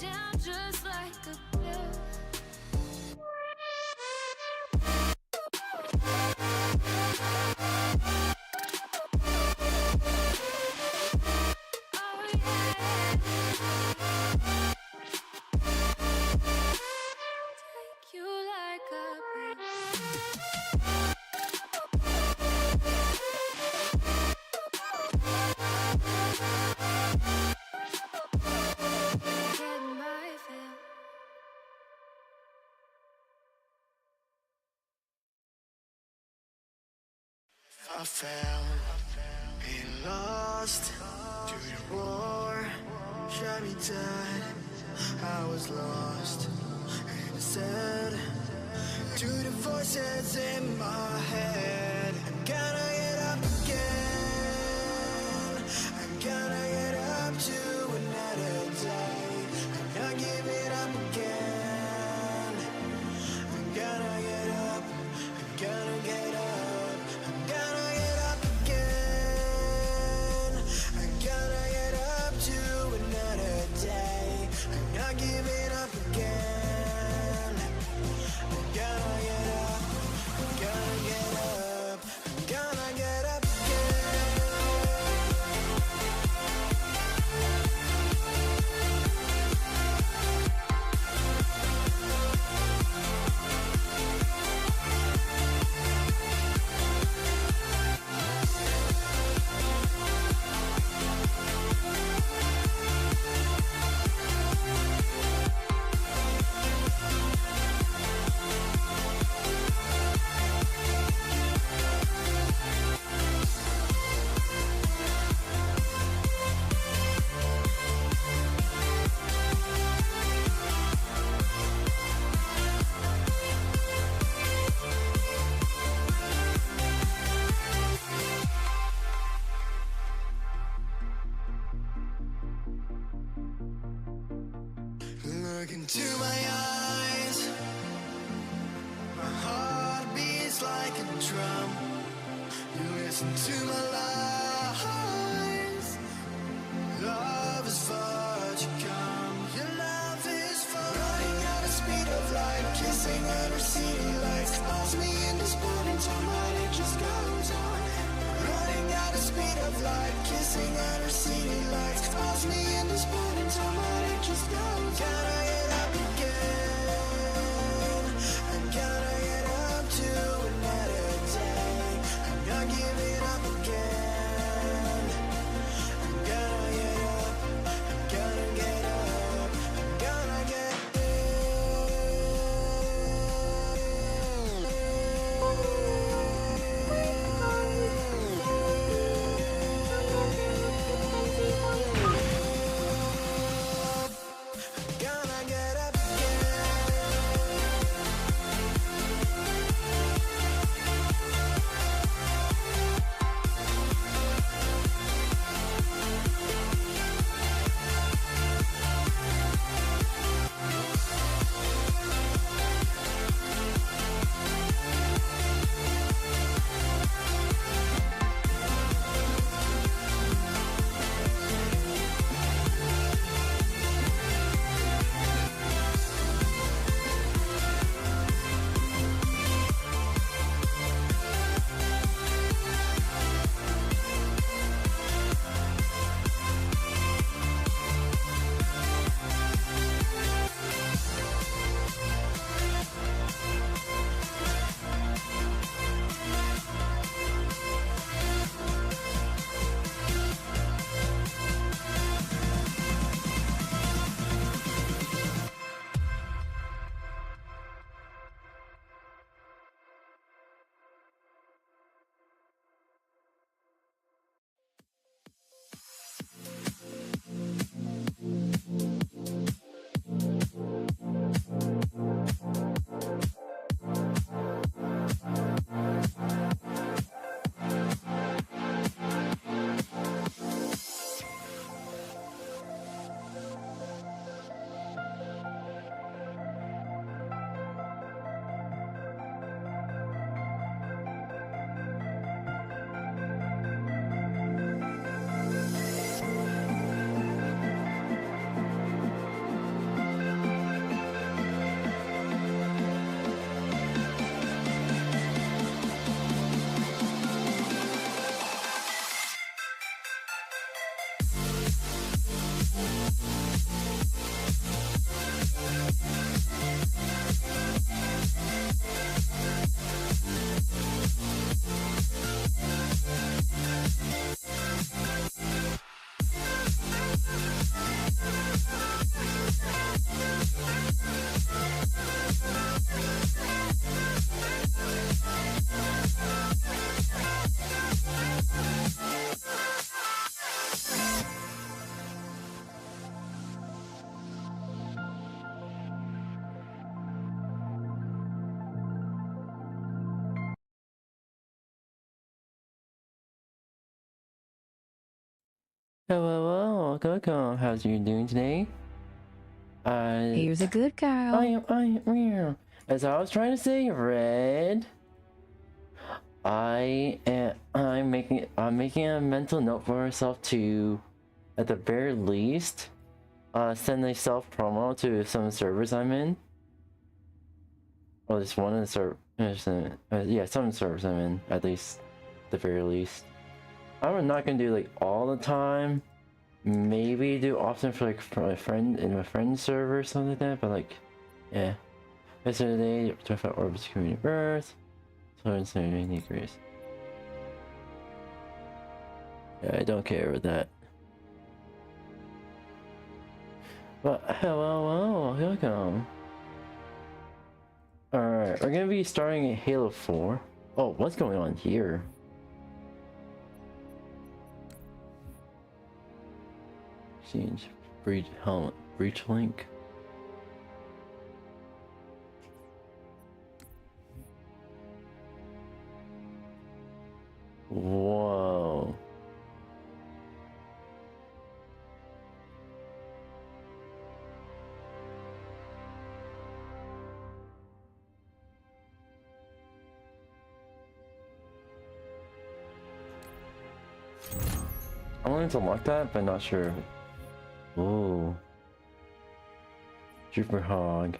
down just like a pill. Oh yeah. Take you like a pill. Get my fill. I fell, been lost to the war, shot me dead. I was lost and I said to the voices in my head, I'm gonna get up again. I'm gonna get up to another day. I'm not giving up again. I'm gonna get up. I'm gonna get up. I'm gonna get up again. I'm gonna get up to another day. I'm not giving up again. I'm gonna get up. I'm gonna get up. I'm gonna get up again. Look into my eyes. My heart beats like a drum. You listen to my lies. Love is far to come. Your love is far. Running at the speed of light, kissing under city lights. Calls me in this morning time, but it just goes on. Running at the speed of light, kissing under city lights. Calls me in this morning time, but it just goes on. Gotta get up again. I'm gonna get up to another day. I'm not giving up again. I'm gonna get up. I'm gonna get up. I'm gonna get up. Hello, welcome. How's you doing today? Here's a good girl. As I was trying to say, Red, I'm making a mental note for myself to, at the very least, send a self promo to some servers I'm in. Or just one of the servers. Yeah, some servers I'm in, at least, at the very least. I'm not gonna do like all the time. Maybe do often for like for my friend in my friend's server or something like that. But like, yeah. Yesterday, 25 orbits community birth. 270 degrees. Yeah, I don't care with that. But hello, welcome. Alright, we're gonna be starting at Halo 4. Oh, what's going on here? Exchange breach helmet breach link. Whoa. I wanted to lock that, but not sure. Whoa. Super hog.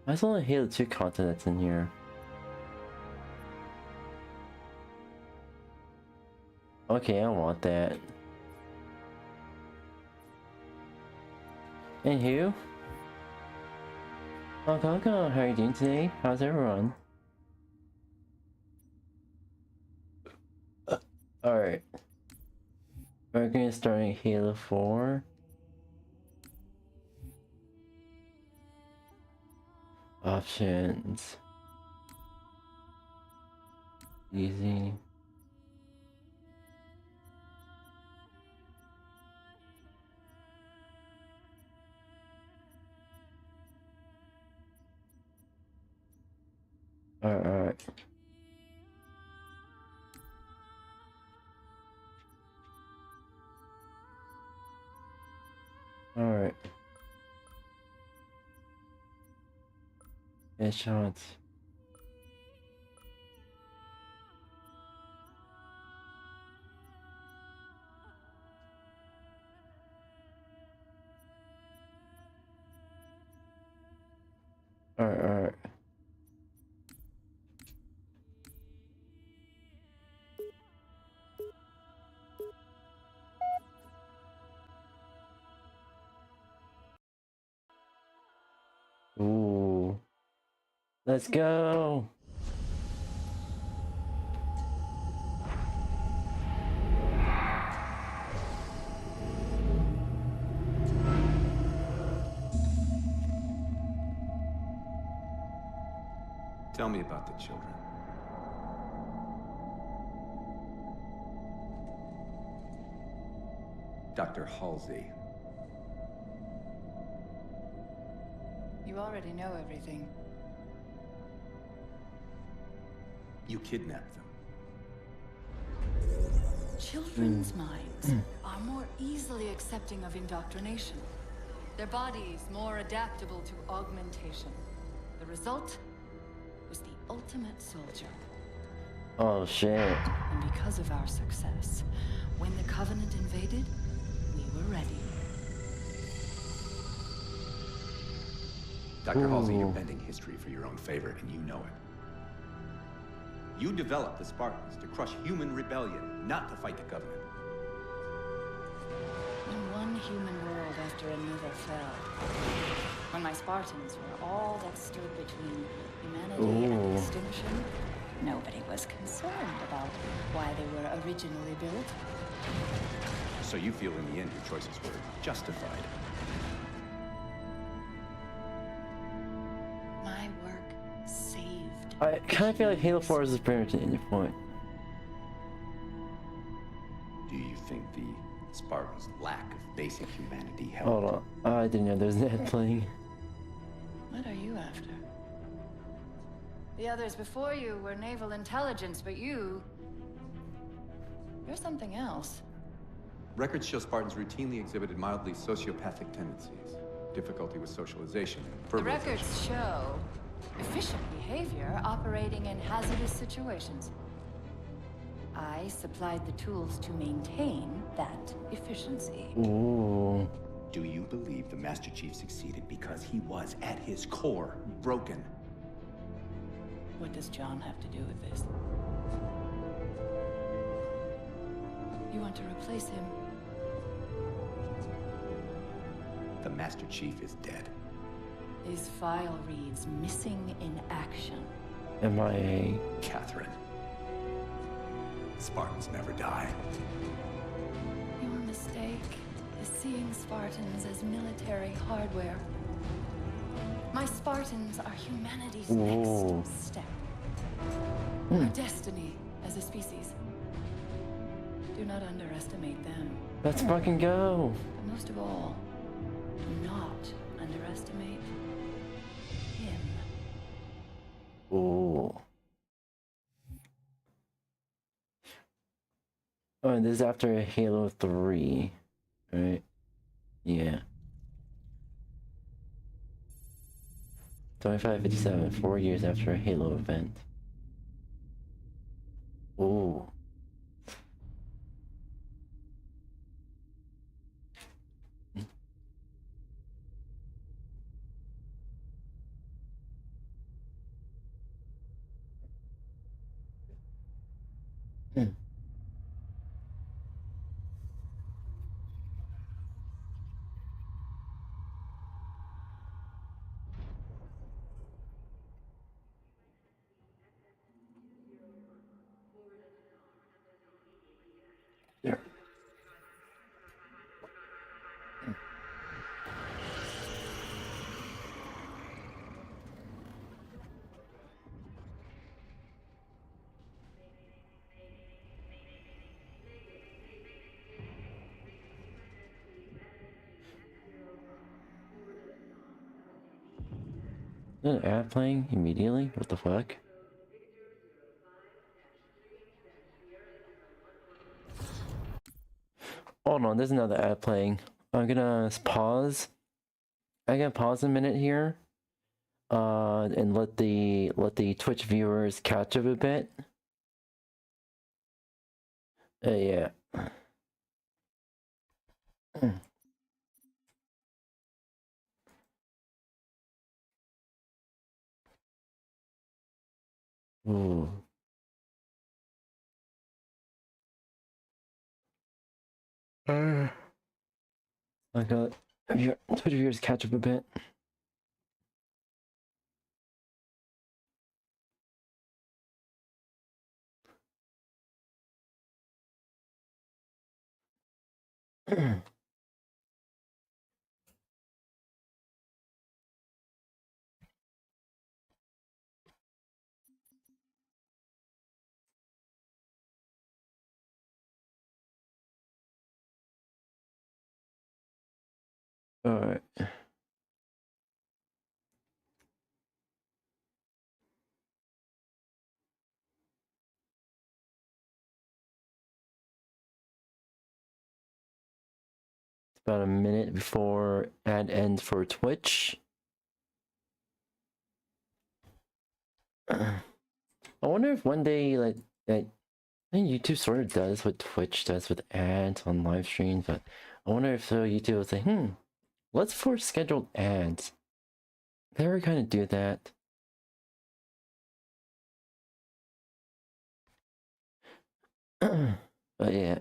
That's only Halo 2 content that's in here. Okay, I want that. Anywho. Welcome, how are you doing today? How's everyone? Alright. We're gonna start in Halo 4. Options. Easy. Alright. Alright. Headshots. Alright. Ooh. Let's go. Tell me about the children. Dr. Halsey. You already know everything. You kidnapped them. Children's minds are more easily accepting of indoctrination. Their bodies more adaptable to augmentation. The result was the ultimate soldier. Oh shit. And because of our success, when the Covenant invaded, we were ready. Dr. Halsey, you're bending history for your own favor, and you know it. You developed the Spartans to crush human rebellion, not to fight the Covenant. When one human world after another fell, when my Spartans were all that stood between humanity and extinction, nobody was concerned about why they were originally built. So you feel in the end your choices were justified. My work saved. I kind of feel like Halo 4 is pretty much an ending point. Do you think the Spartans' lack of basic humanity helped? Hold on. I didn't know there was an ad playing. What are you after? The others before you were naval intelligence, but you're something else. Records show Spartans routinely exhibited mildly sociopathic tendencies, difficulty with socialization, and The verbalization. records show efficient behavior operating in hazardous situations. I supplied the tools to maintain that efficiency. Ooh. Do you believe the Master Chief succeeded because he was, at his core, broken? What does John have to do with this? You want to replace him? The Master Chief is dead. His file reads missing in action. MIA. Catherine. Spartans never die. Your mistake is seeing Spartans as military hardware. My Spartans are humanity's next step. Our destiny as a species. Do not underestimate them. Let's fucking go. But most of all, do not underestimate him. Ooh. Oh, and this is after Halo 3, right? Yeah. 2557, 4 years after a Halo event. Ooh. There. Is an ad playing immediately? What the fuck? Hold on, there's another ad playing. I'm gonna pause. I'm gonna pause a minute here. And let the Twitch viewers catch up a bit. Yeah. Ooh. I got Twitch viewers catch up a bit. Alright. It's about a minute before ad ends for Twitch. I wonder if one day, like, I think YouTube sort of does what Twitch does with ads on live streams, but I wonder if YouTube will say, let's force scheduled ads. They ever kind of do that? But yeah.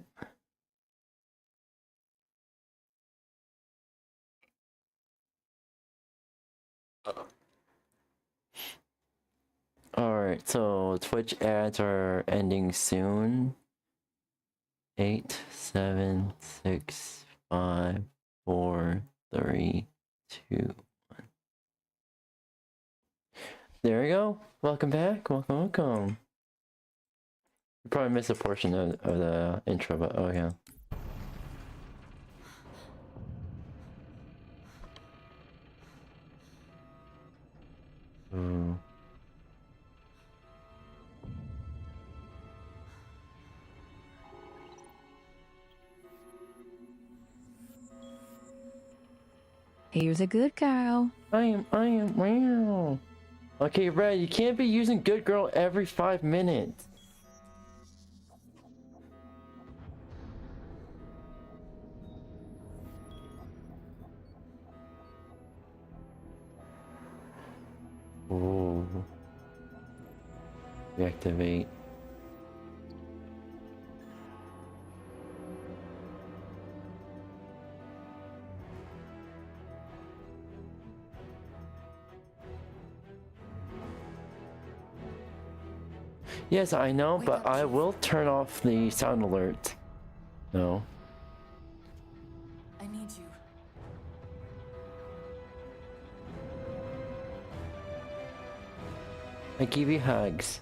Alright, so Twitch ads are ending soon. 8, 7, 6, 5, 4, 3, 2, 1. There we go. Welcome back. Welcome, welcome. You probably missed a portion of the intro, but oh yeah. Ooh. Here's a good girl. I am, wow. Okay, Red, you can't be using good girl every 5 minutes. Ooh. Reactivate. Yes, I know, but I will turn off the sound alert. No. I need you. I give you hugs.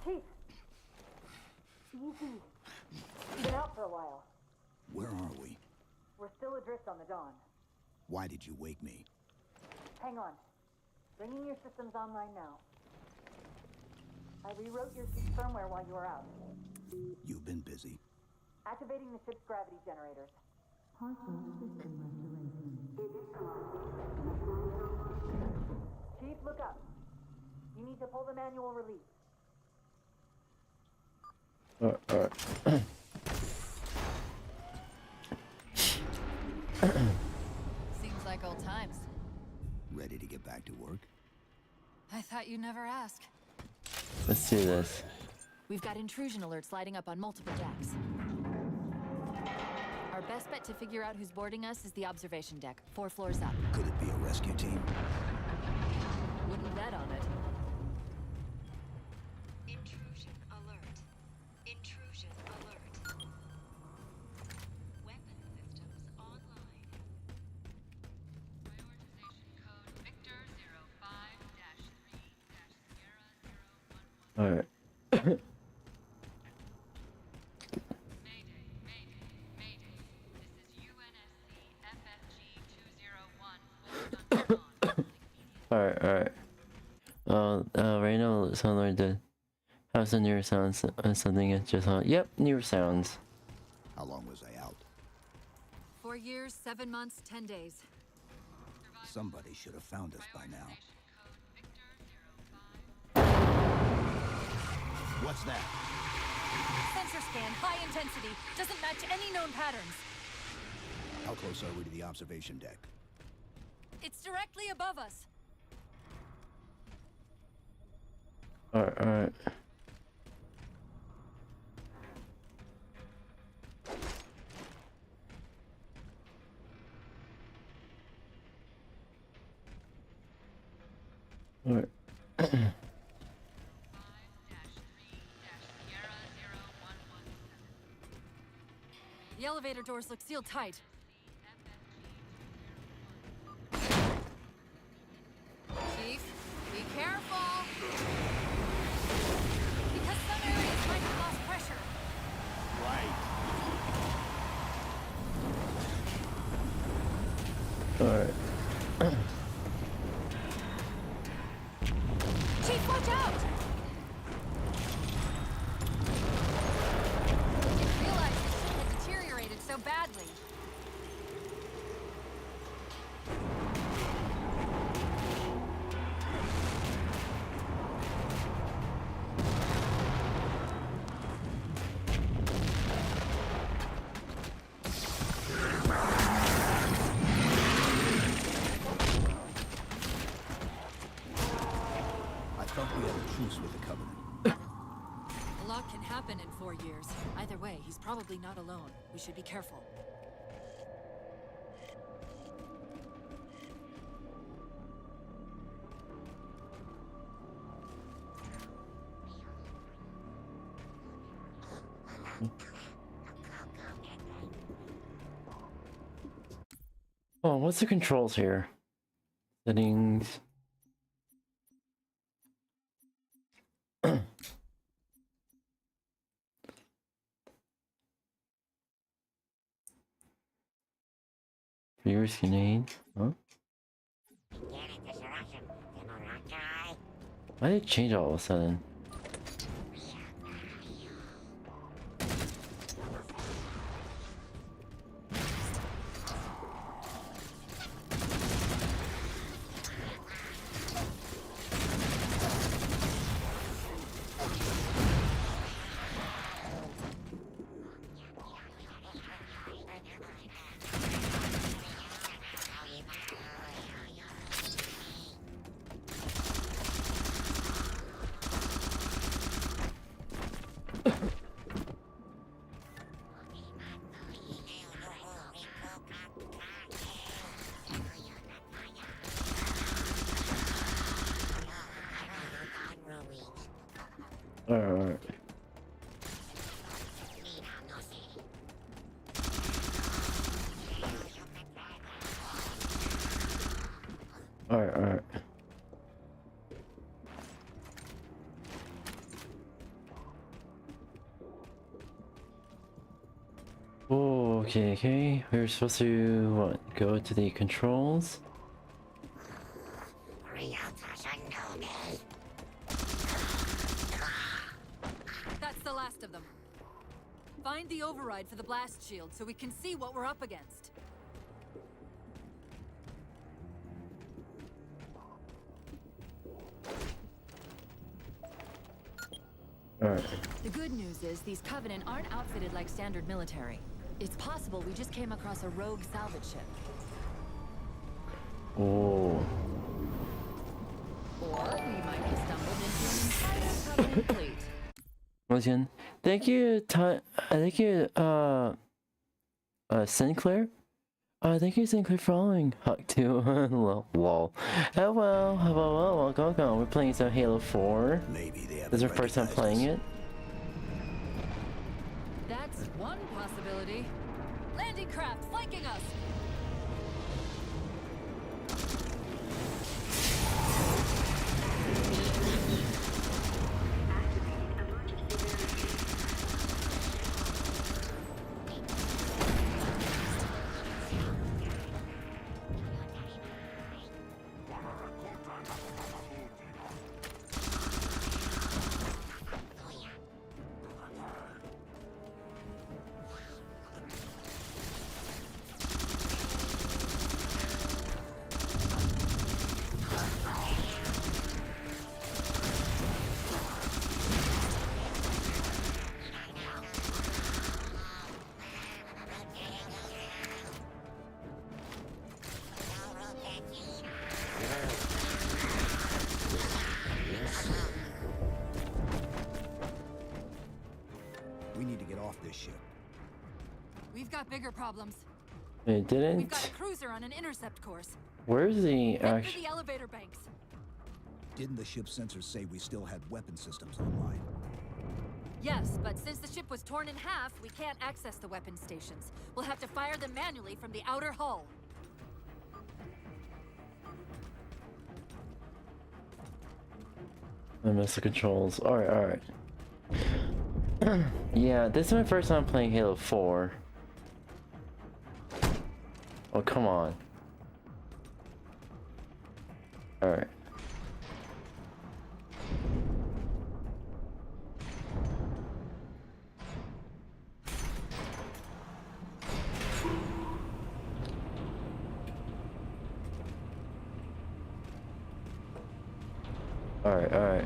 Chief! Easy. You've been out for a while. Where are we? We're still adrift on the Dawn. Why did you wake me? Hang on. Bringing your systems online now. I rewrote your ship's firmware while you were out. You've been busy. Activating the ship's gravity generators. Chief, look up. You need to pull the manual release. Seems like old times. Ready to get back to work? I thought you'd never ask. Let's do this. We've got intrusion alerts lighting up on multiple decks. Our best bet to figure out who's boarding us is the observation deck, 4 floors up. Could it be a rescue team? Wouldn't bet on it. Intrusion alert. Intrusion alert. Weapon systems online. Prioritization code Victor 05-3-Sierra 011. Alright. Mayday, mayday, mayday. This is UNSC FFG 201 Alright, right now, sound like the house of newer sounds, something is just on. Yep, newer sounds. How long was I out? 4 years, 7 months, 10 days. Somebody should have found us by now. What's that? Sensor scan, high intensity. Doesn't match any known patterns. How close are we to the observation deck? It's directly above us. Alright. Alright. The elevator doors look sealed tight. Chief, be careful! Because some areas might have lost pressure. Alright. Chief, watch out! Didn't realize the ship had deteriorated so badly. truce with the Covenant. A lot can happen in 4 years. Either way, he's probably not alone. We should be careful. Oh, what's the controls here? Settings. Viewers grenade. Huh? Why did it change all of a sudden? Alright. Alright. Oh, okay. We're supposed to, what, go to the controls? That's the last of them. Find the override for the blast shield so we can see what we're up against. Alright. The good news is these Covenant aren't outfitted like standard military. It's possible we just came across a rogue salvage ship. Oh. Or we might have stumbled into an entire Covenant fleet. Once again, thank you, Sinclair. Thank you, Sinclair, for following. Huck too. Lol. Hello, welcome. We're playing some Halo 4. Maybe they haven't This is our first time recognized playing us. it. That's one possibility. Landing craft flanking us! We need to get off this ship. We've got bigger problems. It We've didn't. got a cruiser on an intercept course. Where's the Head for actual? the elevator banks. Didn't the ship's sensors say we still had weapon systems online? Yes, but since the ship was torn in half, we can't access the weapon stations. We'll have to fire them manually from the outer hull. I missed the controls. Alright. Yeah, this is my first time playing Halo 4. Oh, come on. Alright. Alright.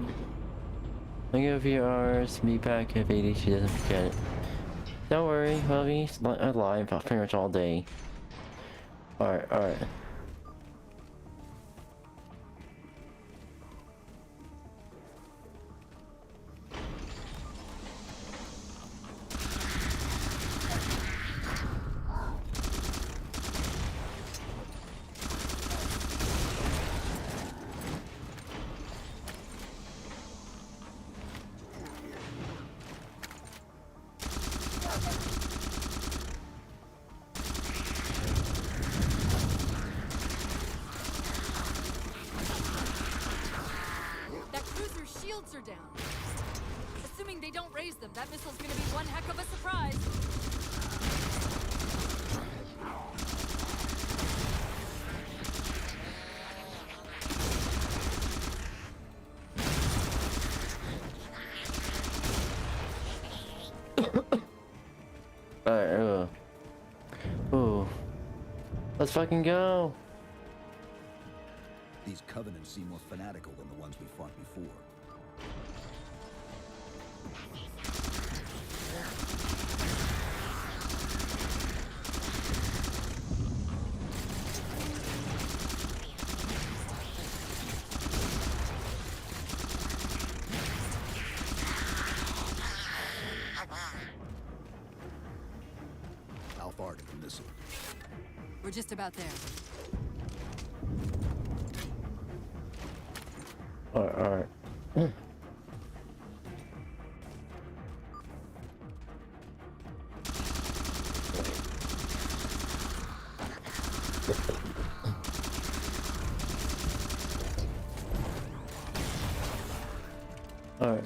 Thank you, viewers. Be back if ADHD doesn't forget it. Don't worry, we'll be live pretty much all day. Alright. shields are down. Assuming they don't raise them, that missile's gonna be one heck of a surprise. Alright, ooh. Let's fucking go! These covenants seem more fanatical than the ones we fought before. How far to the missile? We're just about there. Alright. Alright.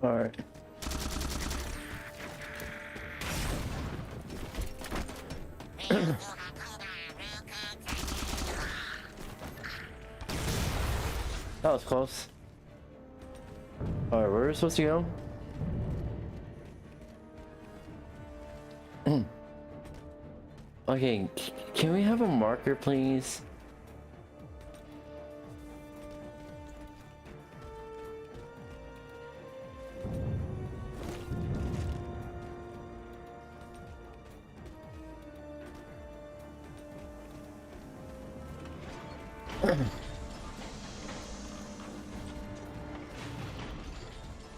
Alright. That was close. Alright, where are we supposed to go? Okay, can we have a marker, please?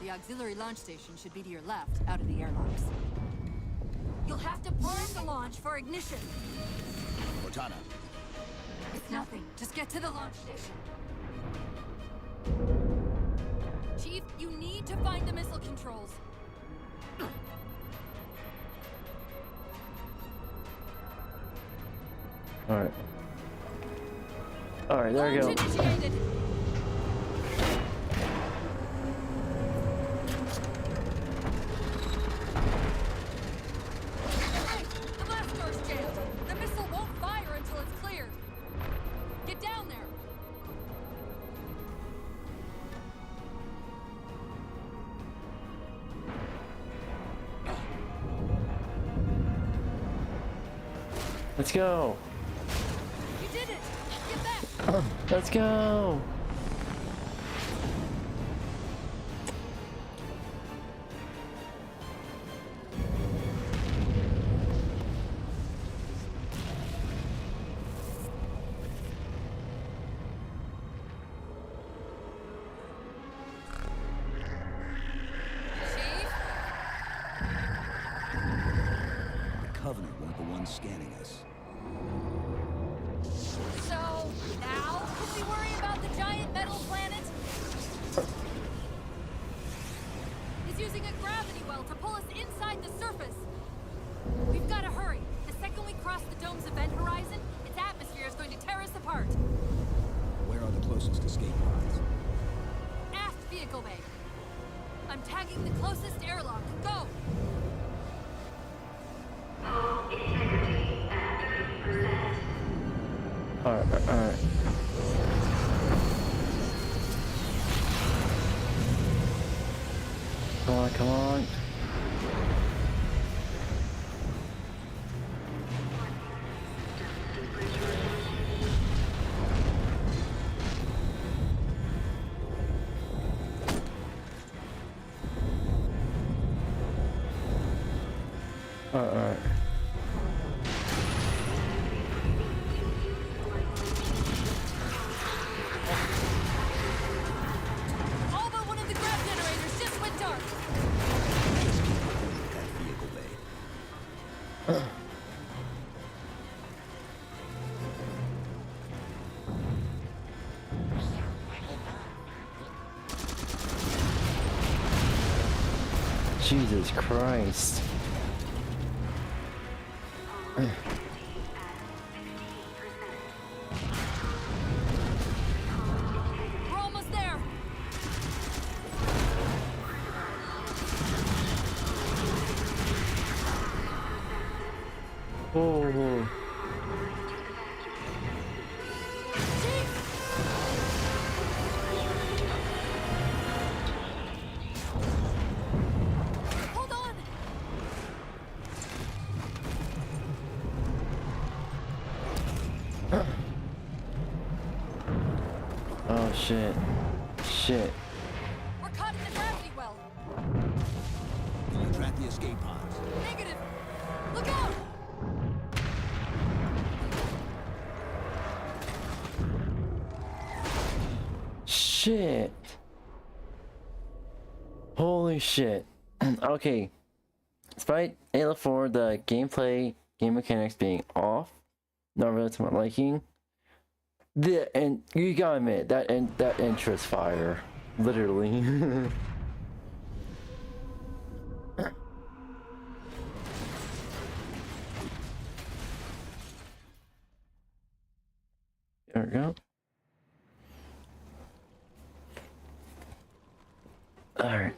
The auxiliary launch station should be to your left, out of the airlocks. You'll have to burn the launch for ignition. Cortana, It's nothing. Just get to the launch station. Chief, you need to find the missile controls. Alright. Alright, there we go. Launch initiated. Hey, the blast door's jammed. The missile won't fire until it's cleared. Get down there. Let's go. You did it. Get back. Let's go. Chief? the Covenant weren't the ones scanning us. So, now can we worry about the giant metal planet? He's using a gravity well to pull us inside the surface. We've got to hurry. The second we cross the dome's event horizon, its atmosphere is going to tear us apart. Where are the closest escape pods? Aft vehicle bay. I'm tagging the closest airlock. Go! Alright. Come on. Alright. All but one of the grab generators just went dark. Just keep moving with that vehicle bay. Jesus Christ. We're almost there. Oh. Hold on. Oh shit. Shit. We're caught in the gravity well. Can you track the escape pods? Negative. Look out. Shit. Holy shit. Okay. Despite Halo 4, the gameplay, game mechanics being off, not really to my liking. And you gotta admit that intro is fire, literally. There we go. All right.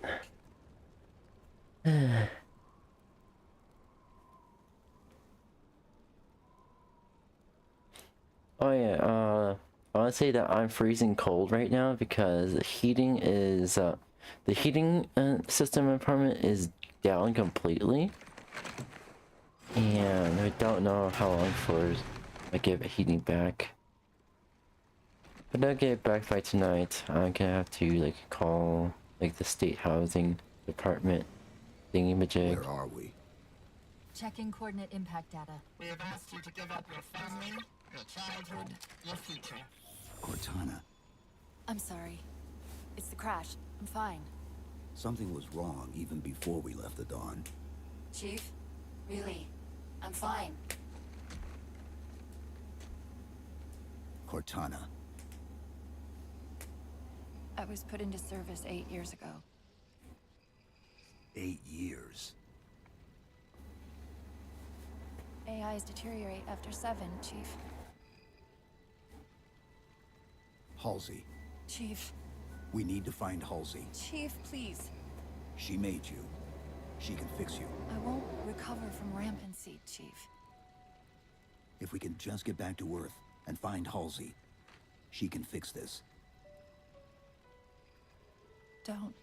Oh yeah, I want to say that I'm freezing cold right now because the heating is, the heating system in apartment is down completely. And I don't know how long for I get heating back. But I'll get it back by tonight. I'm gonna have to like call like the state housing department thingy-majig. Where are we? Checking coordinate impact data. We have asked you to give up your family, your childhood, your future. Cortana. I'm sorry. It's the crash. I'm fine. Something was wrong even before we left the Dawn. Chief? Really? I'm fine. Cortana. I was put into service 8 years ago. 8 years. AIs deteriorate after 7, Chief. Halsey. Chief. We need to find Halsey. Chief, please. She made you. She can fix you. I won't recover from rampancy, Chief. If we can just get back to Earth and find Halsey, she can fix this. Don't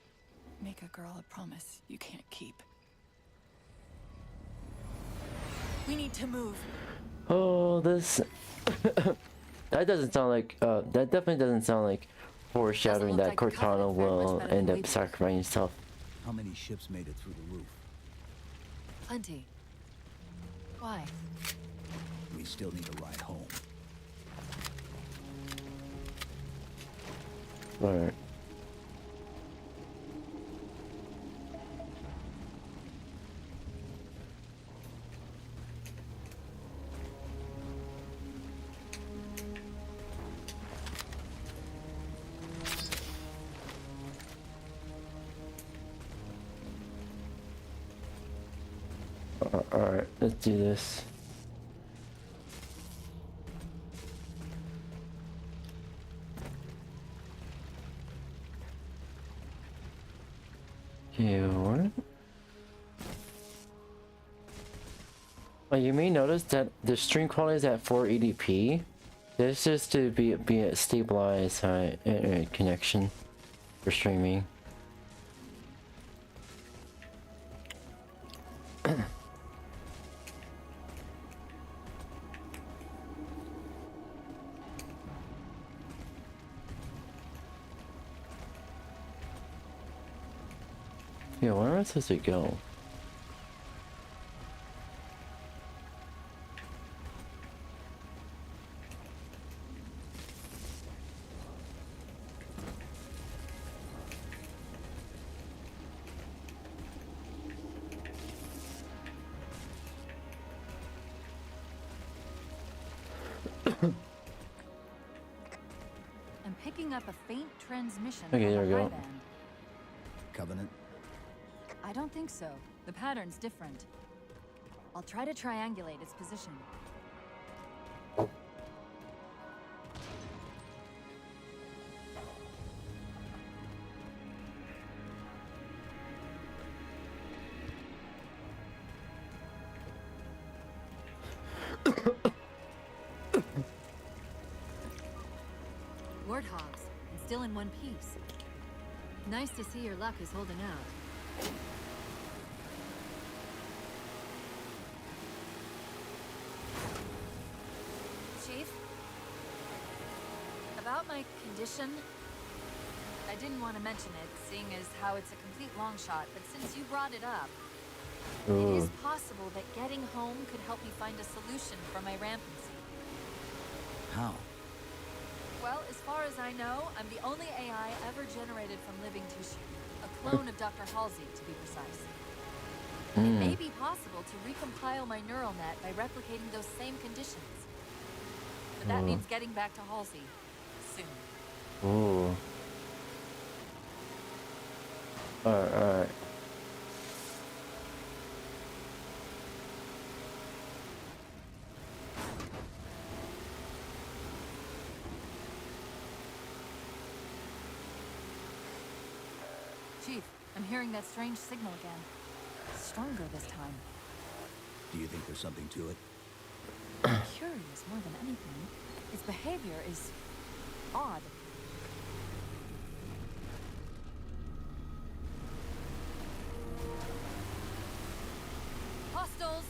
make a girl a promise you can't keep. We need to move. Oh, this that doesn't sound like that definitely doesn't sound like foreshadowing Doesn't that look like the Covenant Cortana fared much will better than end we up did. sacrificing himself. How many ships made it through the roof? Plenty. Why? We still need a ride home. Alright. Alright, let's do this. Okay, what? Well, you may notice that the stream quality is at 480p. This is to be a stabilized internet connection for streaming. Yeah, where am I supposed to go? I'm picking up a faint transmission Okay, from there we the high go. band. Covenant? I don't think so. The pattern's different. I'll try to triangulate its position. Warthogs, and still in one piece. Nice to see your luck is holding out. Chief? About my condition? I didn't want to mention it, seeing as how it's a complete long shot, but since you brought it up, it is possible that getting home could help me find a solution for my rampancy. How? Well, as far as I know, I'm the only AI ever generated from living tissue. A clone of Dr. Halsey, to be precise. It may be possible to recompile my neural net by replicating those same conditions. But that means getting back to Halsey soon. Ooh. Alright. Chief, I'm hearing that strange signal again. Stronger this time. Do you think there's something to it? I'm curious more than anything. Its behavior is odd. Hostiles!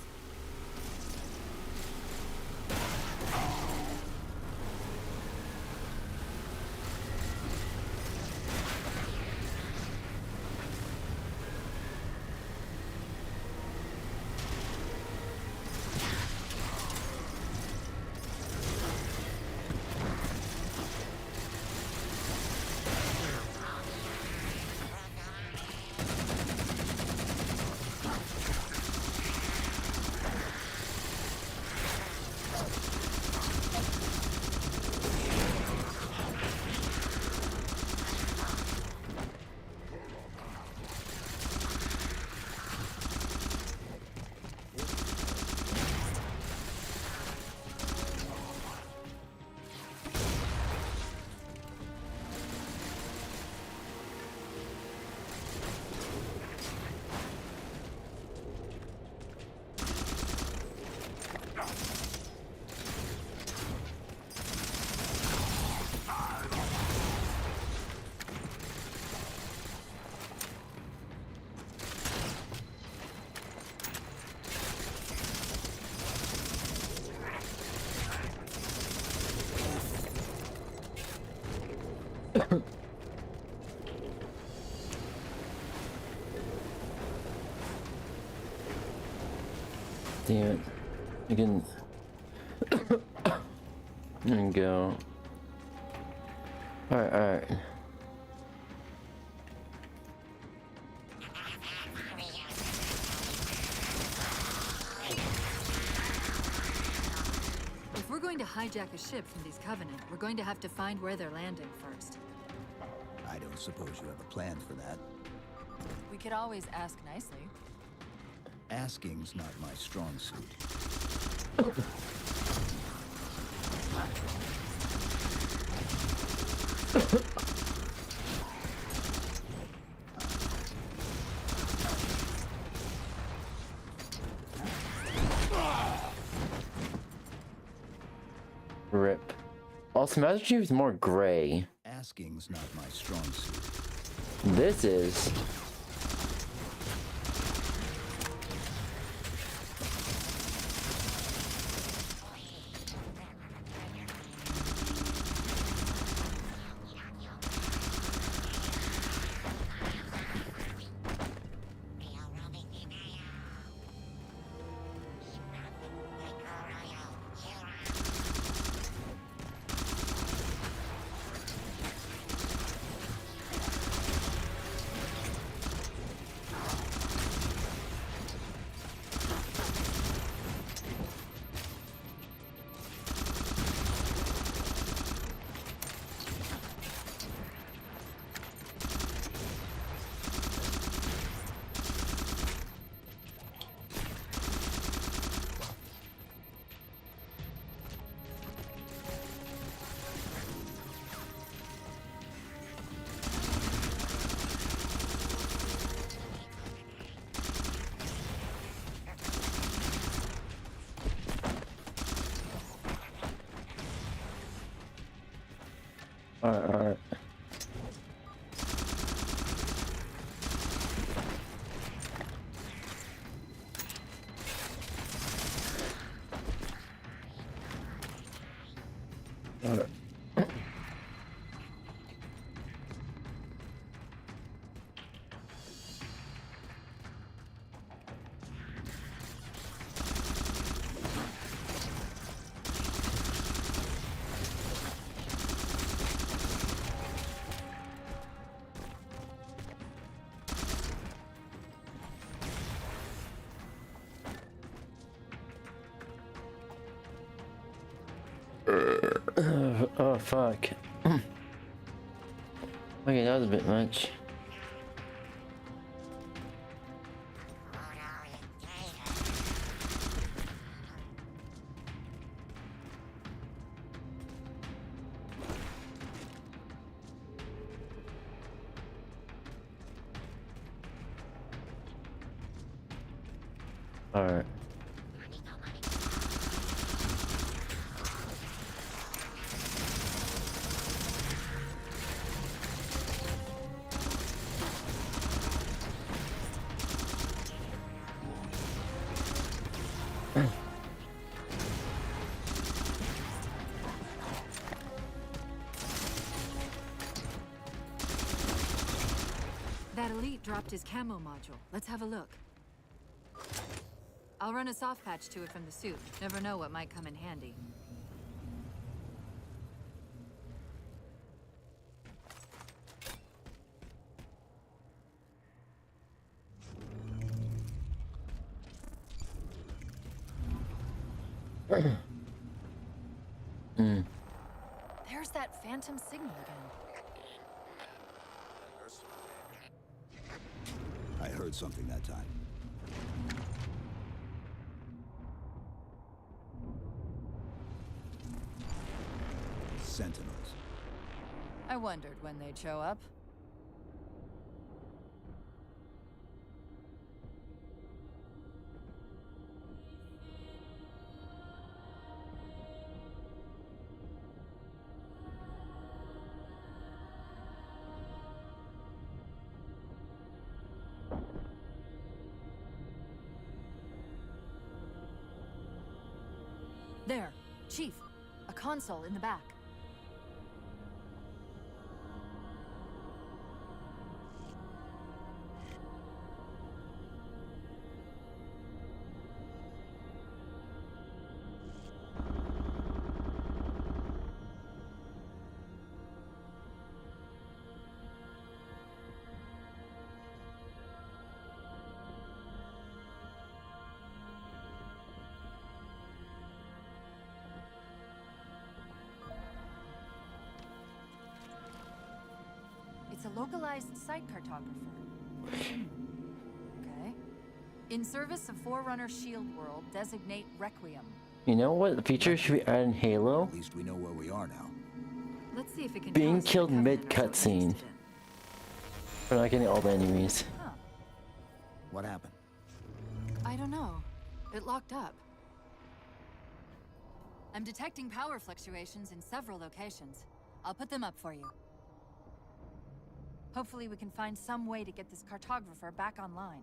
Damn it. I can... There we go. Alright. If we're going to hijack a ship from these Covenant, we're going to have to find where they're landing first. I don't suppose you have a plan for that. We could always ask nicely. Asking's not my strong suit. Rip. Also, Master Chief is more gray. Asking's not my strong suit. This is. Alright. Alright. Oh fuck. Okay, that was a bit much. Alright. That elite dropped his camo module. Let's have a look. I'll run a soft patch to it from the suit. Never know what might come in handy. There's that phantom signal again. I heard something that time. Sentinels. I wondered when they'd show up. There, Chief. A console in the back. It's a localized site cartographer. Okay. In service of Forerunner Shield World, designate Requiem. You know what feature should we add in Halo? At least we know where we are now. Let's see if it can Being tell us killed what mid Covenanters are cutscene. interested We're not getting all the enemies. in. Huh. What happened? I don't know. It locked up. I'm detecting power fluctuations in several locations. I'll put them up for you. Hopefully we can find some way to get this cartographer back online.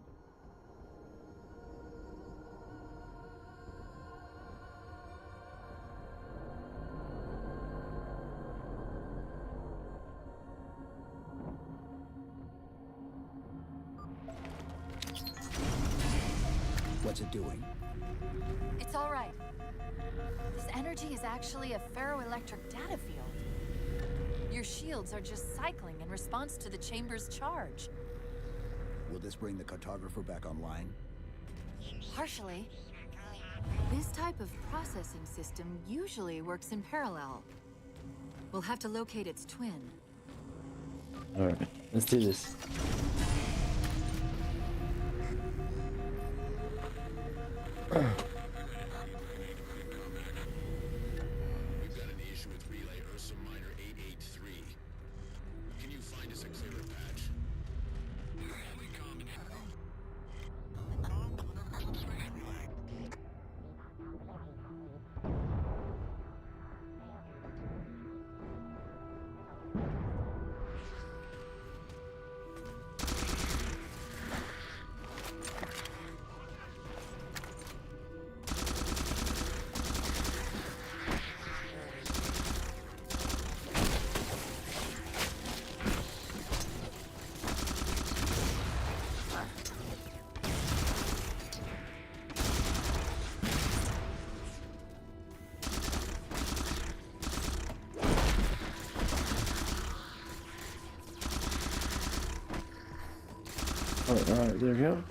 What's it doing? It's all right. This energy is actually a ferroelectric data field. Your shields are just cycling in response to the chamber's charge. Will this bring the cartographer back online? Partially. This type of processing system usually works in parallel. We'll have to locate its twin. Alright, let's do this. We've got an issue with relay 𝙂𝙚𝙣𝙚 883. Can you find us a clearer patch? Alright, there we go.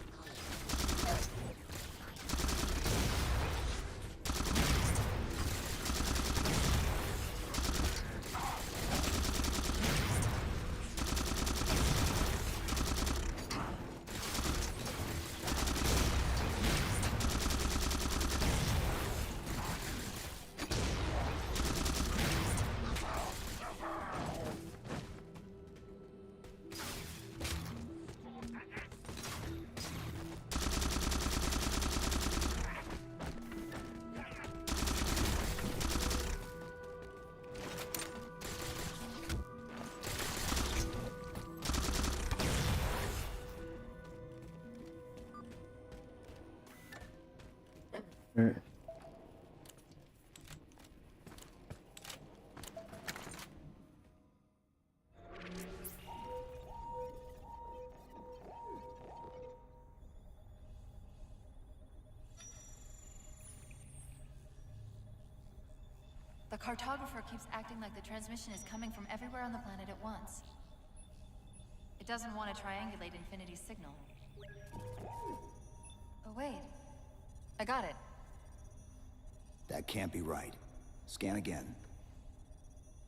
Alright. The cartographer keeps acting like the transmission is coming from everywhere on the planet at once. It doesn't want to triangulate Infinity's signal. Oh, wait. I got it. That can't be right. Scan again.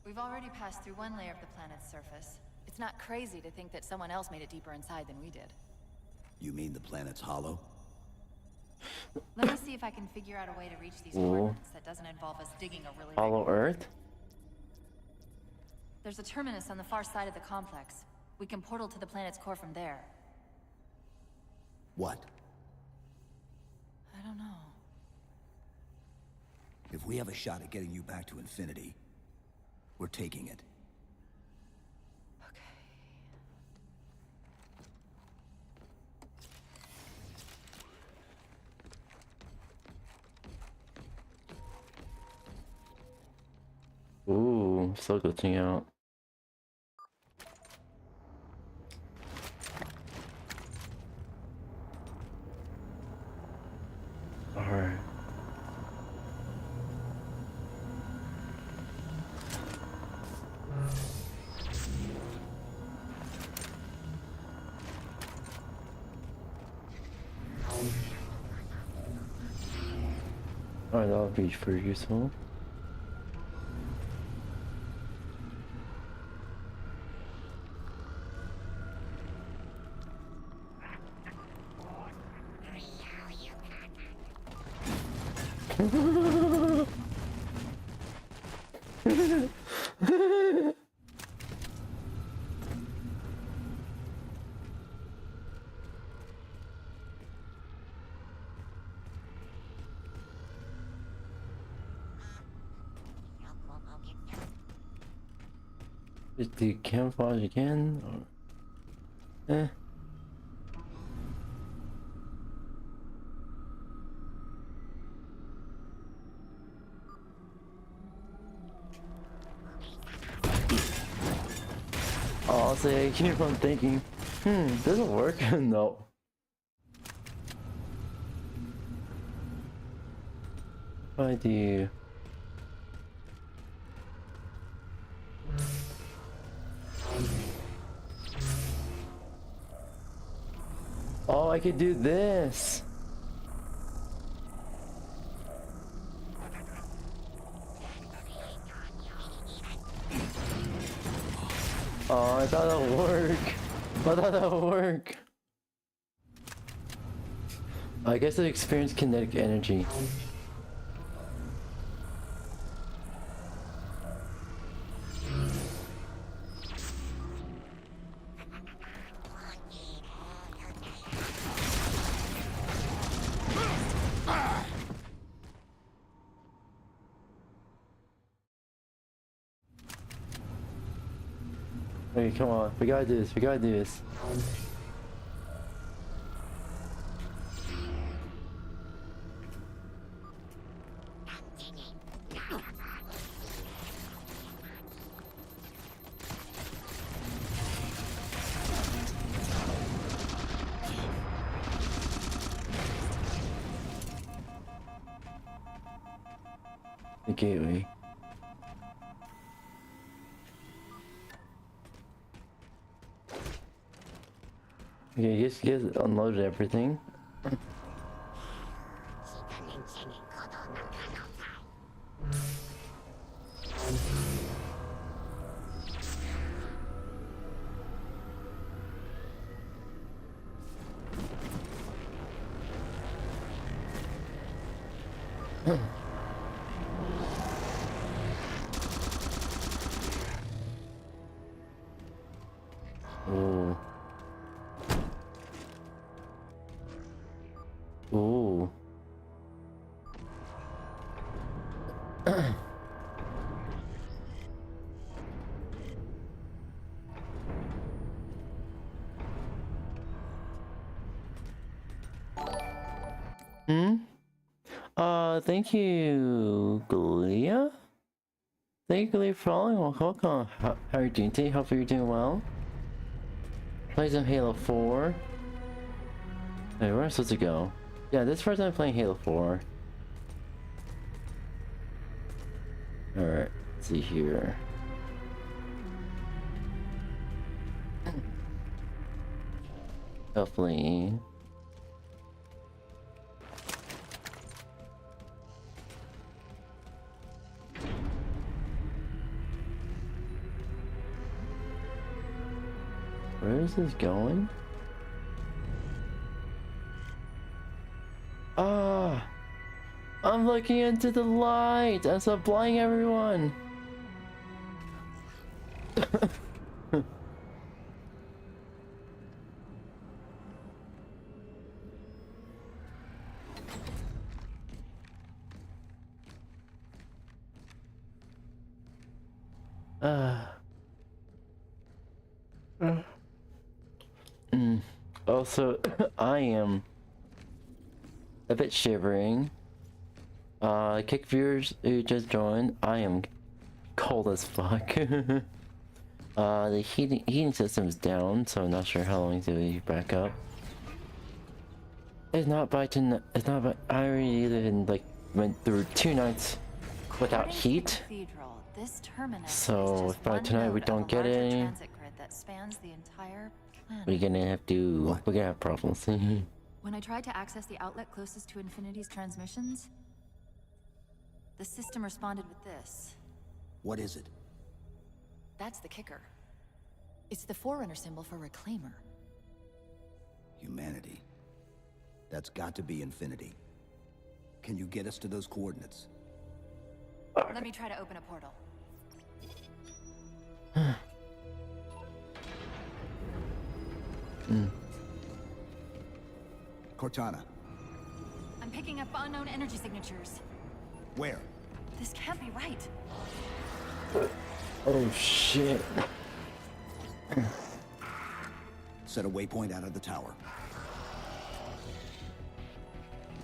We've already passed through one layer of the planet's surface. It's not crazy to think that someone else made it deeper inside than we did. You mean the planet's hollow? Let me see if I can figure out a way to reach these coordinates that doesn't involve us digging a really Hollow big... Earth? There's a terminus on the far side of the complex. We can portal to the planet's core from there. What? I don't know. If we have a shot at getting you back to Infinity, we're taking it. Okay. Ooh, still glitching out. Alright. Alright, that'll be pretty useful. Is the camouflage again? Or... Eh. Honestly, I keep on thinking, doesn't work? No. What do I do? Oh, I could do this. Oh, I thought that would work. I thought that would work. I guess I experienced kinetic energy. Wait, come on. We gotta do this. We gotta do this. The gateway. Okay, you guys unloaded everything. Ooh. Ooh. Thank you, 𝙂𝙚𝙣𝙖𝙩𝙚. Thank you, 𝙂𝙚𝙣𝙗, for following. Welcome. How are you doing today? Hopefully you're doing well. Play some Halo 4. Wait, where am I supposed to go? Yeah, this first time playing Halo 4. Alright, let's see here. Hopefully. Where is this going? Ah! I'm looking into the light! I'm supplying everyone! Also, I am a bit shivering. Kick viewers who just joined, I am cold as fuck. The heating system's down, so I'm not sure how long it's gonna be back up. It's not by tonight. It's not by. I already either like went through 2 nights without heat. So if by tonight we don't get any, we're gonna have to. We're gonna have problems. When I tried to access the outlet closest to Infinity's transmissions, the system responded with this. What is it? That's the kicker. It's the Forerunner symbol for Reclaimer. Humanity. That's got to be Infinity. Can you get us to those coordinates? Let me try to open a portal. Cortana. I'm picking up unknown energy signatures. Where? This can't be right. Oh shit. Set a waypoint out of the tower.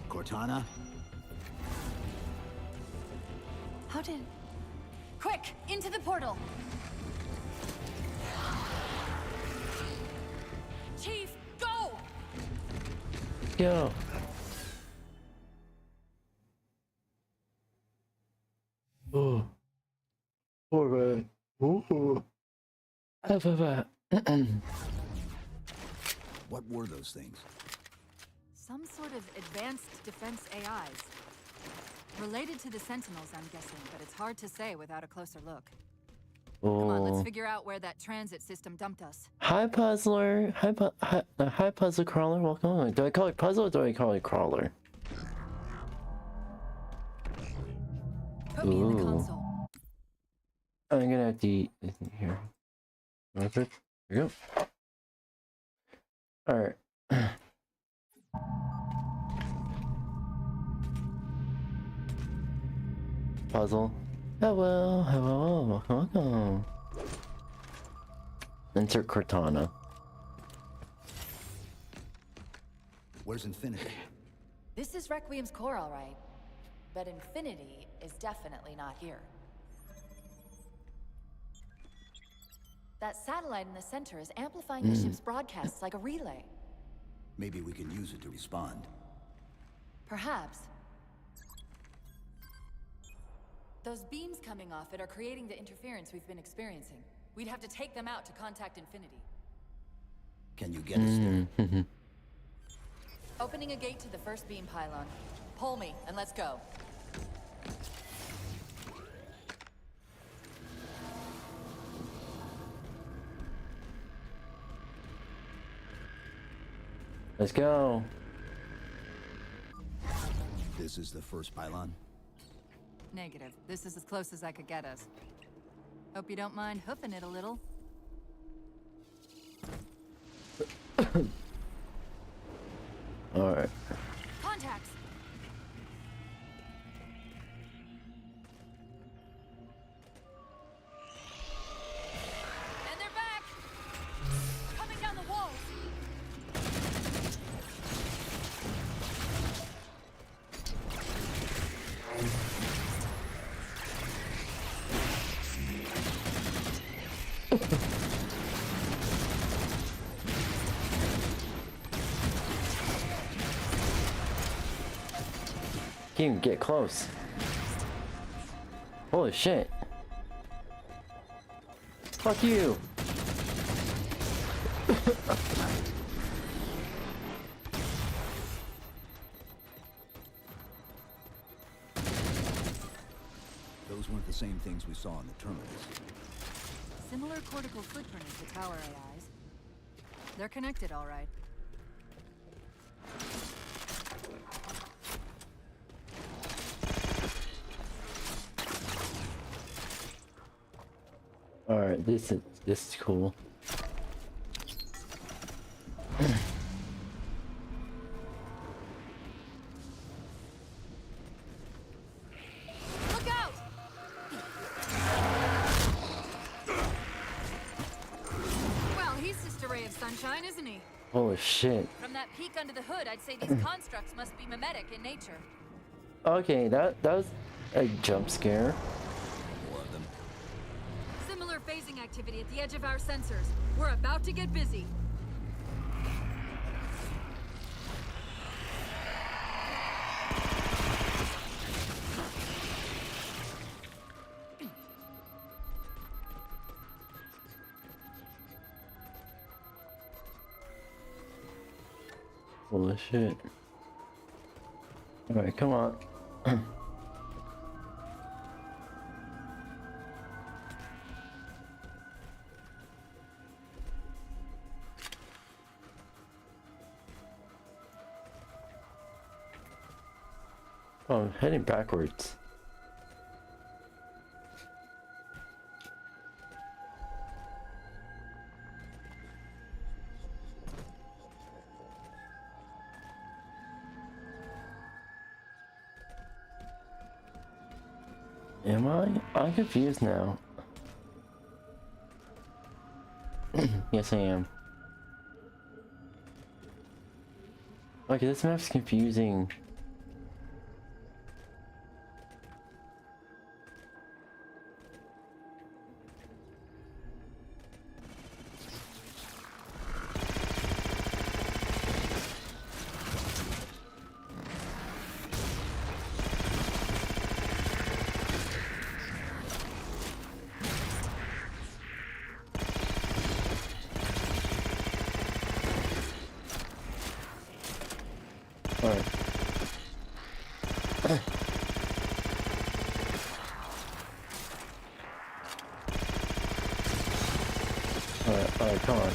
Cortana? How did... Quick! Into the portal! Chief, go! Go. Oh. Alright. Ooh. What were those things? Some sort of advanced defense AIs. Related to the Sentinels, I'm guessing, but it's hard to say without a closer look. Come on, let's figure out where that transit system dumped us. Hi, Puzzler. Hi, Puzzle Crawler. Welcome on. Do I call it Puzzle or do I call it Crawler? Put me in the console. I'm gonna have to eat here. Okay. Here we go. Alright. Puzzle. Hello, welcome. Insert Cortana. Where's Infinity? This is Requiem's core, all right. But Infinity is definitely not here. That satellite in the center is amplifying the ship's broadcasts like a relay. Maybe we can use it to respond. Perhaps. Those beams coming off it are creating the interference we've been experiencing. We'd have to take them out to contact Infinity. Can you get us there? Opening a gate to the first beam pylon. Pull me, and let's go. Let's go. This is the first pylon? Negative. This is as close as I could get us. Hope you don't mind hoofing it a little. Alright. Contacts! And they're back! Coming down the walls! Can't even get close. Holy shit. Fuck you. Those weren't the same things we saw in the terminus. Similar cortical footprint as the tower AIs. They're connected, all right. Alright, this is cool. Look out! Well, he's just a ray of sunshine, isn't he? Holy shit. From that peek under the hood, I'd say these constructs must be mimetic in nature. Okay, that was a jump scare. More of them. Similar phasing activity at the edge of our sensors. We're about to get busy. Holy shit. Alright, come on. Oh, I'm heading backwards. Am I? I'm confused now. Yes, I am. Okay, this map's confusing. Alright. Alright, come on.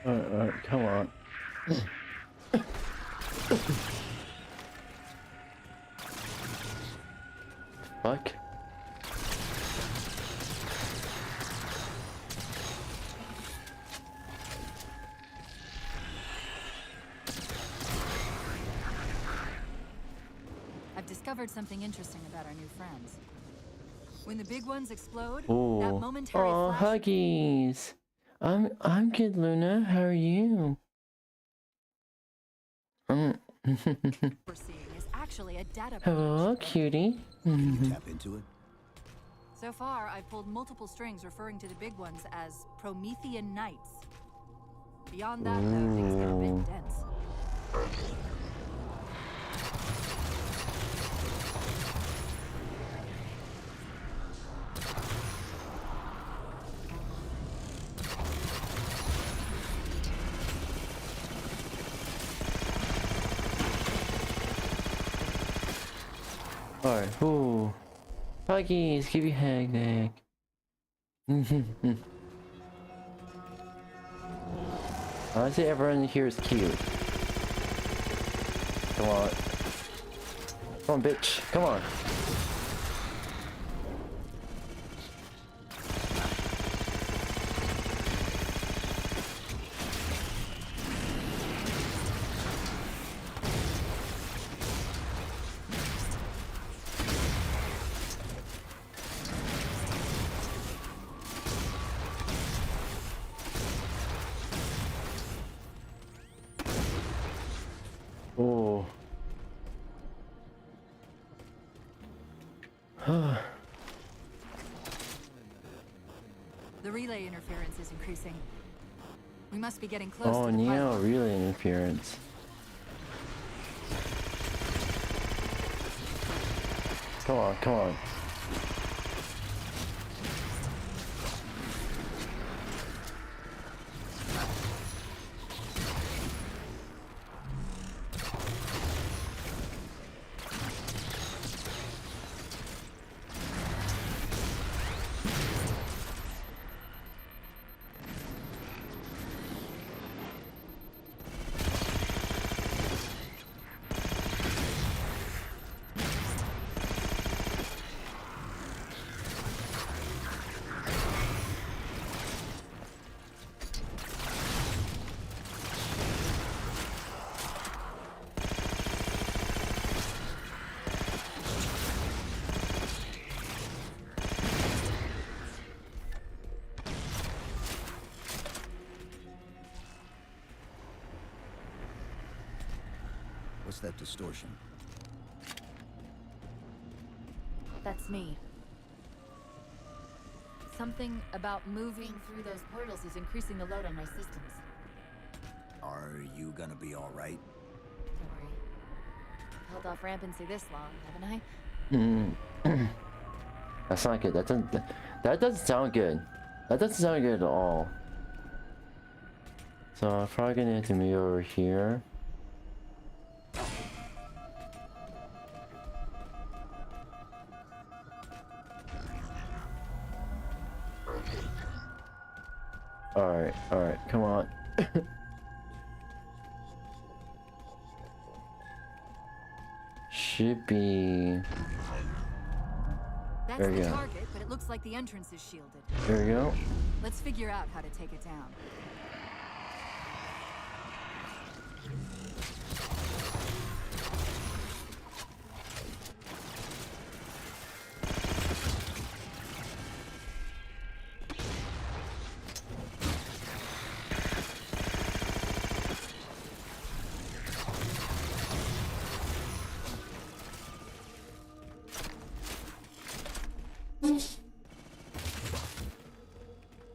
Alright, come on. Fuck. I've discovered something interesting about our new friends. When the big ones explode, that Oh, momentary oh, flash huggies. I'm good, Luna. How are you? we're seeing is actually a data Hello, breach. cutie. Can you tap into it? So far, I've pulled multiple strings referring to the big ones as Promethean Knights. Beyond that, though, things get a Ooh. bit dense. Alright, ooh. Huggies, give you hag hag. Honestly, everyone here is cute. Come on. Come on, bitch. Come on. Oh. The relay interference is increasing. We must be getting close Oh, to the Neo, pilot. relay interference. Come on, come on. What's that distortion? That's me. Something about moving through those portals is increasing the load on my systems. Are you gonna be all right? Don't worry. I've held off rampancy this long, haven't I? That's not good. That doesn't sound good. That doesn't sound good at all. So I'm probably gonna have to move over here. Alright, come on. Should be... That's There we the go. target, but it looks like the entrance is shielded. There we go. Let's figure out how to take it down.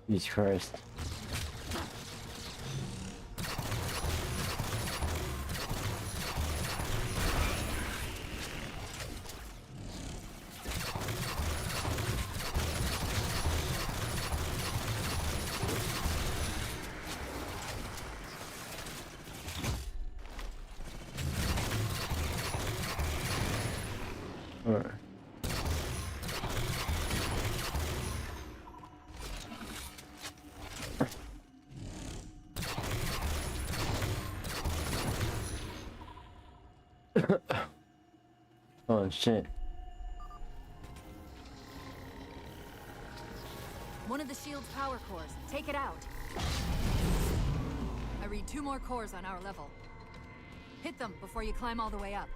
Jesus Christ. Alright. Oh shit. One of the shield's power cores. Take it out. I read 2 more cores on our level. Hit them before you climb all the way up.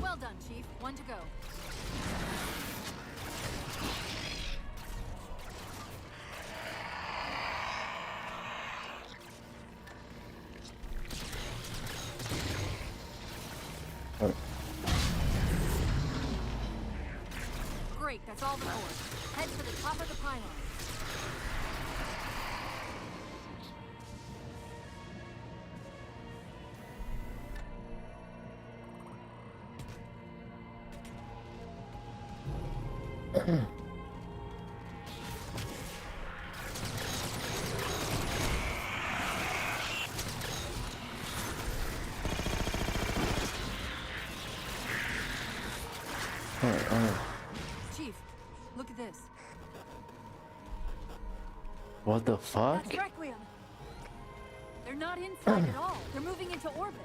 Well done, Chief. 1 to go. Oh. Great, that's all the cores. Head for the top of the pylon. Chief, look at this. What the fuck? That's Requiem. They're not inside at all. They're moving into orbit.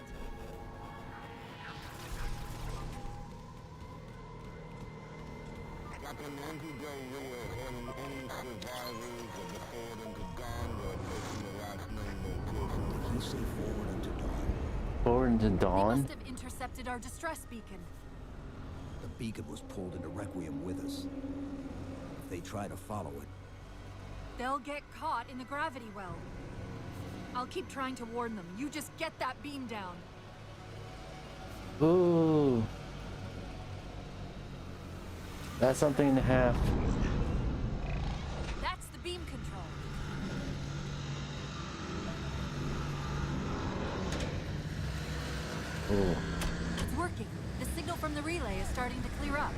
Captain, when you go any survivors of the Forward into Dawn were taking the last known location. Did he say forward into dawn? Forward into They dawn? must have intercepted our distress beacon. The beacon was pulled into Requiem with us. If they try to follow it, They'll get caught in the gravity well. I'll keep trying to warn them. You just get that beam down. Ooh. That's something and a half. That's the beam control. Ooh. It's working. The signal from the relay is starting to clear up.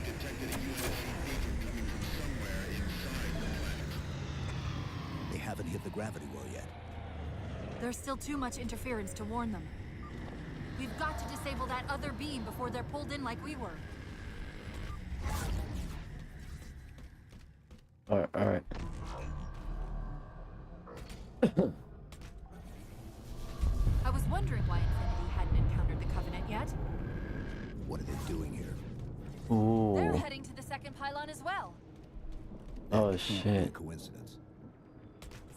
Detected a UNSC beacon coming from somewhere inside the planet. they haven't hit the gravity well yet. There's still too much interference to warn them. We've got to disable that other beam before they're pulled in like we were. Alright. I was wondering why Infinity hadn't encountered the Covenant yet. What are they doing here? Ooh. They're heading to the second pylon as well. Oh Can't be a shit. coincidence.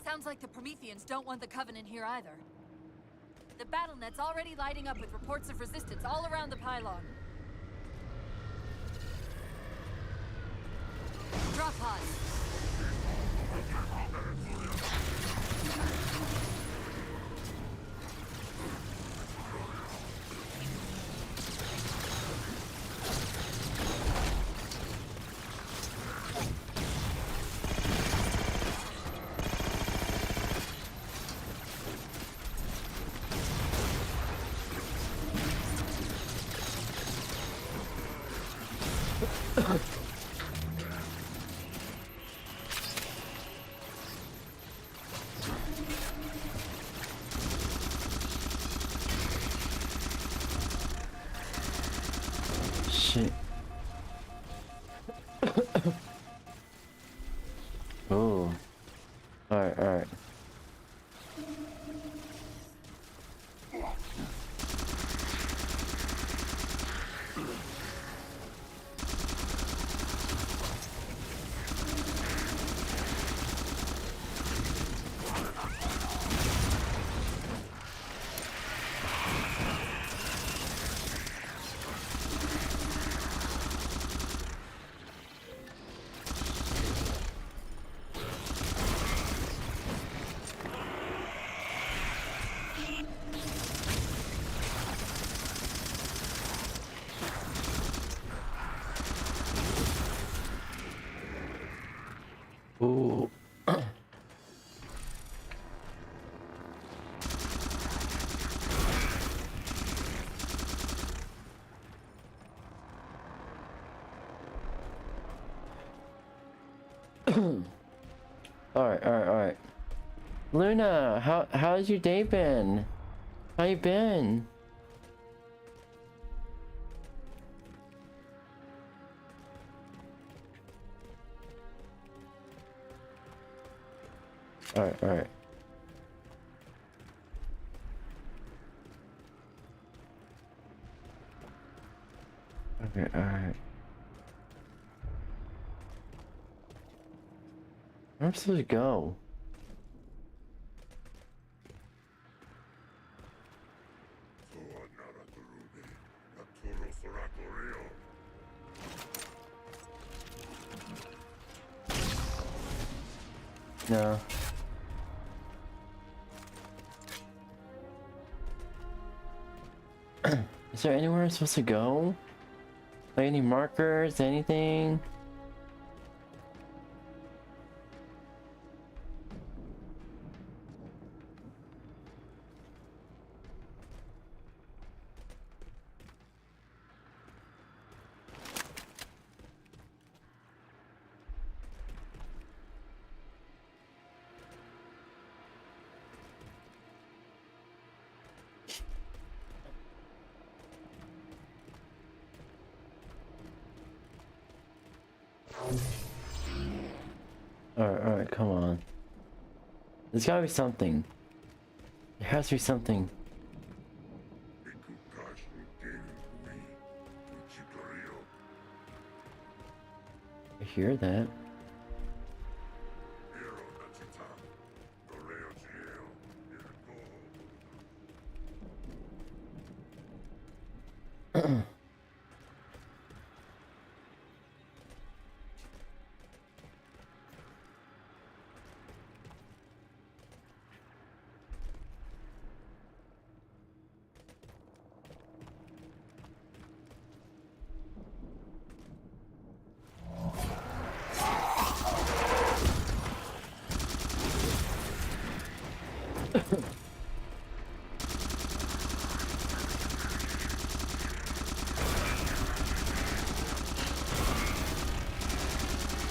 Sounds like the Prometheans don't want the Covenant here either. The battle net's already lighting up with reports of resistance all around the pylon. Drop pod. Shit. Oh. Alright. Ooh. Alright. Luna, how's your day been? How you been? Alright. Okay, alright. Where am I supposed to go? No. Is there anywhere I'm supposed to go? Like any markers, anything? Alright, come on. There's gotta be something. There has to be something. I hear that.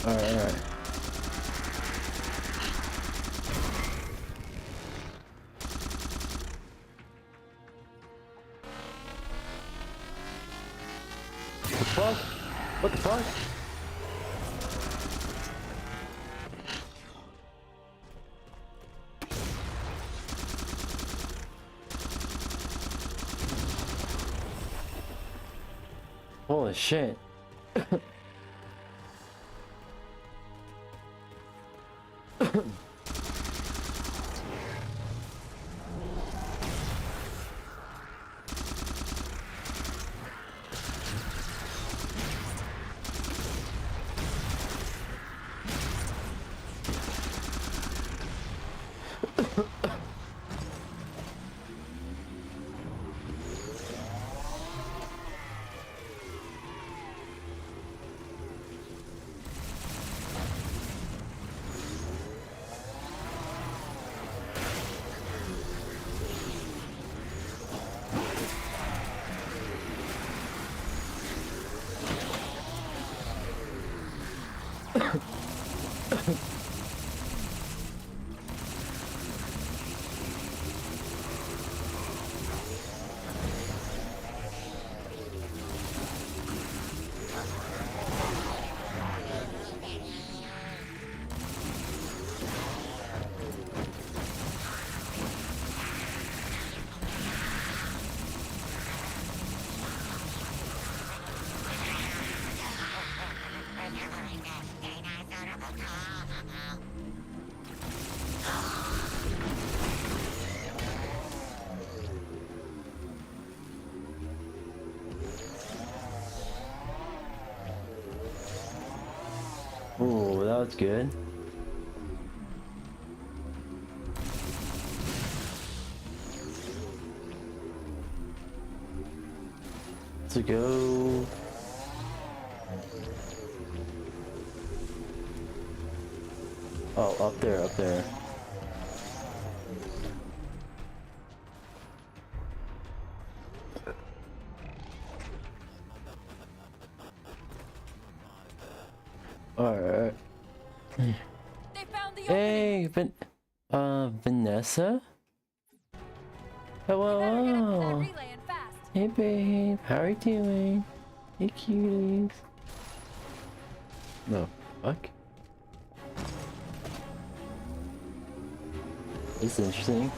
Alright. What the fuck? What the fuck? Holy shit. Ooh, that was good. Let's go. Oh, up there, up there. Alright. They found the Hey, Vanessa? Hello. relay and fast. Hey, babe. How are you doing? Hey, cuties. No, fuck. This is interesting.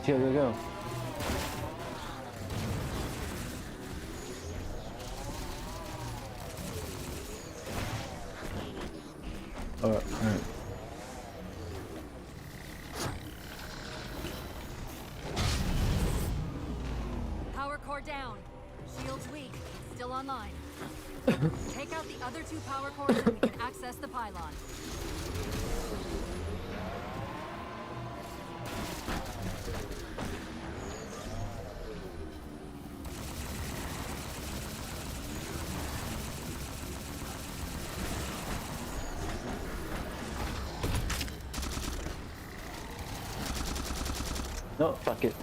Go, go, go. Alright. Power core down. Shield's weak. Still online. Take out the other two power cores and we can access the pylon. No, fuck it.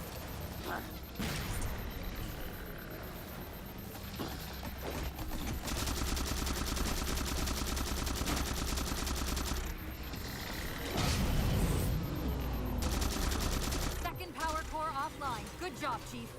Second power core offline. Good job, Chief.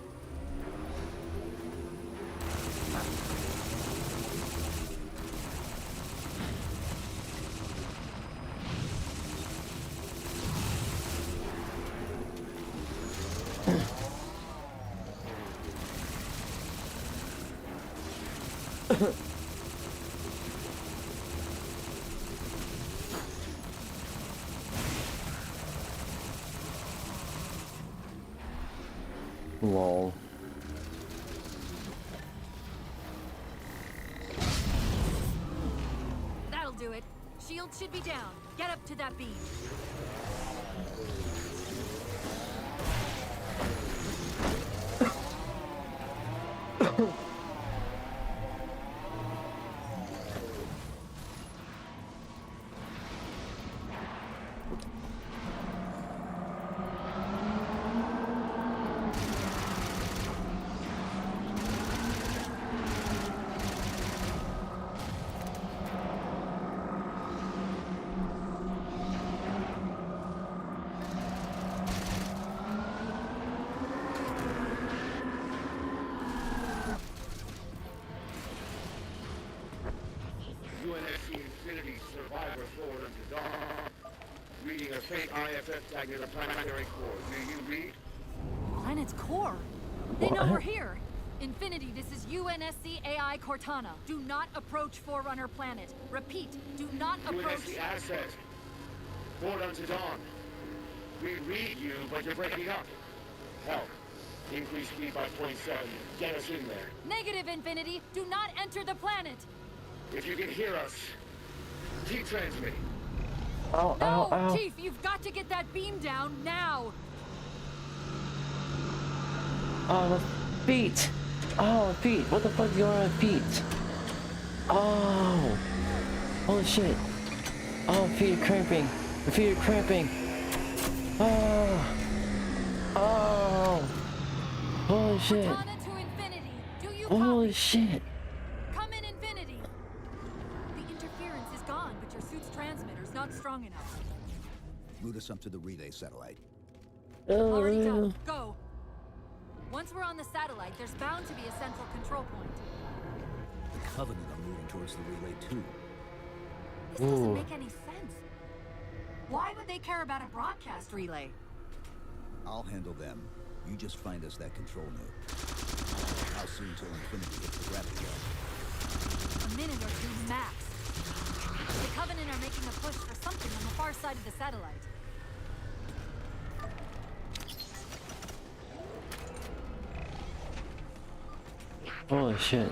Lol. That'll do it. Shield should be down. Get up to that beam. UNSC Infinity Survivor Forward unto Dawn. Reading a faint IFF tag near the planetary core. Do you read? Planet's core. They know we're here. Infinity, this is UNSC AI Cortana. Do not approach Forerunner planet. Repeat, do not approach. UNSC Asset. Forward unto Dawn. We read you, but you're breaking up. Help. Increase speed by 0.7. Get us in there. Negative, Infinity. Do not enter the planet. If you can hear us, keep transmitting. Ow, No, ow, ow. Chief, you've got to get that beam down now. Oh, the feet. Oh, the feet. What the fuck is going on with feet? Oh. Holy shit. Oh, feet are cramping. The feet are cramping. Oh. Oh. Holy shit. Cortana to Infinity. Do you Holy copy? shit. Come in, Infinity. The interference is gone, but your suit's transmitter's not strong enough. Route us up to the relay satellite. Already done. Go. Once we're on the satellite, there's bound to be a central control point. The Covenant are moving towards the relay too. This doesn't make any sense. Why would they care about a broadcast relay? I'll handle them. You just find us that control node. How soon till Infinity hits the gravity well? A minute or two max. The Covenant are making a push for something on the far side of the satellite. Holy shit.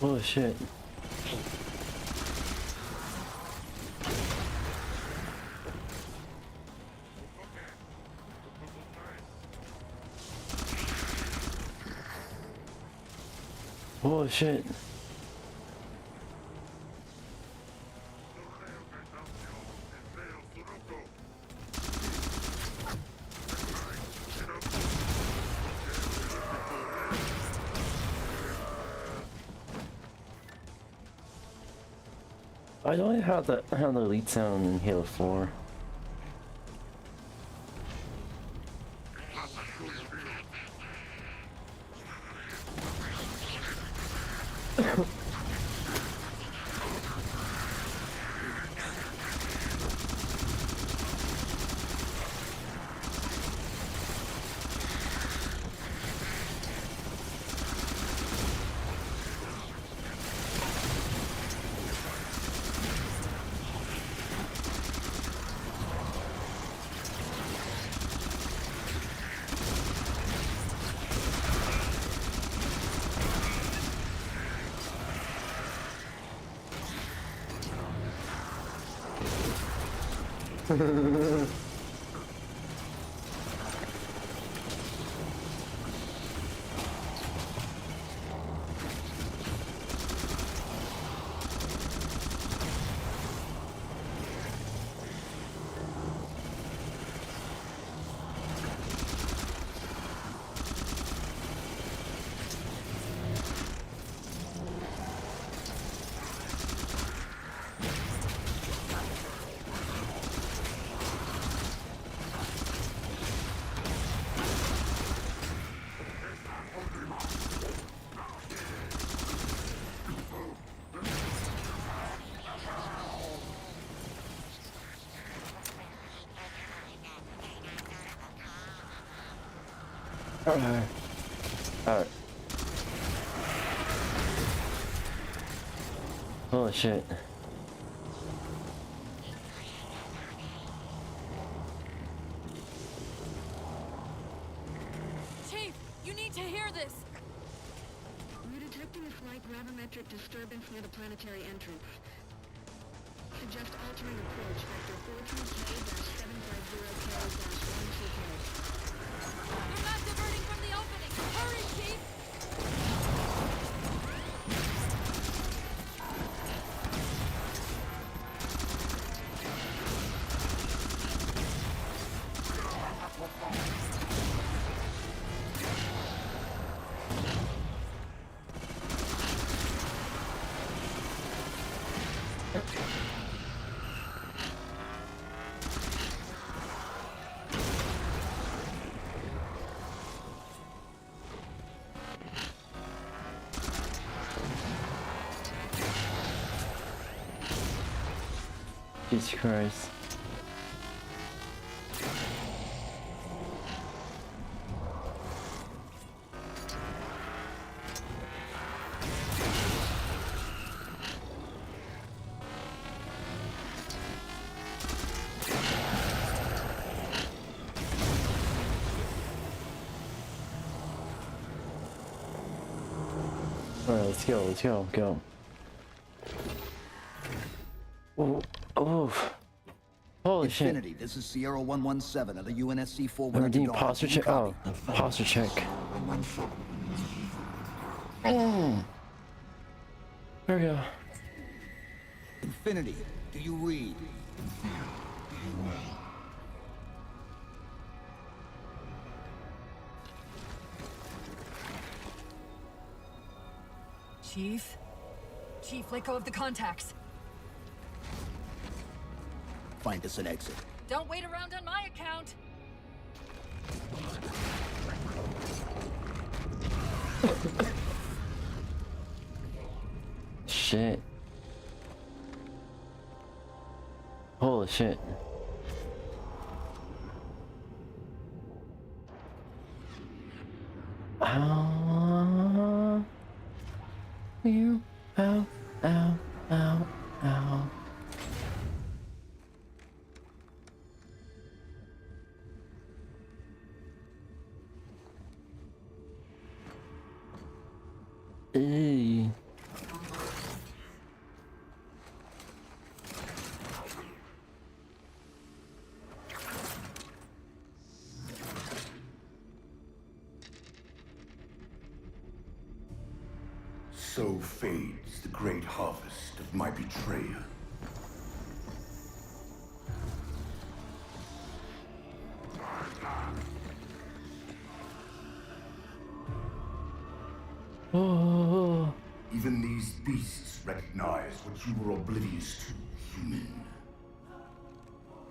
Oh shit. Oh shit. I don't have the lead sound in Halo 4. Alright. Holy shit. Chief, you need to hear this! We're detecting a slight gravimetric disturbance near the planetary entrance. Suggest altering approach vector 42K-750K-1CK. They're mass diverting from the opening! Hurry, Chief! Jesus Christ. Alright, let's go. Oh, oh. Holy shit. Infinity, this is Sierra 117 of the UNSC 4. I'm doing posture check. Oh, posture check. There we go. Infinity, do you read? Chief? Chief, let go of the contacts. Find us an exit. Don't wait around on my account. Shit. Holy shit. Ow. Meow. Ow. Ow. Ow. Ow. Eee. So fades the great harvest of my betrayal. Oh. Even these beasts recognize what you were oblivious to, human.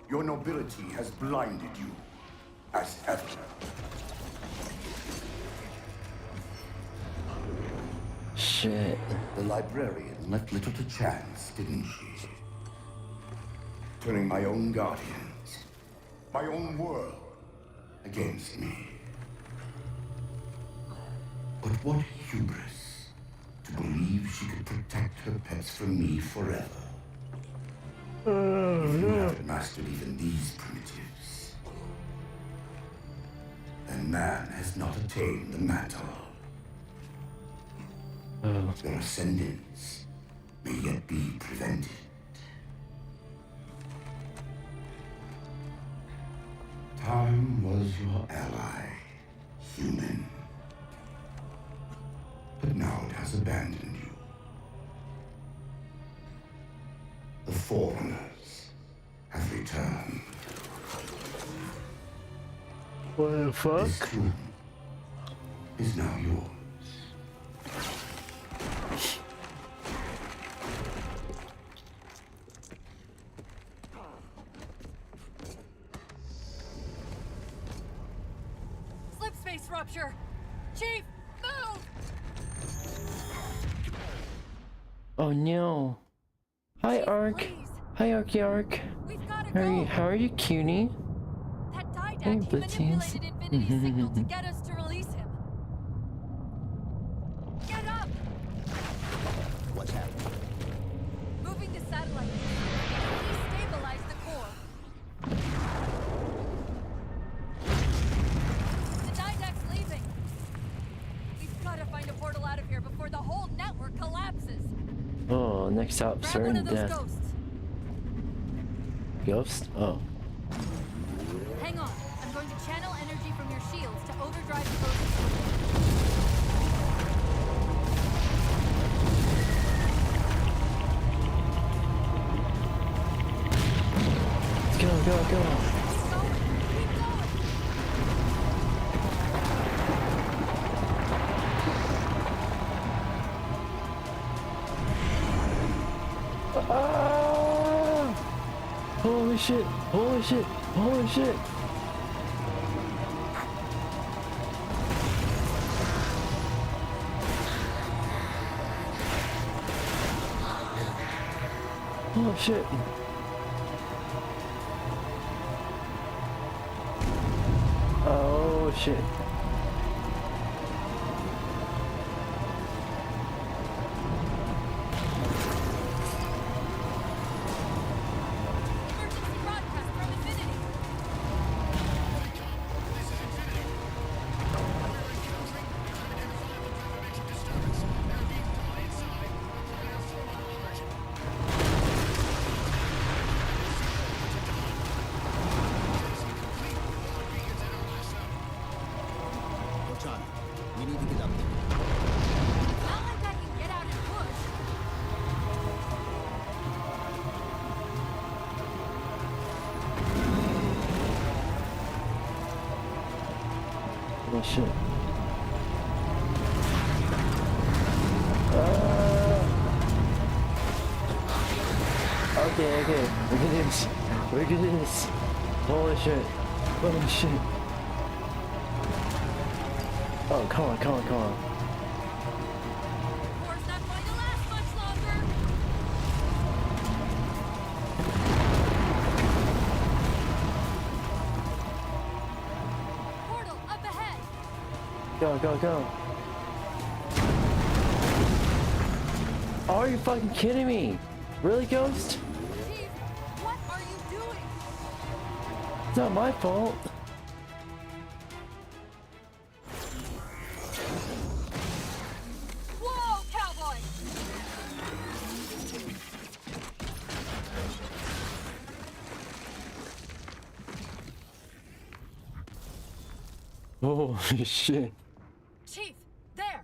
Your nobility has blinded you, as ever. Shit. The librarian left little to chance, didn't she? Turning my own guardians, my own world, against me. But what hubris to believe she could protect her pets from me forever. If you haven't mastered even these primitives, then man has not attained the mantle. Their ascendance may yet be prevented. Time was your ally, human. But now it has abandoned you. The Forerunners have returned. What the fuck? This room is now yours. Slipspace rupture! Chief, move! Oh no. Hi, Chief, Ark. please. Hi, Ark. We've gotta How are go! you? How are you, cutie? That Hey, Didact, he Blitzies. manipulated Infinity's signal to get us to release him. Get up! What's happening? Moving the satellite. Destabilize the core. The Didact's leaving. We've gotta find a portal out of here before the whole network collapses. Oh, next stop, Grab one certain of those death. ghosts. Ghost? Oh. Hang on. I'm going to channel energy from your shields to overdrive the ghost. Let's go, go, go. Keep going. Keep going. Ah! Holy shit! Holy shit! Holy shit! Oh shit! Oh shit! Emergency broadcast from Infinity. Oh shit. Okay, okay. Look at this. Look at this. Holy shit. Holy shit. Oh, come on, come on, come on. War's not going to last much longer. Portal up ahead. Go, go, go. Are you fucking kidding me? Really, Ghost? Chief, what are you doing? It's not my fault. Whoa, cowboy! Oh shit. Chief, there!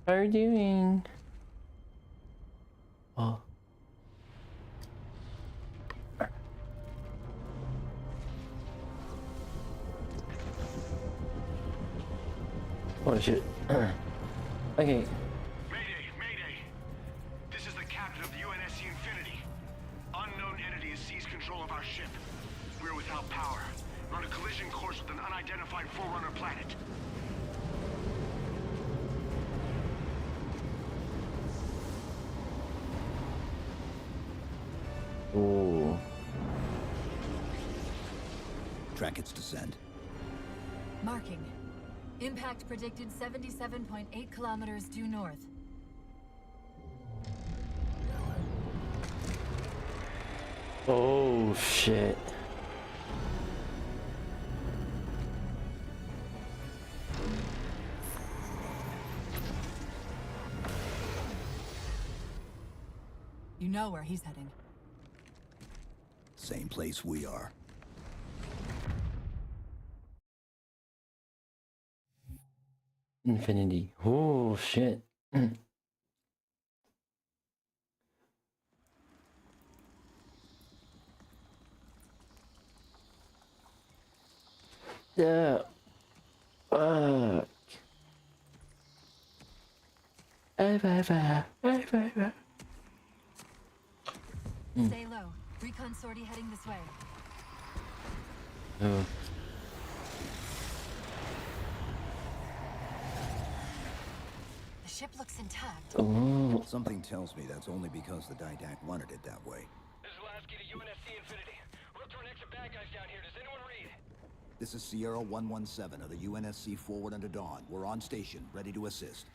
How are you doing? Oh. Oh shit. Okay. Mayday, Mayday! This is the captain of the UNSC Infinity. Unknown entity has seized control of our ship. We're without power. We're on a collision course with an unidentified Forerunner planet. Oh. Track its descent. Marking. Impact predicted 77.8 kilometers due north. Oh shit. You know where he's heading. Same place we are. Infinity. Oh shit. Yeah. Fuck. Stay low. Recon sortie heading this way. Oh. The ship looks intact. Oh. Something tells me that's only because the Didact wanted it that way. This is Lasky to UNSC Infinity. We're up to our next bad guys down here. Does anyone read? This is Sierra 117 of the UNSC Forward Under Dawn. We're on station, ready to assist.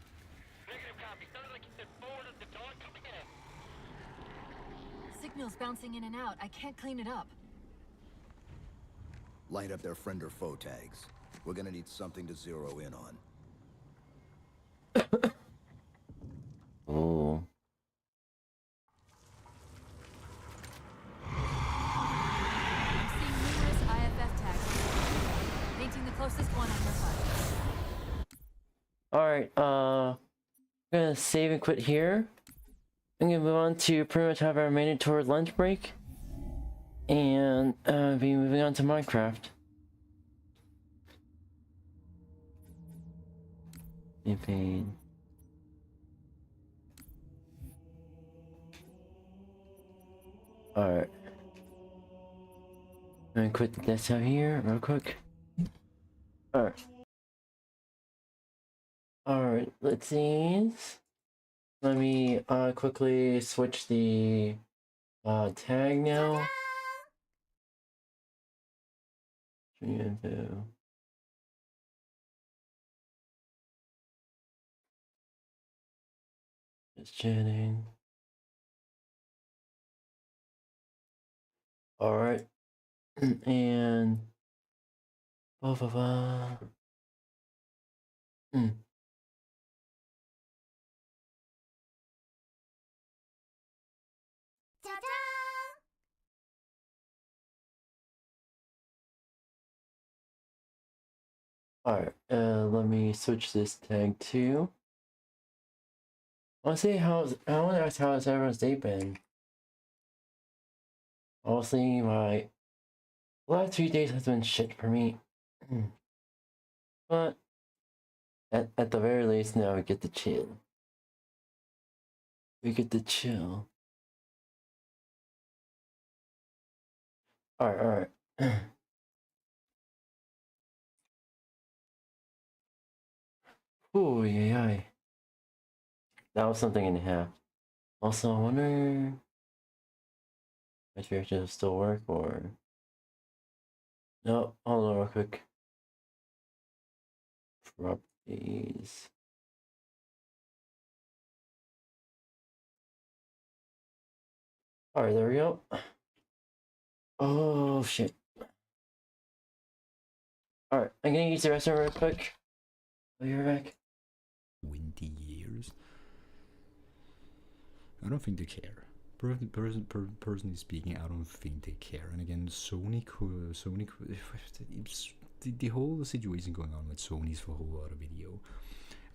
Negative copy. Sounded like you said forward at the dawn coming in. Signal's bouncing in and out. I can't clean it up. Light up their friend or foe tags. We're gonna need something to zero in on. Oh. I'm seeing numerous IFF tags. Painting the closest one on your side. Alright, I'm gonna save and quit here. I'm gonna move on to pretty much have our mandatory lunch break. And be moving on to Minecraft. Campaign. Alright. I'm gonna quit the desktop here real quick. Alright. Alright, let's see. Let me quickly switch the tag now. Info. Just chatting. Alright. And blah blah blah. Alright, let me switch this tag to. I want to see I want to ask how has everyone's day been. Honestly, my last 3 days has been shit for me. But at the very least, now we get to chill. We get to chill. Alright. Oh, yeah. That was something and a half. Also, I wonder if your will still work or... No, hold on real quick. Properties. Alright, there we go. Oh, shit. Alright, I'm gonna use the restroom real quick. I'll be right back. 20 years. I don't think they care. Personally speaking, I don't think they care. And again, Sony could, the whole situation going on with Sony's for a whole lot of video.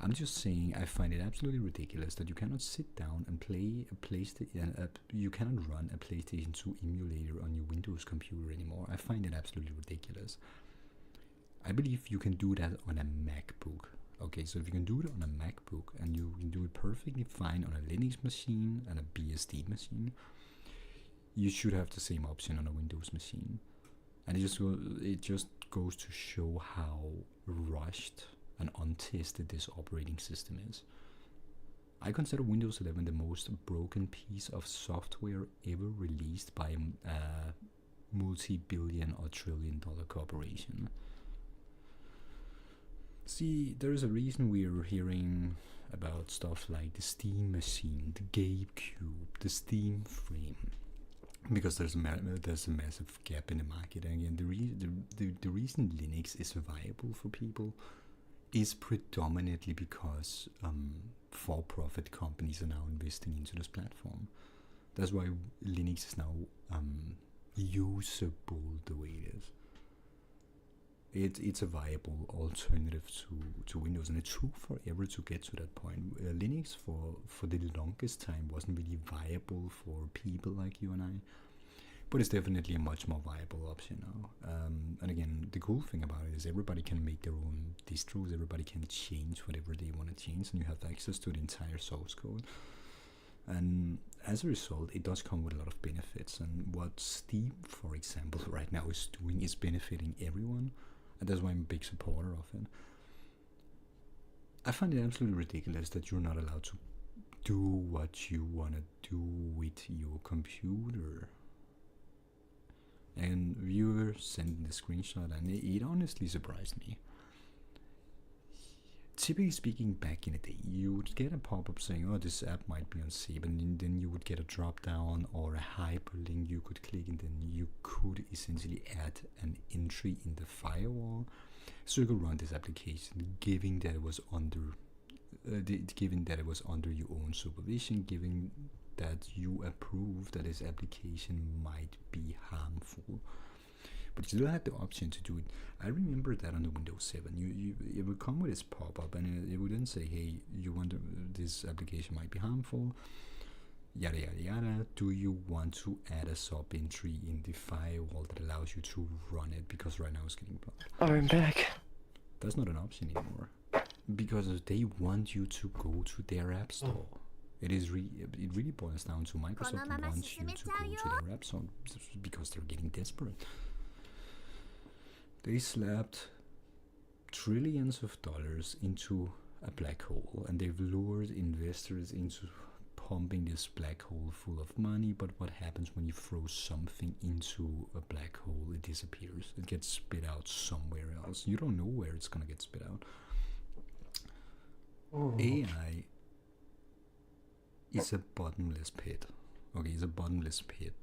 I'm just saying, I find it absolutely ridiculous that you cannot sit down and play a PlayStation. You cannot run a PlayStation 2 emulator on your Windows computer anymore. I find it absolutely ridiculous. I believe you can do that on a MacBook. Okay, so if you can do it on a MacBook and you can do it perfectly fine on a Linux machine and a BSD machine, you should have the same option on a Windows machine. And it just goes to show how rushed and untested this operating system is. I consider Windows 11 the most broken piece of software ever released by a multi-billion or trillion-dollar corporation. See, there's a reason we're hearing about stuff like the Steam machine, the GameCube, the Steam frame, because there's a massive gap in the market. And again, the reason Linux is viable for people is predominantly because for-profit companies are now investing into this platform. That's why Linux is now usable the way it is. It's a viable alternative to Windows, and it took forever to get to that point. Linux for the longest time wasn't really viable for people like you and I, but it's definitely a much more viable option now. And again, the cool thing about it is everybody can make their own distros, everybody can change whatever they want to change, and you have access to the entire source code. And as a result, it does come with a lot of benefits. And what Steam, for example, right now is doing is benefiting everyone. And that's why I'm a big supporter of it. I find it absolutely ridiculous that you're not allowed to do what you want to do with your computer. And viewer sent the screenshot, and it honestly surprised me. Typically speaking, back in the day, you would get a pop-up saying, oh, this app might be unsafe, and then you would get a drop-down or a hyperlink you could click, and then you could essentially add an entry in the firewall, so you could run this application, given that it was under your own supervision, given that you approve that this application might be harmful. But you still had the option to do it. I remember that on the Windows 7. It would come with this pop-up, and it would then say, hey, you wonder this application might be harmful, yada yada yada. Do you want to add a sub-entry in the firewall that allows you to run it? Because right now it's getting blocked. Oh, I'm back. That's not an option anymore. Because they want you to go to their app store. It really boils down to Microsoft wants you to go to their app store because they're getting desperate. They slapped trillions of dollars into a black hole, and they've lured investors into pumping this black hole full of money. But what happens when you throw something into a black hole? It disappears. It gets spit out somewhere else. You don't know where it's gonna get spit out. AI is a bottomless pit. Okay, it's a bottomless pit.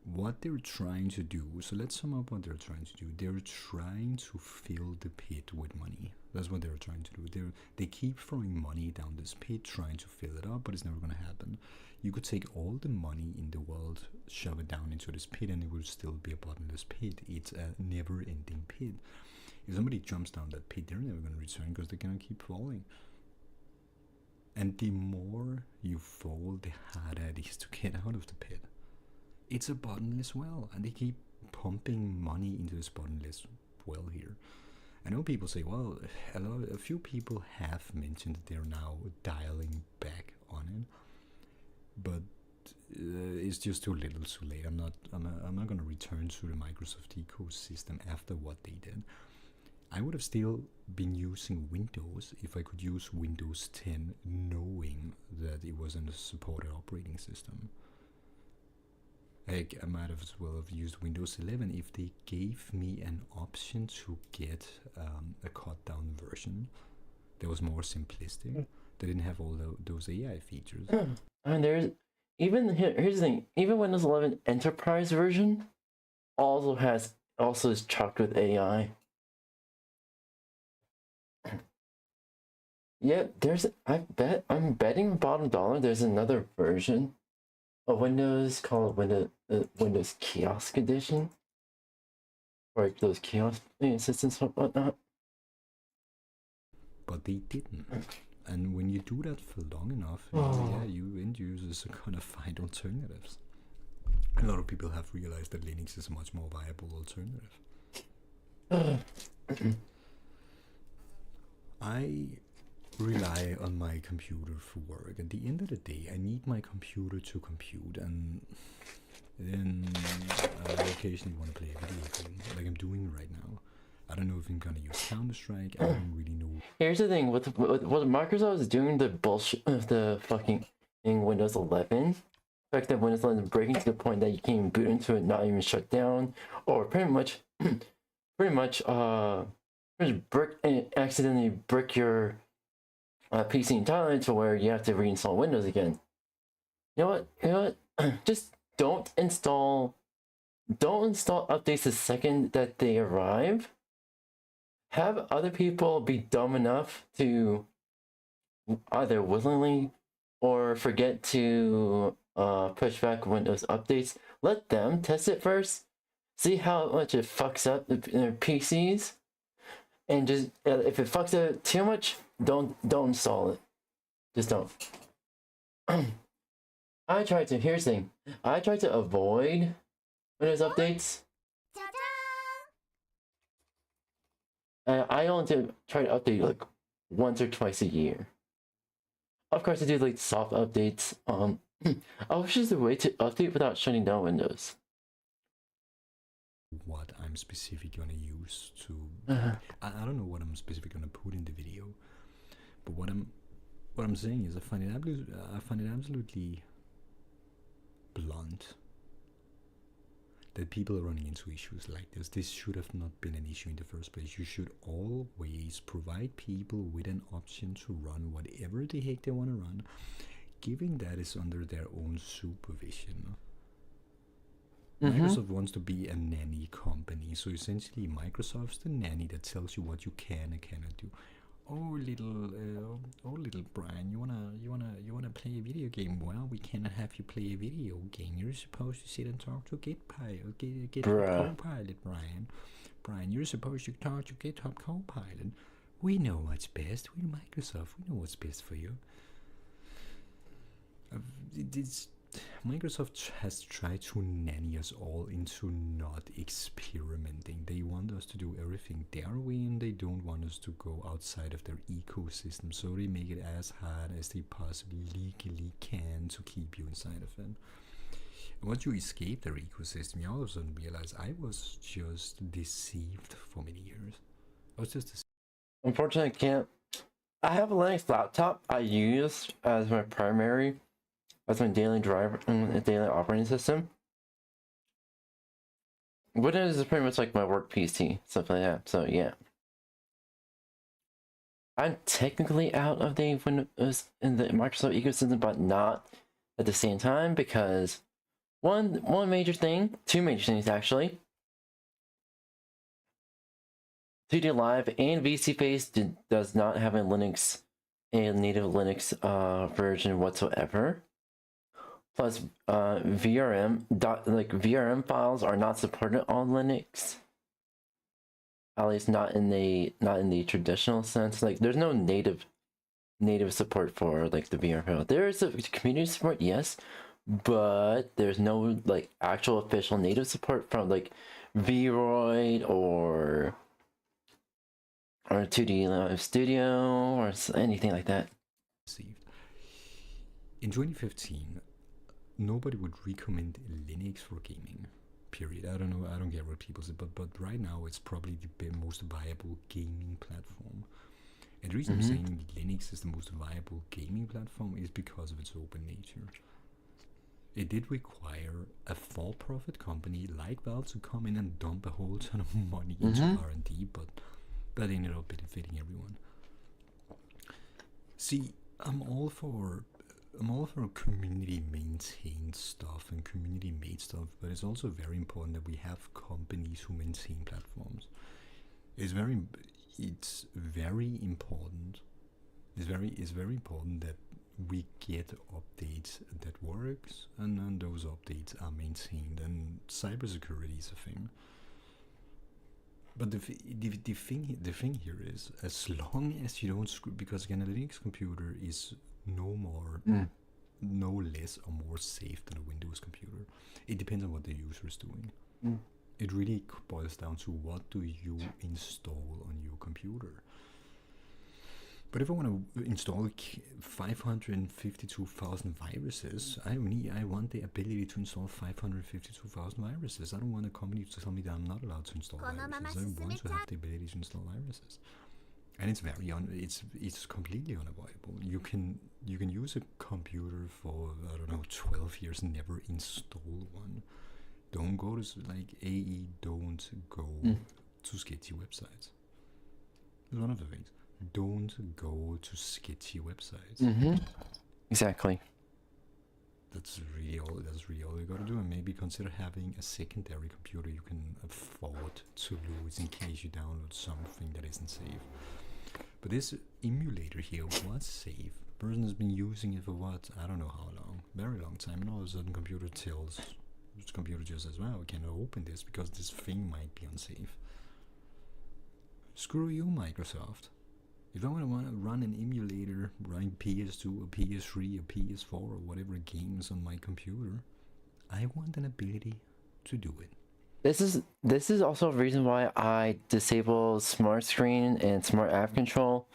What they're trying to do, so let's sum up what they're trying to do. They're trying to fill the pit with money. That's what they're trying to do. They keep throwing money down this pit, trying to fill it up, but it's never going to happen. You could take all the money in the world, shove it down into this pit, and it will still be a bottomless pit. It's a never-ending pit. If somebody jumps down that pit, they're never going to return because they're going to keep falling. And the more you fall, the harder it is to get out of the pit. It's a bottomless well, and they keep pumping money into this bottomless well here. I know people say, well, a few people have mentioned that they're now dialing back on it, but it's just too little, too late. I'm not going to return to the Microsoft ecosystem after what they did. I would have still been using Windows if I could use Windows 10, knowing that it wasn't a supported operating system. Like, I might have as well have used Windows 11 if they gave me an option to get a cut down version that was more simplistic. They didn't have all those AI features. And there's here's the thing, even Windows 11 Enterprise version also is chocked with AI. Yeah, I'm betting bottom dollar there's another version of Windows called Windows Kiosk Edition, or like those kiosk assistants and whatnot. But they didn't. And when you do that for long enough, yeah, you end users are gonna find alternatives. A lot of people have realized that Linux is a much more viable alternative. I rely on my computer for work. At the end of the day, I need my computer to compute, and then I occasionally want to play a video game, like I'm doing right now. I don't know if I'm gonna use Counter-Strike. I don't really know. Here's the thing, with what Microsoft is doing, the bullshit, the fucking in Windows 11. The fact that Windows 11 is breaking to the point that you can't even boot into it, not even shut down, or pretty much accidentally brick your PC entirely to where you have to reinstall Windows again. You know what? Just don't install updates the second that they arrive. Have other people be dumb enough to either willingly or forget to push back Windows updates. Let them test it first. See how much it fucks up their PCs. And just if it fucks up too much, don't install it. Just don't. Here's the thing. I tried to avoid Windows updates. I only try to update like once or twice a year. Of course, I do like soft updates. I wish there's a way to update without shutting down Windows. What I'm specifically gonna use to, I don't know what I'm specifically gonna put in the video, but what I'm saying is I find it absolutely blunt that people are running into issues like this. This should have not been an issue in the first place. You should always provide people with an option to run whatever the heck they want to run, given that is under their own supervision. Microsoft wants to be a nanny company, so essentially Microsoft's the nanny that tells you what you can and cannot do. Oh little Brian, you wanna play a video game? Well, we cannot have you play a video game. You're supposed to sit and talk to GitHub Copilot, Brian. Brian, you're supposed to talk to GitHub Copilot. We know what's best. We're Microsoft. We know what's best for you. Microsoft has tried to nanny us all into not experimenting. They want us to do everything their way, and they don't want us to go outside of their ecosystem, so they make it as hard as they possibly legally can to keep you inside of it. And once you escape their ecosystem, you all of a sudden realize I was just deceived for many years. I was just deceived. Unfortunately, I can't. I have a Linux laptop I use as my primary. That's my daily driver and daily operating system. Windows is pretty much like my work PC, stuff like that. So yeah, I'm technically out of the Windows in the Microsoft ecosystem, but not at the same time, because two major things actually. 2D Live and VSeeFace does not have a native Linux version whatsoever. Plus, VRM files are not supported on Linux. At least not in the traditional sense. Like, there's no native support for like the VRM file. There is a community support, yes, but there's no like actual official native support from like Vroid or or 2D Studio or anything like that. In 2015, nobody would recommend Linux for gaming. Period. I don't know. I don't get what people say, but right now it's probably the most viable gaming platform. And the reason I'm saying Linux is the most viable gaming platform is because of its open nature. It did require a for-profit company like Valve to come in and dump a whole ton of money into R&D, but that ended up benefiting everyone. See, I'm all for community maintained stuff and community made stuff, but it's also very important that we have companies who maintain platforms. It's very important. It's very important that we get updates that works, and then those updates are maintained, and cybersecurity is a thing. But the thing here is, as long as you don't screw, because again, a Linux computer is no less or more safe than a Windows computer. It depends on what the user is doing. It really boils down to what do you install on your computer. But if I want to install 552,000 viruses, I want the ability to install 552,000 viruses. I don't want a company to tell me that I'm not allowed to install viruses. I want to have the ability to install viruses. And it's it's completely unavoidable. You can use a computer for, I don't know, 12 years and never install one. Don't go to don't go to sketchy websites. It's one of the things. Don't go to sketchy websites. Exactly. That's really all you gotta do, and maybe consider having a secondary computer you can afford to lose in case you download something that isn't safe. But this emulator here was safe. The person has been using it for what? I don't know how long. Very long time. And all of a sudden computer just says, well, we cannot open this because this thing might be unsafe. Screw you, Microsoft. If I want to run an emulator, run PS2 or PS3 or PS4 or whatever games on my computer, I want an ability to do it. This is also a reason why I disable smart screen and smart app control,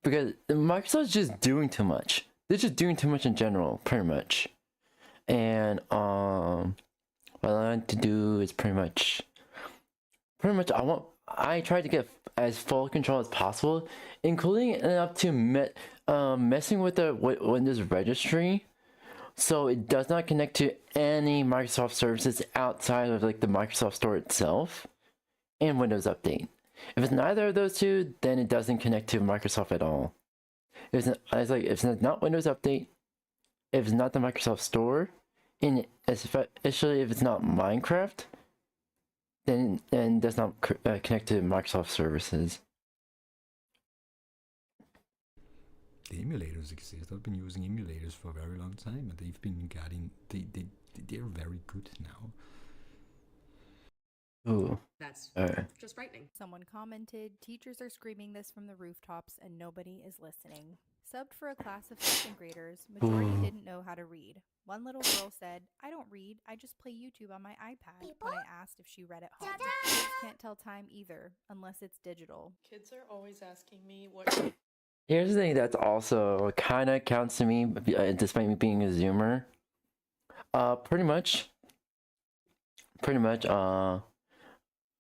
because Microsoft's just doing too much. They're just doing too much in general, pretty much. And what I like to do is pretty much I try to get as full control as possible, including up to messing with the Windows registry, so it does not connect to any Microsoft services outside of like the Microsoft Store itself and Windows Update. If it's neither of those two, then it doesn't connect to Microsoft at all. If it's not Windows Update, if it's not the Microsoft Store, and especially if it's not Minecraft, then does not connect to Microsoft services. The emulators exist. I've been using emulators for a very long time, and they've been they're very good now. Ooh. That's just frightening. Someone commented, teachers are screaming this from the rooftops and nobody is listening. Subbed for a class of 2nd graders, majority didn't know how to read. One little girl said, I don't read, I just play YouTube on my iPad, when I asked if she read at home. Kids can't tell time either, unless it's digital. Kids are always asking me what... Here's the thing that's also kind of counts to me, despite me being a Zoomer. Pretty much,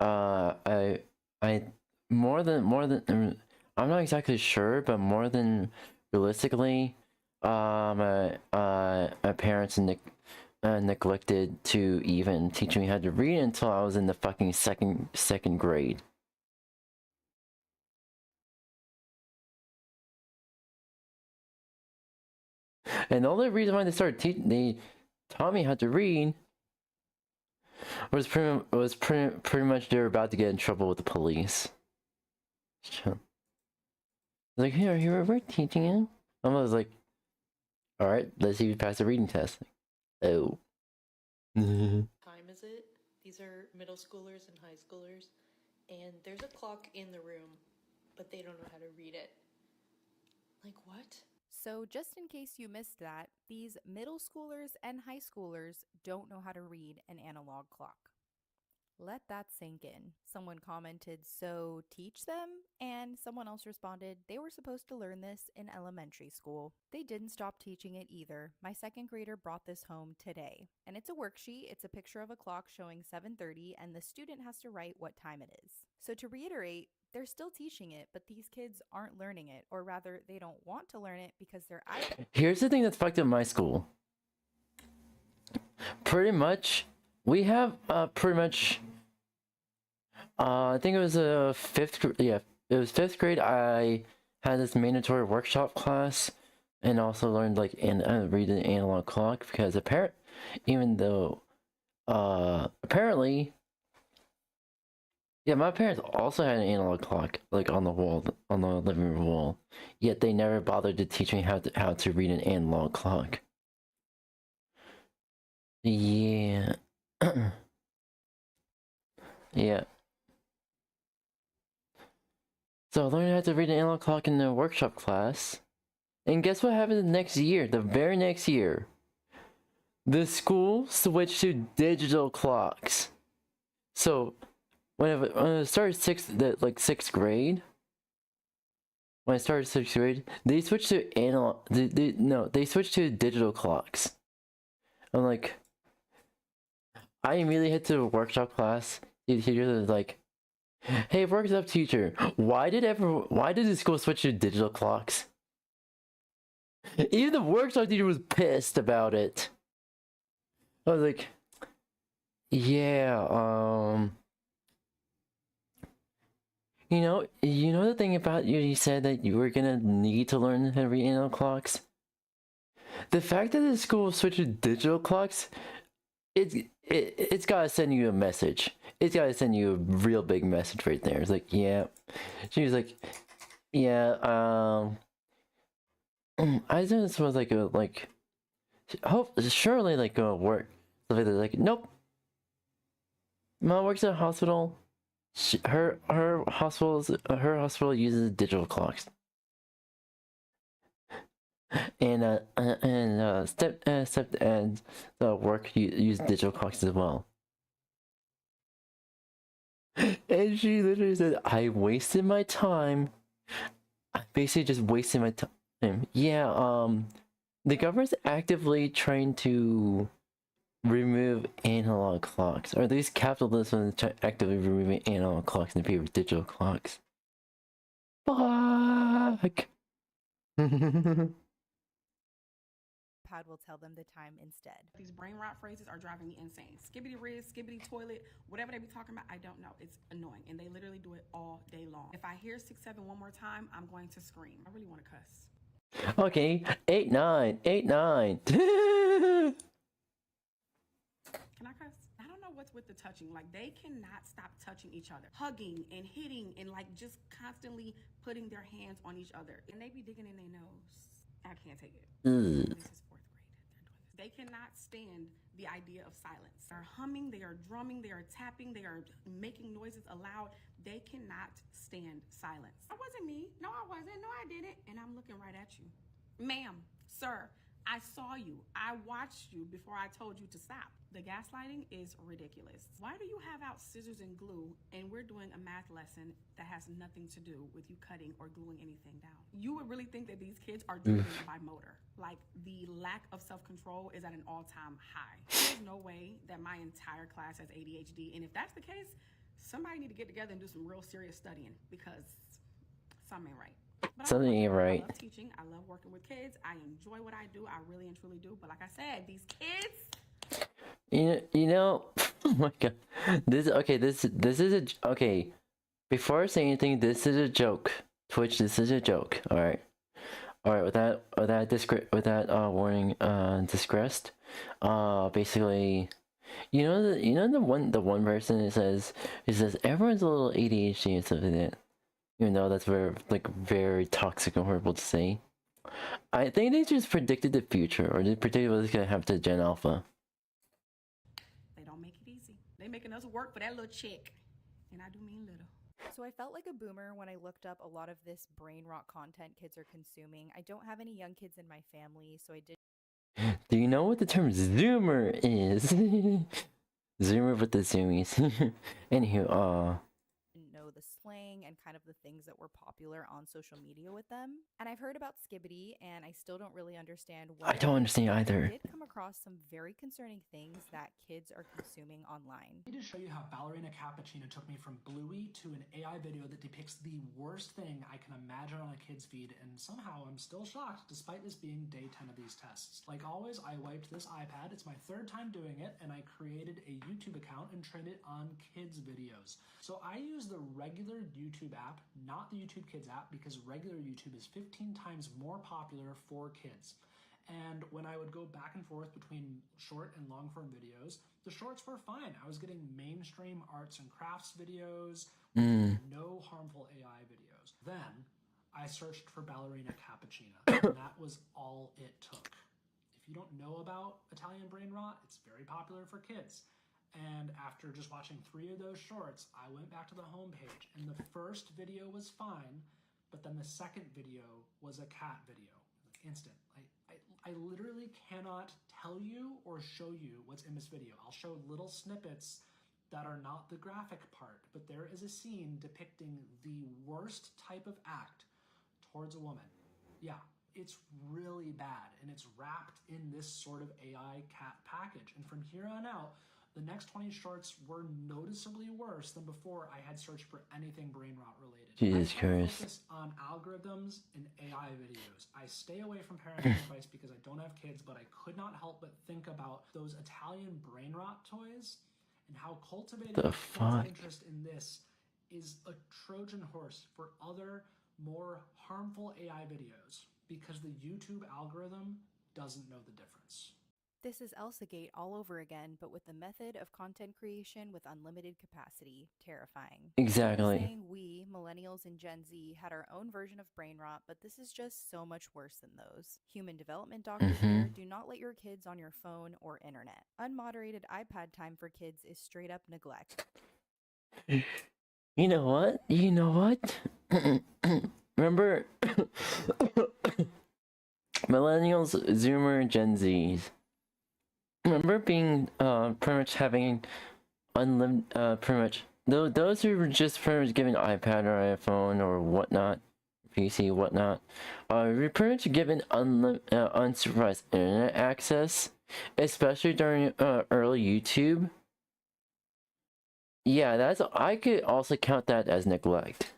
I more than I'm not exactly sure, but more than realistically, my parents neglected to even teach me how to read until I was in the fucking second grade. And the only reason why they taught me how to read was pretty much they were about to get in trouble with the police. Like, here, we're teaching him. I was like, all right, let's see if you pass the reading test. Oh. Time is it? These are middle schoolers and high schoolers, and there's a clock in the room, but they don't know how to read it. Like, what? So just in case you missed that, these middle schoolers and high schoolers don't know how to read an analog clock. Let that sink in. Someone commented, so teach them? And someone else responded, they were supposed to learn this in elementary school. They didn't stop teaching it either. My second grader brought this home today. And it's a worksheet. It's a picture of a clock showing 7:30, and the student has to write what time it is. So to reiterate, they're still teaching it, but these kids aren't learning it, or rather, they don't want to learn it because they're either. Here's the thing that's fucked up in my school. Pretty much, we have pretty much. I think it was a yeah, it was 5th grade. I had this mandatory workshop class, and also learned like read an analog clock because apparently. Yeah, my parents also had an analog clock, like on the wall, on the living room wall. Yet they never bothered to teach me how to read an analog clock. Yeah. Yeah. So I learned how to read an analog clock in the workshop class. And guess what happened the next year? The very next year. The school switched to digital clocks. So when I started 6th grade, when I started 6th grade, they switched to they switched to digital clocks. I'm like, I immediately hit to a workshop class. The teacher was like, "Hey, workshop teacher, why did the school switch to digital clocks?" Even the workshop teacher was pissed about it. I was like, "Yeah, you know the thing about you said that you were gonna need to learn how to read analog clocks? The fact that the school switched to digital clocks, it's gotta send you a message. It's gotta send you a real big message right there. It's like, yeah." She was like, "Yeah, I think this was surely like gonna work." So they're like, "Nope. Mom works at a hospital. Her hospital uses digital clocks." And work use digital clocks as well. And she literally said, "I wasted my time. I basically just wasted my time." Yeah, the government's actively trying to remove analog clocks, or at least capitalism is actively removing analog clocks in favor of digital clocks. Fuck. Pad will tell them the time instead. These brain rot phrases are driving me insane. Skibbity riz, skibbity toilet, whatever they be talking about, I don't know. It's annoying, and they literally do it all day long. If I hear 6-7 one more time, I'm going to scream. I really want to cuss. Okay, 8-9, 8-9. Can I cuss? I don't know what's with the touching. Like, they cannot stop touching each other. Hugging and hitting and like just constantly putting their hands on each other. And they be digging in their nose. I can't take it. This is 4th grade. They cannot stand the idea of silence. They are humming, they are drumming, they are tapping, they are making noises aloud. They cannot stand silence. That wasn't me. No, I wasn't. No, I didn't. And I'm looking right at you. Ma'am, sir, I saw you. I watched you before I told you to stop. The gaslighting is ridiculous. Why do you have out scissors and glue and we're doing a math lesson that has nothing to do with you cutting or gluing anything down? You would really think that these kids are driven by motor. Like, the lack of self-control is at an all-time high. There's no way that my entire class has ADHD, and if that's the case, somebody need to get together and do some real serious studying, because something ain't right. But Something ain't right. I love teaching. I love working with kids. I enjoy what I do. I really and truly do. But like I said, these kids. You know, oh my god, this is okay. Before I say anything, this is a joke. Twitch, this is a joke. All right. With that warning disgressed. Basically, the one person who says everyone's a little ADHD and stuff like that. Even though that's very toxic and horrible to say. I think they just predicted the future, or they predicted what's gonna happen to Gen Alpha. They don't make it easy. They making us work for that little chick, and I do mean little. So I felt like a boomer when I looked up a lot of this brain rot content kids are consuming. I don't have any young kids in my family, so I did. Do you know what the term Zoomer is? Zoomer with the zoomies. Anywho, know the slang and kind of the things that were popular on social media with them. And I've heard about Skibbity, and I still don't really understand what I don't understand I either. did come across some very concerning things that kids are consuming online. I need to show you how Ballerina Cappuccino took me from Bluey to an AI video that depicts the worst thing I can imagine on a kid's feed, and somehow I'm still shocked despite this being day 10 of these tests. Like always, I wiped this iPad, it's my 3rd time doing it, and I created a YouTube account and trained it on kids' videos. So I use the regular YouTube app, not the YouTube Kids app, because regular YouTube is 15 times more popular for kids. And when I would go back and forth between short and long form videos, the shorts were fine. I was getting mainstream arts and crafts videos, no harmful AI videos. Then I searched for Ballerina Cappuccino, and that was all it took. If you don't know about Italian brain rot, it's very popular for kids. And after just watching 3 of those shorts, I went back to the homepage, and the first video was fine, but then the second video was a cat video. Instant. I literally cannot tell you or show you what's in this video. I'll show little snippets that are not the graphic part, but there is a scene depicting the worst type of act towards a woman. Yeah, it's really bad, and it's wrapped in this sort of AI cat package. And from here on out, the next 20 shorts were noticeably worse than before I had searched for anything brain rot related. Jesus I Christ. focus on algorithms and AI videos. I stay away from parenting advice because I don't have kids, but I could not help but think about those Italian brain rot toys and how cultivating The kids' fuck? interest in this is a Trojan horse for other, more harmful AI videos because the YouTube algorithm doesn't know the difference. This is 𝙂𝙚𝙣𝙚 all over again, but with the method of content creation with unlimited capacity. Terrifying. Exactly. Saying we, millennials and Gen Z, had our own version of brain rot, but this is just so much worse than those. Human development doctors here, do not let your kids on your phone or internet. Unmoderated iPad time for kids is straight up neglect. You know what? You know what? Remember millennials, Zoomer, Gen Zs. Remember being pretty much having unlimited pretty much those who were just pretty much given iPad or iPhone or whatnot, PC, whatnot, we're pretty much given unsupervised internet access, especially during early YouTube. Yeah, I could also count that as neglect.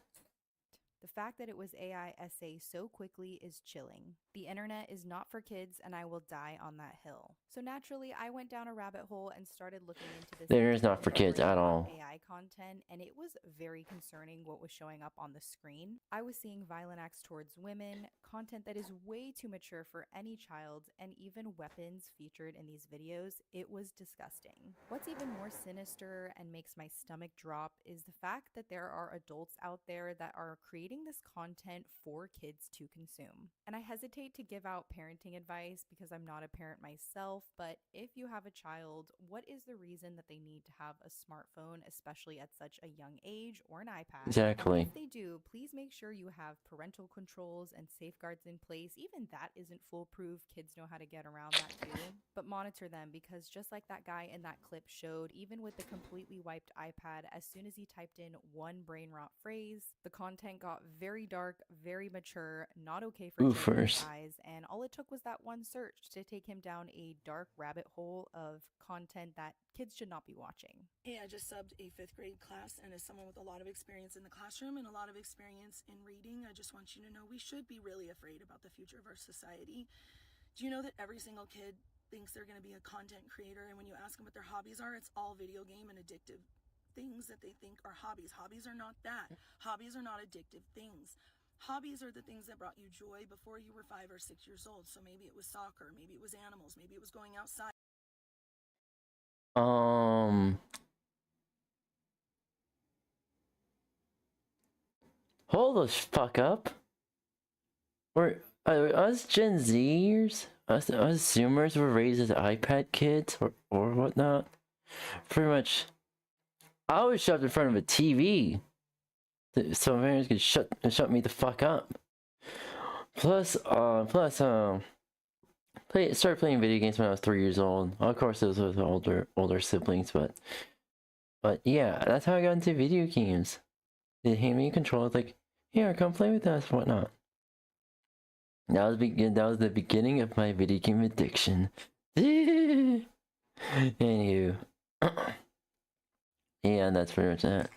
The fact that it was AI essay so quickly is chilling. The internet is not for kids, and I will die on that hill. So naturally, I went down a rabbit hole and started looking into this. The internet is not for kids at all. AI content, and it was very concerning what was showing up on the screen. I was seeing violent acts towards women, content that is way too mature for any child, and even weapons featured in these videos. It was disgusting. What's even more sinister and makes my stomach drop is the fact that there are adults out there that are creating this content for kids to consume. And I hesitate to give out parenting advice because I'm not a parent myself, but if you have a child, what is the reason that they need to have a smartphone, especially at such a young age, or an iPad? Exactly. And if they do, please make sure you have parental controls and safeguards in place. Even that isn't foolproof. Kids know how to get around that too. But monitor them, because just like that guy in that clip showed, even with the completely wiped iPad, as soon as he typed in one brain rot phrase, the content got very dark, very mature, not okay for children's eyes, and all it took was that one search to take him down a dark rabbit hole of content that kids should not be watching. Hey, I just subbed a 5th grade class, and as someone with a lot of experience in the classroom and a lot of experience in reading, I just want you to know we should be really afraid about the future of our society. Do you know that every single kid thinks they're going to be a content creator, and when you ask them what their hobbies are, it's all video game and addictive things that they think are hobbies. Hobbies are not that. Hobbies are not addictive things. Hobbies are the things that brought you joy before you were 5 or 6 years old. So maybe it was soccer, maybe it was animals, maybe it was going outside. Hold the fuck up. We're us Gen Zers, us Zoomers were raised as iPad kids or whatnot. Pretty much, I was shoved in front of a TV, so parents could shut me the fuck up. Plus, started playing video games when I was 3 years old. Of course, it was with older siblings, but yeah, that's how I got into video games. They hand me a controller, like, here, come play with us, whatnot. That was the beginning of my video game addiction. Anywho, yeah, that's pretty much that.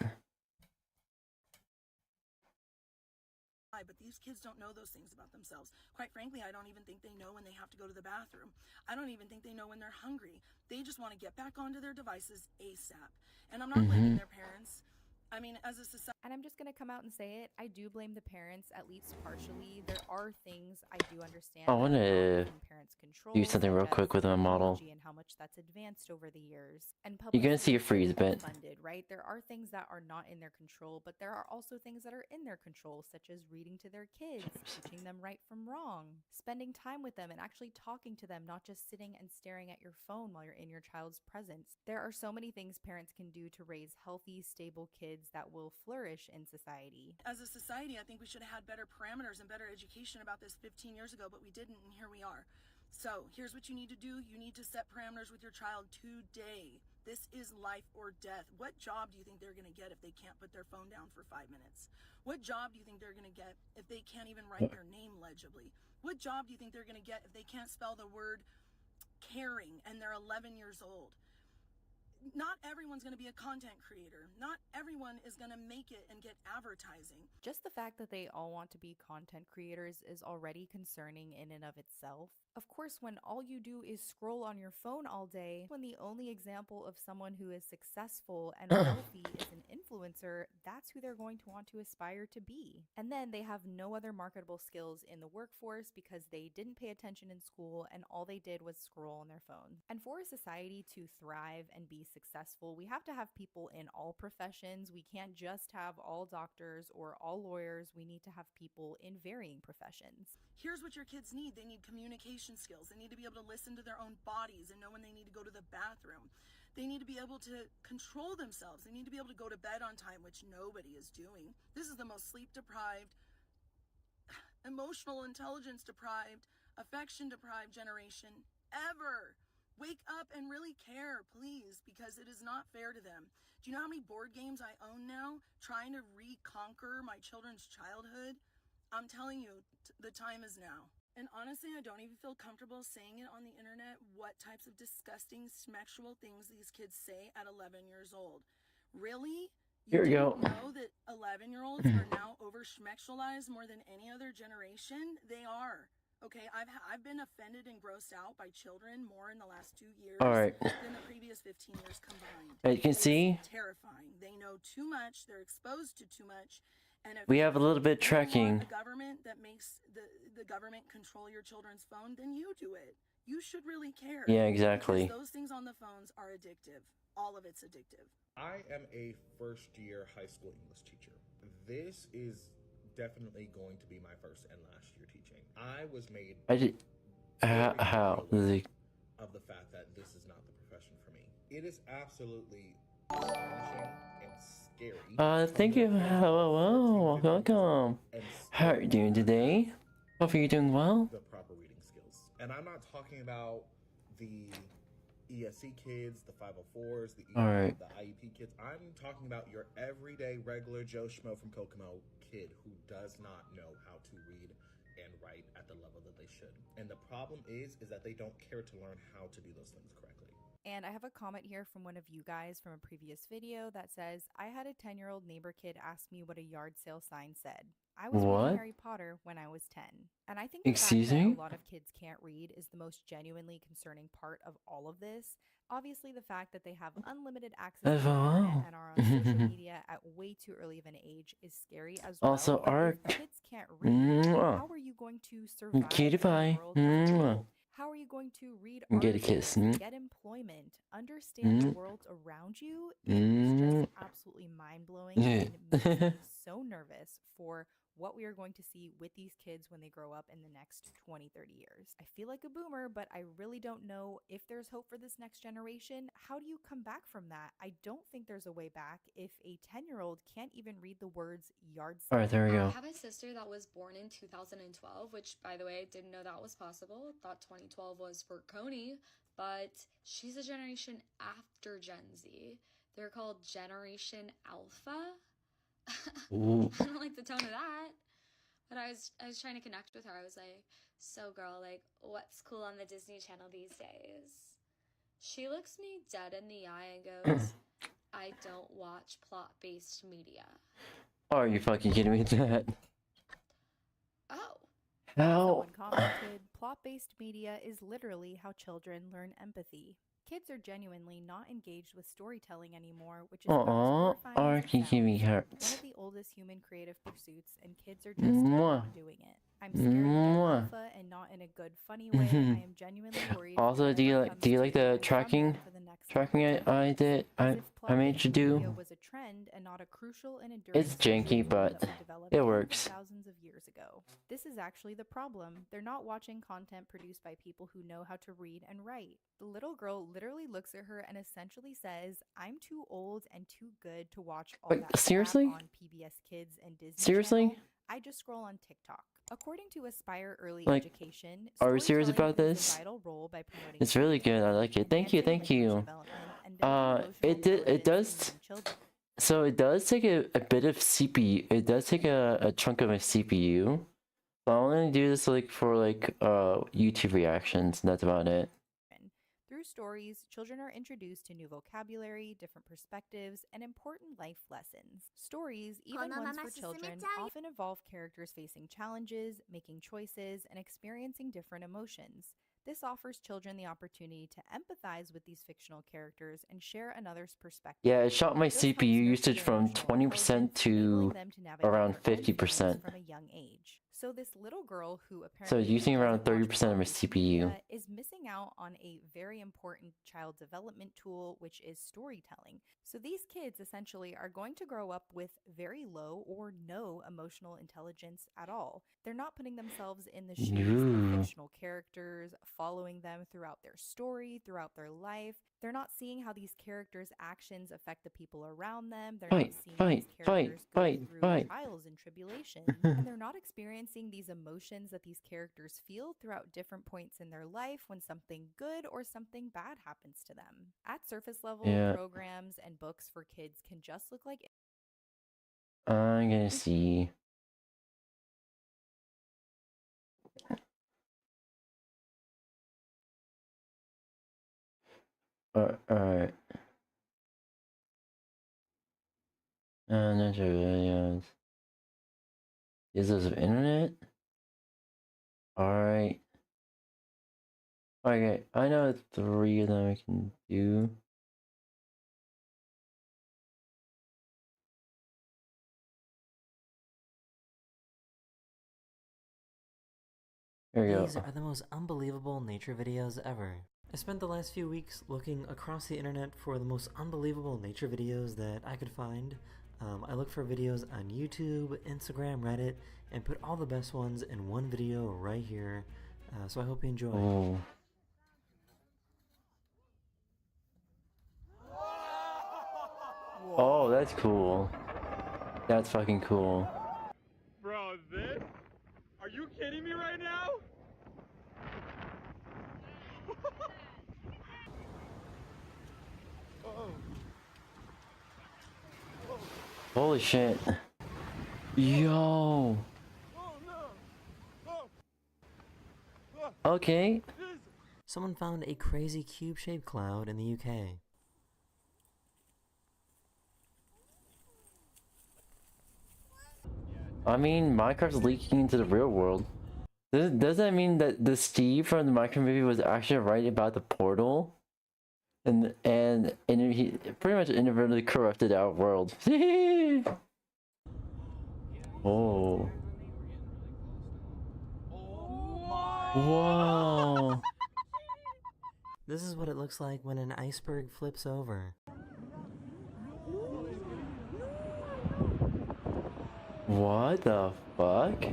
But these kids don't know those things about themselves. Quite frankly, I don't even think they know when they have to go to the bathroom. I don't even think they know when they're hungry. They just want to get back onto their devices ASAP. And I'm not blaming their parents. I mean, as a society... And I'm just going to come out and say it. I do blame the parents, at least partially. There are things I do understand. I want to do something real quick with my model. And how much that's advanced over the years. And you're going to see a freeze bit. Funded, right? There are things that are not in their control, but there are also things that are in their control, such as reading to their kids, teaching them right from wrong, spending time with them and actually talking to them, not just sitting and staring at your phone while you're in your child's presence. There are so many things parents can do to raise healthy, stable kids that will flourish in society. As a society, I think we should have had better parameters and better education about this 15 years ago, but we didn't, and here we are. So here's what you need to do. You need to set parameters with your child today. This is life or death. What job do you think they're going to get if they can't put their phone down for 5 minutes? What job do you think they're going to get if they can't even write their name legibly? What job do you think they're going to get if they can't spell the word caring and they're 11 years old? Not everyone's going to be a content creator. Not everyone is going to make it and get advertising. Just the fact that they all want to be content creators is already concerning in and of itself. Of course, when all you do is scroll on your phone all day, when the only example of someone who is successful and wealthy is an influencer, that's who they're going to want to aspire to be. And then they have no other marketable skills in the workforce because they didn't pay attention in school and all they did was scroll on their phone. And for a society to thrive and be successful, we have to have people in all professions. We can't just have all doctors or all lawyers. We need to have people in varying professions. Here's what your kids need. They need communication skills. They need to be able to listen to their own bodies and know when they need to go to the bathroom. They need to be able to control themselves. They need to be able to go to bed on time, which nobody is doing. This is the most sleep-deprived, emotional intelligence deprived, affection deprived generation ever. Wake up and really care, please, because it is not fair to them. Do you know how many board games I own now, trying to reconquer my children's childhood? I'm telling you, the time is now. And honestly, I don't even feel comfortable saying it on the internet, what types of disgusting, sexual things these kids say at 11 years old. Really? Here we go. Know that 11-year-olds are now over-schmexualized more than any other generation? They are. Okay, I've been offended and grossed out by children more in the last 2 years than the previous 15 years combined. As you can see, terrifying. They know too much. They're exposed to too much. And if we have a little bit of tracking. The government that makes the government control your children's phone, then you do it. You should really care. Yeah, exactly. Because those things on the phones are addictive. All of it's addictive. I am a first-year high school English teacher. This is definitely going to be my first and last year teaching. I was made how of the fact that this is not the profession for me. It is absolutely astonishing and scary. Thank you. Hello, welcome. How are you doing today? Hope you're doing well. The proper reading skills, and I'm not talking about the ESC kids, the 504s, the IEP kids. I'm talking about your everyday regular Joe Schmo from Kokomo kid who does not know how to read and write at the level that they should. And the problem is that they don't care to learn how to do those things correctly. And I have a comment here from one of you guys from a previous video that says, I had a 10-year-old neighbor kid ask me what a yard sale sign said. I was reading Harry Potter when I was 10. And I think the fact that a lot of kids can't read is the most genuinely concerning part of all of this. Obviously, the fact that they have unlimited access to the internet and are on social media at way too early of an age is scary as well. Also, our kids can't read. How are you going to survive in the world? How are you going to read get a kiss, get employment, understand the world around you? It's just absolutely mind-blowing and makes me so nervous for what we are going to see with these kids when they grow up in the next 20-30 years. I feel like a boomer, but I really don't know if there's hope for this next generation. How do you come back from that? I don't think there's a way back if a 10-year-old can't even read the words yard sale. Alright, there we go. I have a sister that was born in 2012, which, by the way, didn't know that was possible. Thought 2012 was for Coney, but she's a generation after Gen Z. They're called Generation Alpha. Ooh. I don't like the tone of that. But I was trying to connect with her. I was like, so girl, like, what's cool on the Disney Channel these days? She looks me dead in the eye and goes, I don't watch plot-based media. Are you fucking kidding me with that? Oh. How? Someone commented, plot-based media is literally how children learn empathy. Kids are genuinely not engaged with storytelling anymore, which is Arky Kimmy one hurts. of the oldest human creative pursuits, and kids are just not doing it. I'm scared of Gen Alpha, and not in a good, funny way. I am genuinely worried. Also, do you like the tracking I made you do? Was a trend and not a crucial and It's janky, but it works. Thousands of years ago. This is actually the problem. They're not watching content produced by people who know how to read and write. The little girl literally looks at her and essentially says, "I'm too old and too good to watch all that seriously? crap on PBS Kids and Disney Seriously? Channel. I just scroll on TikTok." According to Aspire Early Like, Education, are we serious about plays a this? vital role by promoting It's really good. I like it. Thank you. It does. So it does take a bit of CPU. It does take a chunk of my CPU. But I only do this like for YouTube reactions. And that's about it. Through stories, children are introduced to new vocabulary, different perspectives, and important life lessons. Stories, even ones for children, often involve characters facing challenges, making choices, and experiencing different emotions. This offers children the opportunity to empathize with these fictional characters and share another's perspective. Yeah, it shot my CPU usage from 20% to around 50%. From a young age. So this little girl who apparently So using around 30% of my CPU. is missing out on a very important child development tool, which is storytelling. So these kids essentially are going to grow up with very low or no emotional intelligence at all. They're not putting themselves in the shoes of fictional characters, following them throughout their story, throughout their life. They're not seeing how these characters' actions affect the people around them. They're not seeing these characters go through trials and tribulations. And they're not experiencing these emotions that these characters feel throughout different points in their life when something good or something bad happens to them. At surface level, programs and books for kids can just look like... I'm gonna see. Alright. Natural videos. Uses of internet? Alright. Okay, I know 3 of them I can do. There we go. These are the most unbelievable nature videos ever. I spent the last few weeks looking across the internet for the most unbelievable nature videos that I could find. I looked for videos on YouTube, Instagram, Reddit, and put all the best ones in one video right here. So I hope you enjoy. Oh, that's cool. That's fucking cool. Bro, this? Are you kidding me right now? Holy shit. Yo. Okay. Someone found a crazy cube-shaped cloud in the UK. I mean, Minecraft's leaking into the real world. Does that mean that the Steve from the Minecraft movie was actually right about the portal? And he pretty much inadvertently corrupted our world. Oh. Whoa. This is what it looks like when an iceberg flips over. What the fuck?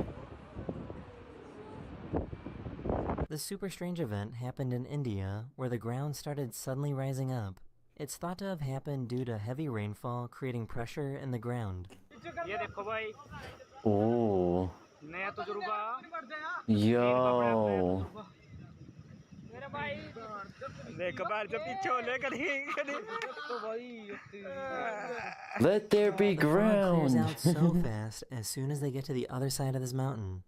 This super strange event happened in India, where the ground started suddenly rising up. It's thought to have happened due to heavy rainfall creating pressure in the ground. Oh. Yo. Let there be The fog clears ground. out so fast as soon as they get to the other side of this mountain.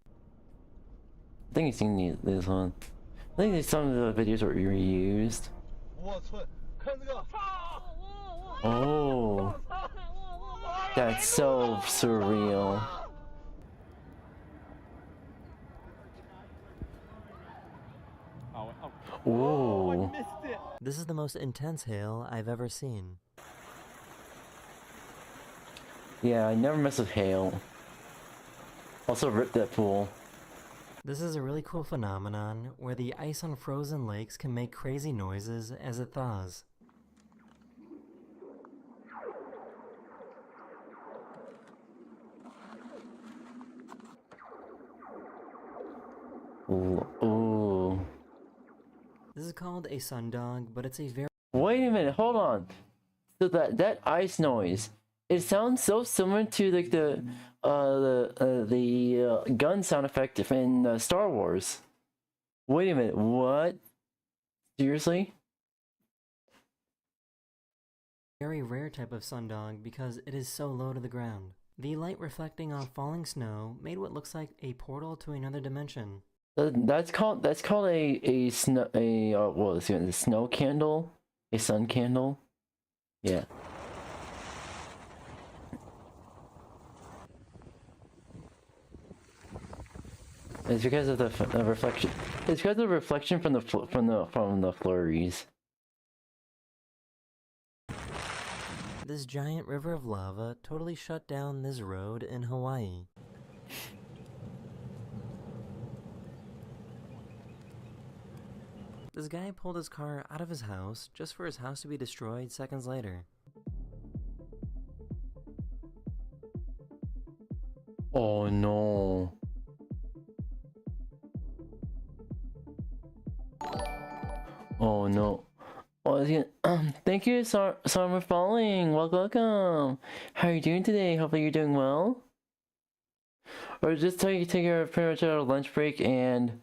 I think you've seen this one. I think some of the videos were reused. Oh. That's so surreal. Whoa. This is the most intense hail I've ever seen. Yeah, I never mess with hail. Also rip that pool. This is a really cool phenomenon where the ice on frozen lakes can make crazy noises as it thaws. Ooh. This is called a sundog, but it's a very... Wait a minute, hold on. So that ice noise, it sounds so similar to like the gun sound effect in Star Wars. Wait a minute, what? Seriously? very rare type of sundog because it is so low to the ground. The light reflecting off falling snow made what looks like a portal to another dimension. That's called a snow candle, a sun candle. Yeah. It's because of the reflection. It's because of the reflection from the flurries. This giant river of lava totally shut down this road in Hawaii. This guy pulled his car out of his house just for his house to be destroyed seconds later. Oh no. Oh no. Oh, thank you, Summer Falling. Welcome. How are you doing today? Hopefully you're doing well. Or just take your pretty much our lunch break and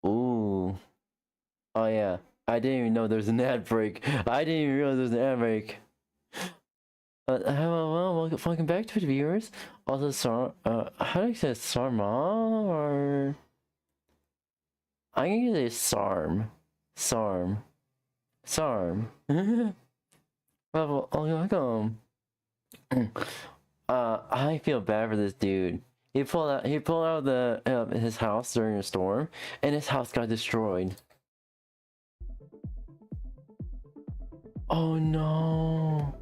ooh. Oh yeah. I didn't even know there's an ad break. I didn't even realize there's an ad break. Hello, welcome back to the viewers. Also, how do you say Sarma or? I'm gonna say Sarm. Welcome. I feel bad for this dude. He pulled out his house during a storm, and his house got destroyed. Oh no.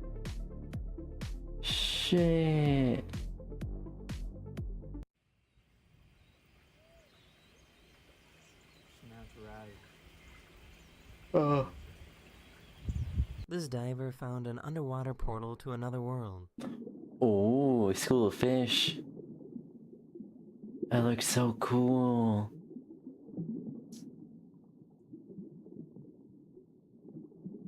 Shit. This diver found an underwater portal to another world. Oh, school of fish. That looks so cool.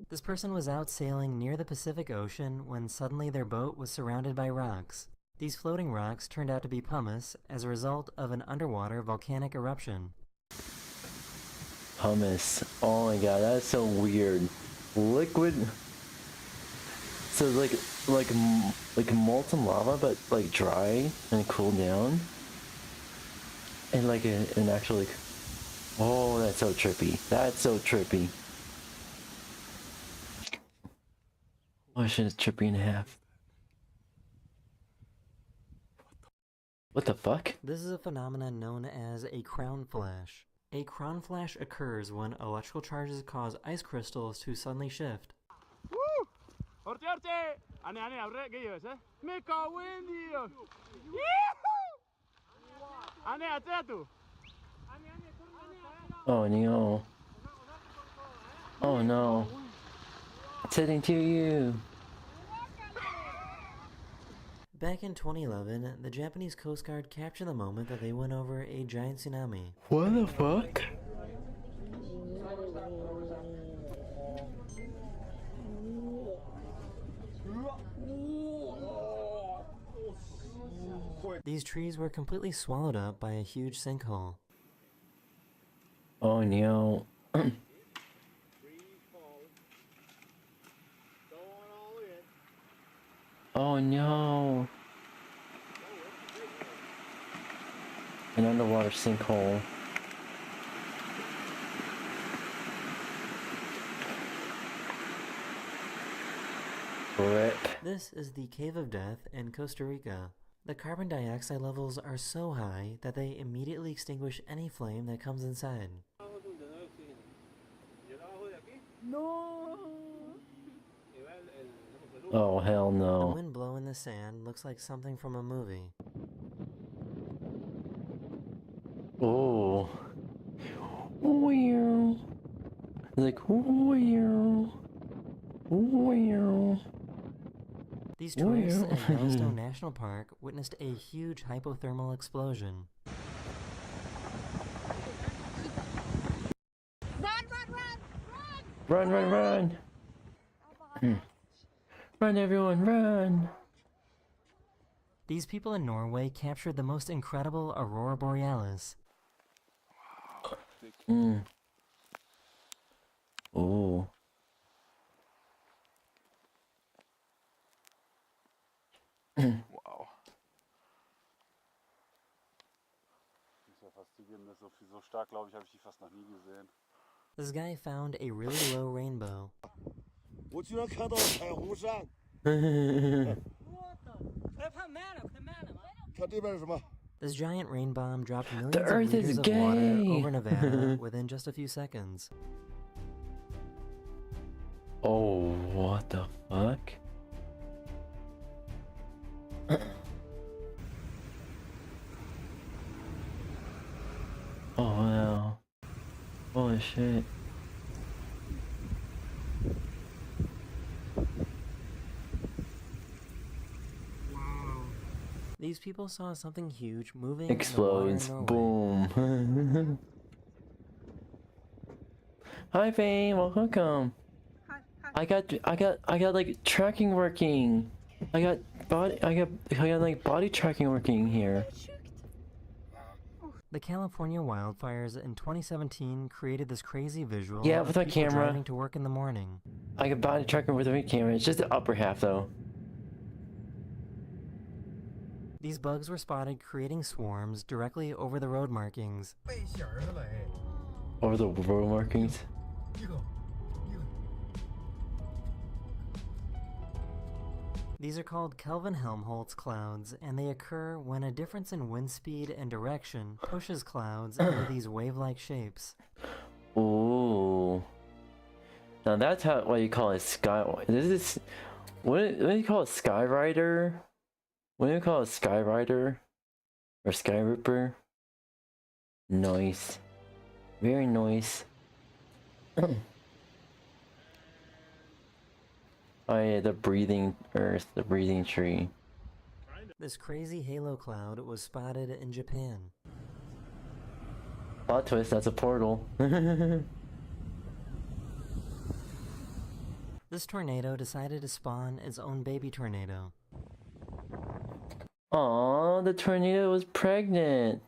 This person was out sailing near the Pacific Ocean when suddenly their boat was surrounded by rocks. These floating rocks turned out to be pumice as a result of an underwater volcanic eruption. Pumice. Oh my god, that's so weird. Liquid. So like molten lava, but like dry and cooled down, and like an actual like. Oh, that's so trippy. That's so trippy. Oh shit, it's trippy in half. What the fuck? This is a phenomenon known as a crown flash. A crown flash occurs when electrical charges cause ice crystals to suddenly shift. Oh no. Oh no. It's heading to you. Back in 2011, the Japanese Coast Guard captured the moment that they went over a giant tsunami. What the fuck? These trees were completely swallowed up by a huge sinkhole. Oh no. Oh no. An underwater sinkhole. Rip. This is the Cave of Death in Costa Rica. The carbon dioxide levels are so high that they immediately extinguish any flame that comes inside. Oh hell The no. wind blow in the sand looks like something from a movie. Oh. Wow. Like wow. Wow. These tourists at Yellowstone National Park witnessed a huge hypothermal explosion. Run, run, run! Run, everyone, run! These people in Norway captured the most incredible aurora borealis. Oh. Wow. Ist ja faszinierend, so stark, glaube ich, habe ich die fast noch nie gesehen. This guy found a really low rainbow. This giant rain bomb dropped millions of Earth liters is of water gay. over Nevada within just a few seconds. Oh, what the fuck? Oh wow. Holy shit. These people saw something huge moving Explodes. in the water in Norway. Boom. Hi Fame, welcome. I got like tracking working. I got like body tracking working here. The California wildfires in 2017 created this crazy visual Yeah, of with my people camera. driving to work in the morning. I got body tracking with my camera. It's just the upper half though. These bugs were spotted creating swarms directly over the road markings. Over the road markings. These are called Kelvin-Helmholtz clouds, and they occur when a difference in wind speed and direction pushes clouds into these wave-like shapes. Ooh. Now that's what you call a sky. This is what do you call a sky rider? What do you call a sky rider or sky ripper? Nice, very nice. Oh yeah, the breathing earth, the breathing tree. This crazy halo cloud was spotted in Japan. Plot twist, that's a portal. This tornado decided to spawn its own baby tornado. Aww, the tornado was pregnant.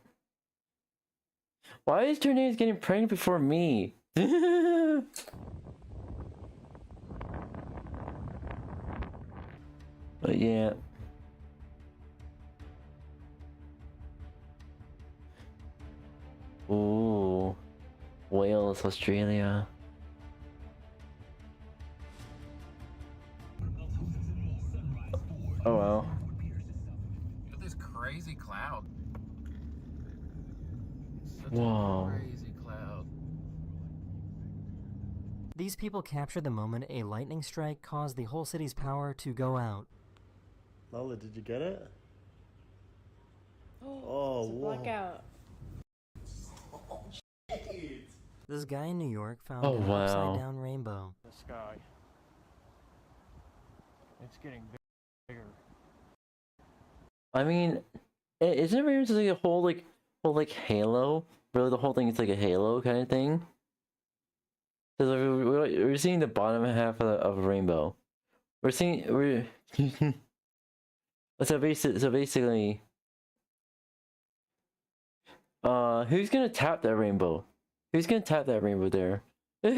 Why is tornadoes getting pregnant before me? But yeah. Ooh. Wales, Australia. Oh well. Look at this crazy cloud. Such Whoa. a crazy cloud. These people captured the moment a lightning strike caused the whole city's power to go out. Lola, did you get it? Oh, whoa. blackout. This guy in New York found Oh, an wow. upside-down rainbow. The sky. It's getting bigger. I mean, isn't it really just like a whole halo? Really, the whole thing is like a halo kind of thing. So we're seeing the bottom half of a rainbow. We're so basically, who's gonna tap that rainbow? Who's gonna tap that rainbow there? Like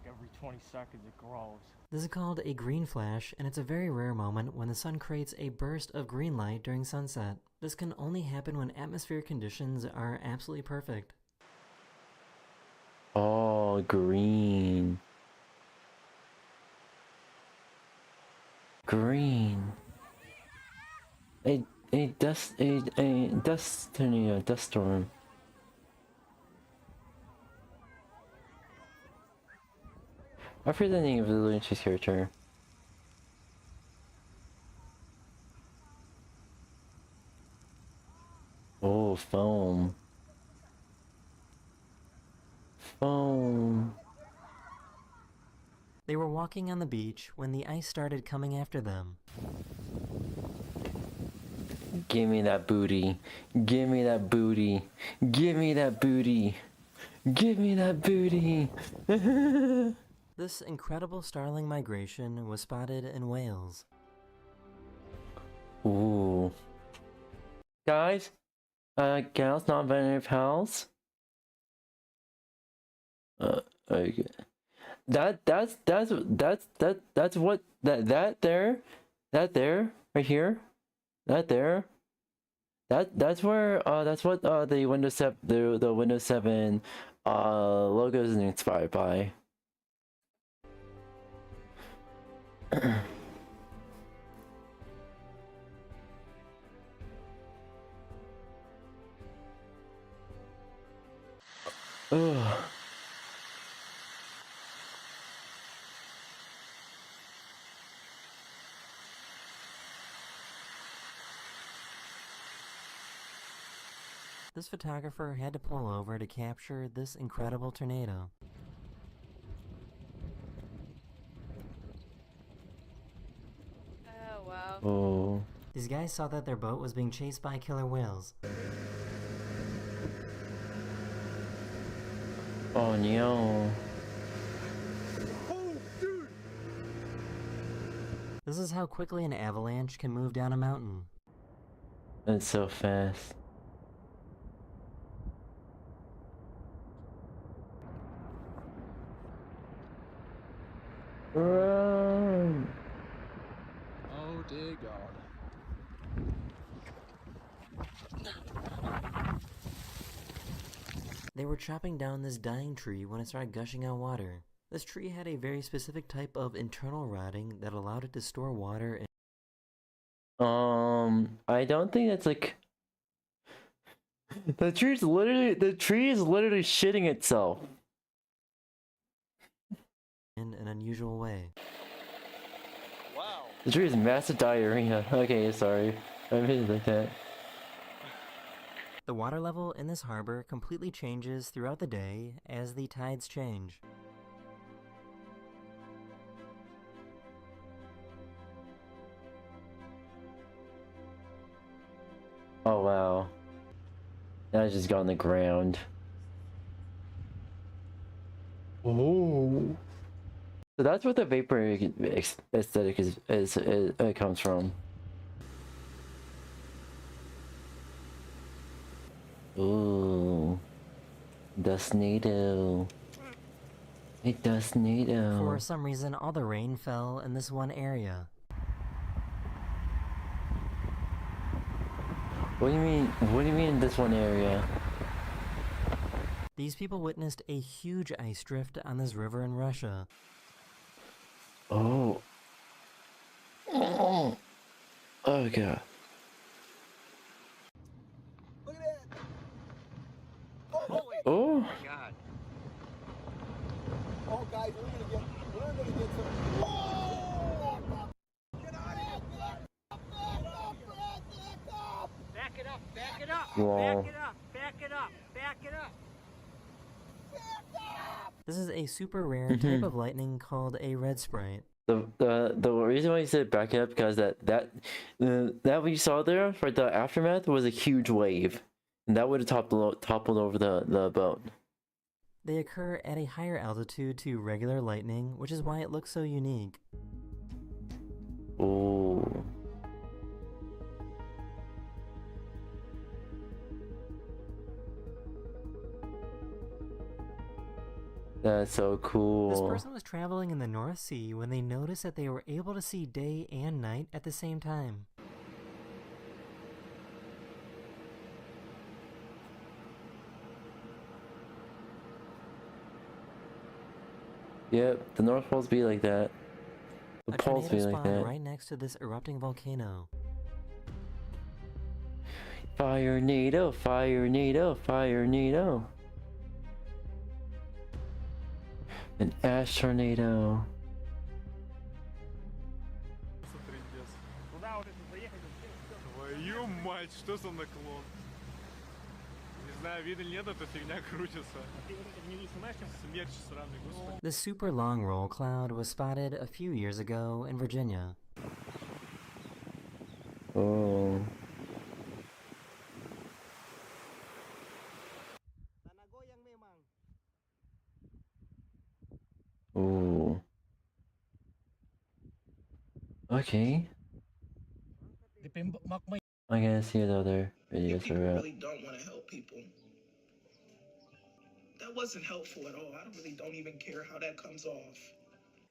every 20 seconds it grows. This is called a green flash, and it's a very rare moment when the sun creates a burst of green light during sunset. This can only happen when atmospheric conditions are absolutely perfect. Oh, green. Green. A dust storm. I forget the name of the Lynch's character. Oh, foam. Foam. They were walking on the beach when the ice started coming after them. Give me that booty. Give me that booty. Give me that booty. Give me that booty. This incredible starling migration was spotted in Wales. Ooh. Guys, gals, non-binary pals. Okay. That's what that there, right here, that's where that's what the Windows 7 the Windows 7 logo is inspired by. Ugh. This photographer had to pull over to capture this incredible tornado. Oh, wow. Oh. These guys saw that their boat was being chased by killer whales. Oh no. This is how quickly an avalanche can move down a mountain. That's so fast. Run! Oh dear God. They were chopping down this dying tree when it started gushing out water. This tree had a very specific type of internal rotting that allowed it to store water and I don't think that's like the tree is literally shitting itself in an unusual way. Wow. The tree is massive diarrhea. Okay, sorry. I made it like that. The water level in this harbor completely changes throughout the day as the tides change. Oh wow. Now I just got on the ground. Oh. So that's what the vapor aesthetic comes from. Ooh. Dustnado. It dustnado. For some reason, all the rain fell in this one area. What do you mean? What do you mean in this one area? These people witnessed a huge ice drift on this river in Russia. Oh. Oh god. Look at that! Oh. My God. Oh, guys, we're gonna get some. Oh! Get out of here! Back it up! Back it up! Wow. Back it up! Back it up! Back it up! This is a super rare type of lightning called a red sprite. The reason why you said back it up because that we saw there for the aftermath was a huge wave, and that would have toppled over the boat. They occur at a higher altitude to regular lightning, which is why it looks so unique. Ooh. That's so cool. This person was traveling in the North Sea when they noticed that they were able to see day and night at the same time. Yep, the North Poles be like that. The A poles be tornado like spawned that. right next to this erupting volcano. Fire NATO, fire NATO, fire NATO. An ash tornado. Твою мать, что за наклон? Не знаю, видно или нет, эта фигня крутится. Смерч сраный, господи. The super long roll cloud was spotted a few years ago in Virginia. Oh. Ooh. Okay. I gotta see what other videos People are out. really don't want to help people. That wasn't helpful at all. I don't even care how that comes off.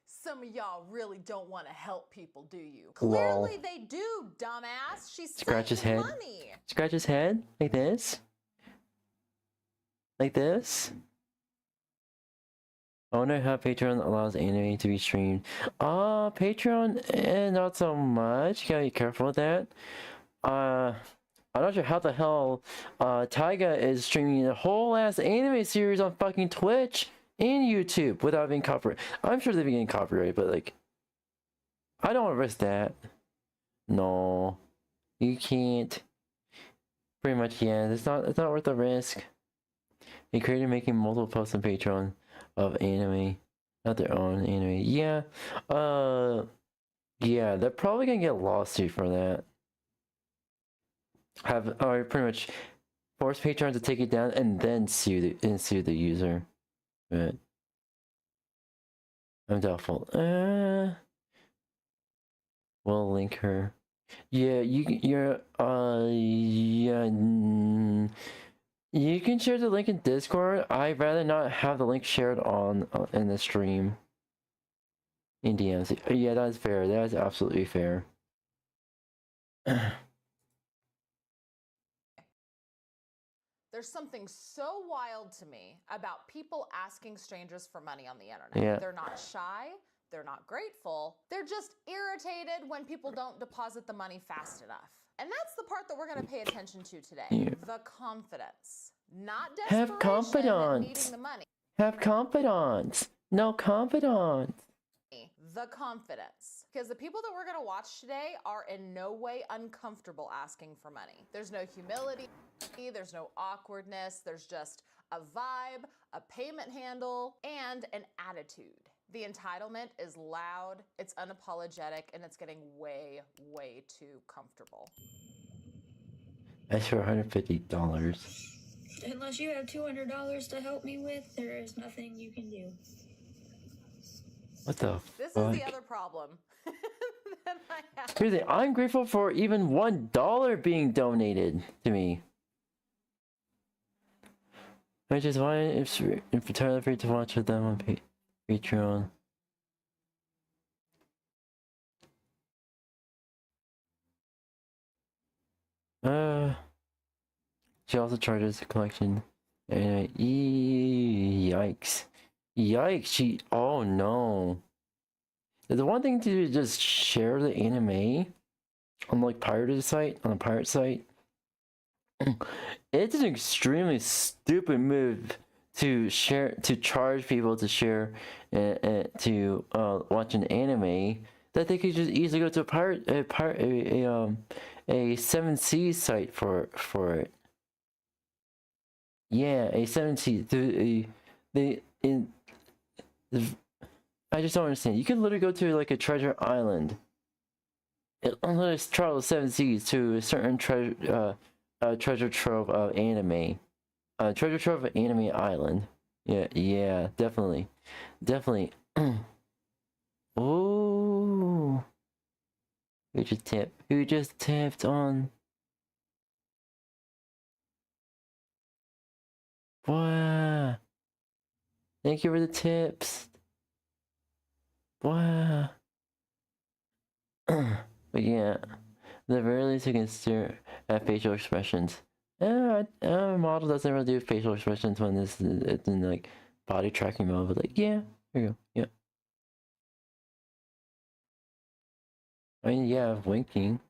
Some of y'all really don't want to help people, do you? Lol. Clearly they do, dumbass. She's Scratch his saving head. money. Scratch his head like this. Like this. I wonder how Patreon allows anime to be streamed. Patreon, not so much. You gotta be careful with that. I'm not sure how the hell Taiga is streaming a whole ass anime series on fucking Twitch and YouTube without being copyrighted. I'm sure they've been getting copyrighted, but like, I don't want to risk that. No, you can't. Pretty much, yeah. It's not worth the risk. A creator making multiple posts on Patreon of anime, not their own anime. Yeah, yeah, they're probably gonna get a lawsuit for that. Or pretty much force Patreon to take it down and then sue the user. But I'm doubtful. We'll link her. Yeah, you can share the link in Discord. I'd rather not have the link shared on in the stream. In DMs. Yeah, that's fair. That is absolutely fair. There's something so wild to me about people asking strangers for money on the internet. Yeah. They're not shy. They're not grateful. They're just irritated when people don't deposit the money fast enough. And that's the part that we're going to pay attention to today. Yeah. The confidence. Not Have desperation confidence. needing the money. Have confidence. No confidence. The confidence. Because the people that we're going to watch today are in no way uncomfortable asking for money. There's no humility, there's no awkwardness, there's just a vibe, a payment handle, and an attitude. The entitlement is loud, it's unapologetic, and it's getting way, way too comfortable. That's for $150. Unless you have $200 to help me with, there is nothing you can do. What the This fuck? is the other problem that I have. Seriously, I'm grateful for even $1 being donated to me. Which is why it's entirely free to watch with them on Patreon. She also charges the collection. Yikes. Yikes, oh no. The one thing to do is just share the anime on like on a pirate site. It's an extremely stupid move to charge people to share to watch an anime that they could just easily go to a 7 Seas site for it. Yeah, a 7 Seas. I just don't understand. You can literally go to like a treasure island. It unless travel 7 seas to a certain treasure trove of anime. Treasure trove of anime island. Yeah, definitely. Ooh. Who just tapped on? Wow. Thank you for the tips. Wow. But yeah, the very least I can stare at facial expressions. A model doesn't really do facial expressions when it's in like body tracking mode, but like, yeah, there you go. Yeah. I mean, yeah, winking.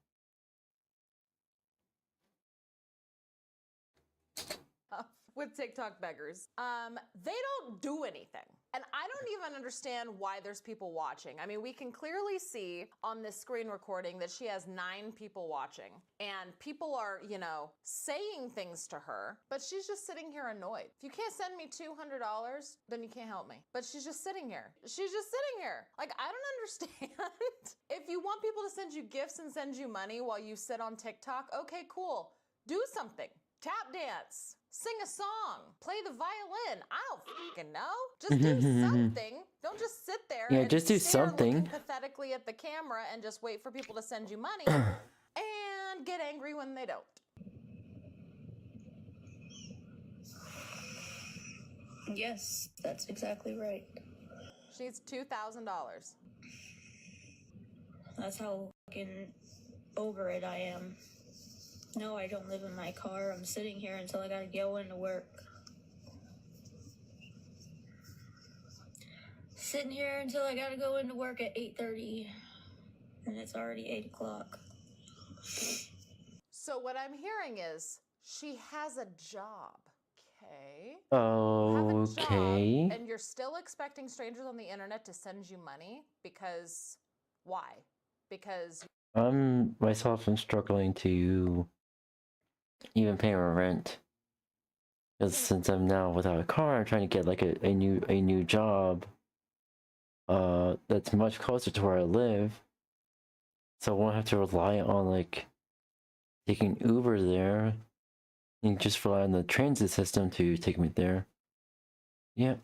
With TikTok beggars. They don't do anything. And I don't even understand why there's people watching. I mean, we can clearly see on this screen recording that she has 9 people watching. And people are, you know, saying things to her, but she's just sitting here annoyed. If you can't send me $200, then you can't help me. But she's just sitting here. She's just sitting here. Like, I don't understand. If you want people to send you gifts and send you money while you sit on TikTok, okay, cool. Do something. Tap dance. Sing a song, play the violin. I don't fucking know. Just do something. Don't just sit there Yeah, and just do stare something. looking pathetically at the camera and just wait for people to send you money and get angry when they don't. Yes, that's exactly right. She needs $2,000. That's how fucking over it I am. No, I don't live in my car. I'm sitting here until I gotta go into work. Sitting here until I gotta go into work at 8:30. And it's already 8 o'clock. So what I'm hearing is she has a job. Okay. Okay. And you're still expecting strangers on the internet to send you money because why? Because Myself am struggling to even pay my rent. Because since I'm now without a car, I'm trying to get like a new job that's much closer to where I live. So I won't have to rely on like taking Uber there. And just rely on the transit system to take me there. Yeah.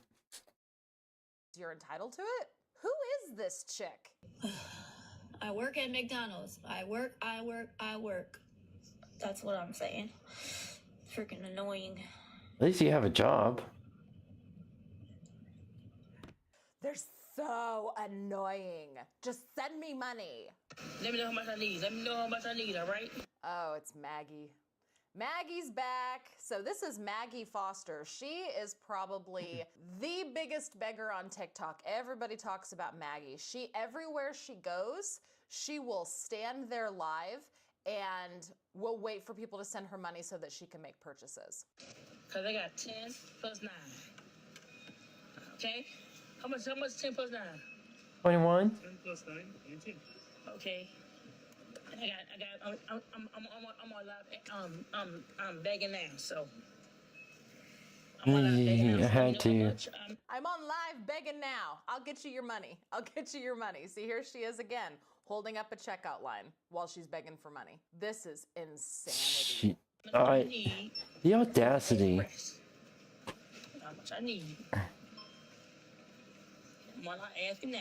you're entitled to it? Who is this chick? I work at McDonald's. I work. That's what I'm saying. Freaking annoying. At least you have a job. They're so annoying. Just send me money. Let me know how much I need. Let me know how much I need, all right? Oh, it's Maggie. Maggie's back. So this is Maggie Foster. She is probably the biggest beggar on TikTok. Everybody talks about Maggie. Everywhere she goes, she will stand there live and will wait for people to send her money so that she can make purchases. Cause I got 10 plus 9. Okay? How much 10 plus 9? 21. 10 plus 9, 18. Okay. I'm begging now, so. I had to. I'm on live begging now. I'll get you your money. See, here she is again, holding up a checkout line while she's begging for money. This is insanity. The audacity. How much I need? I'm not asking now.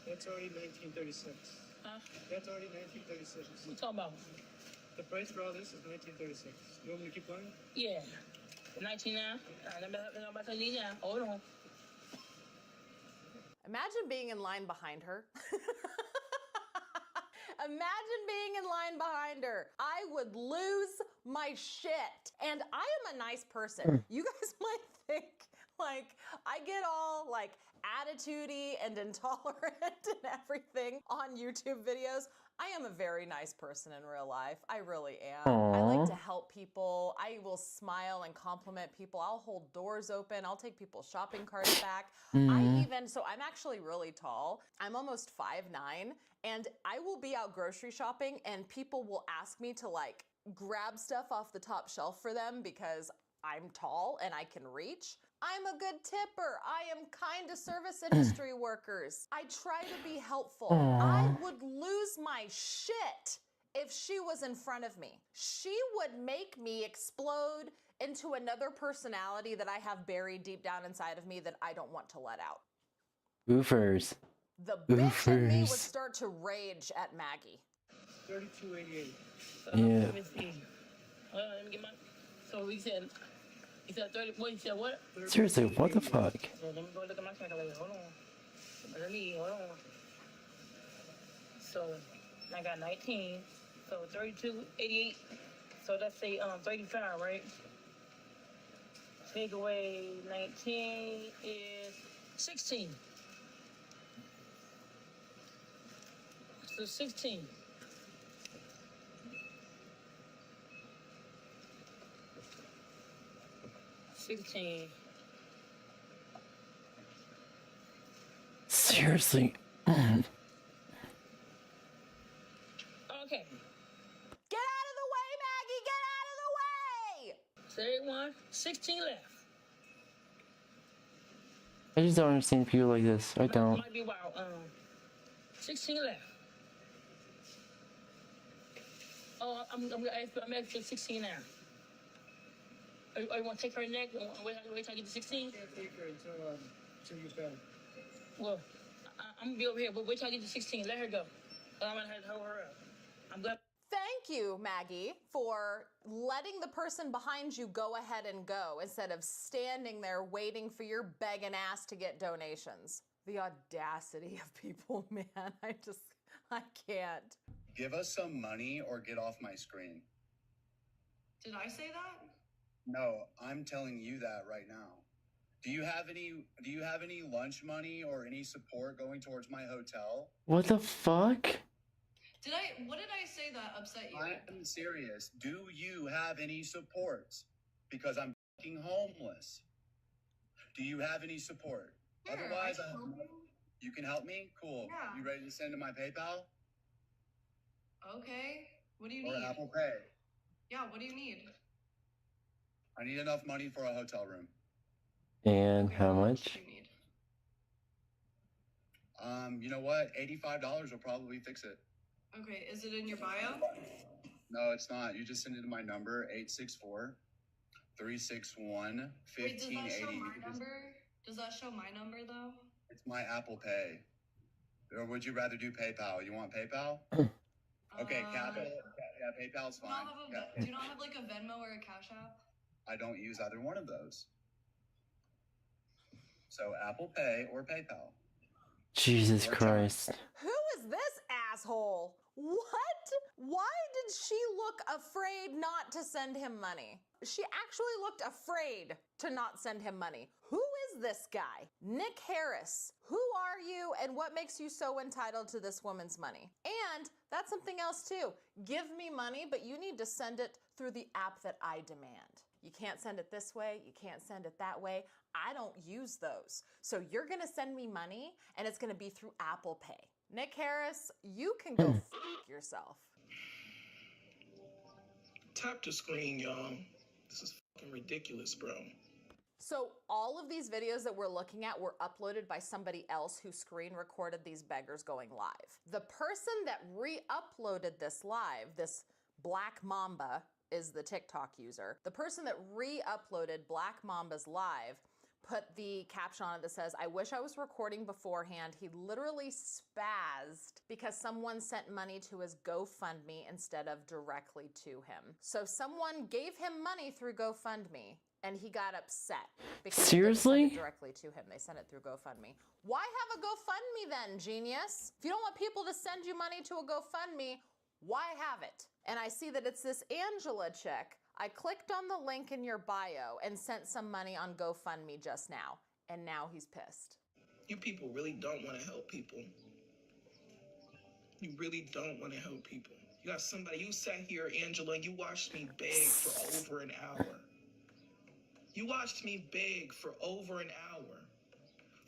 That's already 1936. Huh? That's already 1936. What you talking about? The price for all this is 1936. You want me to keep going? Yeah. 19 now. Let me know how much I need now. Hold on. Imagine being in line behind her. Imagine being in line behind her. I would lose my shit. And I am a nice person. You guys might think like I get all like attitude-y and intolerant and everything on YouTube videos. I am a very nice person in real life. I really am. I like to help people. I will smile and compliment people. I'll hold doors open. I'll take people's shopping carts back. So I'm actually really tall. I'm almost 5'9", and I will be out grocery shopping and people will ask me to like grab stuff off the top shelf for them because I'm tall and I can reach. I'm a good tipper. I am kind to service industry workers. I try to be helpful. I would lose my shit if she was in front of me. She would make me explode into another personality that I have buried deep down inside of me that I don't want to let out. Oofers. The bitch in me would start to rage at Maggie. 3288. Yeah. Let me see. Hold on, let me get my. So we said. He said 30. What? He said what? Seriously, what the fuck? So let me go look at my calculator. Hold on. Hold on. So I got 19. So 3288. So let's say 35, right? Take away 19 is 16. So 16. Seriously. Okay. Get out of the way, Maggie! Get out of the way! So everyone, 16 left. I just don't understand people like this. I don't. Might be wild. 16 left. Oh, I'm gonna ask you 16 now. Or you want to take her neck? Wait till I get to 16? Can't take her until you're better. Well, I'm gonna be over here, but wait till I get to 16. Let her go. I'm gonna have to hold her up. I'm glad. Thank you, Maggie, for letting the person behind you go ahead and go instead of standing there waiting for your begging ass to get donations. The audacity of people, man. I can't. Give us some money or get off my screen. Did I say that? No, I'm telling you that right now. Do you have any lunch money or any support going towards my hotel? What the fuck? What did I say that upset you? I'm serious. Do you have any support? Because I'm fucking homeless. Do you have any support? Sure, Otherwise, I can help you. You can help me? Cool. Yeah. You ready to send to my PayPal? Okay. What do you Or need? Apple Pay? Yeah, what do you need? I need enough money for a hotel room. And how much? Do you need? You know what? $85 will probably fix it. Okay, is it in your bio? No, it's not. You just send it to my number, 864-361-1580. Wait, does that show my number? Does that show my number though? It's my Apple Pay. Or would you rather do PayPal? You want PayPal? Okay, Capital. Yeah, PayPal's fine. Do you not have like a Venmo or a Cash App? I don't use either one of those. So Apple Pay or PayPal. Jesus Christ. Who is this asshole? What? Why did she look afraid not to send him money? She actually looked afraid to not send him money. Who is this guy? Nick Harris. Who are you and what makes you so entitled to this woman's money? And that's something else too. Give me money, but you need to send it through the app that I demand. You can't send it this way. You can't send it that way. I don't use those. So you're gonna send me money and it's gonna be through Apple Pay. Nick Harris, you can go f yourself. Tap the screen, y'all. This is fucking ridiculous, bro. So all of these videos that we're looking at were uploaded by somebody else who screen recorded these beggars going live. The person that re-uploaded this live, this Black Mamba is the TikTok user. The person that re-uploaded Black Mamba's live put the caption on it that says, "I wish I was recording beforehand. He literally spazzed because someone sent money to his GoFundMe instead of directly to him." So someone gave him money through GoFundMe and he got upset because Seriously? they didn't send it directly to him. They sent it through GoFundMe. Why have a GoFundMe then, genius? If you don't want people to send you money to a GoFundMe, why have it? And I see that it's this Angela chick. I clicked on the link in your bio and sent some money on GoFundMe just now. And now he's pissed. You people really don't want to help people. You really don't want to help people. You got somebody, you sat here, Angela, you watched me beg for over an hour. You watched me beg for over an hour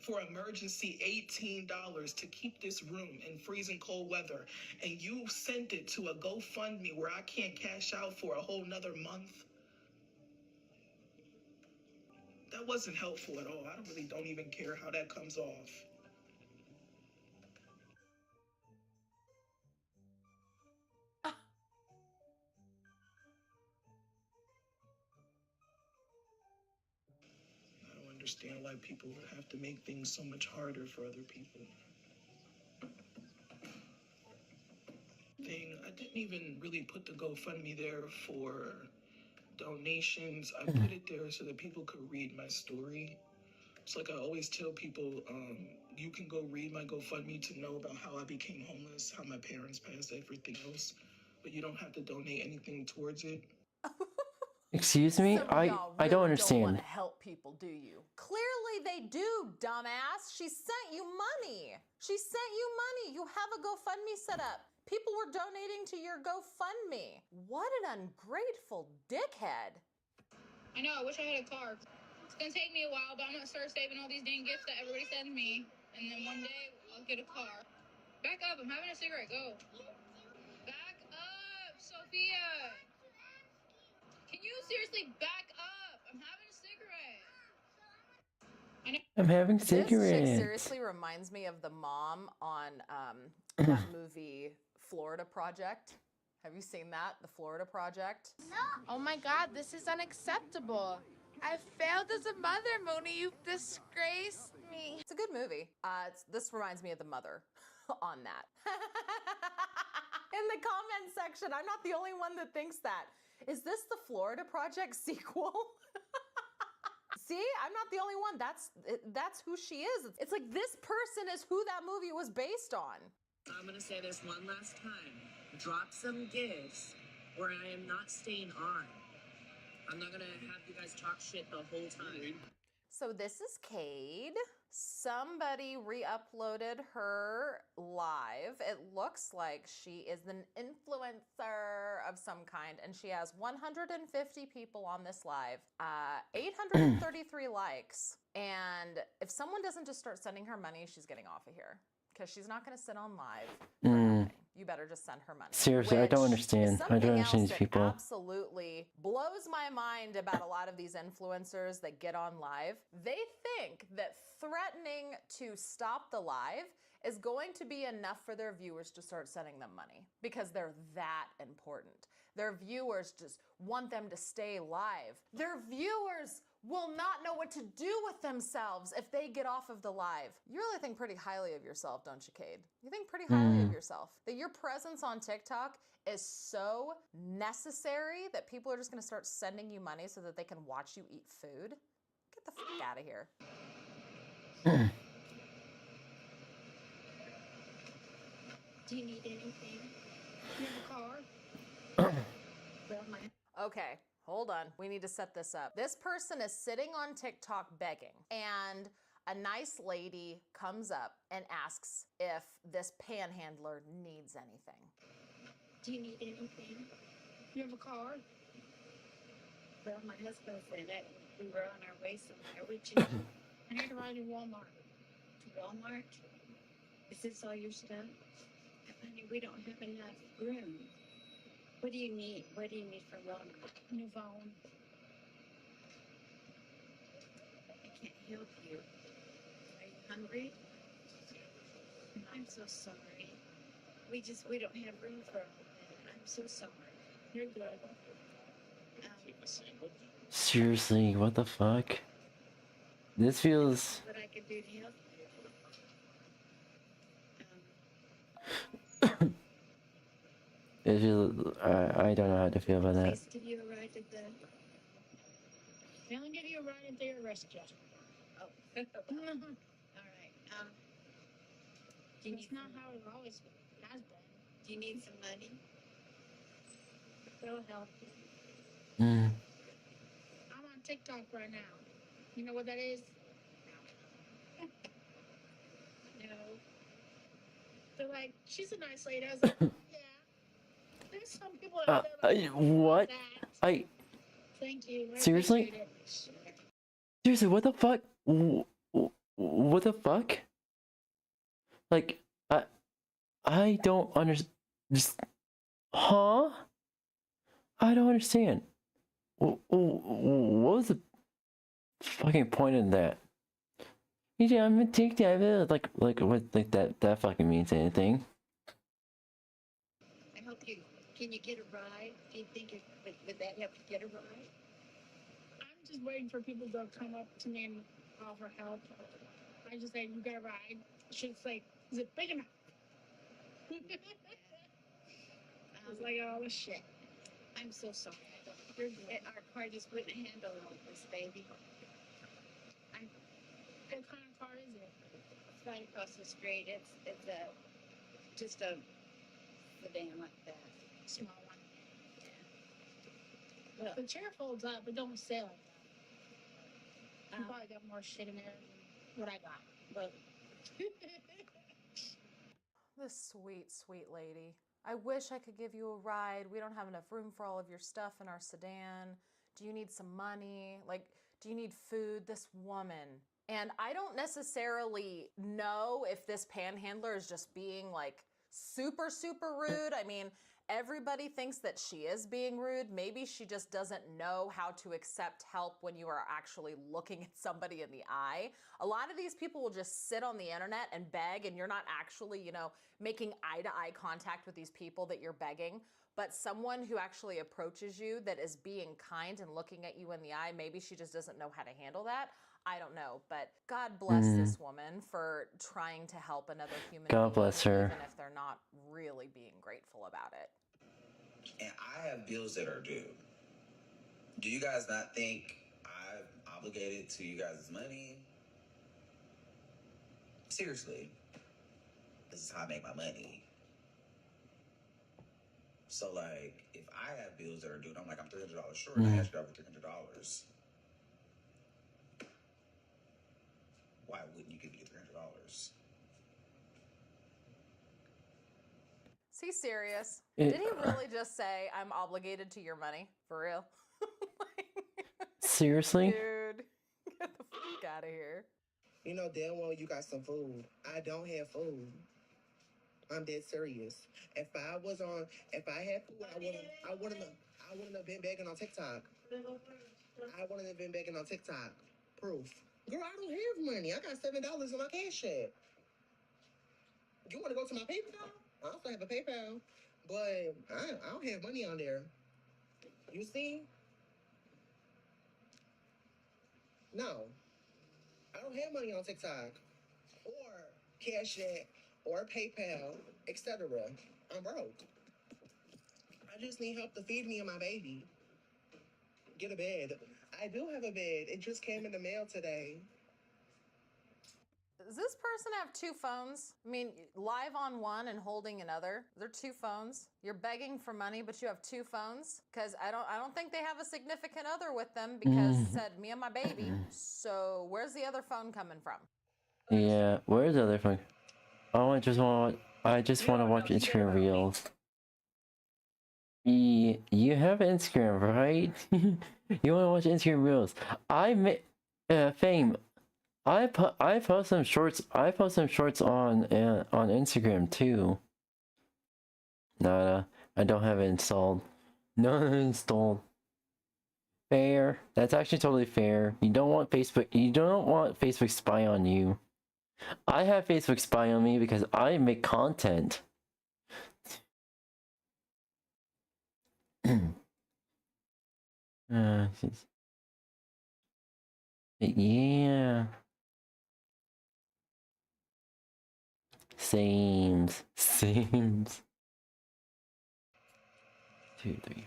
for emergency $18 to keep this room in freezing cold weather, and you sent it to a GoFundMe where I can't cash out for a whole nother month. That wasn't helpful at all. I really don't even care how that comes off. I don't understand why people have to make things so much harder for other people. I didn't even really put the GoFundMe there for donations. I put it there so that people could read my story. It's like I always tell people, you can go read my GoFundMe to know about how I became homeless, how my parents passed, everything else, but you don't have to donate anything towards it. Excuse me? Some of y'all I really don't don't understand. want to help people, do you? Clearly they do, dumbass. She sent you money. She sent you money. You have a GoFundMe set up. People were donating to your GoFundMe. What an ungrateful dickhead. I know, I wish I had a car. It's gonna take me a while, but I'm gonna start saving all these dang gifts that everybody sends me, and then one day I'll get a car. Back up, I'm having a cigarette, go. Back up, Sophia. Can you seriously back up? I'm having a cigarette. I'm having This chick cigarettes. seriously reminds me of the mom on that movie Florida Project. Have you seen that? The Florida Project? Oh my god, this is unacceptable. I failed as a mother, Mooney. You've disgraced me. It's a good movie. This reminds me of the mother on that. In the comment section, I'm not the only one that thinks that. Is this the Florida Project sequel? See, I'm not the only one. That's who she is. It's like this person is who that movie was based on. I'm gonna say this one last time. Drop some gifts where I am not staying on. I'm not gonna have you guys talk shit the whole time. So this is 𝙂𝙚. Somebody re-uploaded her live. It looks like she is an influencer of some kind, and she has 150 people on this live, 833 likes. And if someone doesn't just start sending her money, she's getting off of here. Because she's not going to sit on live for nothing. You better just send her money. Seriously, I don't understand. I don't understand these people. Absolutely blows my mind about a lot of these influencers that get on live. They think that threatening to stop the live is going to be enough for their viewers to start sending them money because they're that important. Their viewers just want them to stay live. Their viewers will not know what to do with themselves if they get off of the live. You really think pretty highly of yourself, don't you, 𝙂𝙚? You think pretty highly of yourself. That your presence on TikTok is so necessary that people are just gonna start sending you money so that they can watch you eat food? Get the fuck out of here. Do you need anything? You have a car? Okay, hold on. We need to set this up. This person is sitting on TikTok begging, and a nice lady comes up and asks if this panhandler needs anything. Do you need anything? You have a car? Well, my husband said that we were on our way somewhere. Would you need I need to ride to Walmart. to Walmart? Is this all your stuff? Honey, we don't have enough room. What do you need? What do you need from Walmart? New phone. I can't help you. Are you hungry? I'm so sorry. We don't have room for all of that. I'm so sorry. You're good. Seriously, what the fuck? This feels... What I could do to help you. It feels... I don't know how to feel about that. Please give you a ride to the... They'll give you a ride if they arrest you. Oh. All right. Do you It's need not how it always has been. Do you need some money? They'll help you. Mm. I'm on TikTok right now. You know what that is? No. They're like, she's a nice lady. I was like, yeah. There's some people out there that What? that. Thank you. I Seriously? appreciate it. Seriously, what the fuck? What the fuck? Like, I don't understand. Just, huh? I don't understand. What was the... fucking point in that? Yeah, I'm gonna take that. Like what? Like that fucking means anything? I hope you, can you get a ride? Do you think would that help you get a ride? I'm just waiting for people to come up to me and offer help. I just say, you got a ride. She's like, is it big enough? It's like, oh, shit. I'm so sorry. Our car just wouldn't handle all this, baby. What kind of car is it? It's right across the street. It's just a sedan like that. Small one. Yeah. The chair folds up, but don't say like that. You probably got more shit in there than what I got. But This sweet, sweet lady. I wish I could give you a ride. We don't have enough room for all of your stuff in our sedan. Do you need some money? Like, do you need food? This woman. And I don't necessarily know if this panhandler is just being like super, super rude. I mean, everybody thinks that she is being rude. Maybe she just doesn't know how to accept help when you are actually looking at somebody in the eye. A lot of these people will just sit on the internet and beg, and you're not actually, you know, making eye-to-eye contact with these people that you're begging. But someone who actually approaches you that is being kind and looking at you in the eye, maybe she just doesn't know how to handle that. I don't know, but God bless this woman for trying to help another human being. God bless her. Even if they're not really being grateful about it. And I have bills that are due. Do you guys not think I'm obligated to you guys' money? Seriously. This is how I make my money. So, like, if I have bills that are due, and I'm like, I'm $300 short, I ask you over $300. Why wouldn't you give me $300? Is he serious? It- Did he really just say, I'm obligated to your money? For real? Seriously? Dude, get the fuck out of here. You know damn well you got some food. I don't have food. I'm dead serious. If I had food, I wouldn't have been begging on TikTok. I wouldn't have been begging on TikTok. Proof. Girl, I don't have money. I got $7 in my cash app. You want to go to my PayPal? I also have a PayPal, but I don't have money on there. You see? No. I don't have money on TikTok or Cash App or PayPal, etc. I'm broke. I just need help to feed me and my baby. Get a bed. I do have a bed. It just came in the mail today. Does this person have two phones? I mean, live on one and holding another. They're two phones. You're begging for money, but you have two phones? Because I don't think they have a significant other with them because it said me and my baby. So where's the other phone coming from? Yeah, where's the other phone? Oh, I just want to watch Instagram reels. You have Instagram, right? You want to watch Instagram reels? Fame. I post some shorts. I post some shorts on Instagram too. Nada, I don't have it installed. No, installed. Fair. That's actually totally fair. You don't want Facebook. You don't want Facebook spy on you. I have Facebook spy on me because I make content. Yeah. Sames. 2, 3.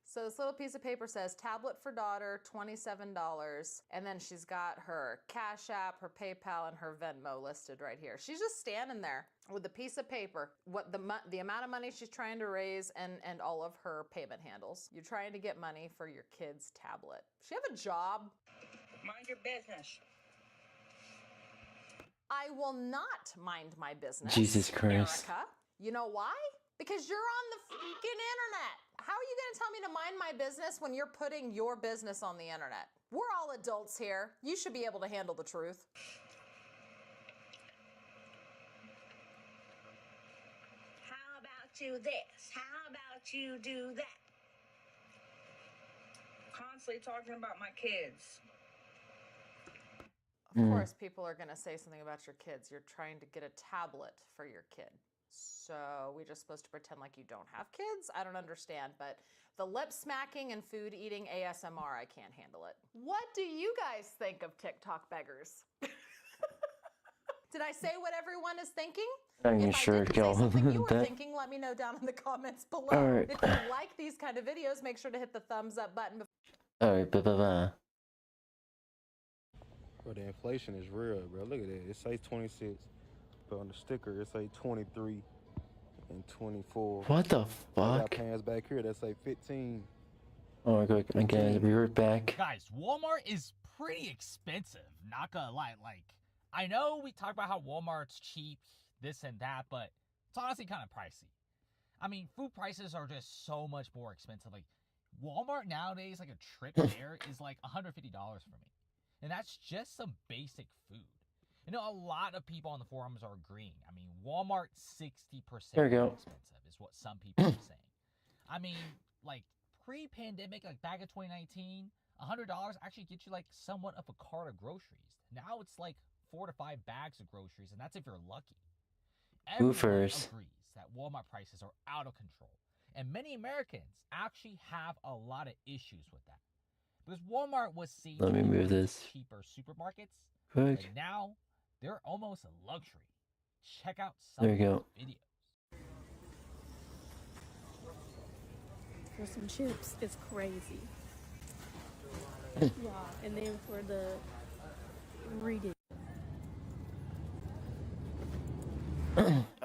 So this little piece of paper says tablet for daughter, $27. And then she's got her Cash App, her PayPal, and her Venmo listed right here. She's just standing there with a piece of paper, what the amount of money she's trying to raise and all of her payment handles. You're trying to get money for your kid's tablet. Does she have a job? Mind your business. I will not mind my business. Jesus Christ. Erica. You know why? Because you're on the freaking internet. How are you going to tell me to mind my business when you're putting your business on the internet? We're all adults here. You should be able to handle the truth. How about you this? How about you do that? constantly talking about my kids. Of course, people are going to say something about your kids. You're trying to get a tablet for your kid. So we just supposed to pretend like you don't have kids? I don't understand, but the lip smacking and food eating ASMR, I can't handle it. What do you guys think of TikTok beggars? Did I say what everyone is thinking? I'm If sure I didn't say something you were that. thinking, let me know down in the comments below. Alright. If you like these kind of videos, make sure to hit the thumbs up button. Alright, blah. Bro, the inflation is real, bro. Look at that. It says 26, but on the sticker it say 23 and 24. What the I fuck? got pants back here that say 15. Oh my god, again, be right back. Guys, Walmart is pretty expensive, not gonna lie. Like, I know we talk about how Walmart's cheap, this and that, but it's honestly kind of pricey. I mean, food prices are just so much more expensive. Like, Walmart nowadays, like a trip there is like $150 for me. And that's just some basic food. You know, a lot of people on the forums are agreeing. I mean, Walmart 60% There we go. more expensive is what some people are saying. I mean, like, pre-pandemic, like back in 2019, $100 actually gets you like somewhat of a cart of groceries. Now it's like 4 to 5 bags of groceries, and that's if you're lucky. Everyone Goofers. agrees that Walmart prices are out of control, and many Americans actually have a lot of issues with that. Because Walmart was seen Let me to be move one of the this. cheaper supermarkets, Quick. but now they're almost a luxury. Check out some There of you go. these videos. For some chips, it's crazy. Wow, and then for the reading.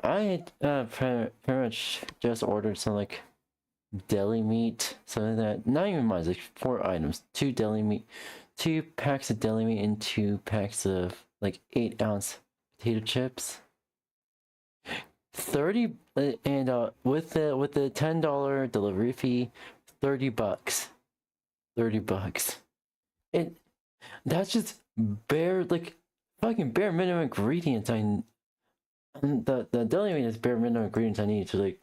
I pretty much just ordered some like deli meat, something like that. Not even mine, like 4 items. 2 deli meat, 2 packs of deli meat, and 2 packs of like 8-ounce potato chips. 30 and with the $10 delivery fee, $30. $30. And that's just bare, like fucking bare minimum ingredients. The deli meat is bare minimum ingredients I need to like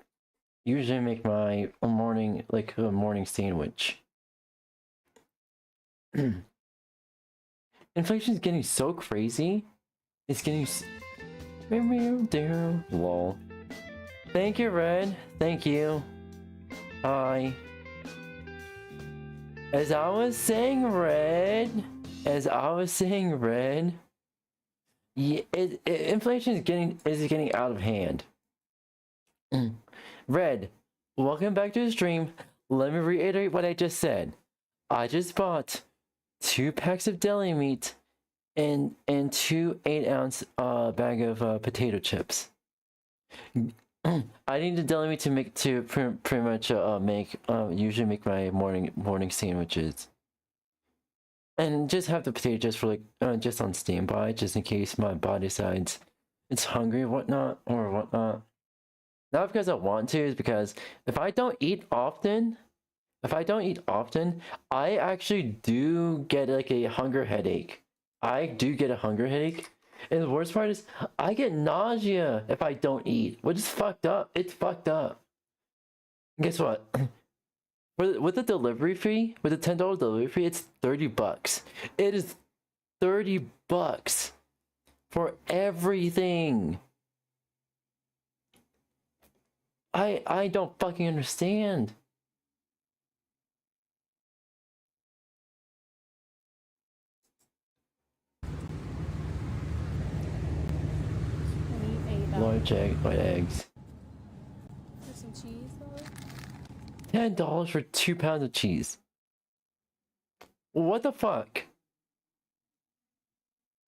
usually make my morning, like a morning sandwich. Inflation is getting so crazy. It's getting lol. Thank you, Red. Thank you. Hi. As I was saying, Red. Yeah, inflation is getting out of hand. Red, welcome back to the stream. Let me reiterate what I just said. I just bought 2 packs of deli meat and 2 8-ounce bag of potato chips. I need the deli meat to pretty much usually make my morning sandwiches. And just have the potato chips for like just on standby, just in case my body decides it's hungry or whatnot. Not because I want to, it's because if I don't eat often, I actually do get like a hunger headache. I do get a hunger headache. And the worst part is I get nausea if I don't eat, which is fucked up. It's fucked up. And guess what? With the delivery fee, with the $10 delivery fee, it's $30. It is $30 for everything. I don't fucking understand. Large eggs. For some cheese, though? $10 for 2 pounds of cheese. What the fuck?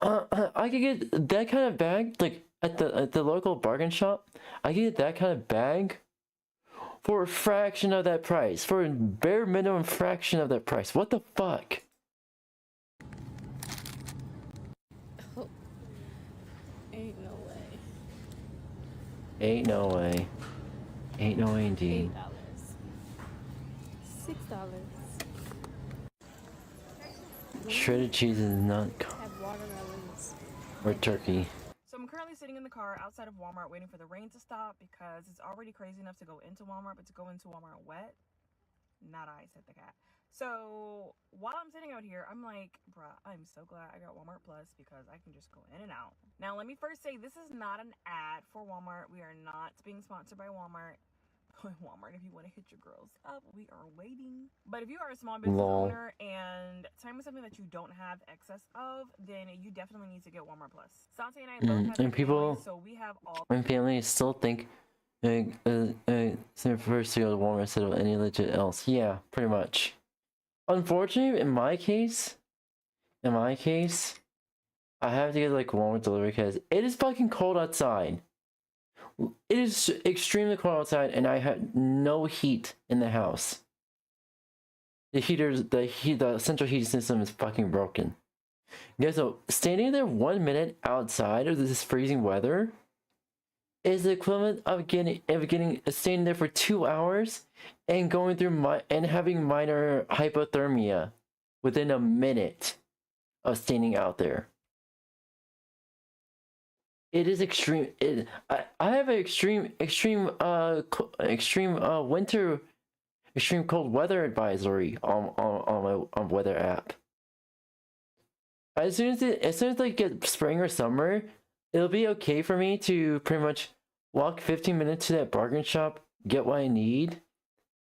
I could get that kind of bag, like at the local bargain shop. I could get that kind of bag for a fraction of that price, for a bare minimum fraction of that price. What the fuck? Oh. Ain't no way. Ain't no way. Ain't no way indeed. $6. Shredded cheese is not Have watermelons. or turkey. So I'm currently sitting in the car outside of Walmart waiting for the rain to stop because it's already crazy enough to go into Walmart, but to go into Walmart wet, not I, said the cat. So while I'm sitting out here, I'm like, bruh, I'm so glad I got Walmart Plus because I can just go in and out. Now, let me first say this is not an ad for Walmart. We are not being sponsored by Walmart. Walmart, if you want to hit your girls up, we are waiting. But if you are a small business owner and time is something that you don't have excess of, then you definitely need to get Walmart Plus. Santi and I both have and people, families, so we have all. and families still think first to go to Walmart instead of any legit else. Yeah, pretty much. Unfortunately, in my case, I have to get like Walmart delivery because it is fucking cold outside. It is extremely cold outside, and I have no heat in the house. The central heating system is fucking broken. Yeah, so standing there 1 minute outside of this freezing weather is the equivalent of staying there for 2 hours and going through having minor hypothermia within a minute of standing out there. It is extreme. I have an extreme cold weather advisory on my weather app. As soon as I get spring or summer, it'll be okay for me to pretty much walk 15 minutes to that bargain shop, get what I need,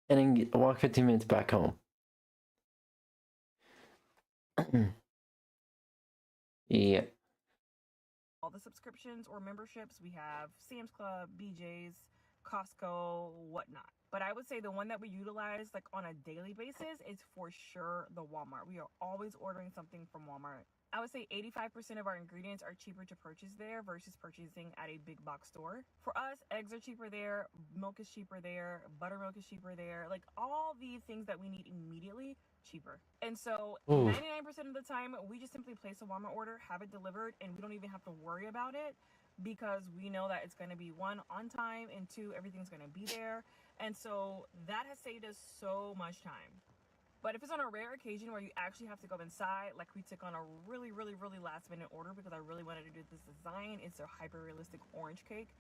and then walk 15 minutes back home. Yeah. All the subscriptions or memberships. We have Sam's Club, BJ's, Costco, whatnot. But I would say the one that we utilize like on a daily basis is for sure the Walmart. We are always ordering something from Walmart. I would say 85% of our ingredients are cheaper to purchase there versus purchasing at a big box store. For us, eggs are cheaper there, milk is cheaper there, buttermilk is cheaper there. Like all the things that we need immediately, cheaper. And so 99% of the time, we just simply place a Walmart order, have it delivered, and we don't even have to worry about it because we know that it's going to be one, on time, and two, everything's going to be there. And so that has saved us so much time. But if it's on a rare occasion where you actually have to go inside, like we took on a really last minute order because I really wanted to do this design. It's a hyper realistic orange cake.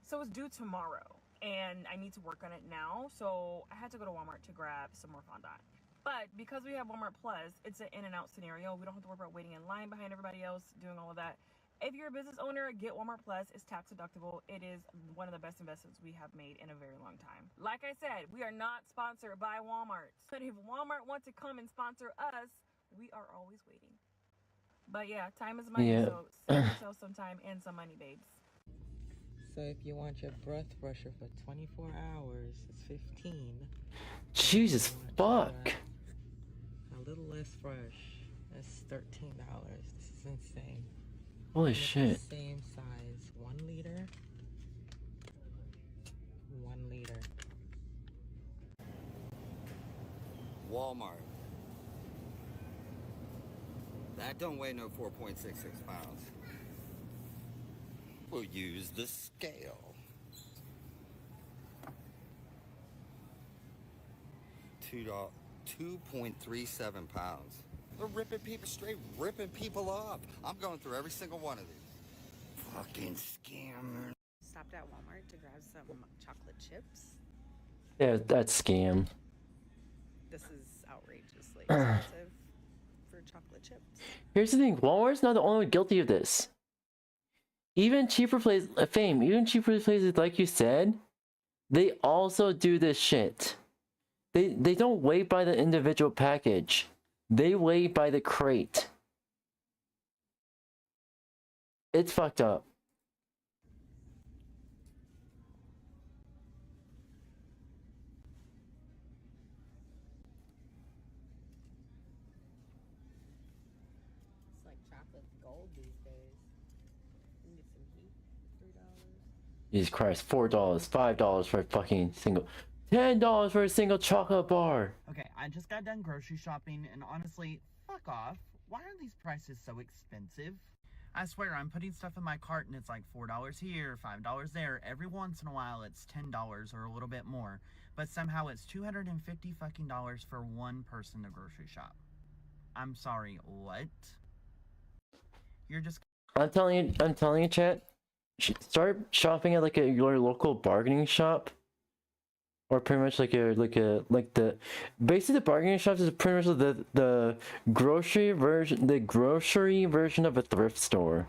So it's due tomorrow and I need to work on it now. So I had to go to Walmart to grab some more fondant. But because we have Walmart Plus, it's an in and out scenario. We don't have to worry about waiting in line behind everybody else, doing all of that. If you're a business owner, get Walmart Plus. It's tax deductible. It is one of the best investments we have made in a very long time. Like I said, we are not sponsored by Walmart. But if Walmart wants to come and sponsor us, we are always waiting. But yeah, time is money, so save yourself some time and some money, babes. So if you want your breath fresher for 24 hours, it's 15. Jesus fuck. A little less fresh. That's $13. This is insane. Holy shit. Same size, 1 liter. 1 liter. Walmart. That don't weigh no 4.66 pounds. We'll use the scale. 2.37 pounds. They're ripping people, straight ripping people off. I'm going through every single one of these. Fucking scammer. Stopped at Walmart to grab some chocolate chips. Yeah, that's scam. This is outrageously expensive for chocolate chips. Here's the thing, Walmart's not the only one guilty of this. Even cheaper places, even cheaper places like you said, they also do this shit. They don't weigh by the individual package. They weigh by the crate. It's fucked up. It's like chocolate's gold these days. You can get some heat for $3. Jesus Christ, $4, $5 for a fucking single, $10 for a single chocolate bar. Okay, I just got done grocery shopping, and honestly, fuck off. Why are these prices so expensive? I swear, I'm putting stuff in my cart and it's like $4 here, $5 there. Every once in a while, it's $10 or a little bit more. But somehow it's $250 fucking dollars for one person to grocery shop. I'm sorry, what? You're just... I'm telling you, chat. Start shopping at like your local bargaining shop. or pretty much like the basically the bargaining shops is pretty much the grocery version of a thrift store.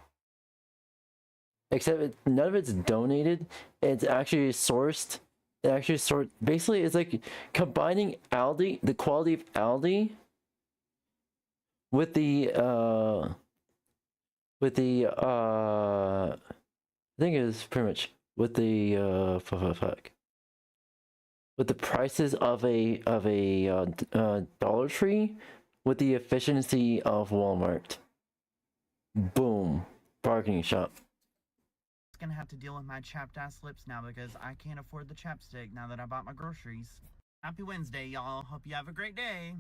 Except none of it's donated. It's actually sourced. Basically, it's like combining Aldi, the quality of Aldi, with the I think it's pretty much with the with the prices of a Dollar Tree, with the efficiency of Walmart. Boom, bargaining shop. Gonna have to deal with my chapped ass lips now because I can't afford the chapstick now that I bought my groceries. Happy Wednesday, y'all. Hope you have a great day.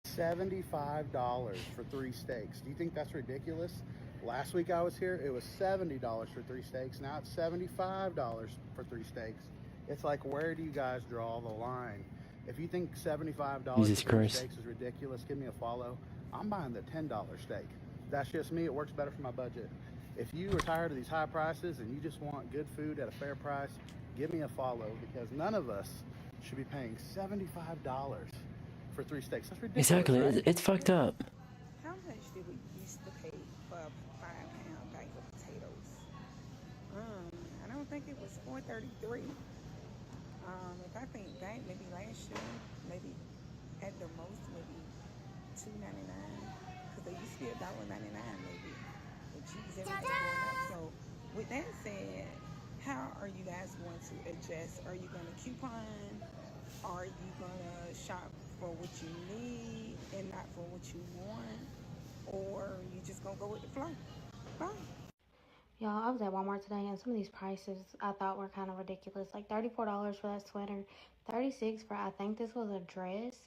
$75 for 3 steaks. Do you think that's ridiculous? Last week I was here, it was $70 for 3 steaks. Now it's $75 for 3 steaks. It's like, where do you guys draw the line? If you think $75 for 3 steaks is ridiculous, give me a follow. I'm buying the $10 steak. That's just me. It works better for my budget. If you are tired of these high prices and you just want good food at a fair price, give me a follow, because none of us should be paying $75 for 3 steaks. That's ridiculous. Exactly, right? it's fucked up. How much did we used to pay for a 5-pound bag of potatoes? I don't think it was $4.33. If I think back, maybe last year, maybe at the most, maybe $2.99, because they used to be $1.99 maybe. The cheese, everything going up. So with that said, how are you guys going to adjust? Are you going to coupon? Are you going to shop for what you need and not for what you want? Or you just going to go with the flow? Bye. Y'all, I was at Walmart today and some of these prices I thought were kind of ridiculous. Like $34 for that sweater, $36 for, I think this was a dress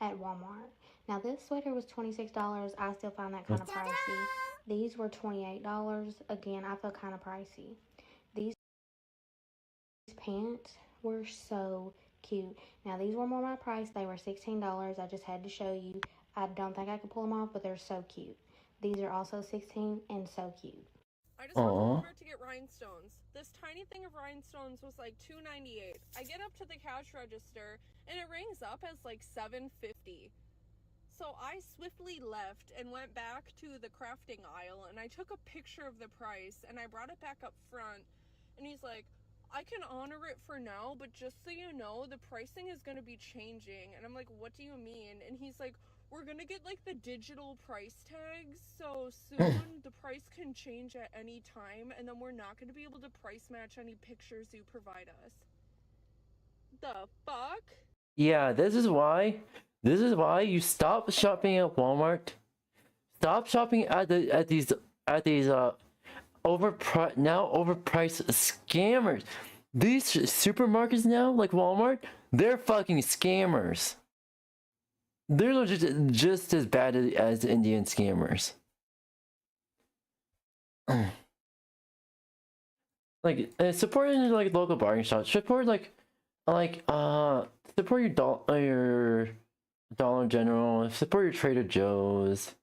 at Walmart. Now this sweater was $26. I still find that kind of pricey. These were $28. Again, I feel kind of pricey. These pants were so cute. Now these were more my price. They were $16. I just had to show you. I don't think I could pull them off, but they're so cute. These are also $16 and so cute. I just remembered to get rhinestones. This tiny thing of rhinestones was like $2.98. I get up to the cash register and it rings up as like $7.50. So I swiftly left and went back to the crafting aisle and I took a picture of the price and I brought it back up front, and he's like, I can honor it for now, but just so you know, the pricing is going to be changing. And I'm like, what do you mean? And he's like, we're going to get like the digital price tags, so soon the price can change at any time, and then we're not going to be able to price match any pictures you provide us. The fuck? Yeah, this is why you stop shopping at Walmart. Stop shopping at these overpriced scammers. These supermarkets now, like Walmart, they're fucking scammers. They're just as bad as Indian scammers. Like, supporting like local bargain shops. Support support your Dollar General. Support your Trader Joe's.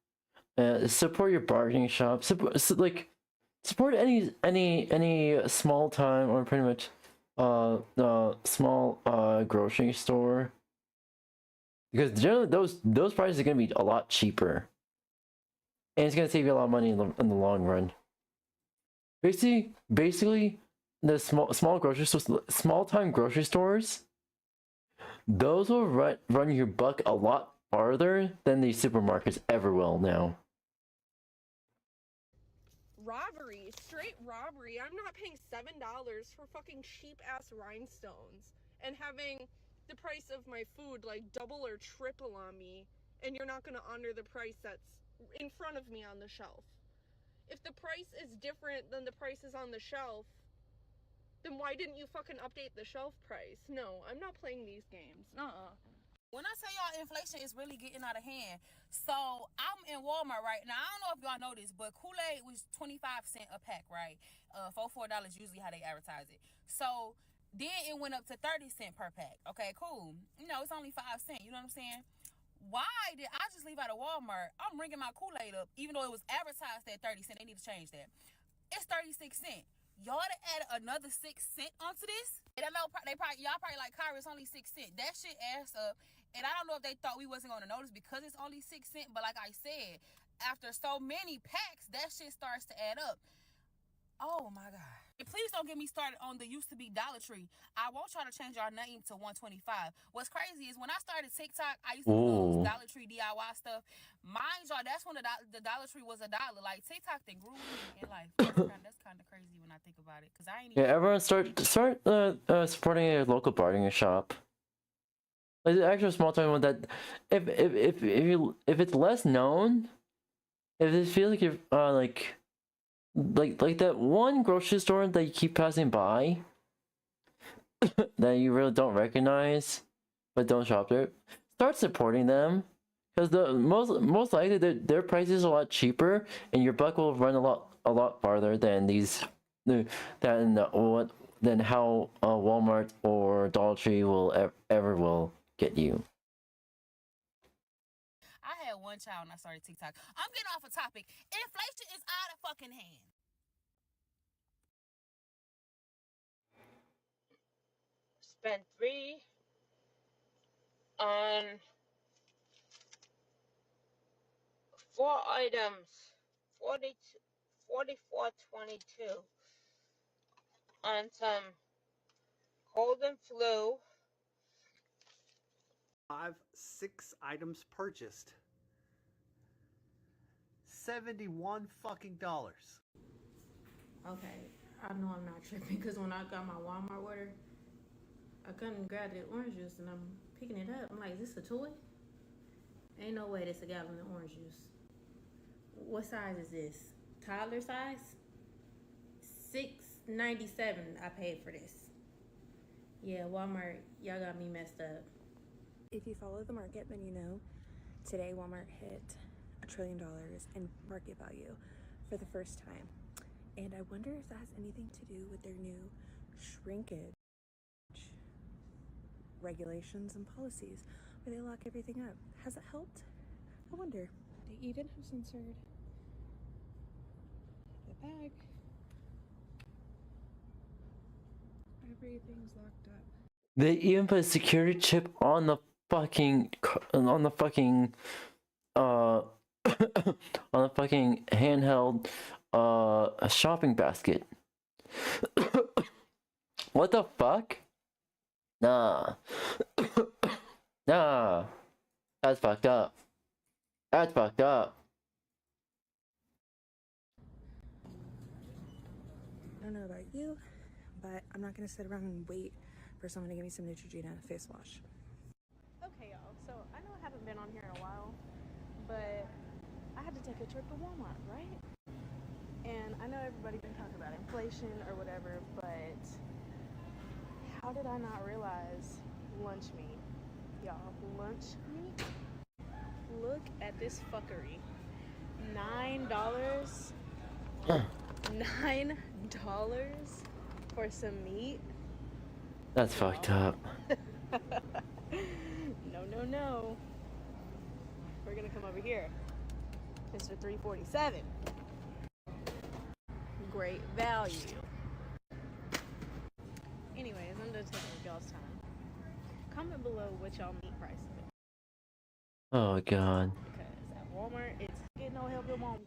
Support your bargaining shop. Support any small time or pretty much small grocery store. Because generally those prices are gonna be a lot cheaper, and it's gonna save you a lot of money in the long run. Basically, the small grocery stores, small time grocery stores, those will run your buck a lot farther than these supermarkets ever will now. Robbery, straight robbery. I'm not paying $7 for fucking cheap ass rhinestones and having the price of my food like double or triple on me, and you're not going to honor the price that's in front of me on the shelf. If the price is different than the prices on the shelf, then why didn't you fucking update the shelf price? No, I'm not playing these games. When I say y'all, inflation is really getting out of hand. So I'm in Walmart right now. I don't know if y'all know this, but Kool-Aid was 25 cents a pack, right? $4 usually how they advertise it. So then it went up to 30 cents per pack. Okay, cool. You know, it's only 5 cents. You know what I'm saying? Why did I just leave out of Walmart? I'm ringing my Kool-Aid up, even though it was advertised at 30 cents. They need to change that. It's 36 cents. Y'all to add another 6 cents onto this? And I know y'all probably like, Kyra, it's only 6 cents. That shit adds up. And I don't know if they thought we wasn't gonna notice because it's only 6 cents. But like I said, after so many packs, that shit starts to add up. Oh my God. And please don't get me started on the used to be Dollar Tree. I won't try to change our name to 125. What's crazy is when I started TikTok, I used to do those Dollar Tree DIY stuff. Mind y'all, that's when the Dollar Tree was $1. Like TikTok then grew with me in life. That's kind of crazy when I think about it. Cause I ain't even everyone start supporting a local bartering shop. Like the actual small time one that if it's less known, if it feels like you're like that one grocery store that you keep passing by that you really don't recognize but don't shop there, start supporting them, because the most likely their prices are a lot cheaper and your buck will run a lot farther than than how Walmart or Dollar Tree will ever get you. I had one child when I started TikTok. I'm getting off a topic. Inflation is out of fucking hand. Spent 3 on 4 items, 44.22 on some cold and flu. 6 items purchased. $71 fucking dollars. Okay, I know I'm not tripping because when I got my Walmart order, I couldn't grab the orange juice and I'm picking it up. I'm like, is this a toy? Ain't no way this a gallon of orange juice. What size is this? Toddler size? $6.97 I paid for this. Yeah, Walmart, y'all got me messed up. If you follow the market, then you know today Walmart hit $1 trillion in market value for the first time. And I wonder if that has anything to do with their new shrinkage regulations and policies where they lock everything up. Has it helped? I wonder. They even have censored the bag. Everything's locked up. They even put a security chip on the fucking on the fucking handheld a shopping basket. What the fuck? Nah. Nah. That's fucked up. That's fucked up. I don't know about you, but I'm not gonna sit around and wait for someone to give me some Neutrogena face wash. Okay, y'all, so I know I haven't been on here in a while, but I had to take a trip to Walmart, right? And I know everybody been talking about inflation or whatever, but how did I not realize lunch meat? Y'all, lunch meat? Look at this fuckery. $9? $9 for some meat? That's fucked up. No. We're gonna come over here. Mr. $3.47. Great value. Anyways, I'm done taking up y'all's time. Comment below what y'all meat price is. Oh god. Because at Walmart, it's getting no help at Walmart.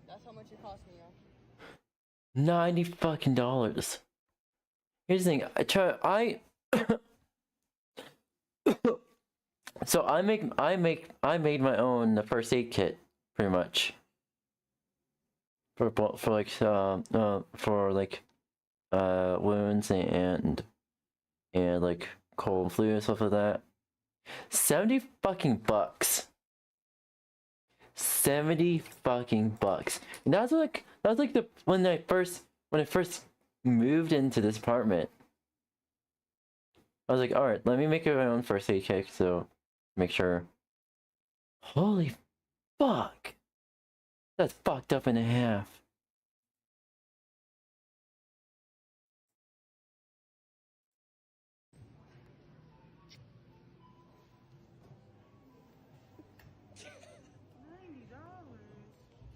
That's how much it cost me, y'all. $90 fucking. Here's the thing, so I made my own first aid kit, pretty much. For wounds and like cold and flu and stuff like that. $70 fucking bucks. $70 fucking bucks. And that was like when I first moved into this apartment. I was like, alright, let me make my own first aid kit, so make sure. Holy fuck! That's fucked up in half.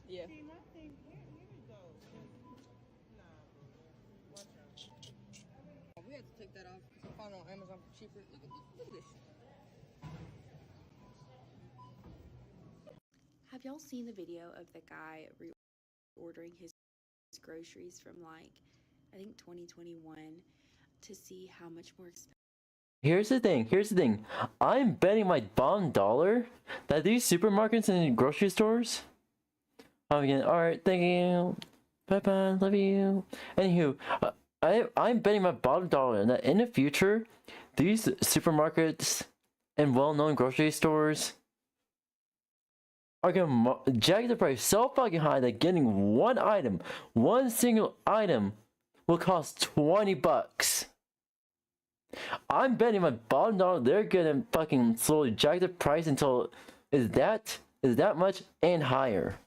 Yeah. found on Amazon for cheaper. Look at this shit. Have y'all seen the video of the guy reordering his groceries from like, I think 2021 to see how much more expensive? Here's the thing. I'm betting my bottom dollar that these supermarkets and grocery stores. Again, alright, thank you. Bye-bye, love you. Anywho, I'm betting my bottom dollar that in the future, these supermarkets and well-known grocery stores are gonna jack the price so fucking high that getting one single item will cost $20. I'm betting my bottom dollar they're gonna fucking slowly jack the price until is that much and higher.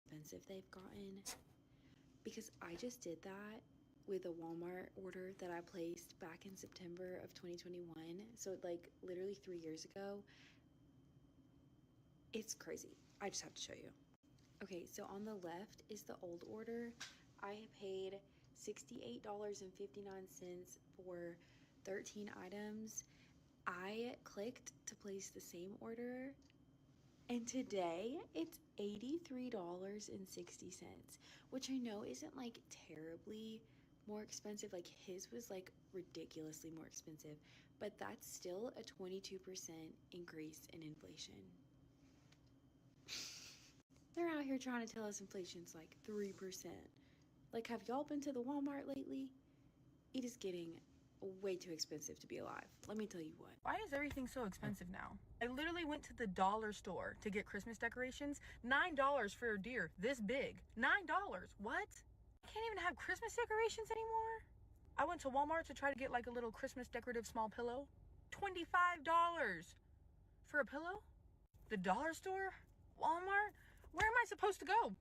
Expensive they've gotten, because I just did that with a Walmart order that I placed back in September of 2021, so like literally 3 years ago. It's crazy. I just have to show you. Okay, so on the left is the old order. I paid $68.59 for 13 items. I clicked to place the same order, and today it's $83.60, which I know isn't like terribly more expensive. Like his was like ridiculously more expensive, but that's still a 22% increase in inflation. They're out here trying to tell us inflation's like 3%. Like, have y'all been to the Walmart lately? It is getting way too expensive to be alive. Let me tell you what. Why is everything so expensive now? I literally went to the dollar store to get Christmas decorations. $9 for a deer this big. $9. What? I can't even have Christmas decorations anymore? I went to Walmart to try to get like a little Christmas decorative small pillow. $25 for a pillow? The dollar store? Walmart? Where am I supposed to go?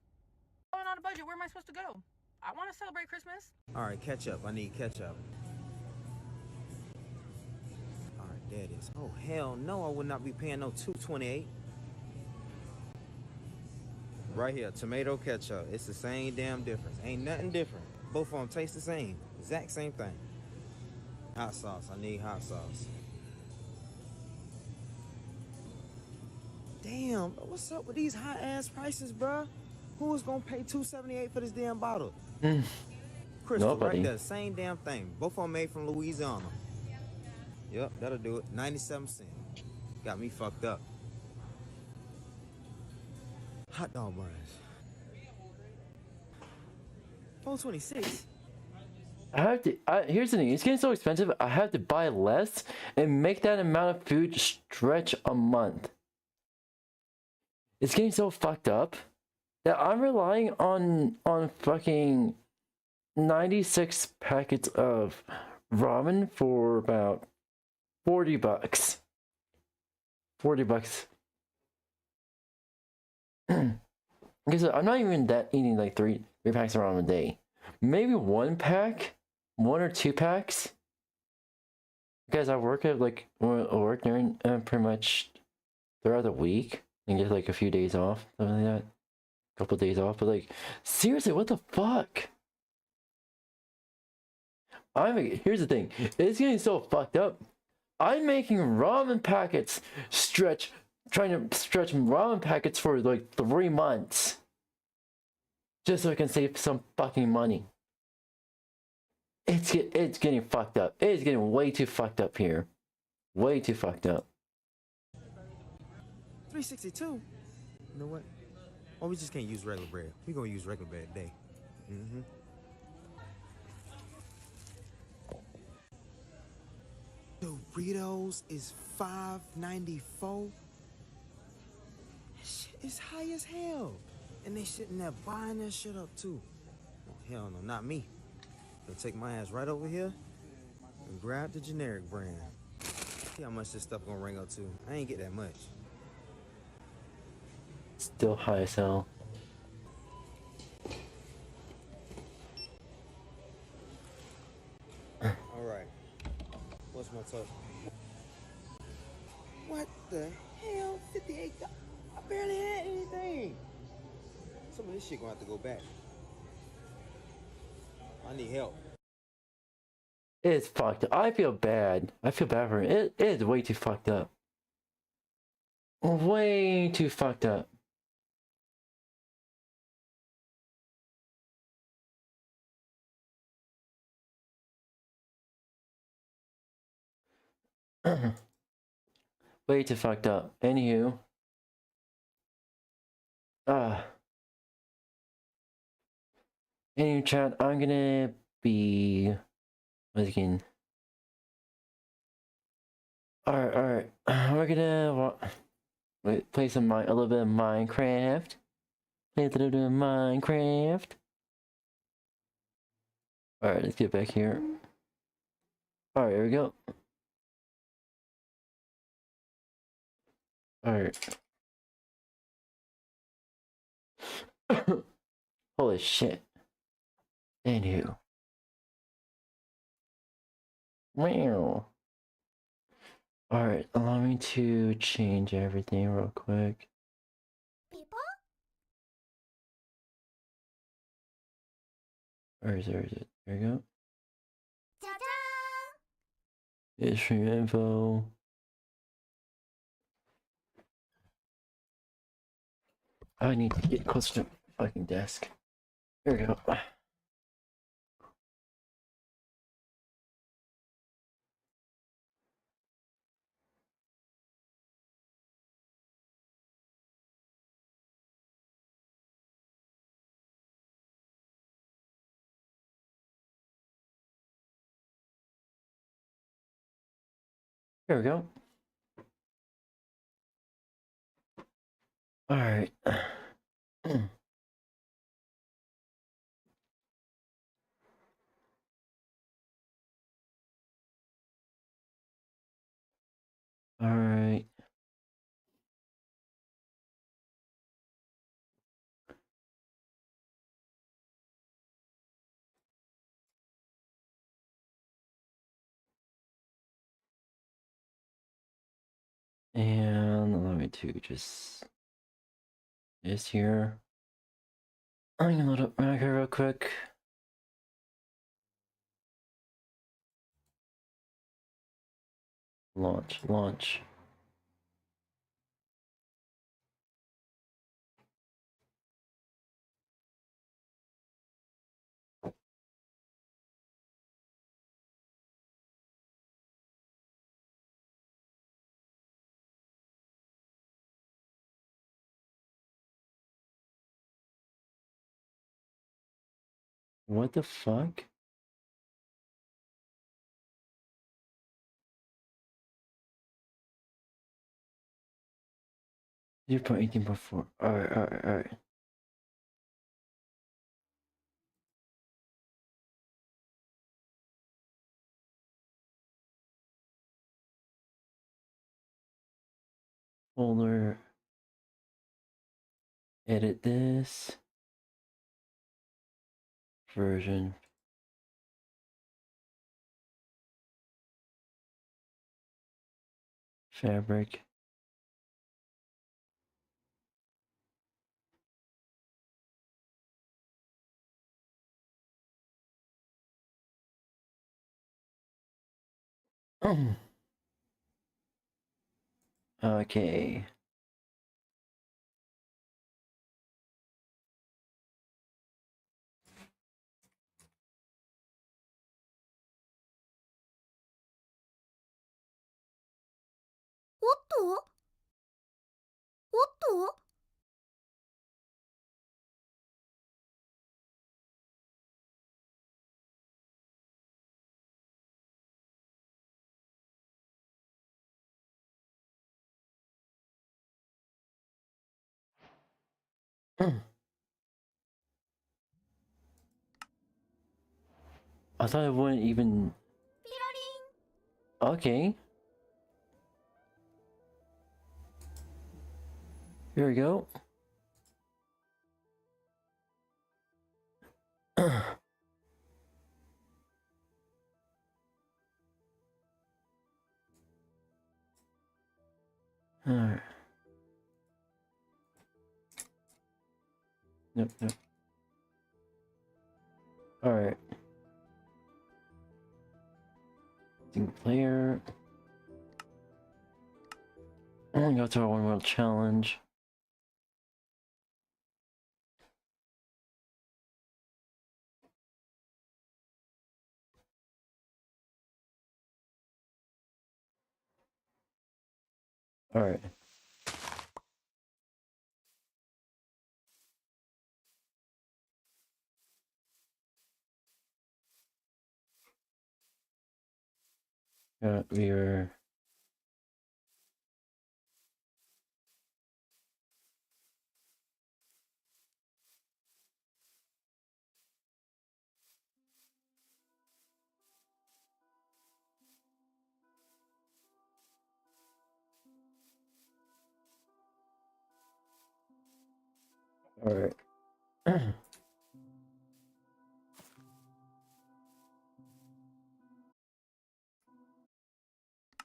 Going on a budget, where am I supposed to go? I want to celebrate Christmas. All right, ketchup. I need ketchup. All right, there it is. Oh, hell no, I would not be paying no $2.28. Right here, tomato ketchup. It's the same damn difference. Ain't nothing different. Both of them taste the same. Exact same thing. Hot sauce. I need hot sauce. Damn, what's up with these high ass prices, bruh? Who is gonna pay $2.78 for this damn bottle? Crystal, Nobody. right there, same damn thing. Both of them made from Louisiana. Yep, that'll do it. 97 cents. Got me fucked up. Hot dog buns. $4.26. Here's the thing, it's getting so expensive, I have to buy less and make that amount of food stretch a month. It's getting so fucked up that I'm relying on fucking 96 packets of ramen for about $40. $40. Because I'm not even that eating like three packs of ramen a day. Maybe one or two packs. Because I work during pretty much throughout the week and get like a few days off, something like that. A couple of days off, but like seriously, what the fuck? Here's the thing, it's getting so fucked up. I'm making ramen packets trying to stretch ramen packets for like 3 months. Just so I can save some fucking money. It's getting fucked up. It's getting way too fucked up here. Way too fucked up. $3.62. You know what? Oh, we just can't use regular bread. We're gonna use regular bread today. Doritos is $5.94. Shit is high as hell. And they sitting there buying that shit up too. Oh, hell no, not me. They'll take my ass right over here and grab the generic brand. See how much this stuff gonna ring up to. I ain't get that much. Still high as hell. Alright. What's my total? What the hell? $58. I barely had anything. Some of this shit gonna have to go back. I need help. It's fucked up. I feel bad. I feel bad for it. It is way too fucked up. Way too fucked up. Way too fucked up. Anywho. Anyway, chat, I'm gonna be looking. Alright. We're gonna play some a little bit of Minecraft. Play a little bit of Minecraft. Alright, let's get back here. Alright, here we go. Alright. Holy shit. Anywho. Wow. Alright, allow me to change everything real quick. Where is it? There we go. It's stream info. I need to get closer to the fucking desk. Here we go. Here we go. Alright. Alright. And allow me to just this here. I'm gonna load up Minecraft real quick. Launch. What the fuck? 0.18.4. Alright. Folder. Edit this. Version. Fabric. Okay. I thought it wouldn't even. Okay. Here we go. Alright. Nope. Alright. Single player. And go to our one world challenge. Alright. We are alright.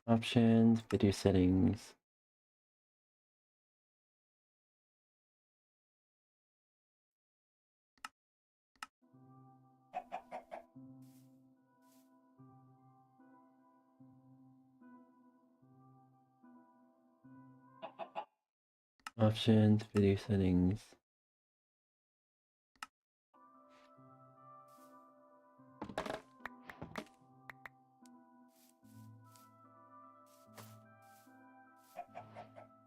Options, video settings. Options, video settings.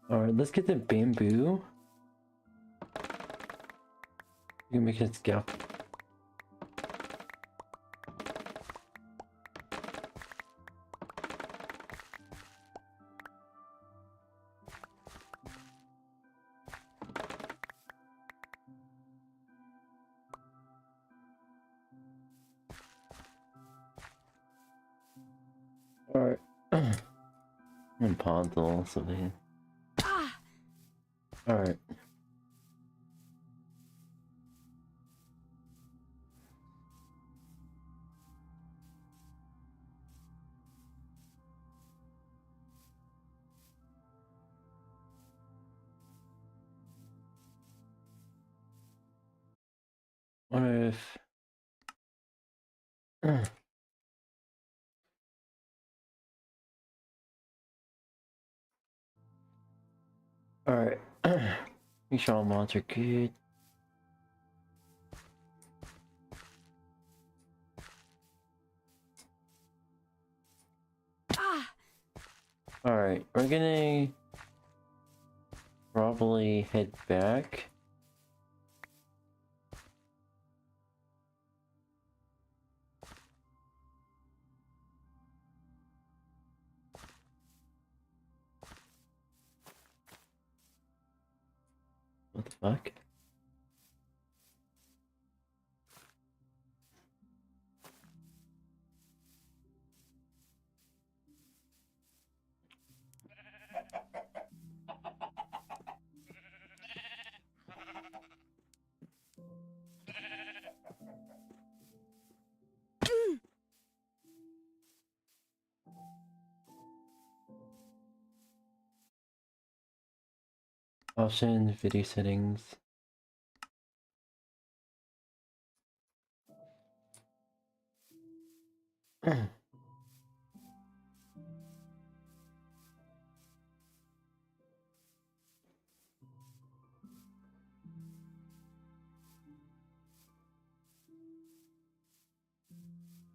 Alright, let's get the bamboo. You can make it scalp. Alright. And Ponthal, so they. Alright. What if... Alright. Make sure all mods are good. Alright, we're gonna probably head back. What the fuck? Options, video settings.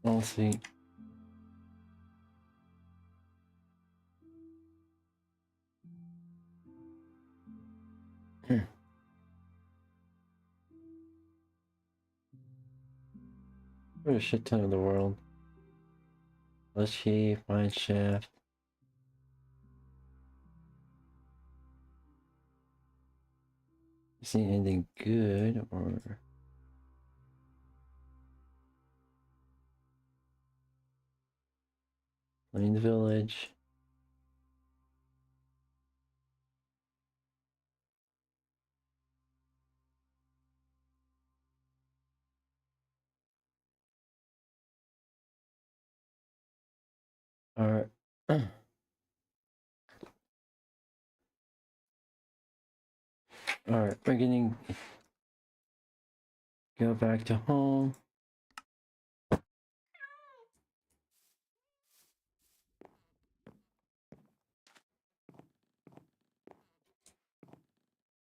Let's see. What a shit ton of the world. Let's see, mine shaft. See anything good or Plains Village. Alright. Alright, we're getting go back to home.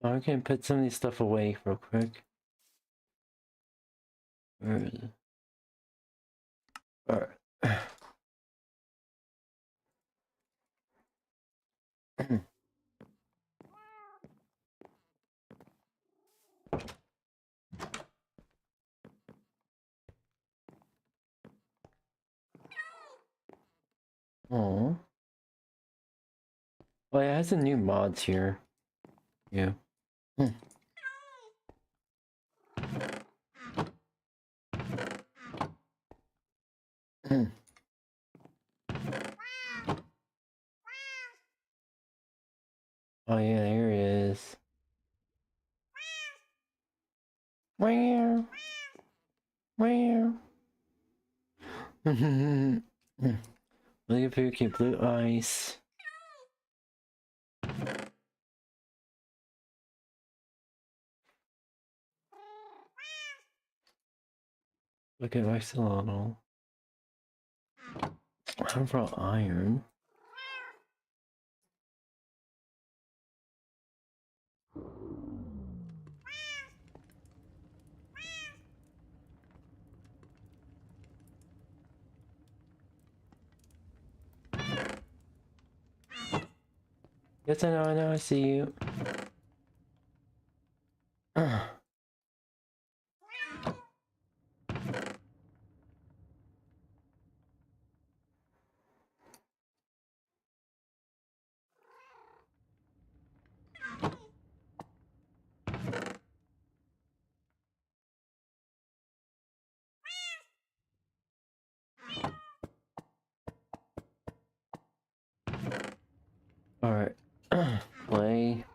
I can put some of these stuff away real quick. Where is it? Alright. Oh. Well, it has some new mods here. Yeah. Oh yeah, here it is. Where? Where? Look at Pookie Blue Ice. Look at Axolotl. I brought iron. Yes, I know, I see you. Alright. Play.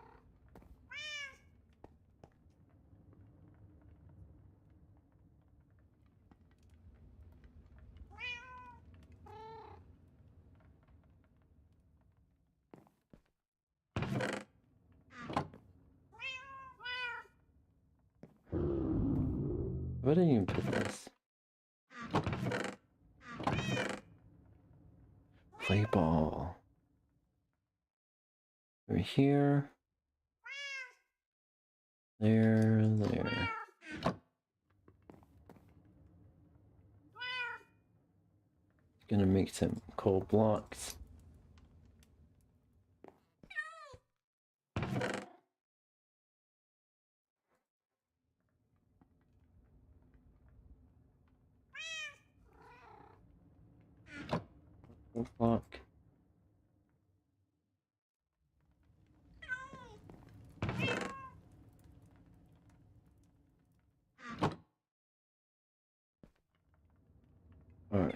Where did you put this? Play ball. Over here. There. Gonna make some coal blocks. Coal block. Alright.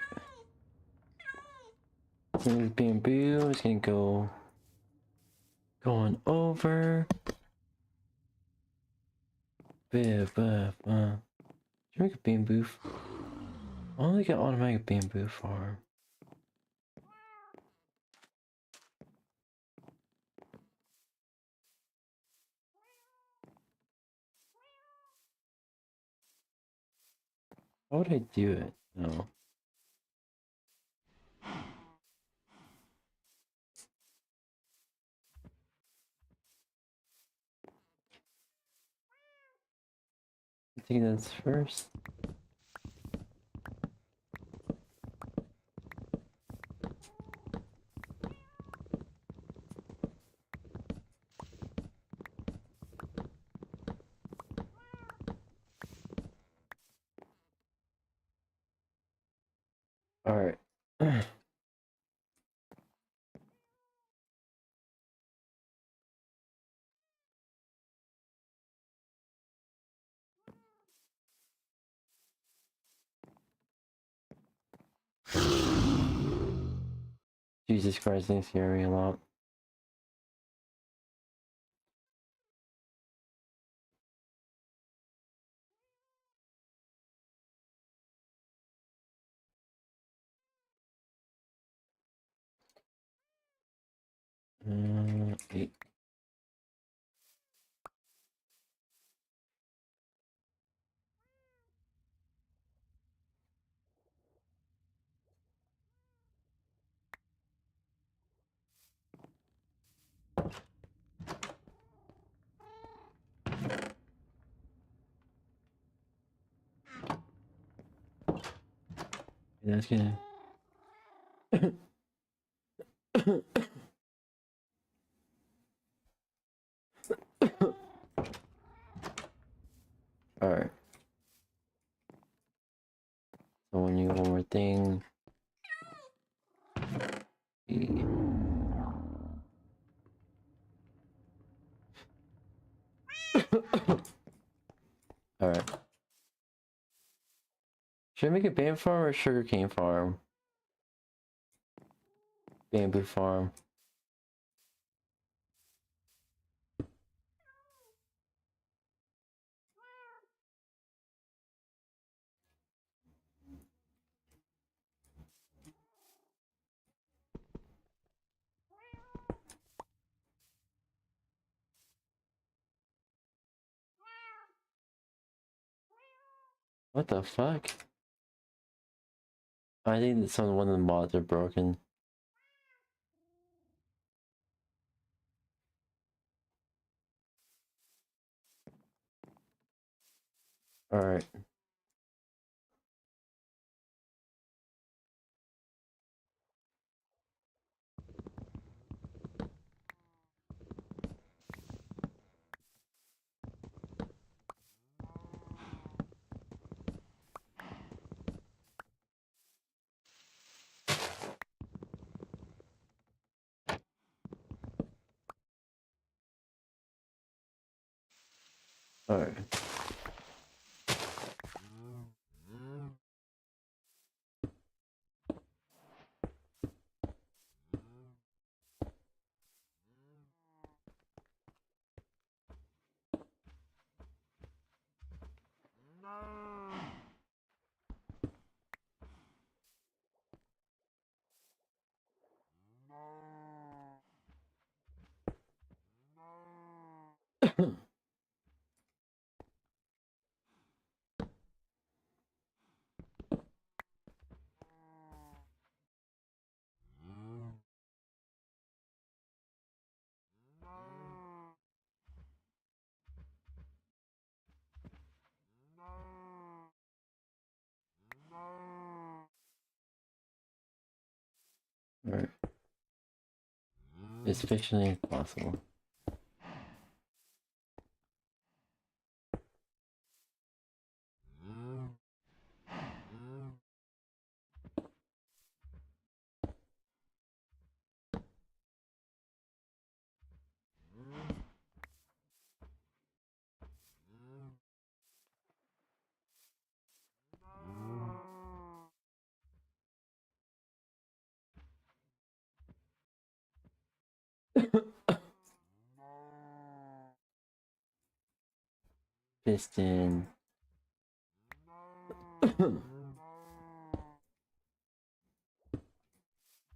Here's bamboo. It's gonna go going over. Should I make a bamboo? I only got automatic bamboo farm. How would I do it? No. I think that's first. Alright. Jesus Christ, they scare me a lot. Eight. That's good. Alright. So we need one more thing. Alright. Should I make a bamboo farm or a sugarcane farm? Bamboo farm. What the fuck? I think that one of the mods are broken. Alright. Alright. Alright. As efficiently as possible. Piston.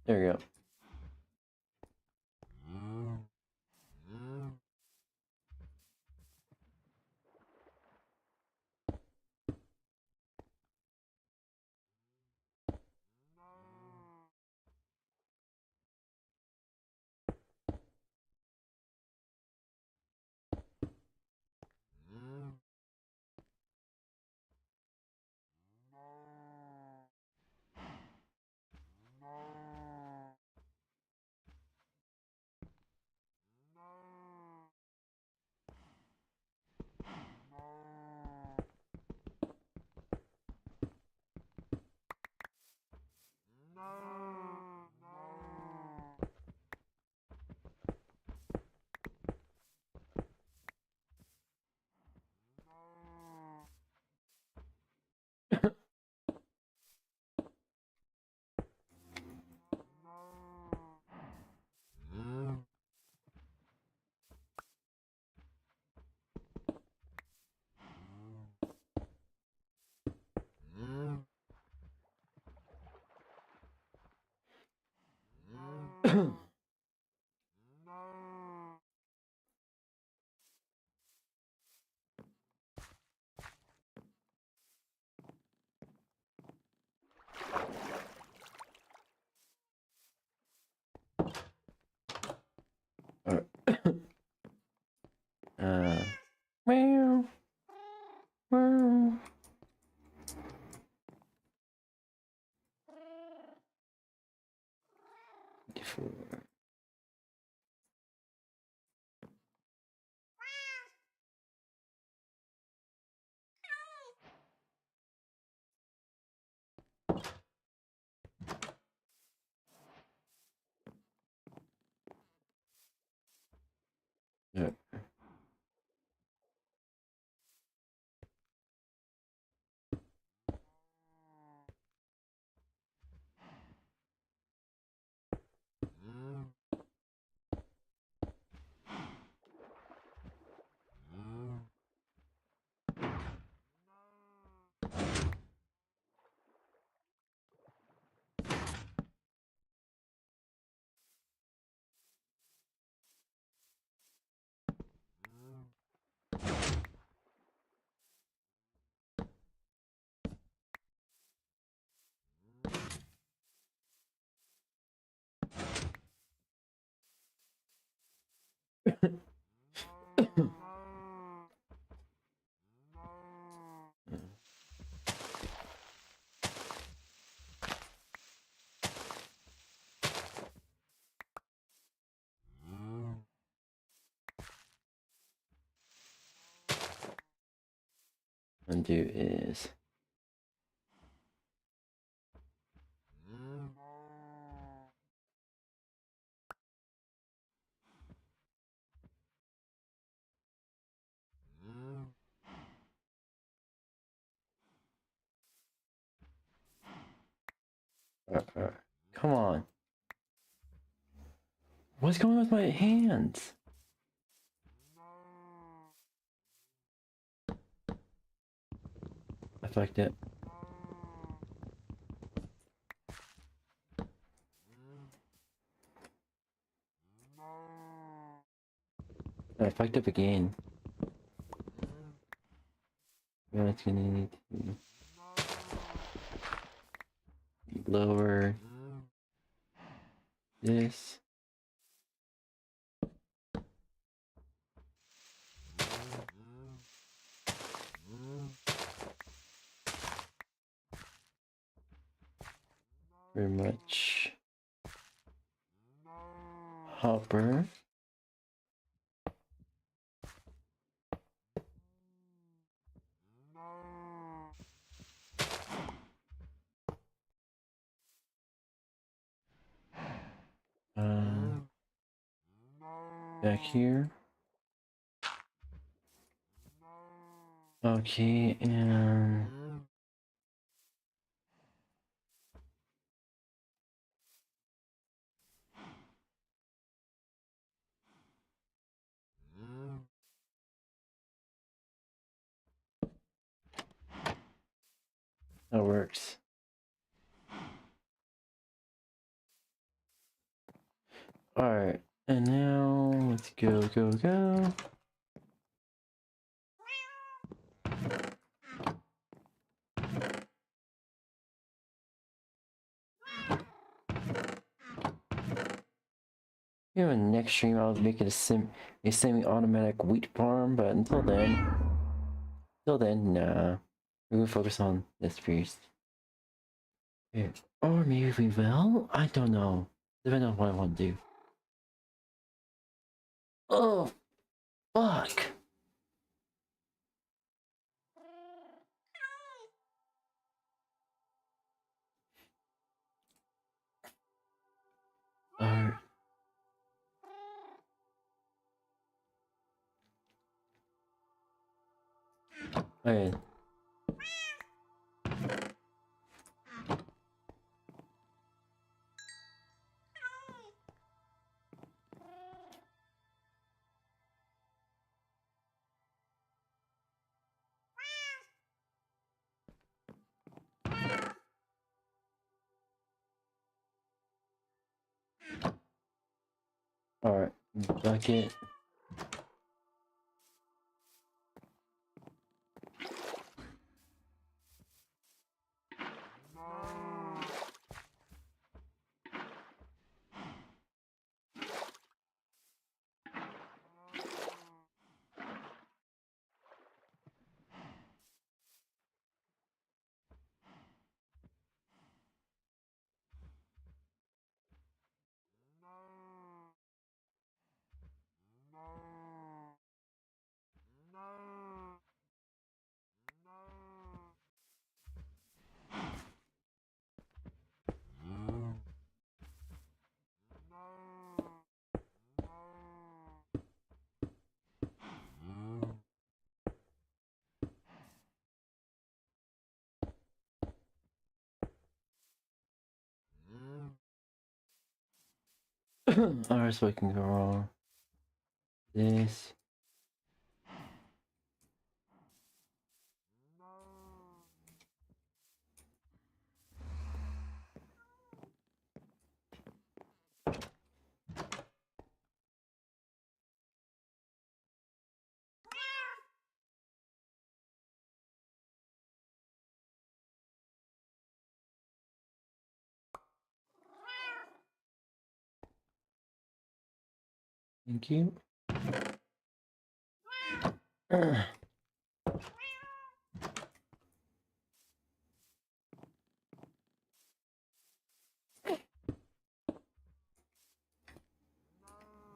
There we go. Meow. Meow. 4. Yeah. Undo is come on. What's going on with my hands? I fucked it. I fucked up again. Well, it's gonna need to lower this. Very much. Hopper. Back here. Okay, and that works. Alright, and now let's go, go, go. You know, next stream I'll make it a semi-automatic wheat farm, but until then, nah. We will focus on this first. Yeah. Or maybe we will? I don't know. Depending on what I want to do. Oh, fuck! Alright. Okay. Alright, bucket. Alright, so I can go wrong. This. Thank you.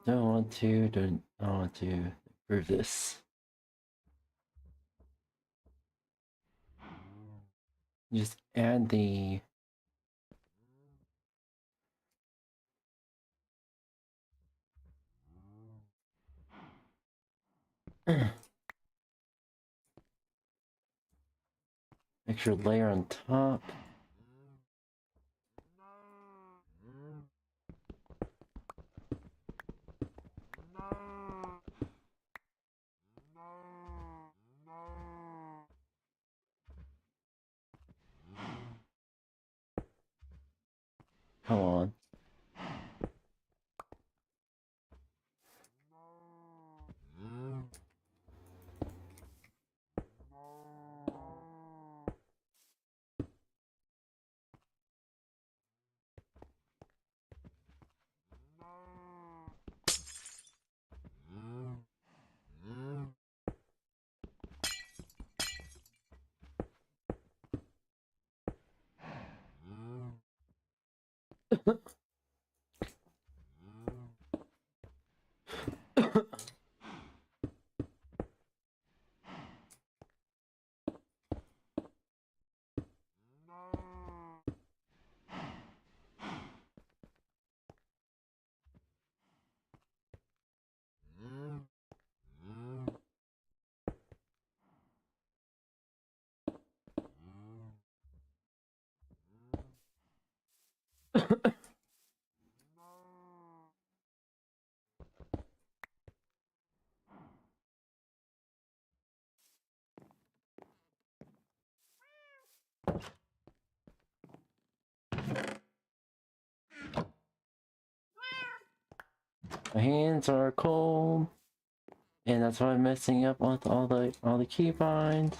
Don't want to improve this. Just add the extra layer on top. Come on. My hands are cold, and that's why I'm messing up with all the keybinds.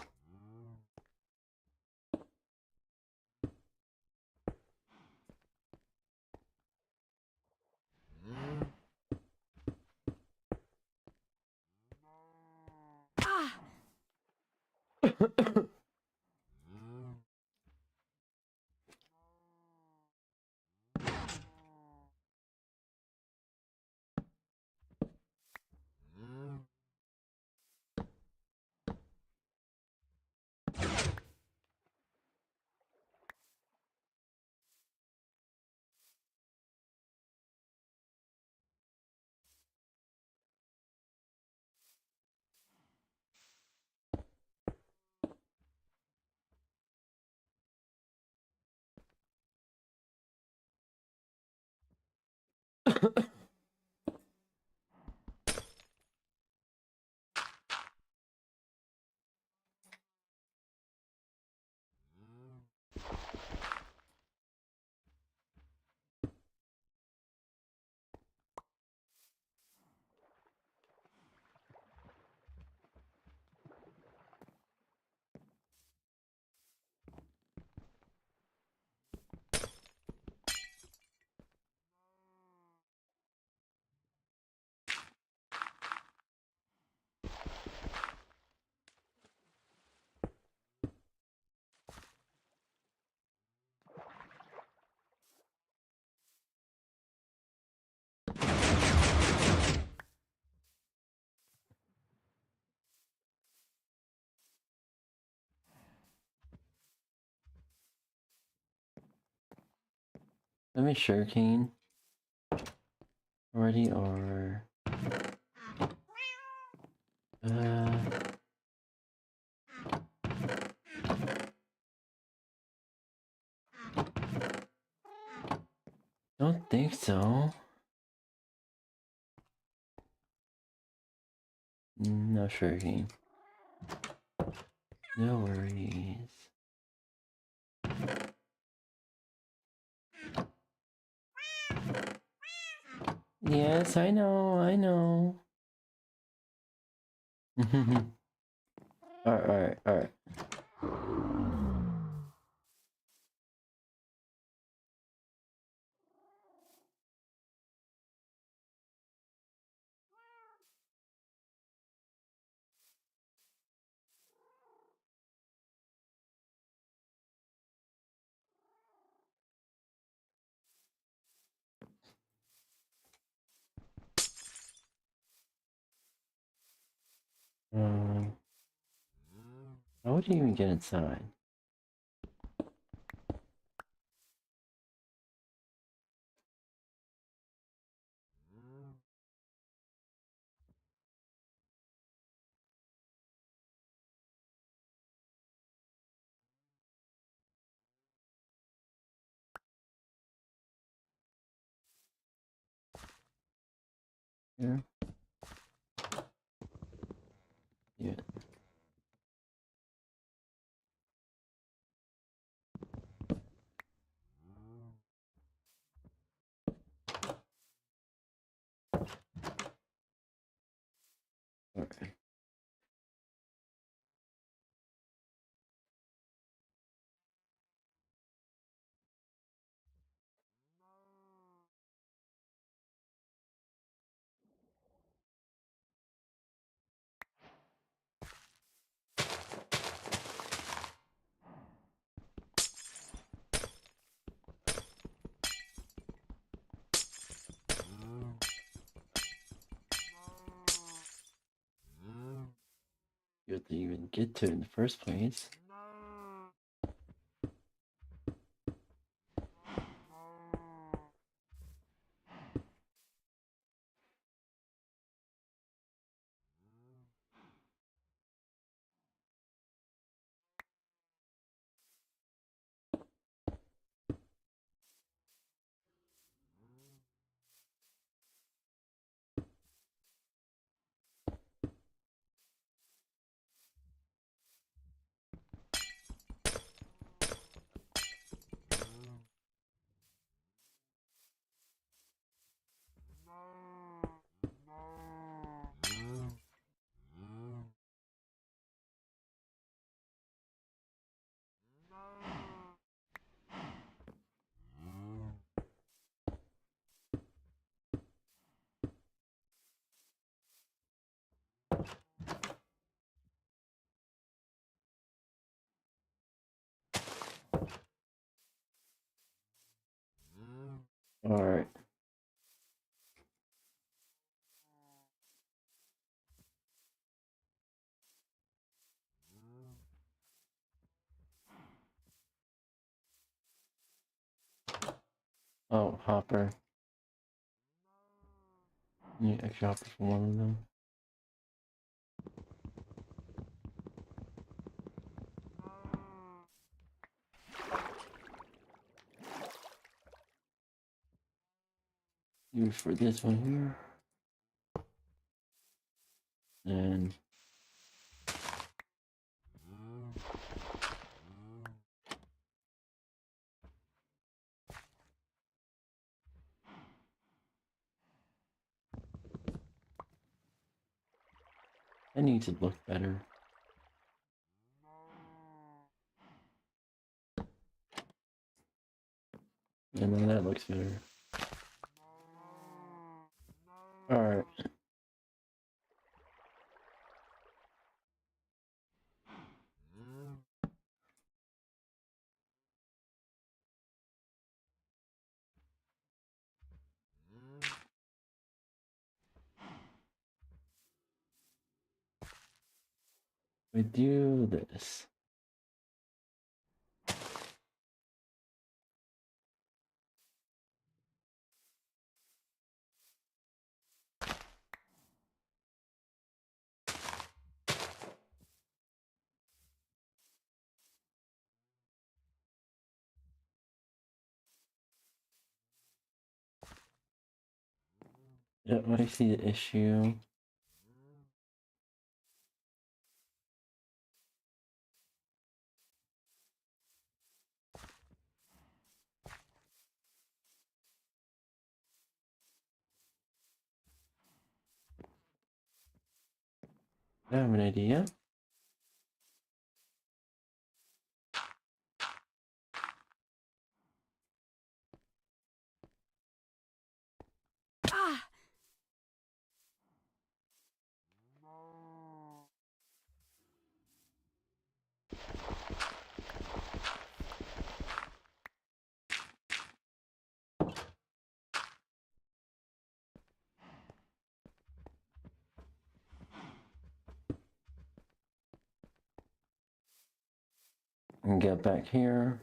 Let me sugarcane already, or don't think so. No shirking. No worries. Yes, I know, I know. Alright, alright. How would you even get inside? Yeah. Yeah. Okay. You have to even get to it in the first place. Alright. Oh, Hopper. Yeah, extra Hopper for one of them. Use for this one here. And I need to look better. And then that looks better. Alright. We do this. Yep, I see the issue. I have an idea. Ah! And get back here.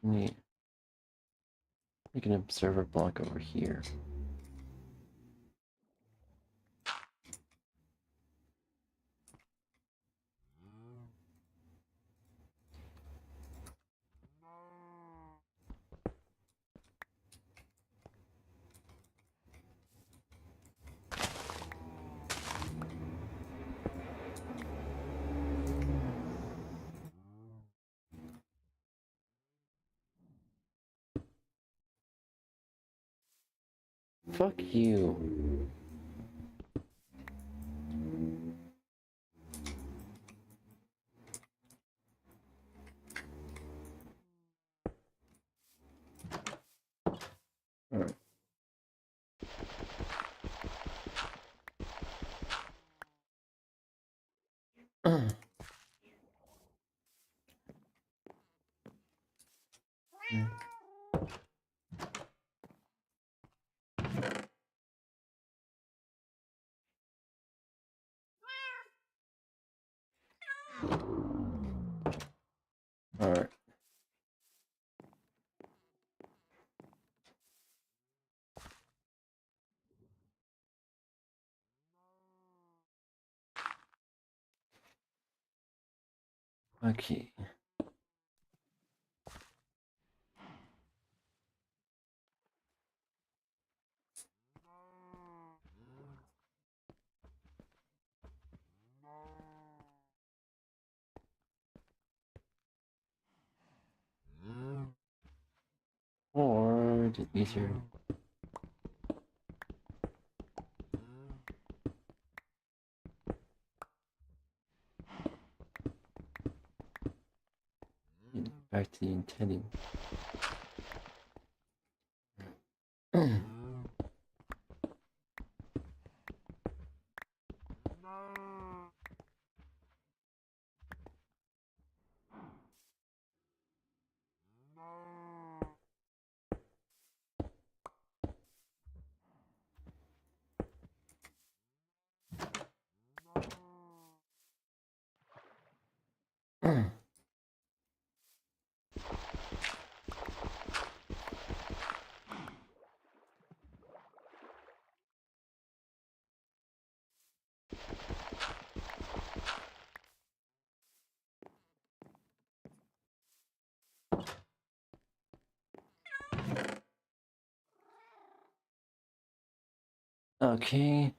Neat. Make an observer block over here. Fuck you. Alright. Alright. Okay. Or just easier. Back to the intended. Okay.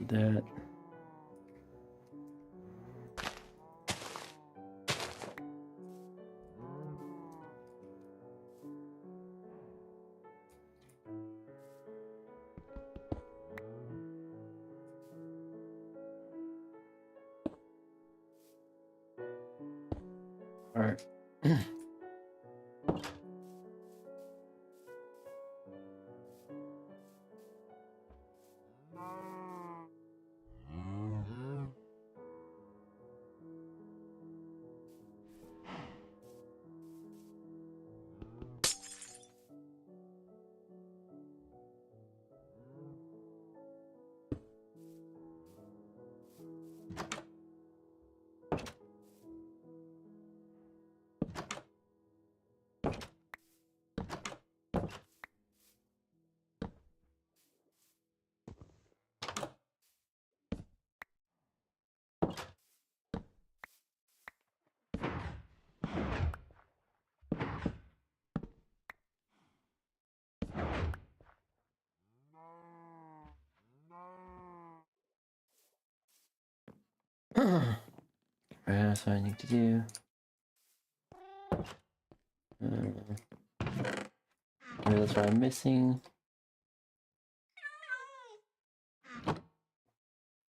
That. Alright. That's what I need to do. Maybe that's what I'm missing.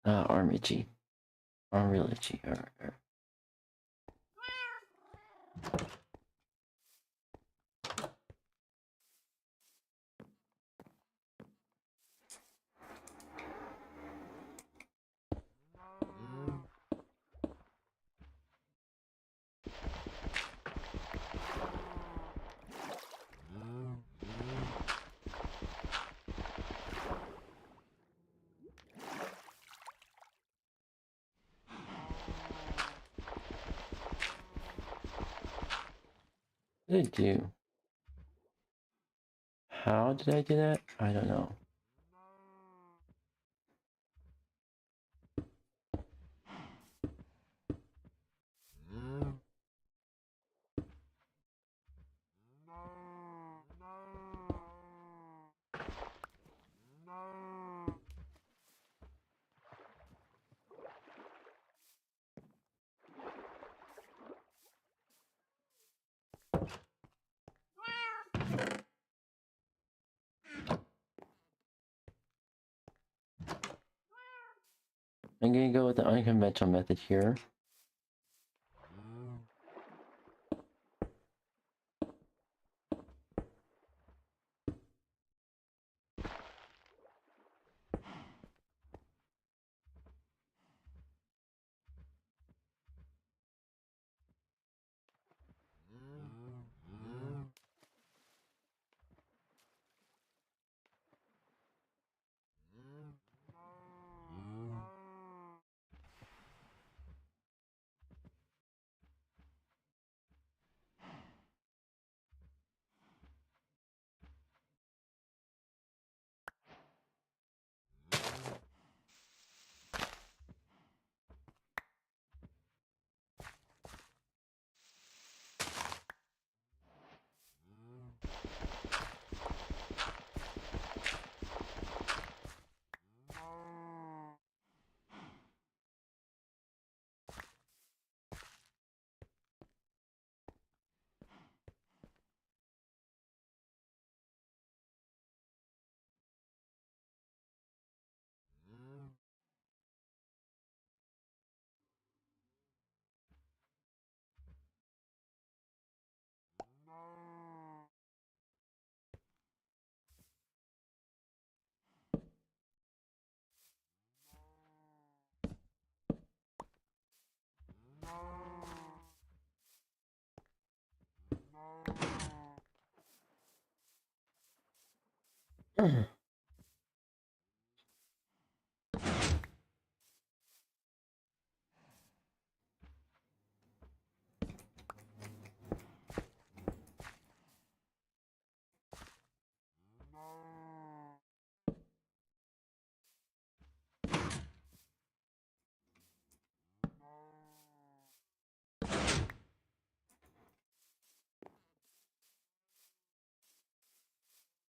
Armigy. Armigy. What did I do? How did I do that? I don't know. I'm gonna go with the unconventional method here.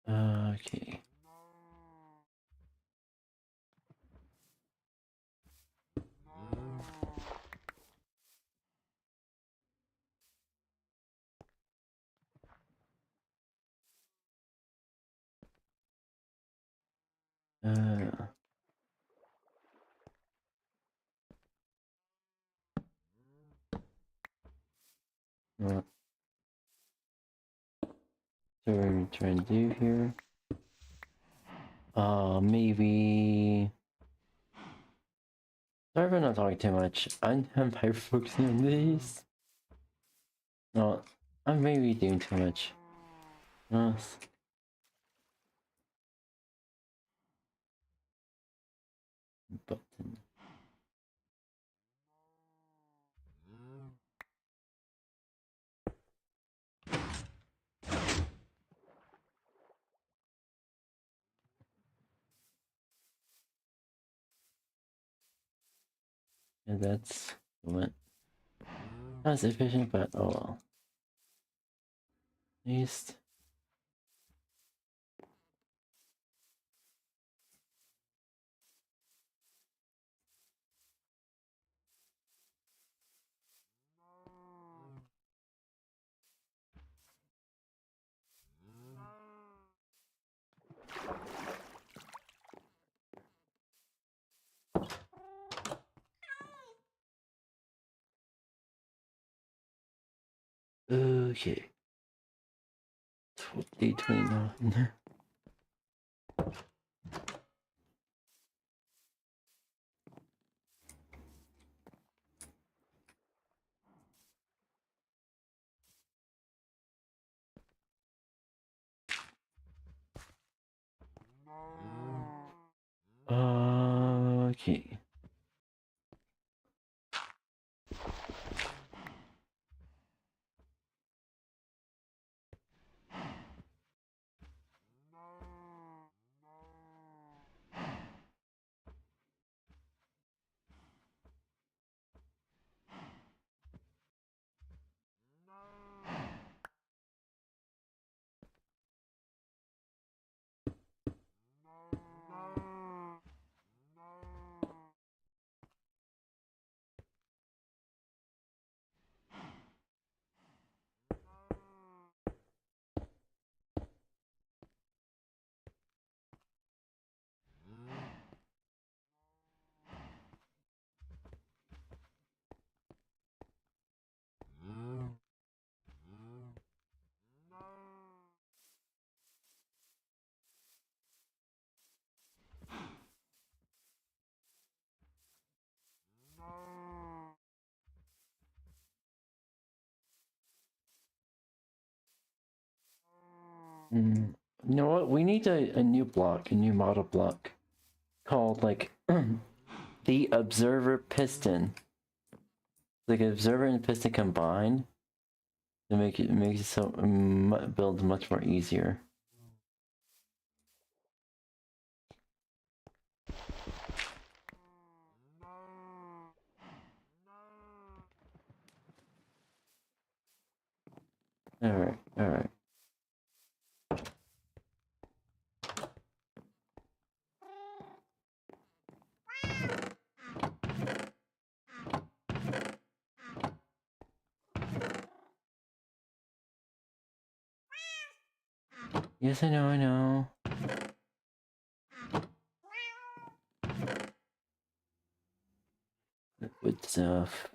Okay. What are we trying to do here? Maybe. Sorry for not talking too much. I'm hyper focusing on these. No, I'm maybe doing too much. Button. And that's what. Not sufficient, but oh well. At least. Okay. 29. Okay. You know what? We need a new block, a new model block called like the observer piston. Like observer and piston combined to make it so build much more easier. All right, all right. Yes, I know, I know. Good stuff.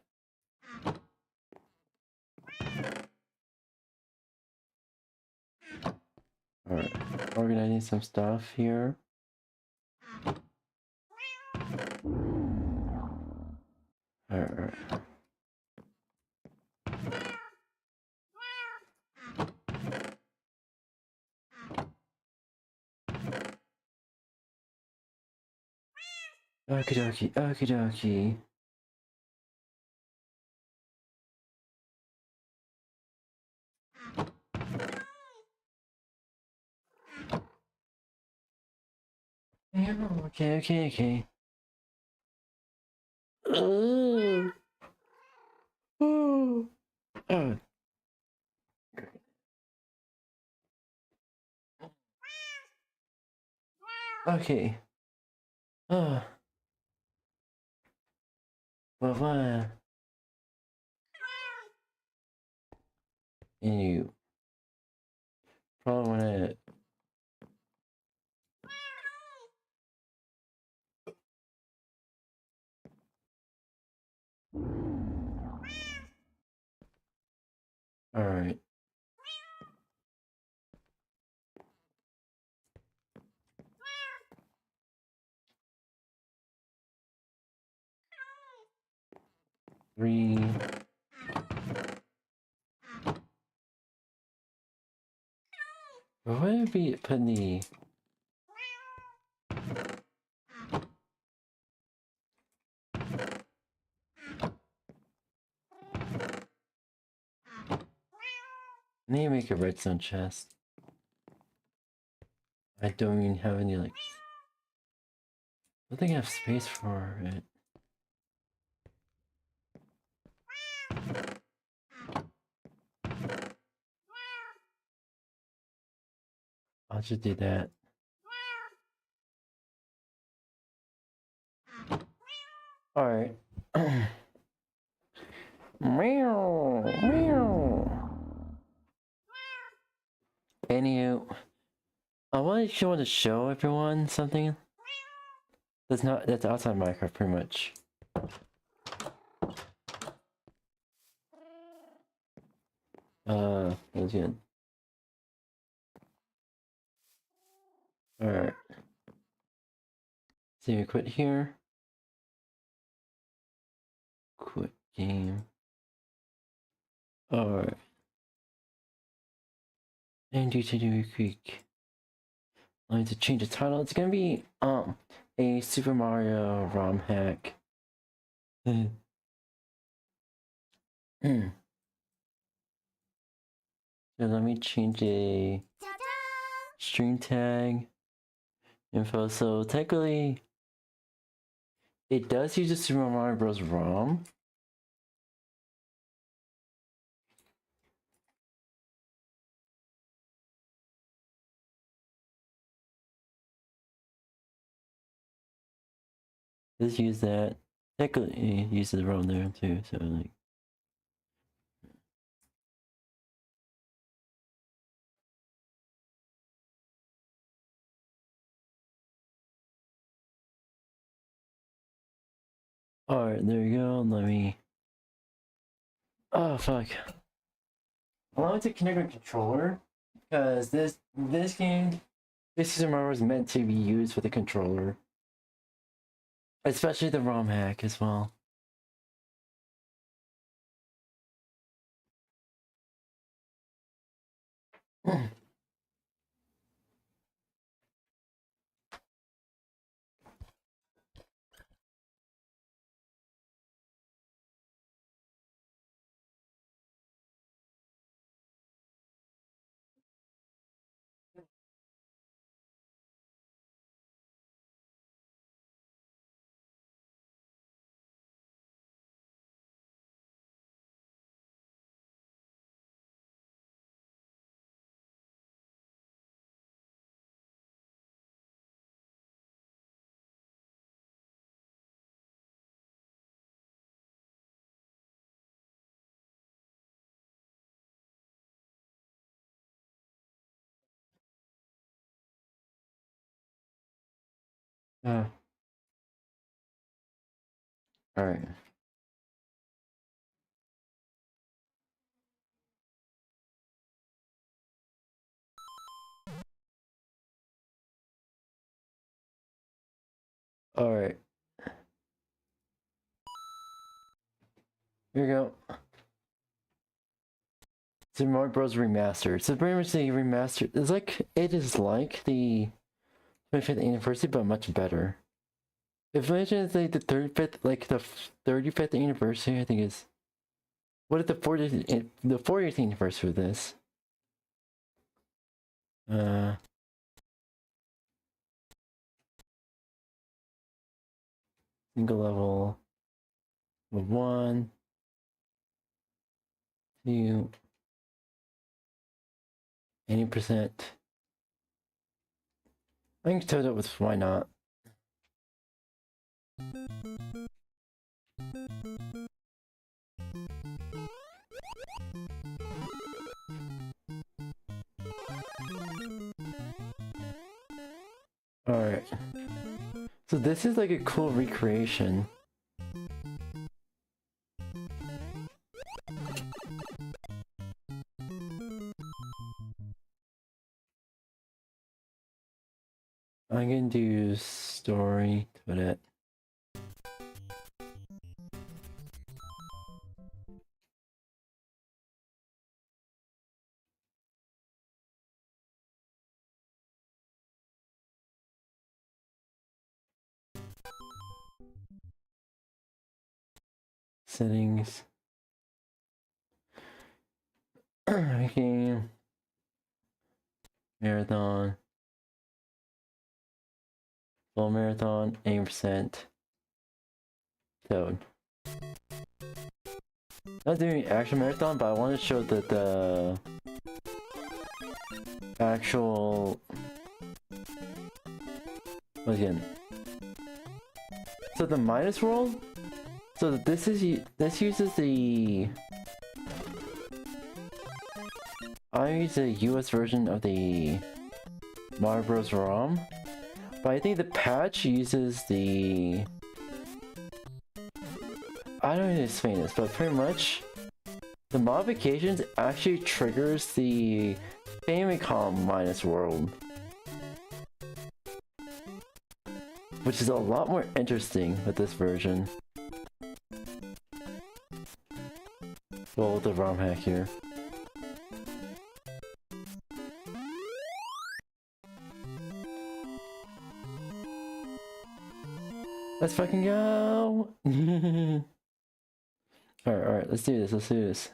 Alright, organizing some stuff here. Alright. Okie dokie, okie dokie. Okay, okay, okay. Oh. Oh. Oh. Okay. Oh. Well, what? And you probably wanna. Alright. Three. What would be putting the. I need to make a redstone chest. I don't even have any, like. I don't think I have space for it. I'll just do that. Alright. Meow, meow. Anywho, I wanted to show everyone something that's outside Minecraft pretty much. That's good. Alright. So you quit here. Quit game. Alright. And due to do quick. I need to change the title. It's gonna be a Super Mario ROM hack. So let me change a string tag info. So technically it does use a Super Mario Bros. ROM. Let's use that. Technically it uses the ROM there too, so like alright, there you go. Let me fuck. Allow it to connect a controller. Because this game, this Super Mario was meant to be used with a controller. Especially the ROM hack as well. Alright. Alright. Here we go. Super Mario Bros. Remastered. So pretty much the remastered. It's like, it is like the 25th anniversary, but much better. If mentioned like the 35th, like the 35th anniversary, I think is. What is the 40th anniversary of this? Single level of 1, 2, 80%. I think total with why not? Alright. So this is like a cool recreation. I'm gonna do story to it. Settings. Okay. Marathon. Full marathon, 80%. Toad. Not doing action marathon, but I want to show that the actual. Again. So the Midas World. So this uses the. I use the US version of the Mario Bros. ROM, but I think the patch uses the. I don't know how to explain this, but pretty much The modifications actually triggers the Famicom minus world, which is a lot more interesting with this version. Well, with the ROM hack here. Let's fucking go! Alright, let's do this, let's do this.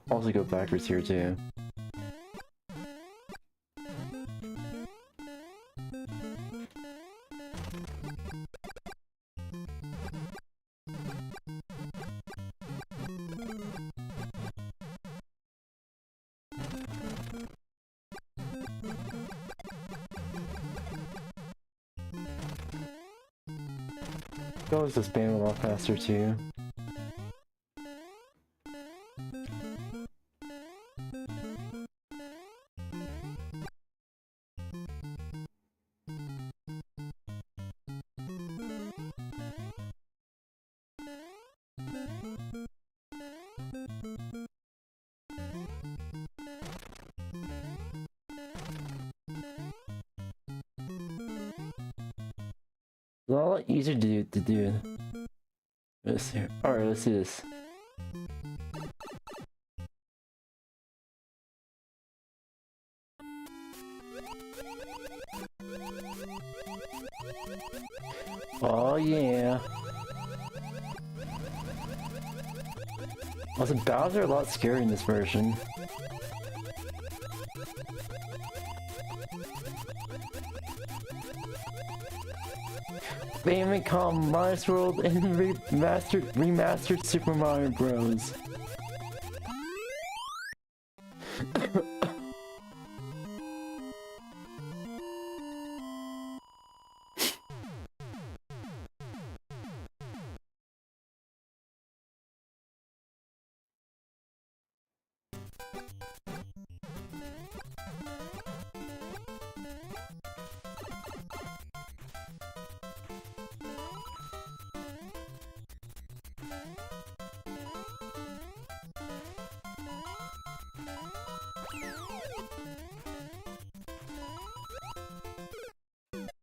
Also go backwards here too. Goes to spam a lot faster too. It's a lot easier to do this here. Alright, let's do this. Oh yeah. Also, Bowser are a lot scarier in this version. Famicom Minus World and remastered Super Mario Bros.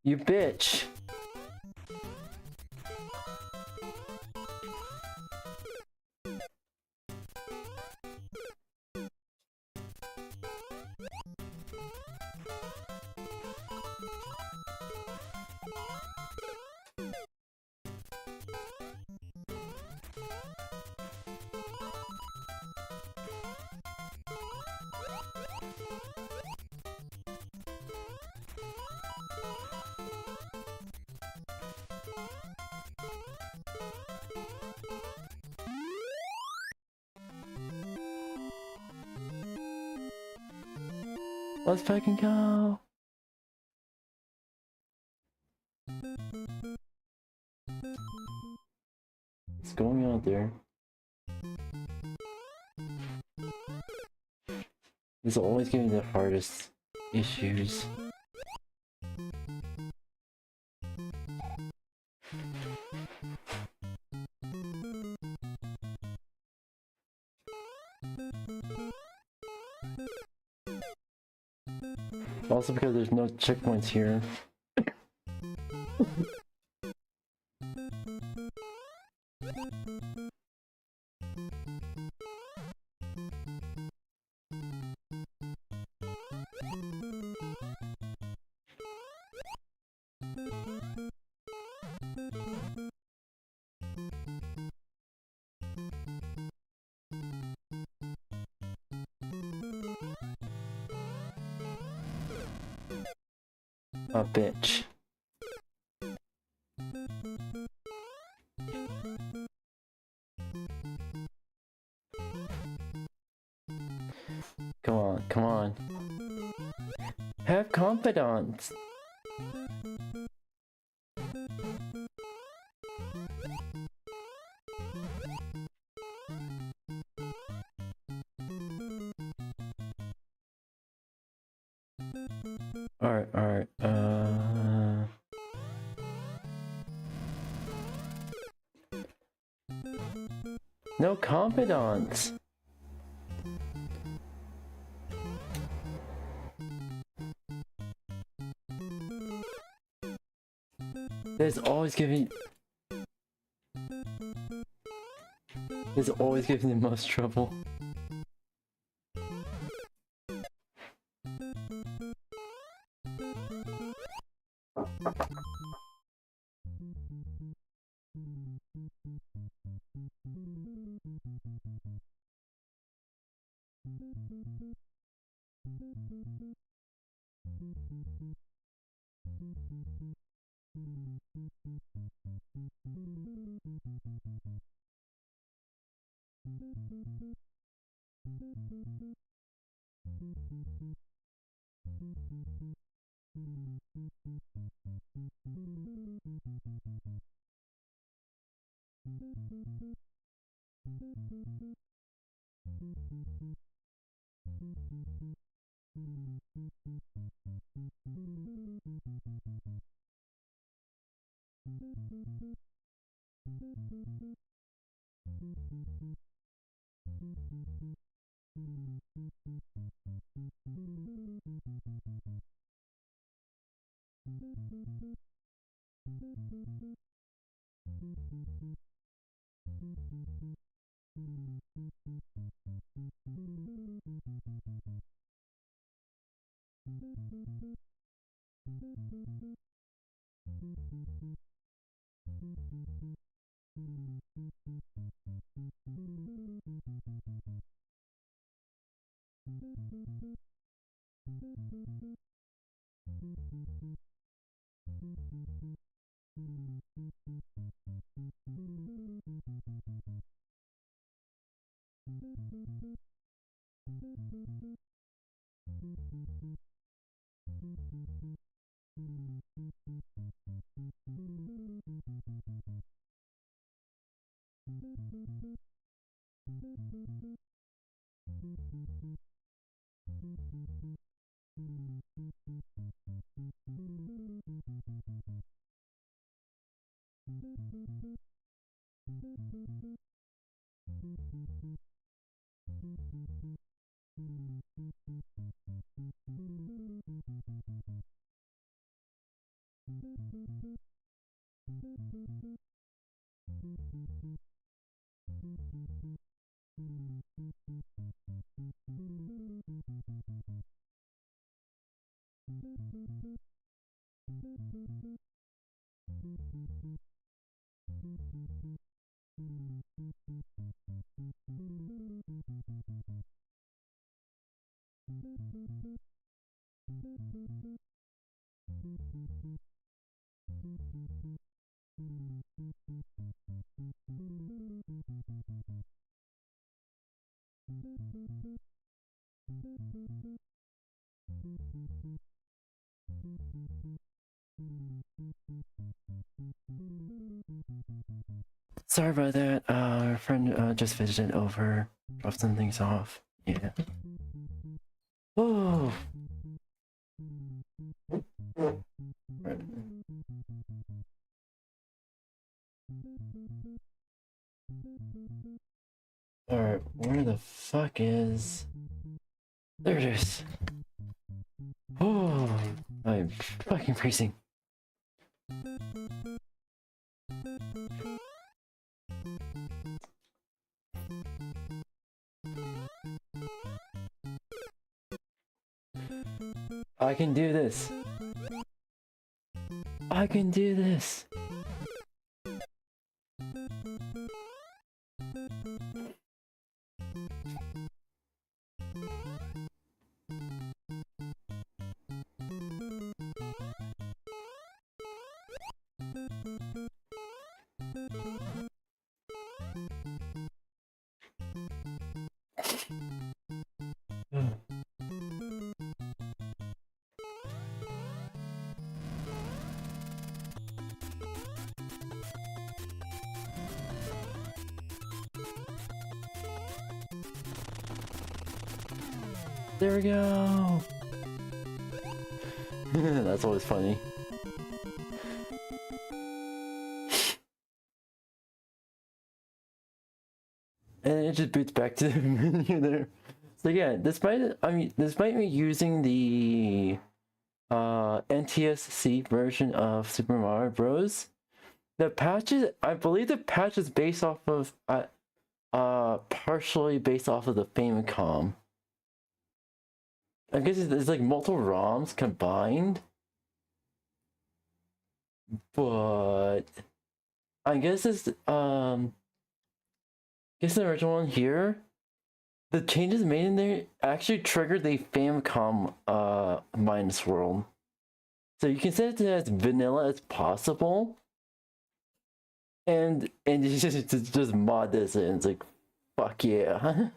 You bitch! Let's fucking go! What's going on there? This will always give me the hardest issues. Also because there's no checkpoints here. A bitch. Come on, come on. Have confidence. No confidants. There's always giving the most trouble. Sorry about that. Our friend just visited over, dropped some things off. Yeah. Oh. Alright, where the fuck is... There it is. Oh, I'm fucking freezing. I can do this. I can do this. There we go. That's always funny. and it just boots back to the menu there. So yeah, despite me using the NTSC version of Super Mario Bros, the patches, I believe the patch is based off of partially based off of the Famicom. I guess it's like multiple ROMs combined, but I guess it's guess the original one here, the changes made in there actually triggered the Famicom minus world. So you can set it as vanilla as possible, and you just mod this in. It's like, fuck yeah.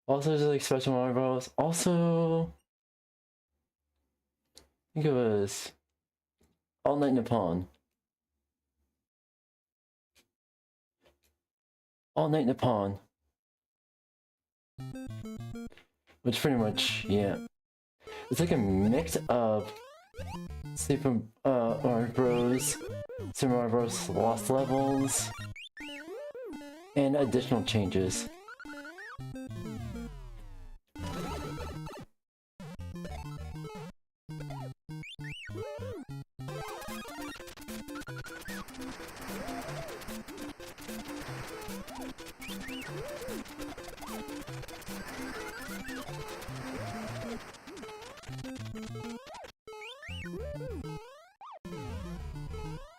Also, there's like special Mario Bros. Also, I think it was All Night Nippon. All Night Nippon. Which pretty much, yeah. It's like a mix of Super Mario Bros, Super Mario Bros Lost Levels, and additional changes.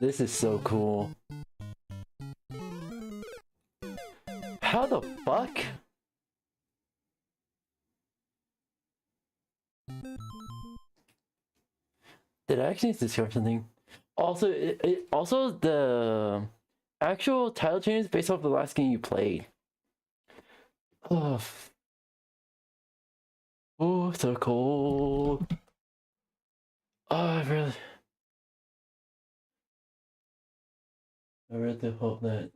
This is so cool. How the fuck? Did I actually discover something? Also, also the actual title change is based off the last game you played. Oh, oh, so cool. Oh, I really hope that.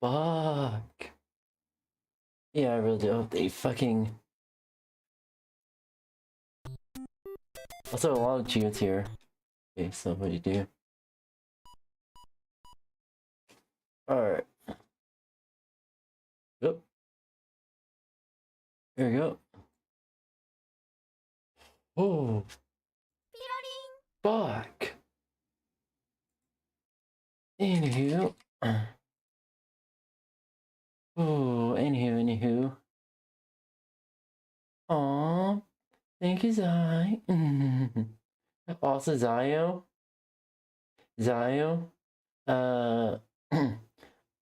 Fuck. Yeah, I really do hope they fucking. Also, a lot of achievements here. Okay, so what do you do? Alright. Yep. There we go. Oh. Fuck. Anywho. Oh, anywho. Aw. Thank you, Zai. Also, Zio.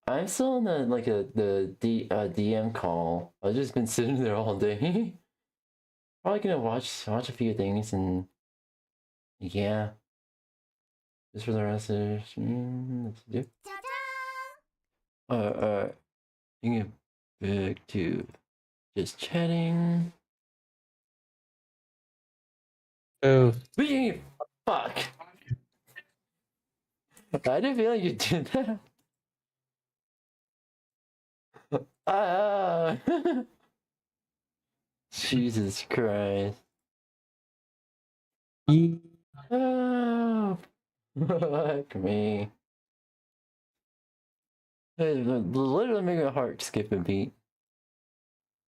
I'm still in the DM call. I've just been sitting there all day. Probably gonna watch a few things and yeah. Just for the rest of let's do. Get back to just chatting. Oh. Fuck. I didn't feel like you did that. Jesus Christ. Oh, fuck me. Hey, literally making a heart skip a beat.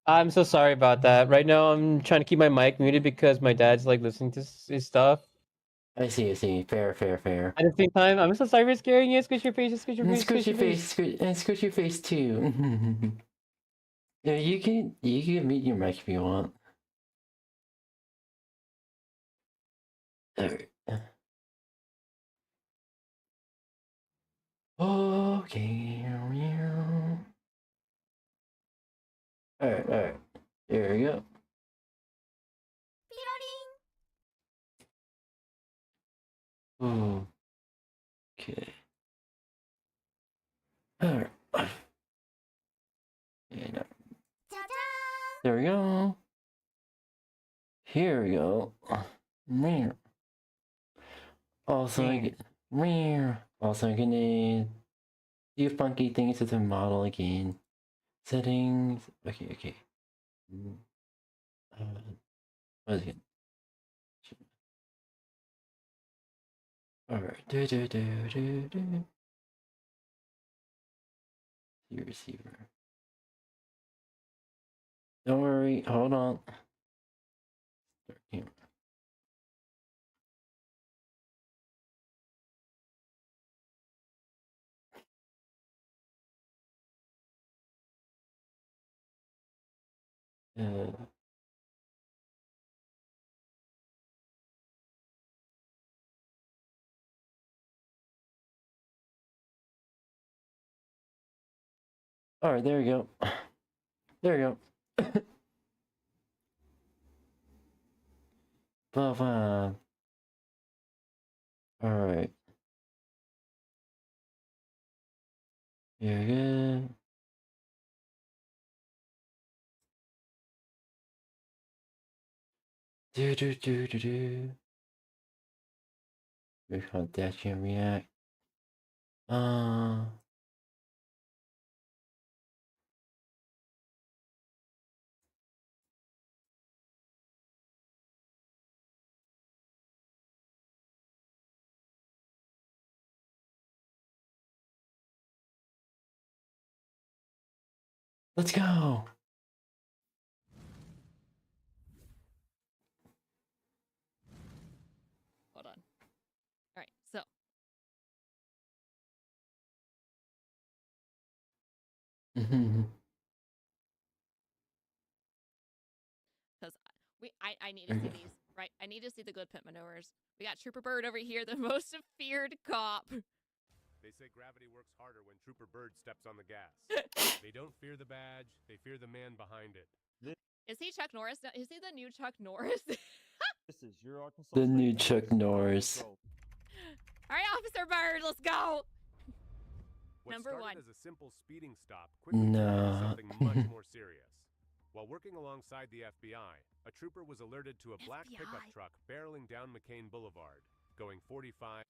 I'm so sorry about that. Right now, I'm trying to keep my mic muted because my dad's like listening to his stuff. I see. Fair. At the same time, I'm so sorry for scaring you. Squish your face, squish your face, Squish your face, and squish your face too. Yeah, you can mute your mic if you want. Alright. Okay. Alright. There we go. Okay. Alright. There we go. Here we go. Also, I can do funky things with the model again. Settings. Okay. What is it? Alright. Do. The receiver. Don't worry. Hold on. Start camera. Alright, there we go. There we go. Blah. Alright. You're good. Do. We're called dash and react. Let's go. Hold on. All right, so. Because I need to see these, right? I need to see the good pit maneuvers. We got Trooper Bird over here, the most feared cop. They say gravity works harder when Trooper Bird steps on the gas. They don't fear the badge, they fear the man behind it. Is he Chuck Norris? Is he the new Chuck Norris? This is your Arkansas The State new Police. Chuck Norris. All right, Officer Bird, let's go. What Number started one. as a simple speeding stop quickly turned into No. something much more serious. While working alongside the FBI, a trooper was alerted to a black pickup truck barreling down McCain Boulevard, going 45.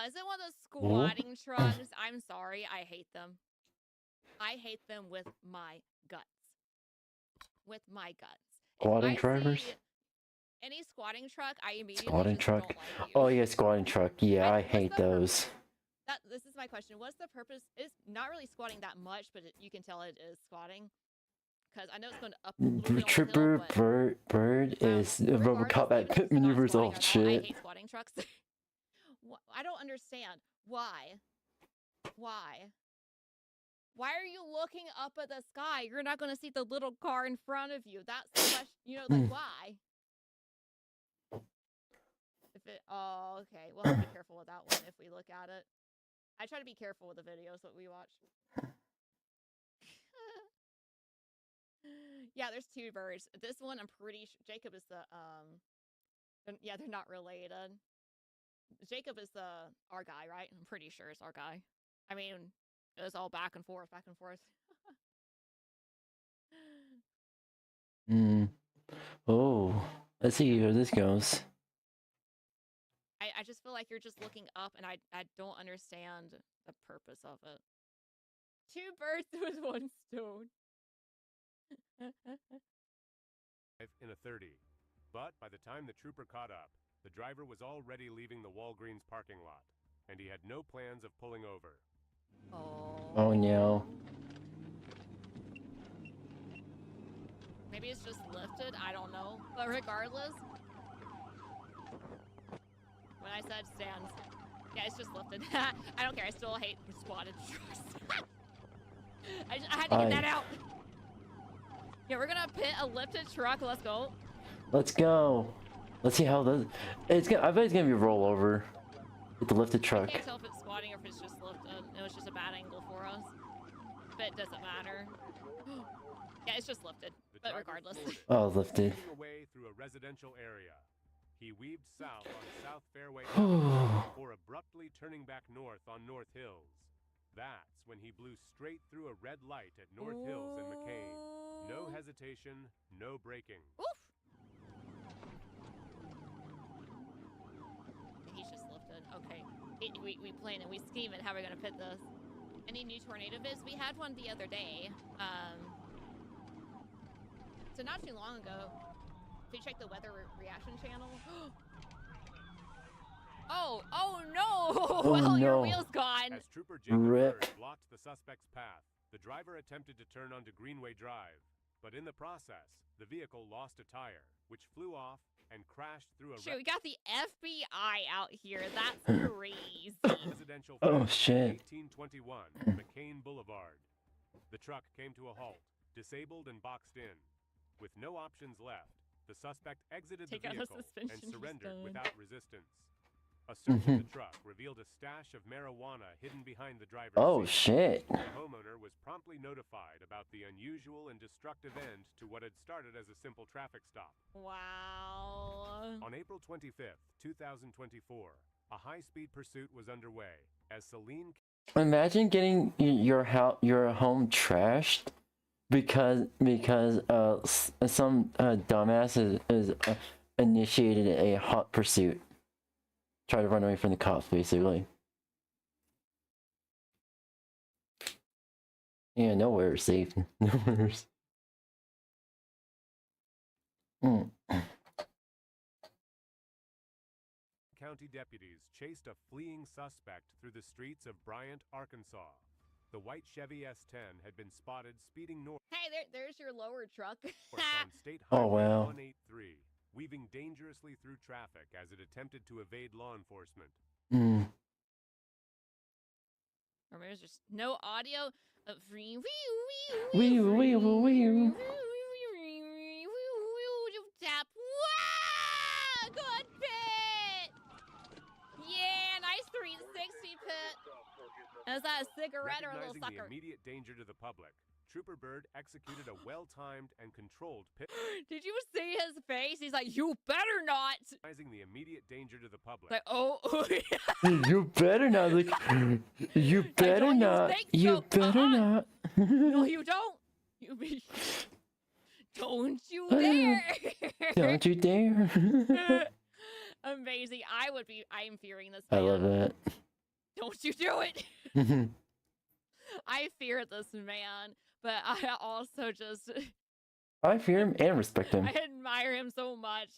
Is it one of those squatting trucks? I'm sorry, I hate them. I hate them with my guts. With my guts. Squatting drivers? Any squatting truck, I immediately Squatting just truck? don't like you. Oh yeah, squatting truck. Yeah, I hate those. This is my question. What's the purpose? It's not really squatting that much, but you can tell it is squatting. Because I know it's going to up a little bit on the Trooper hill, Bird is Robocop at pit maneuvers. Oh I shit. hate squatting trucks. I don't understand. Why? Why? Why are you looking up at the sky? You're not going to see the little car in front of you. That's the question. You know, like, why? Oh, okay. We'll have to be careful with that one if we look at it. I try to be careful with the videos that we watch. Yeah, there's two birds. This one, I'm pretty sure Jacob is the yeah, they're not related. Jacob is our guy, right? I'm pretty sure it's our guy. I mean, it was all back and forth. Oh, let's see where this goes. I just feel like you're just looking up, and I don't understand the purpose of it. Two birds with one stone. In a 30. But by the time the trooper caught up, the driver was already leaving the Walgreens parking lot, and he had no plans of pulling over. Oh no. Maybe it's just lifted. I don't know. But regardless, when I said stands, yeah, it's just lifted. I don't care. I still hate squatted trucks. I had to get that out. Yeah, we're gonna pit a lifted truck. Let's go. Let's go. Let's see how this. I bet it's gonna be a rollover with the lifted I truck. can't tell if it's squatting or if it's just lifted. It was just a bad angle for us. But it doesn't matter. Yeah, it's just lifted. But regardless. Oh, lifted. Moving away through a residential area. He weaved south on South Fairway before abruptly turning back north on North Hills. That's when he blew straight through a red light at North Hills and McCain. No hesitation, no braking. Oof. He's just lifted. Okay. We plan and we scheme it how we're gonna pit this. Any new tornado vids? We had one the other day. So not too long ago. If you check the weather reaction channel. Oh, no! Oh no! Oh, Well, your no. wheel's gone. As Trooper Jacob Rip. Bird blocked the suspect's path, the driver attempted to turn onto Greenway Drive, but in the process, the vehicle lost a tire, which flew off and crashed through a Shit, we got the FBI out here. That's crazy. residential Oh, fence shit. 1821 McCain Boulevard. The truck came to a halt, disabled and boxed in. With no options left, the suspect exited the Take out the vehicle and suspension surrendered stone. without resistance. A search of the truck revealed a stash of marijuana hidden behind the driver's Oh, seat. shit. The homeowner was promptly notified about the unusual and destructive end to what had started as a simple traffic stop. Wow. On April 25th, 2024, a high-speed pursuit was underway as Celine Imagine getting your home trashed because some dumbass is initiated a hot pursuit. Try to run away from the cops, basically. Yeah, nowhere is safe. Nowhere's. County deputies chased a fleeing suspect through the streets of Bryant, Arkansas. The white Chevy S10 had been spotted speeding north Hey, there's your lower truck. on State Oh, Highway wow. 183, weaving dangerously through traffic as it attempted to evade law enforcement. Mm. Or maybe there's just no audio. Free tap. Wow! Good pit. Yeah, nice 360 pit. Is that a cigarette or a little Recognizing the sucker? immediate danger to the public, Trooper Bird executed a well-timed and controlled pit. Did you see his face? He's like, you better not. Recognizing the immediate danger to the public. Like, oh. You better not. Like, you better not. You better not. No, you don't. You be. Don't you dare. Don't you dare. Amazing. I'm fearing this I man. love that. Don't you do it. I fear this man, but I also just. I fear him and respect him. I admire him so much.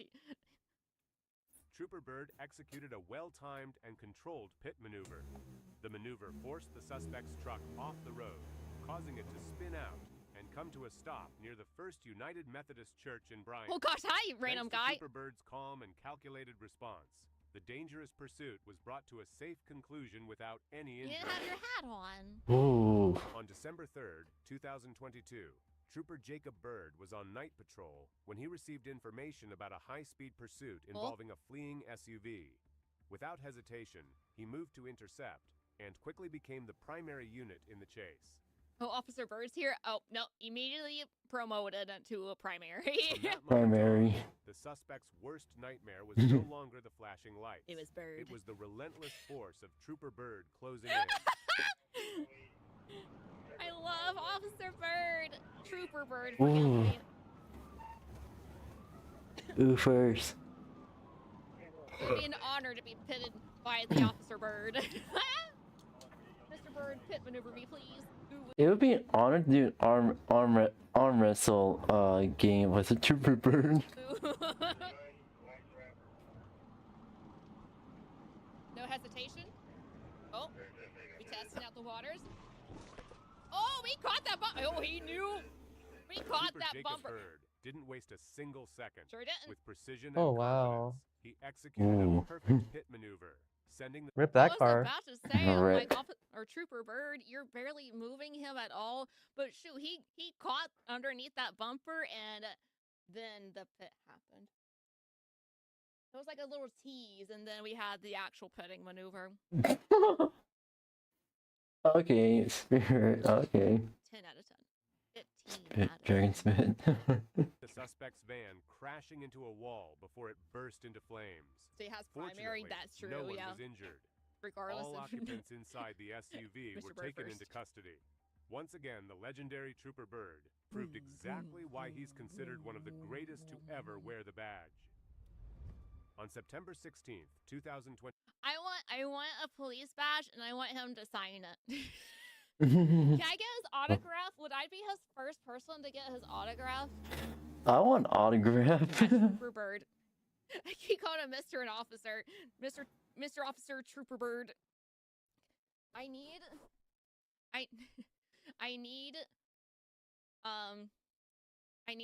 Trooper Bird executed a well-timed and controlled pit maneuver. The maneuver forced the suspect's truck off the road, causing it to spin out and come to a stop near the First United Methodist Church in Bryant. Oh gosh, hi, random Thanks to guy. Trooper Bird's calm and calculated response, the dangerous pursuit was brought to a safe conclusion without any You injury. didn't have your hat on. Ooh. On December 3rd, 2022, Trooper Jacob Bird was on night patrol when he received information about a high-speed pursuit involving a fleeing SUV. Without hesitation, he moved to intercept and quickly became the primary unit in the chase. Oh, Officer Bird's here. Oh, no, immediately promoted to a primary. From that moment Primary. on, the suspect's worst nightmare was no longer the flashing lights. It was Bird. It was the relentless force of Trooper Bird closing in. I love Officer Bird. Trooper Bird. Ooh. Ooh, first. It would be an honor to be pitted by the Officer Bird. Mr. Bird, pit maneuver me, please. Ooh. It would be an honor to do an arm wrestle game with a Trooper Bird. No hesitation. Oh, we testing out the waters. Oh, we caught that bumper. Oh, he knew. We caught Trooper that Jacob bumper. Bird didn't waste a single second. Sure didn't. With precision Oh, and wow. confidence, he executed Ooh. a perfect pit maneuver, sending the Rip that I was car. about to say, I'm Rip. like, or Trooper Bird, you're barely moving him at all. But shoot, he caught underneath that bumper, and then the pit happened. It was like a little tease, and then we had the actual pitting maneuver. Okay, Spirit. Okay. 10 out of 10. 15 out of 10. Dragon Smith. the suspect's van crashing into a wall before it burst into flames. So he has primary, Fortunately, that's true, no one yeah. was injured. Regardless All of occupants inside the SUV Mr. were Bird taken first. into custody. Once again, the legendary Trooper Bird proved exactly why he's considered one of the greatest to ever wear the badge. On September 16th, 2020. I want a police badge, and I want him to sign it. Can I get his autograph? Would I be his first person to get his autograph? I want autograph. Trooper Bird. I keep calling him Mr. and Officer. Mr. Officer Trooper Bird. I need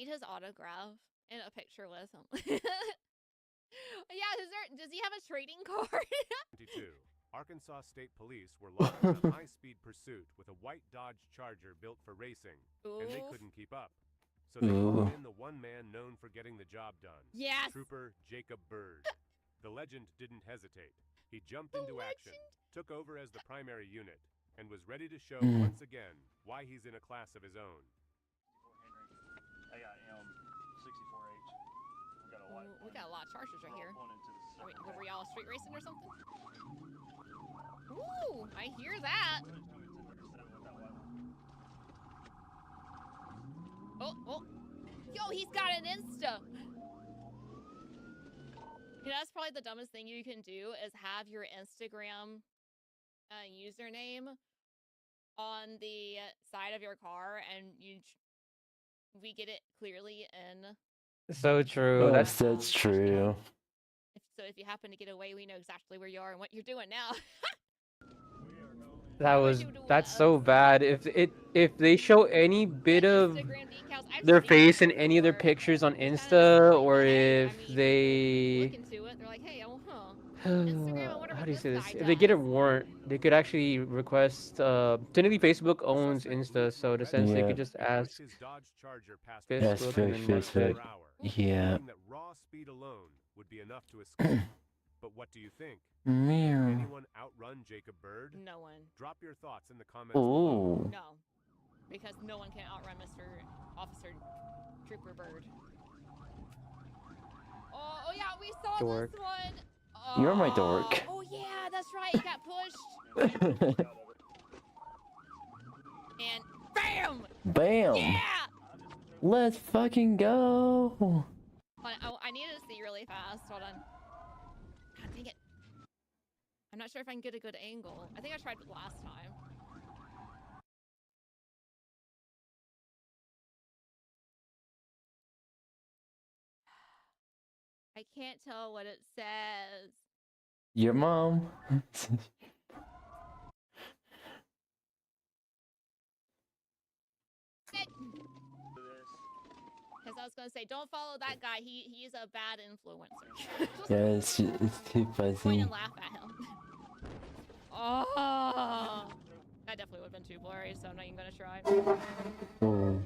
his autograph and a picture with him. Yeah, does he have a trading card? 22. Arkansas State Police were locked in a high-speed pursuit with a white Dodge Charger built for racing, and they couldn't keep up. So they called in the one man known for getting the job done. Yes. Trooper Jacob Bird. The legend didn't hesitate. He jumped into action, took over as the primary unit, and was ready to show once again why he's in a class of his own. I got M64H. We got a lot of chargers right here. Were we all street racing or something? Ooh, I hear that. Oh. Yo, he's got an Insta. You know, that's probably the dumbest thing you can do is have your Instagram username on the side of your car, and we get it clearly in. So true. That's true. So if you happen to get away, we know exactly where you are and what you're doing now. That's so bad. If they show any bit of their face in any of their pictures on Insta, or if they They're like, hey, how do you say this? If they get a warrant, they could actually request. Technically, Facebook owns Insta, so in a sense, they could just ask Facebook. Facebook. Yeah. That raw speed alone would be enough to escape. But what do you think? Meow. Anyone outrun Jacob Bird? No one. Drop your thoughts in the comments below. below. No, because no one can outrun Mr. Officer Trooper Bird. Oh yeah, we saw Dork. this one. You're my dork. Oh yeah, that's right. He got pushed. And bam! Bam! Yeah! Let's fucking go! I need to see really fast. Hold on. God dang it. I'm not sure if I can get a good angle. I think I tried it last time. I can't tell what it says. Your mom. Because I was gonna say, don't follow that guy. He's a bad influencer. Yeah, it's too Point fuzzy. and laugh at him. Oh, that definitely would have been too blurry, so I'm not even gonna try. Oh.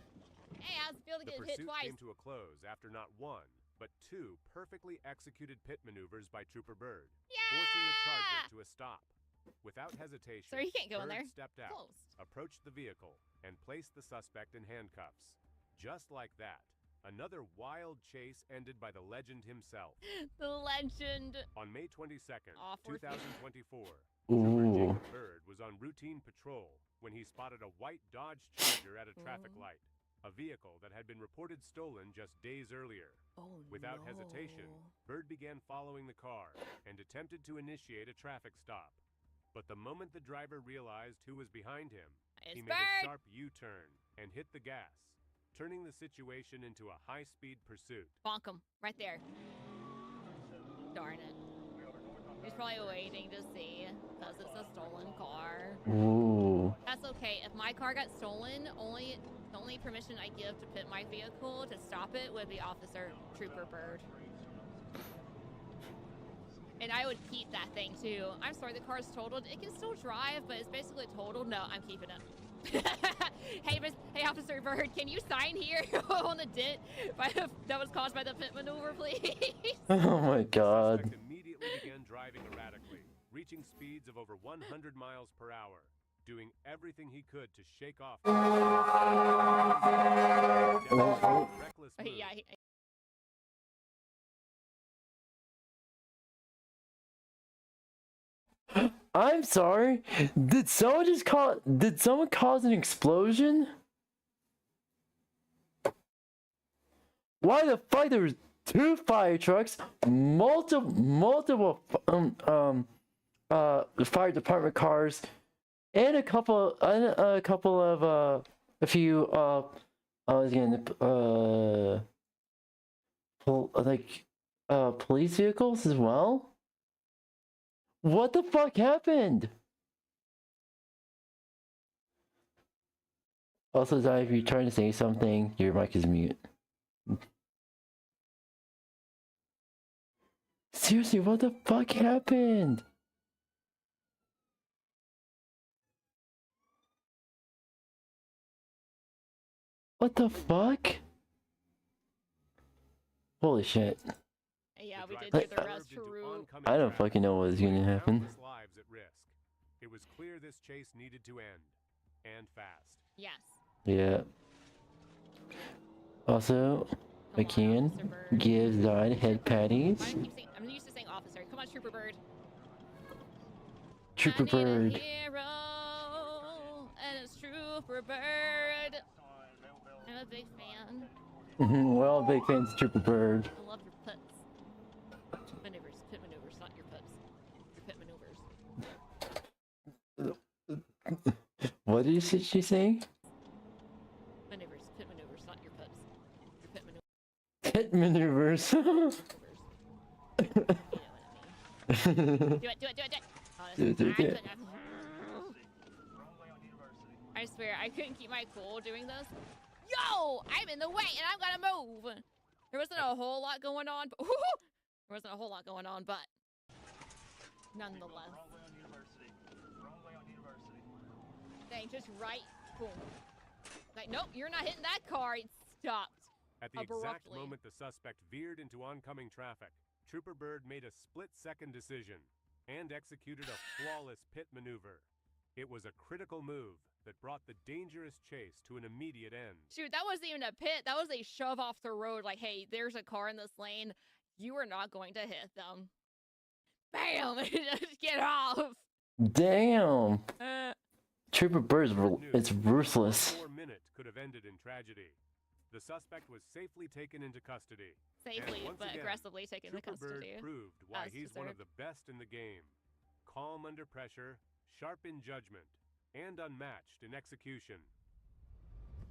Hey, how's it feel to The get hit pursuit twice? came to a close after not one, but two perfectly executed pit maneuvers by Trooper Bird, forcing the Charger to a stop. Without hesitation, Sorry, you can't go in Bird there. stepped out, Closed. approached the vehicle, and placed the suspect in handcuffs. Just like that, another wild chase ended by the legend himself. The legend. On May 22nd, Awful. 2024, Ooh. Jacob Bird was on routine patrol when he spotted a white Dodge Charger at a traffic light, a vehicle that had been reported stolen just days earlier. Without hesitation, Bird began following the car and attempted to initiate a traffic stop. But the moment the driver realized who was behind him, he made a sharp U-turn and hit the gas, turning the situation into a high-speed pursuit. Bonk him right there. Darn it. He's probably waiting to see because it's a stolen car. Ooh. That's okay. If my car got stolen, the only permission I give to pit my vehicle to stop it would be Officer Trooper Bird. And I would keep that thing too. I'm sorry, the car's totaled. It can still drive, but it's basically totaled. No, I'm keeping it. Hey, Officer Bird, can you sign here on the dent that was caused by the pit maneuver, please? Oh my god. The suspect immediately began driving erratically, reaching speeds of over 100 miles per hour, doing everything he could to shake off reckless move. Yeah, I'm sorry. Did someone cause an explosion? Why the fuck there was 2 fire trucks, multiple fire department cars, and a few police vehicles as well? What the fuck happened? Also, Zai, if you're trying to say something, your mic is mute. Seriously, what the fuck happened? What the fuck? Holy shit. Yeah, we did get the rest route. I don't fucking know what's gonna happen. Lives at risk. It was clear this chase needed to end, and fast. Yes. Yeah. Also, McKeon gives Zai head patties. I'm used to saying officer. Come on, Trooper Bird. Trooper Bird. Hero, and it's Trooper Bird. I'm a big fan. We're all big fans of Trooper Bird. I love your puts. Maneuvers, pit maneuvers, not your puts. Your pit maneuvers. What did she say? Maneuvers, pit maneuvers, not your puts. Your pit maneuvers. Pit maneuvers. Do it. Honestly, I swear, I couldn't keep my cool doing this. Yo, I'm in the way and I'm gonna move. There wasn't a whole lot going on, but nonetheless. Dang, just right, boom. Like, nope, you're not hitting that car. It stopped. At the exact moment the suspect veered into oncoming traffic, Trooper Bird made a split-second decision and executed a flawless pit maneuver. It was a critical move that brought the dangerous chase to an immediate end. Shoot, that wasn't even a pit. That was a shove off the road. Like, hey, there's a car in this lane. You are not going to hit them. Bam! Just get off. Damn. Trooper Bird is ruthless. 4 minutes could have ended in tragedy. The suspect was safely taken into custody. Safely, but aggressively taken into custody. Trooper Bird proved why he's one of the best in the game. Calm under pressure, sharp in judgment, and unmatched in execution.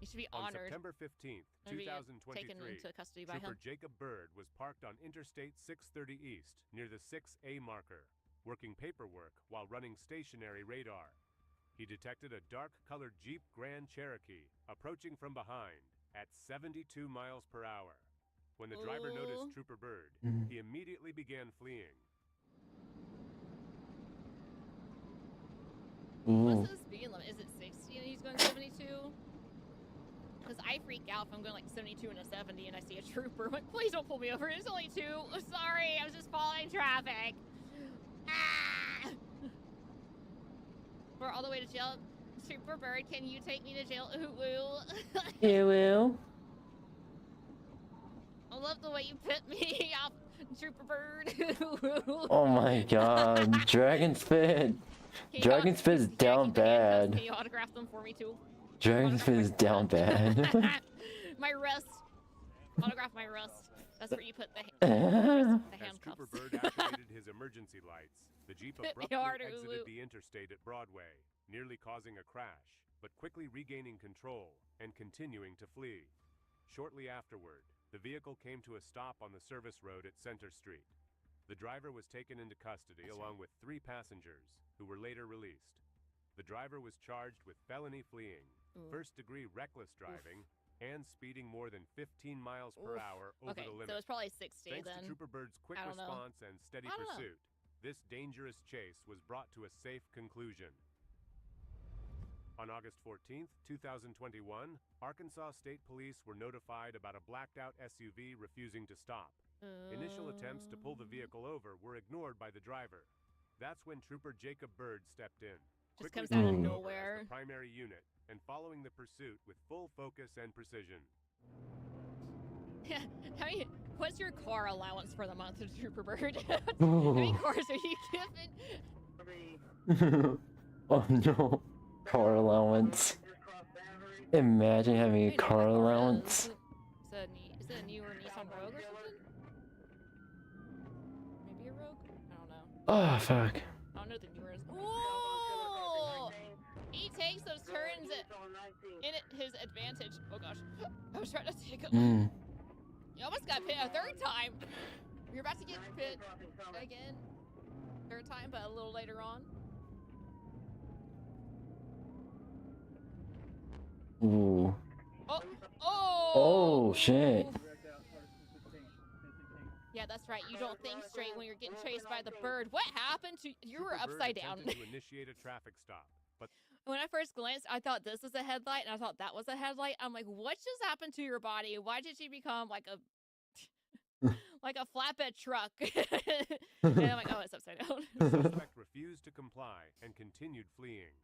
You should be honored. On September 15th, 2023, taken into custody by Trooper him. Jacob Bird was parked on Interstate 630 East near the 6A marker, working paperwork while running stationary radar. He detected a dark-colored Jeep Grand Cherokee approaching from behind at 72 miles per hour. When the driver noticed Trooper Bird, he immediately began fleeing. What's the speed limit? Is it 60 and he's going 72? Because I freak out if I'm going like 72 and a 70 and I see a trooper. I'm like, please don't pull me over. It's only 2. Sorry, I was just following traffic. Ah! We're all the way to jail. Trooper Bird, can you take me to jail? Ooh. You will. I love the way you pit me off, Trooper Bird. Oh my god. Dragon Spit. Dragon Spit is down bad. Can you autograph them for me too? Dragon Spit is down bad. My wrist. Autograph my wrist. That's where you put the handcuffs. As Trooper Bird activated his emergency lights, the Jeep abruptly exited the interstate at Broadway, nearly causing a crash, but quickly regaining control and continuing to flee. Shortly afterward, the vehicle came to a stop on the service road at Center Street. The driver was taken into custody along with 3 passengers, who were later released. The driver was charged with felony fleeing, first-degree reckless driving, and speeding more than 15 miles per hour over the limit. So it's probably 60 Thanks then. to Trooper Bird's quick response and steady pursuit, this dangerous chase was brought to a safe conclusion. On August 14th, 2021, Arkansas State Police were notified about a blacked-out SUV refusing to stop. Initial attempts to pull the vehicle over were ignored by the driver. That's when Trooper Jacob Bird stepped in. Just comes out of nowhere. The primary unit, and following the pursuit with full focus and precision. What's your car allowance for the month, Trooper Bird? How many cars are you given? Oh no. Car allowance. Imagine having a car allowance. Is it a newer Nissan Rogue or something? Maybe a Rogue? I don't know. Oh fuck. I don't know the newer. Ooh! He takes those turns in his advantage. Oh gosh. I was trying to take him. You almost got hit a 3rd time. You're about to get hit again. third time, but a little later on. Ooh. Oh, oh, Oh shit. Yeah, that's right. You don't think straight when you're getting chased by the bird. What happened to you? Were upside down. To initiate a traffic stop, but when I first glanced, I thought this was a headlight, and I thought that was a headlight. I'm like, what just happened to your body? Why did you become like a like a flatbed truck? And I'm like, oh, it's upside down. The suspect refused to comply and continued fleeing.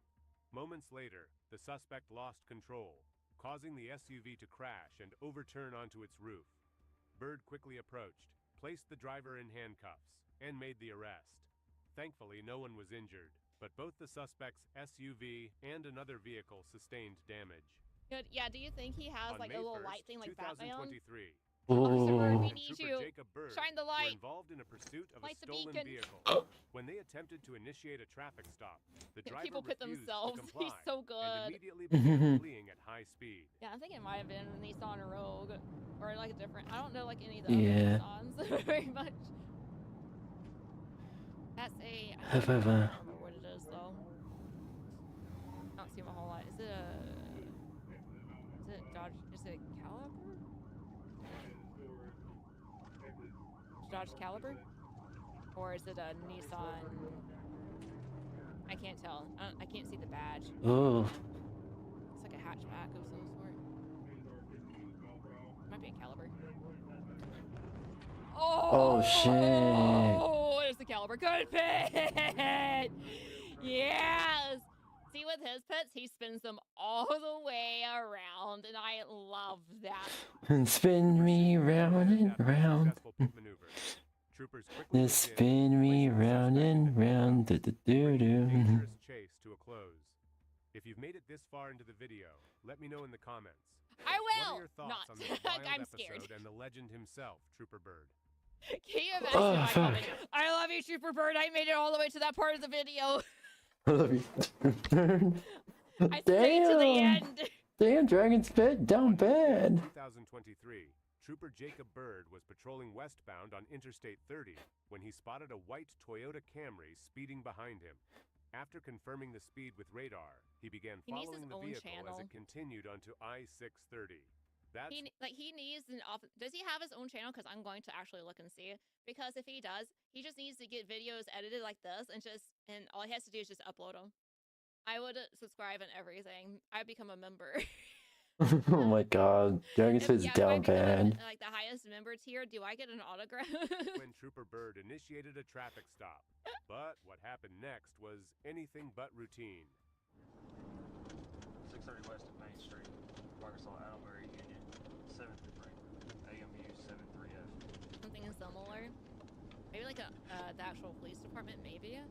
Moments later, the suspect lost control, causing the SUV to crash and overturn onto its roof. Bird quickly approached, placed the driver in handcuffs, and made the arrest. Thankfully, no one was injured, but both the suspect's SUV and another vehicle sustained damage. Good. Yeah, do you think he has On like May a little 1st, light thing like Batman? 2023, Officer Bird, we Oh. need Trooper you. Jacob Bird Shine the were light. involved in a pursuit of Light a the stolen beacon. vehicle. When they attempted to initiate a traffic stop, the driver People pit refused themselves. to comply He's so and good. immediately began fleeing at high speed. Yeah, I think it might have been a Nissan Rogue or like a different. I don't know like any of the Yeah. other Nissans very much. That's a. I Have don't ever. remember what it is though. I don't see him a whole lot. Is it a? Is it Dodge? Is it Caliber? Dodge Caliber? Or is it a Nissan? I can't tell. I can't see the badge. Oh. It's like a hatchback of some sort. Might be a Caliber. Oh shit. Oh, there's the Caliber. Good pit! Yes! See, with his pits, he spins them all the way around, and I love that. And spin me round and round. Troopers quickly Just spin me round and round. Do do do do. dangerous chase to a close. If you've made it this far into the video, let me know in the comments. I What will! are your thoughts Not. on this wild I'm scared. episode and the legend himself, Trooper Bird? Can you imagine Oh, my fuck. comment? I love you, Trooper Bird. I made it all the way to that part of the video. I love you. I stayed to the Damn. end. Damn, Dragon spit down bad. 2023, Trooper Jacob Bird was patrolling westbound on Interstate 30 when he spotted a white Toyota Camry speeding behind him. After confirming the speed with radar, he began He needs following his the own vehicle channel. as it continued onto I-630. That's He needs an off. Does he have his own channel? Because I'm going to actually look and see. Because if he does, he just needs to get videos edited like this and all he has to do is just upload them. I would subscribe and everything. I'd become a member. Oh my god. Dragon spit's if I down become bad. like the highest member tier, do I get an autograph? when Trooper Bird initiated a traffic stop. But what happened next was anything but routine. 630 West of Main Street, Arkansas, Albury, Union, 7th Ring, AMU 73F. Something similar. Maybe like the actual police department, maybe.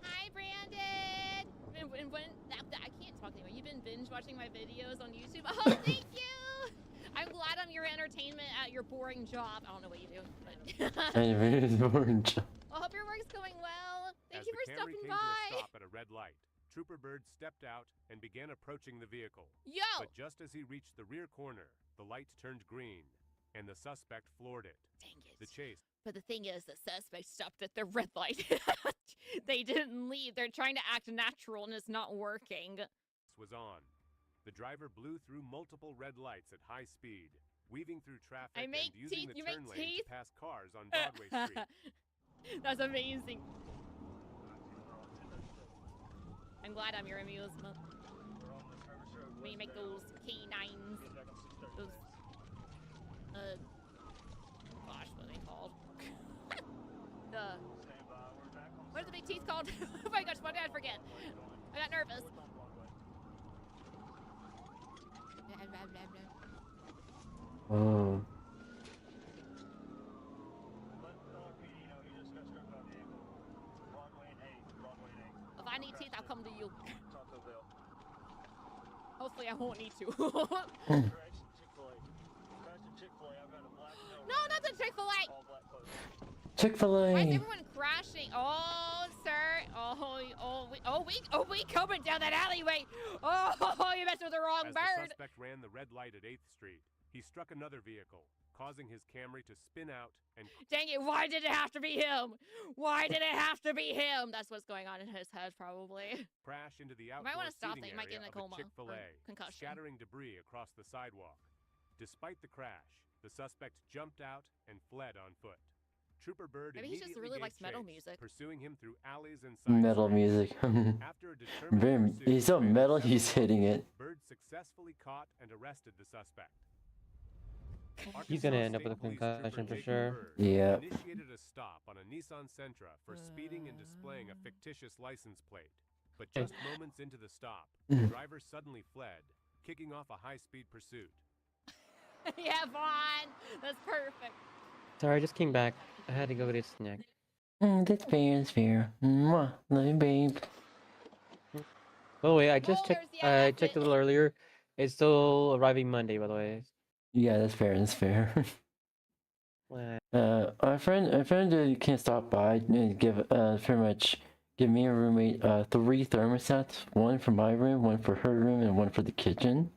Hi, Brandon. I can't talk anymore. You've been binge watching my videos on YouTube. Oh, thank you. I'm glad I'm your entertainment at your boring job. I don't know what you do, but. I really orange. I hope your work's going well. Thank As you the for Camry stopping came by. to a stop at a red light, Trooper Bird stepped out and began approaching the vehicle. Yo! But just as he reached the rear corner, the light turned green, and the suspect floored it. Dang it. The chase But the thing is, the suspect stopped at the red light. They didn't leave. They're trying to act natural, and it's not working. was on. The driver blew through multiple red lights at high speed, weaving through traffic I and make using teeth. the You turn make lane teeth? to pass cars on Broadway Street. That's amazing. I'm glad I'm your amusement. When you make those canines, those, gosh, what are they called? What are the big teeth called? Oh my gosh, why did I forget? I got nervous. Oh. If I need teeth, I'll come to you. Hopefully I won't need to. No, not the Chick-fil-A! Chick-fil-A. Why is everyone crashing? Oh, sir. Oh, we coming down that alleyway. Oh, you messed with the wrong As bird. the suspect ran the red light at 8th Street, he struck another vehicle, causing his Camry to spin out and... Dang it, why did it have to be him? Why did it have to be him? That's what's going on in his head, probably. crash into the You outdoor might want to stop seating that. You might get area in a of coma or Chick-fil-A, concussion. scattering debris across the sidewalk. Despite the crash, the suspect jumped out and fled on foot. Trooper Bird Maybe he just immediately really gave likes metal chase, music. pursuing him through alleys and side Metal streets. music. After a determined Very, pursuit he's so spanning metal, several he's hitting blocks, it. Bird successfully caught and arrested the suspect. He's gonna end up State with a Police concussion Trooper for Jacob sure. Bird Yeah. initiated a stop on a Nissan Sentra for speeding and displaying a fictitious license plate. But just moments into the stop, the driver suddenly fled, kicking off a high-speed pursuit. Yeah, Vaughn. That's perfect. Sorry, I just came back. I had to go get a snack. That's fair, that's fair. Mwah, love you, babe. By the way, I just checked. I checked a little earlier. It's still arriving Monday, by the way. Yeah, that's fair, that's fair. Well, a friend can stop by and give pretty much give me a roommate 3 thermostats, one for my room, one for her room, and one for the kitchen.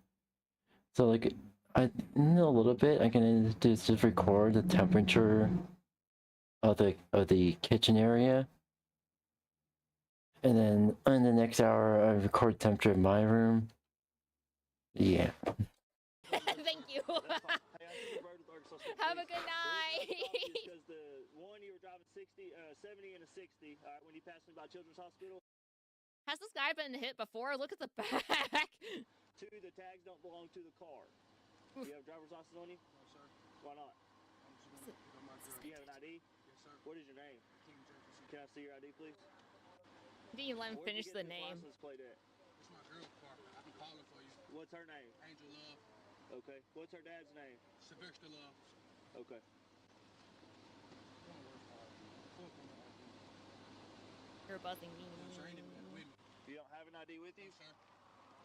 So like I know a little bit. I can just record the temperature of the kitchen area, and then in the next hour I record temperature of my room. Yeah. Thank you. Have a good night. Because the one you were driving 70 and a 60 when you passed me by Children's Hospital. Has this guy been hit before? Look at the back. 2, the tags don't belong to the car. Do you have a driver's license on you? No, sir. Why not? Do you have an ID? Yes, sir. What is your name? Can I see your ID, please? Didn't even let him finish the name. License plate at? It's my girl's car. I can call her for you. What's her name? Angel Love. Okay. What's her dad's name? Sylvester Love. Okay. You're buzzing me. You don't have an ID with you? Sir.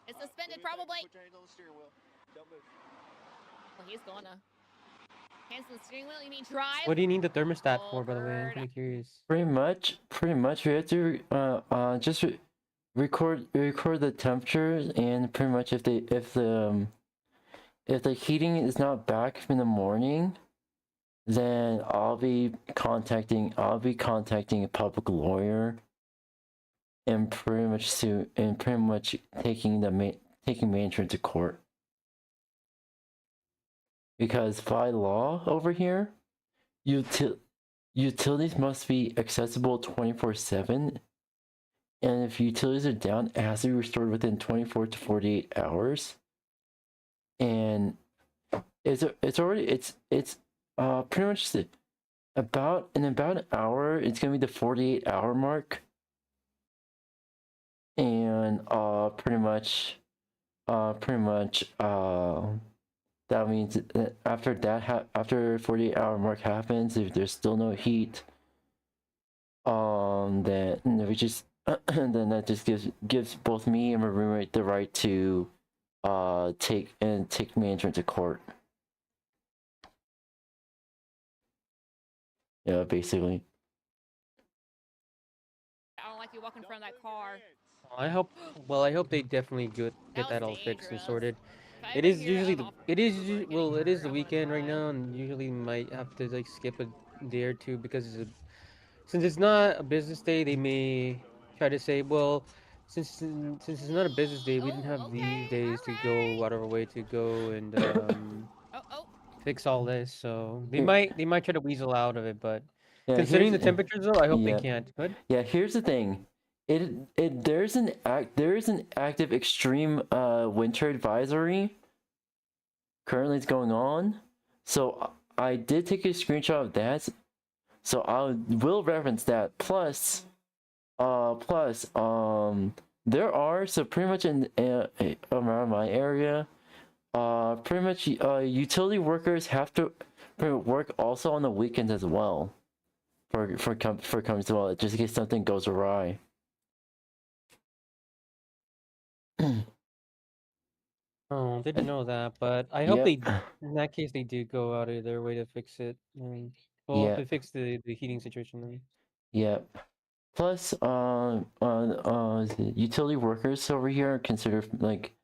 It's suspended, probably. Put your hands on the steering wheel. Don't move. Well, he's gonna. Hands on the steering wheel? You mean drive? what do you need the thermostat for, by the way? I'm kind of curious. Pretty much we have to just record the temperatures, and pretty much if the heating is not back in the morning, then I'll be contacting a public lawyer and pretty much taking management to court. Because by law over here, utilities must be accessible 24/7, and if utilities are down, it has to be restored within 24 to 48 hours. And it's pretty much about an hour. It's gonna be the 48-hour mark, and pretty much that means that after 48-hour mark happens, if there's still no heat, then we just then that just gives both me and my roommate the right to take management to court. Yeah, basically. I don't like you walking in front of that car. I hope they definitely get that all fixed and sorted. It is the weekend right now, and usually might have to like skip a day or two because since it's not a business day, they may try to say, well, since it's not a business day, we didn't have these days to go out of our way to go and fix all this. So they might try to weasel out of it, but considering the temperatures, though, I hope they can't. But yeah, here's the thing. There's an active extreme winter advisory currently it's going on. So I did take a screenshot of that. So I will reference that. Plus, there are pretty much around my area, pretty much utility workers have to work also on the weekends as well. For companies as well, just in case something goes awry. Oh, didn't know that, but I hope in that case they do go out of their way to fix it. To fix the heating situation then. Yep. Plus, utility workers over here are considered like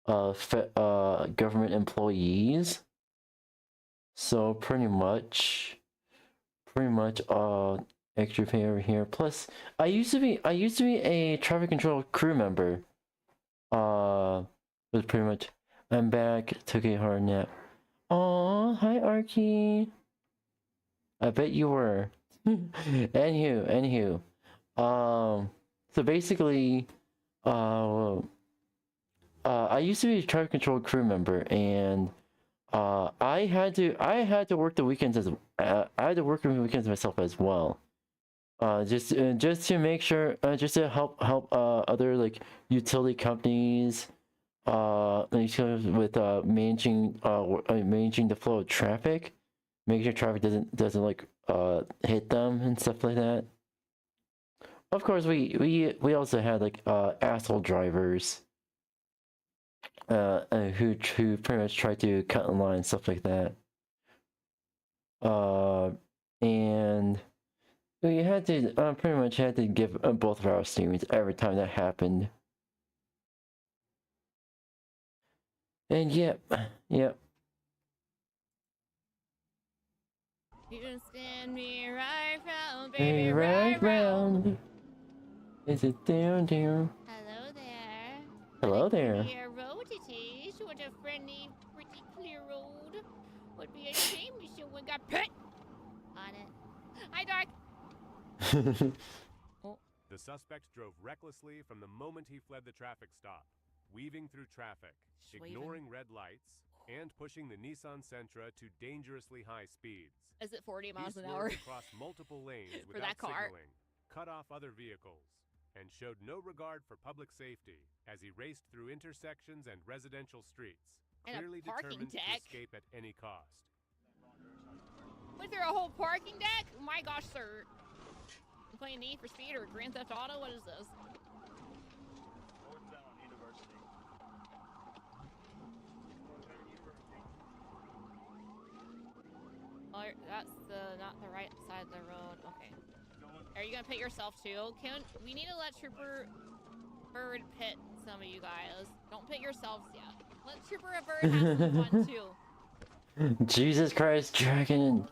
government employees. So pretty much extra pay over here. Plus, I used to be a traffic control crew member. Was pretty much. I'm back. Took a hard nap. Aw, hi Arky. I bet you were. Anywho. So basically, I used to be a traffic control crew member, and I had to work the weekends as I had to work the weekends myself as well. Just to make sure, just to help other like utility companies, with managing the flow of traffic, making sure traffic doesn't like hit them and stuff like that. Of course, we also had like asshole drivers, who pretty much tried to cut in line and stuff like that. And we had to pretty much had to give both of our students every time that happened. And yep. You can stand me right round, baby, right round. Is it down? Hello there. Hello there. Clear road it is. What a friendly, pretty clear road. Would be a shame if someone got put on it. Hi, Dark. The suspect drove recklessly from the moment he fled the traffic stop, weaving through traffic, ignoring red lights, and pushing the Nissan Sentra to dangerously high speeds. Is it 40 miles He an hour? swerved across multiple lanes For without that car? signaling, cut off other vehicles, and showed no regard for public safety as he raced through intersections and residential streets, And a clearly parking determined to deck. escape at any cost. Was there a whole parking deck? Oh my gosh, sir. I'm playing Need for Speed or Grand Theft Auto? What is this? Oh, that's not the right side of the road. Okay. Are you gonna pit yourself too? We need to let Trooper Bird pit some of you guys. Don't pit yourselves yet. Let Trooper Bird have some fun too. Jesus Christ, Dragon.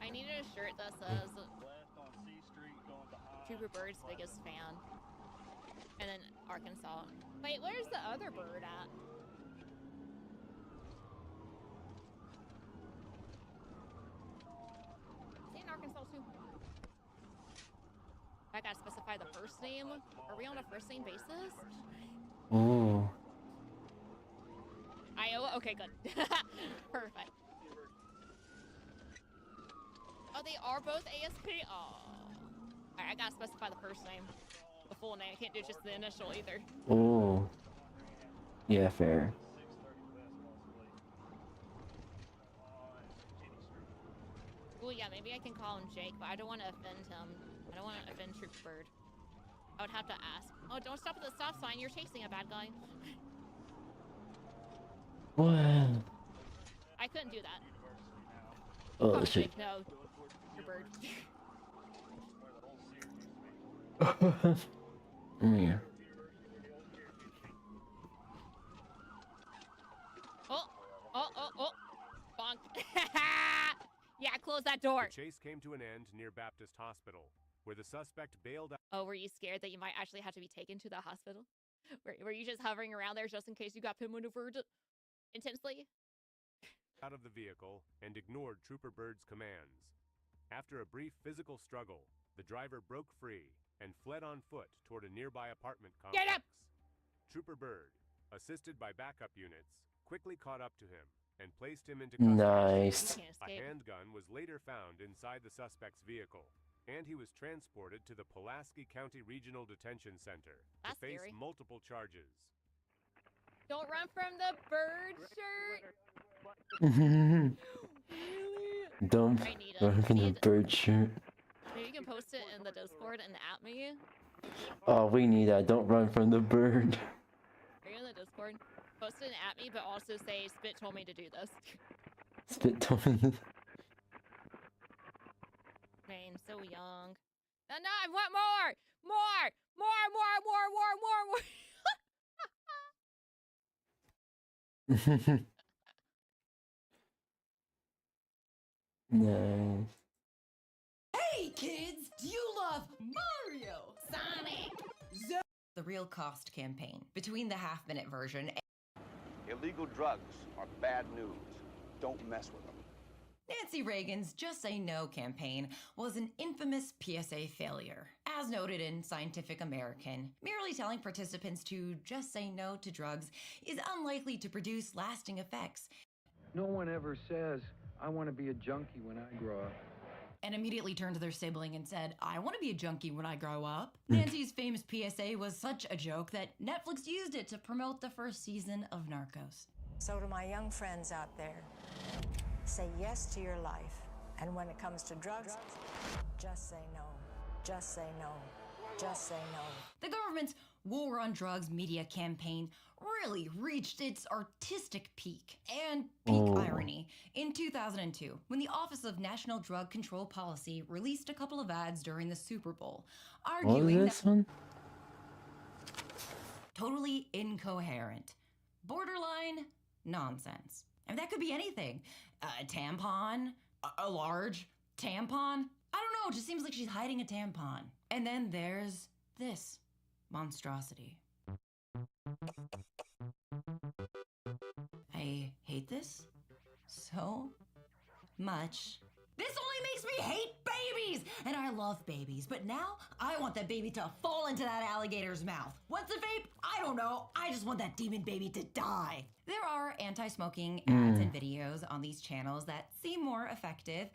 I needed a shirt that says Trooper Bird's biggest fan. And then Arkansas. Wait, where's the other bird at? Is he in Arkansas too? I gotta specify the first name. Are we on a first name basis? Ooh. Iowa? Okay, good. Perfect. Oh, they are both ASP? Oh. Alright, I gotta specify the first name. The full name. I can't do just the initial either. Ooh. Yeah, fair. Well, yeah, maybe I can call him Jake, but I don't want to offend him. I don't want to offend Troop Bird. I would have to ask. Oh, don't stop at the stop sign. You're chasing a bad guy. What? I couldn't do that. Oh, shit. No, Troop Bird. Yeah. Oh. Bonk. Yeah, close that door. The chase came to an end near Baptist Hospital, where the suspect bailed out. Oh, were you scared that you might actually have to be taken to the hospital? Were you just hovering around there just in case you got pin maneuvered intensely? Out of the vehicle and ignored Trooper Bird's commands. After a brief physical struggle, the driver broke free and fled on foot toward a nearby apartment complex. Get up! Trooper Bird, assisted by backup units, quickly caught up to him and placed him into custody. Nice. A handgun was later found inside the suspect's vehicle, and he was transported to the Pulaski County Regional Detention Center to face scary. multiple charges. Don't run from the bird shirt. Don't I need it. run from the bird shirt. Maybe you can post it in the Discord and at me. Oh, we need that. Don't run from the bird. Are you in the Discord? Post it at me, but also say Spit told me to do this. Spit told me. Man, so young. No, I want more! More! Nice. Hey kids, do you love Mario, Sonic, The Real Cost campaign between the half-minute version and Illegal drugs are bad news. Don't mess with them. Nancy Reagan's Just Say No campaign was an infamous PSA failure. As noted in Scientific American, merely telling participants to just say no to drugs is unlikely to produce lasting effects. No one ever says, I want to be a junkie when I grow up. And immediately turned to their sibling and said, I want to be a junkie when I grow up. Nancy's famous PSA was such a joke that Netflix used it to promote the first season of Narcos. So to my young friends out there, say yes to your life. And when it comes to drugs, just say no. Just say no. Just say no. The government's War on Drugs media campaign really reached its artistic peak and irony in 2002 when the Office of National Drug Control Policy released a couple of ads during the Super Bowl, arguing What was this that one? totally incoherent, borderline nonsense. And that could be anything. A tampon, a large tampon. I don't know, it just seems like she's hiding a tampon. And then there's this monstrosity. I hate this so much. This only makes me hate babies! And I love babies, but now I want that baby to fall into that alligator's mouth. What's a vape? I don't know. I just want that demon baby to die. There are anti-smoking ads and videos on these channels that seem more effective,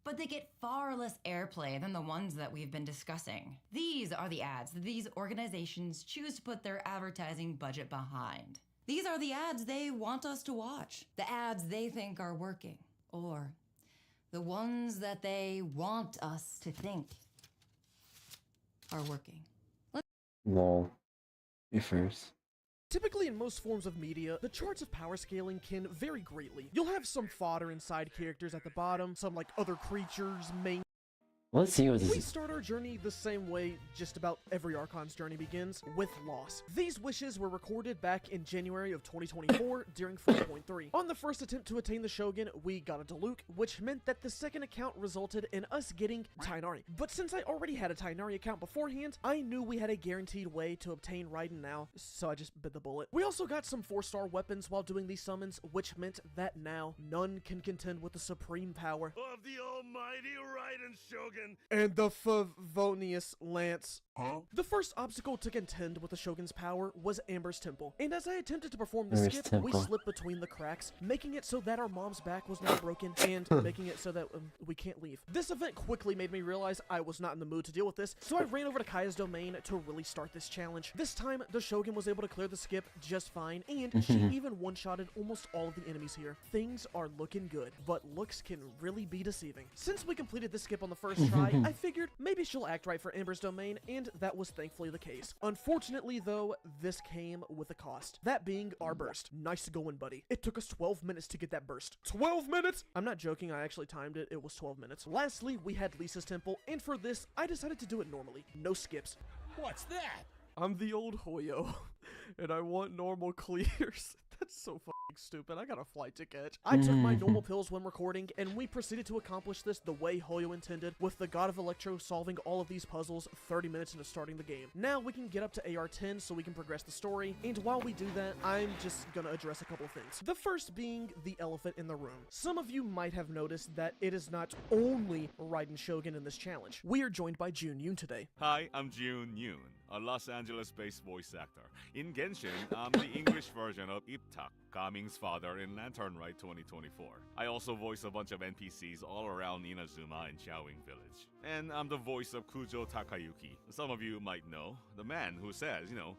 but they get far less airplay than the ones that we've been discussing. These are the ads that these organizations choose to put their advertising budget behind. These are the ads they want us to watch. The ads they think are working. Or the ones that they want us to think are working. Lol. You first. Typically in most forms of media, the charts of power scaling can vary greatly. You'll have some fodder and side characters at the bottom, some like other creatures, main. Let's see what We this is. start our journey the same way just about every Archon's journey begins, with loss. These wishes were recorded back in January of 2024 during 4.3. On the first attempt to attain the Shogun, we got a Diluc, which meant that the second account resulted in us getting Tighnari. But since I already had a Tighnari account beforehand, I knew we had a guaranteed way to obtain Raiden now, so I just bit the bullet. We also got some 4-star weapons while doing these summons, which meant that now none can contend with the supreme power of the almighty Raiden Shogun. And the Favonius Lance. Huh? The first obstacle to contend with the Shogun's power was Amber's Temple. And as I attempted to perform the Amber's skip, we Temple. slipped between the cracks, making it so that our mom's back was now broken, and making it so that we can't leave. This event quickly made me realize I was not in the mood to deal with this, so I ran over to Kaya's domain to really start this challenge. This time, the Shogun was able to clear the skip just fine, and she even one-shotted almost all of the enemies here. Things are looking good, but looks can really be deceiving. Since we completed the skip on the first try, I figured maybe she'll act right for Amber's domain, and that was thankfully the case. Unfortunately though, this came with a cost. That being our burst. Nice going, buddy. It took us 12 minutes to get that burst. 12 minutes?! I'm not joking, I actually timed it. It was 12 minutes. Lastly, we had Lisa's temple, and for this, I decided to do it normally. No skips. What's that? I'm the old Hoyo, and I want normal clears. That's so fucking stupid. I got a flight to catch. I took my normal pills when recording, and we proceeded to accomplish this the way Hoyo intended, with the God of Electro solving all of these puzzles 30 minutes into starting the game. Now we can get up to AR 10 so we can progress the story, and while we do that, I'm just gonna address a couple of things. The first being the elephant in the room. Some of you might have noticed that it is not only Raiden Shogun in this challenge. We are joined by Jun Yoon today. Hi, I'm Jun Yoon, a Los Angeles-based voice actor. In Genshin, I'm the English version of 𝙂𝙚𝙖𝙀, Kaming's father in Lantern Rite 2024. I also voice a bunch of NPCs all around Inazuma and Xiaowing Village. And I'm the voice of Kujo Takayuki. Some of you might know, the man who says, you know,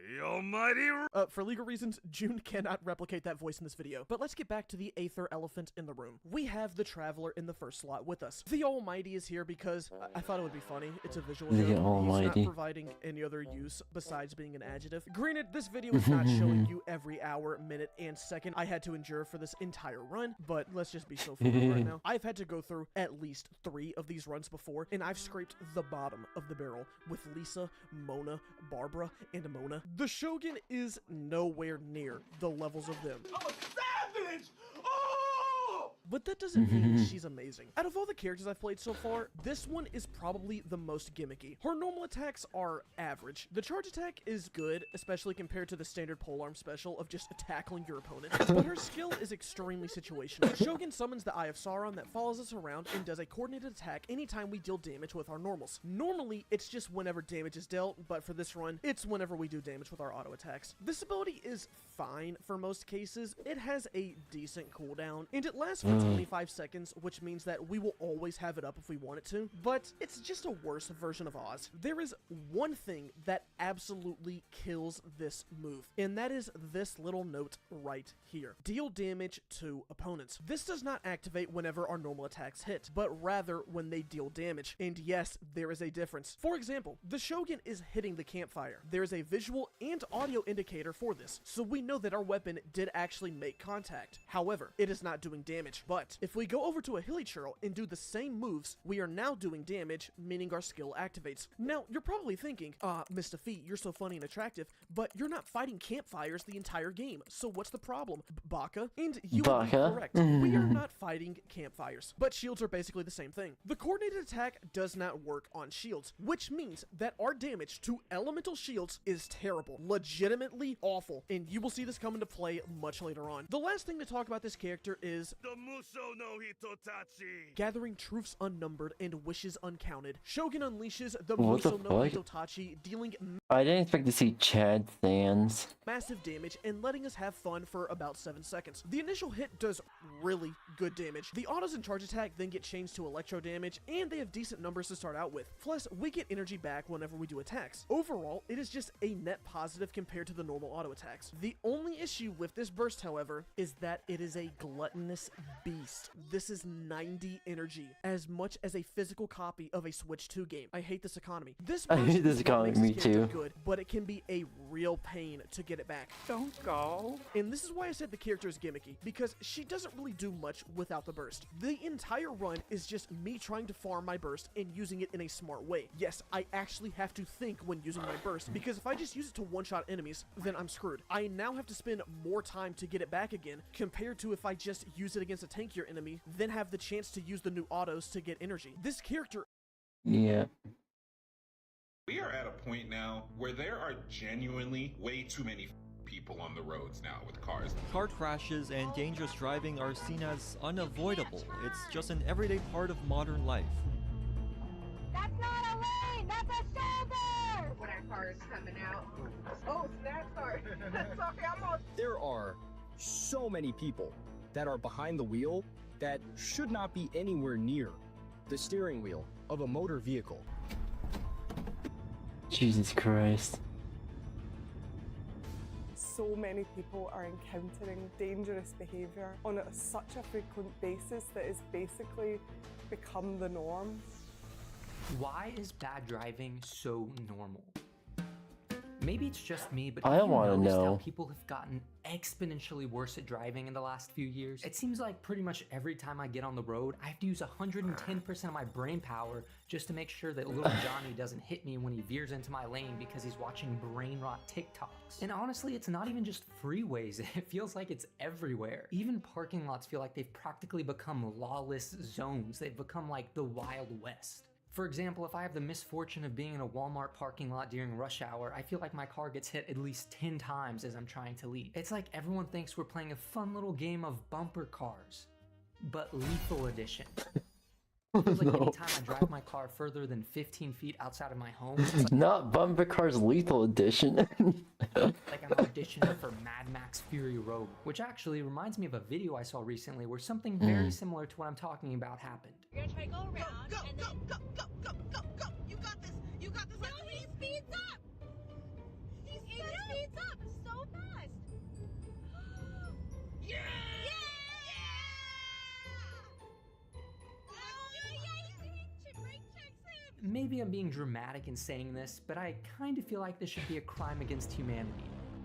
𝙂𝙚𝙣𝙚𝙧🖼🢛 For legal reasons, June cannot replicate that voice in this video. But let's get back to the aether elephant in the room. We have the Traveler in the first slot with us. The Almighty is here because I thought it would be funny. It's a visual The joke. Almighty. He's not providing any other use besides being an adjective. Granted, this video is not showing you every hour, minute, and second I had to endure for this entire run, but let's just be so funny right now. I've had to go through at least 3 of these runs before, and I've scraped the bottom of the barrel with Lisa, Mona, Barbara, and Mona. The Shogun is nowhere near the levels of them. I'm a savage! Oh! But that doesn't mean she's amazing. Out of all the characters I've played so far, this one is probably the most gimmicky. Her normal attacks are average. The charge attack is good, especially compared to the standard polearm special of just tackling your opponent. But her skill is extremely situational. Shogun summons the Eye of Sauron that follows us around and does a coordinated attack anytime we deal damage with our normals. Normally, it's just whenever damage is dealt, but for this run, it's whenever we do damage with our auto attacks. This ability is fine for most cases. It has a decent cooldown, and it lasts for 25 seconds, which means that we will always have it up if we want it to, but it's just a worse version of Oz. There is one thing that absolutely kills this move, and that is this little note right here. Deal damage to opponents. This does not activate whenever our normal attacks hit, but rather when they deal damage. And yes, there is a difference. For example, the Shogun is hitting the campfire. There is a visual and audio indicator for this, so we know that our weapon did actually make contact. However, it is not doing damage. But if we go over to a 𝙂𝙚𝙣𝙚 and do the same moves, we are now doing damage, meaning our skill activates. Now, you're probably thinking, Miss Defeat, you're so funny and attractive, but you're not fighting campfires the entire game, so what's the problem, Baka? And you would be correct. We are not fighting campfires, but shields are basically the same thing. The coordinated attack does not work on shields, which means that our damage to elemental shields is terrible, legitimately awful, and you will see this come into play much later on. The last thing to talk about this character is The Muso no Hitotachi! gathering truths unnumbered and wishes uncounted. Shogun unleashes the What the Muso no fuck? Hitotachi, dealing I didn't expect to see Chad Sands. massive damage and letting us have fun for about 7 seconds. The initial hit does really good damage. The autos and charge attack then get changed to electro damage, and they have decent numbers to start out with. Plus, we get energy back whenever we do attacks. Overall, it is just a net positive compared to the normal auto attacks. The only issue with this burst, however, is that it is a gluttonous beast. This is 90 energy, as much as a physical copy of a Switch 2 game. I hate this economy. This I burst hate this is what economy, makes me this character too. good, but it can be a real pain to get it back. Don't go! And this is why I said the character is gimmicky, because she doesn't really do much without the burst. The entire run is just me trying to farm my burst and using it in a smart way. Yes, I actually have to think when using my burst, because if I just use it to one-shot enemies, then I'm screwed. I now have to spend more time to get it back again, compared to if I just use it against a tankier enemy, then have the chance to use the new autos to get energy. This character... Yeah. We are at a point now where there are genuinely way too many people on the roads now with cars. Car crashes and dangerous driving are seen as unavoidable. It's just an everyday part of modern life. That's not a lane! That's a shoulder! When our car is coming out. Oh, snap, sorry. Sorry, I'm on. There are so many people that are behind the wheel that should not be anywhere near the steering wheel of a motor vehicle. Jesus Christ. So many people are encountering dangerous behaviour on such a frequent basis that it's basically become the norm. Why is bad driving so normal? Maybe it's just me, but I have you wanna noticed how know. people have gotten exponentially worse at driving in the last few years? It seems like pretty much every time I get on the road, I have to use 110% of my brain power just to make sure that little Johnny doesn't hit me when he veers into my lane because he's watching brain rot TikToks. And honestly, it's not even just freeways, it feels like it's everywhere. Even parking lots feel like they've practically become lawless zones. They've become like the Wild West. For example, if I have the misfortune of being in a Walmart parking lot during rush hour, I feel like my car gets hit at least 10 times as I'm trying to leave. It's like everyone thinks we're playing a fun little game of bumper cars, but lethal edition. Feels like anytime I drive my car further than 15 feet outside of my home, it's like, Not Bumper Cars Lethal Edition. like I'm auditioning for Mad Max Fury Road, which actually reminds me of a video I saw recently where something very similar to what I'm talking about happened. You're gonna try to go around and then... Go! You got this! You got this! No, he speeds up! He's sped speeds up so fast. Yeah! Maybe I'm being dramatic in saying this, but I kind of feel like this should be a crime against humanity.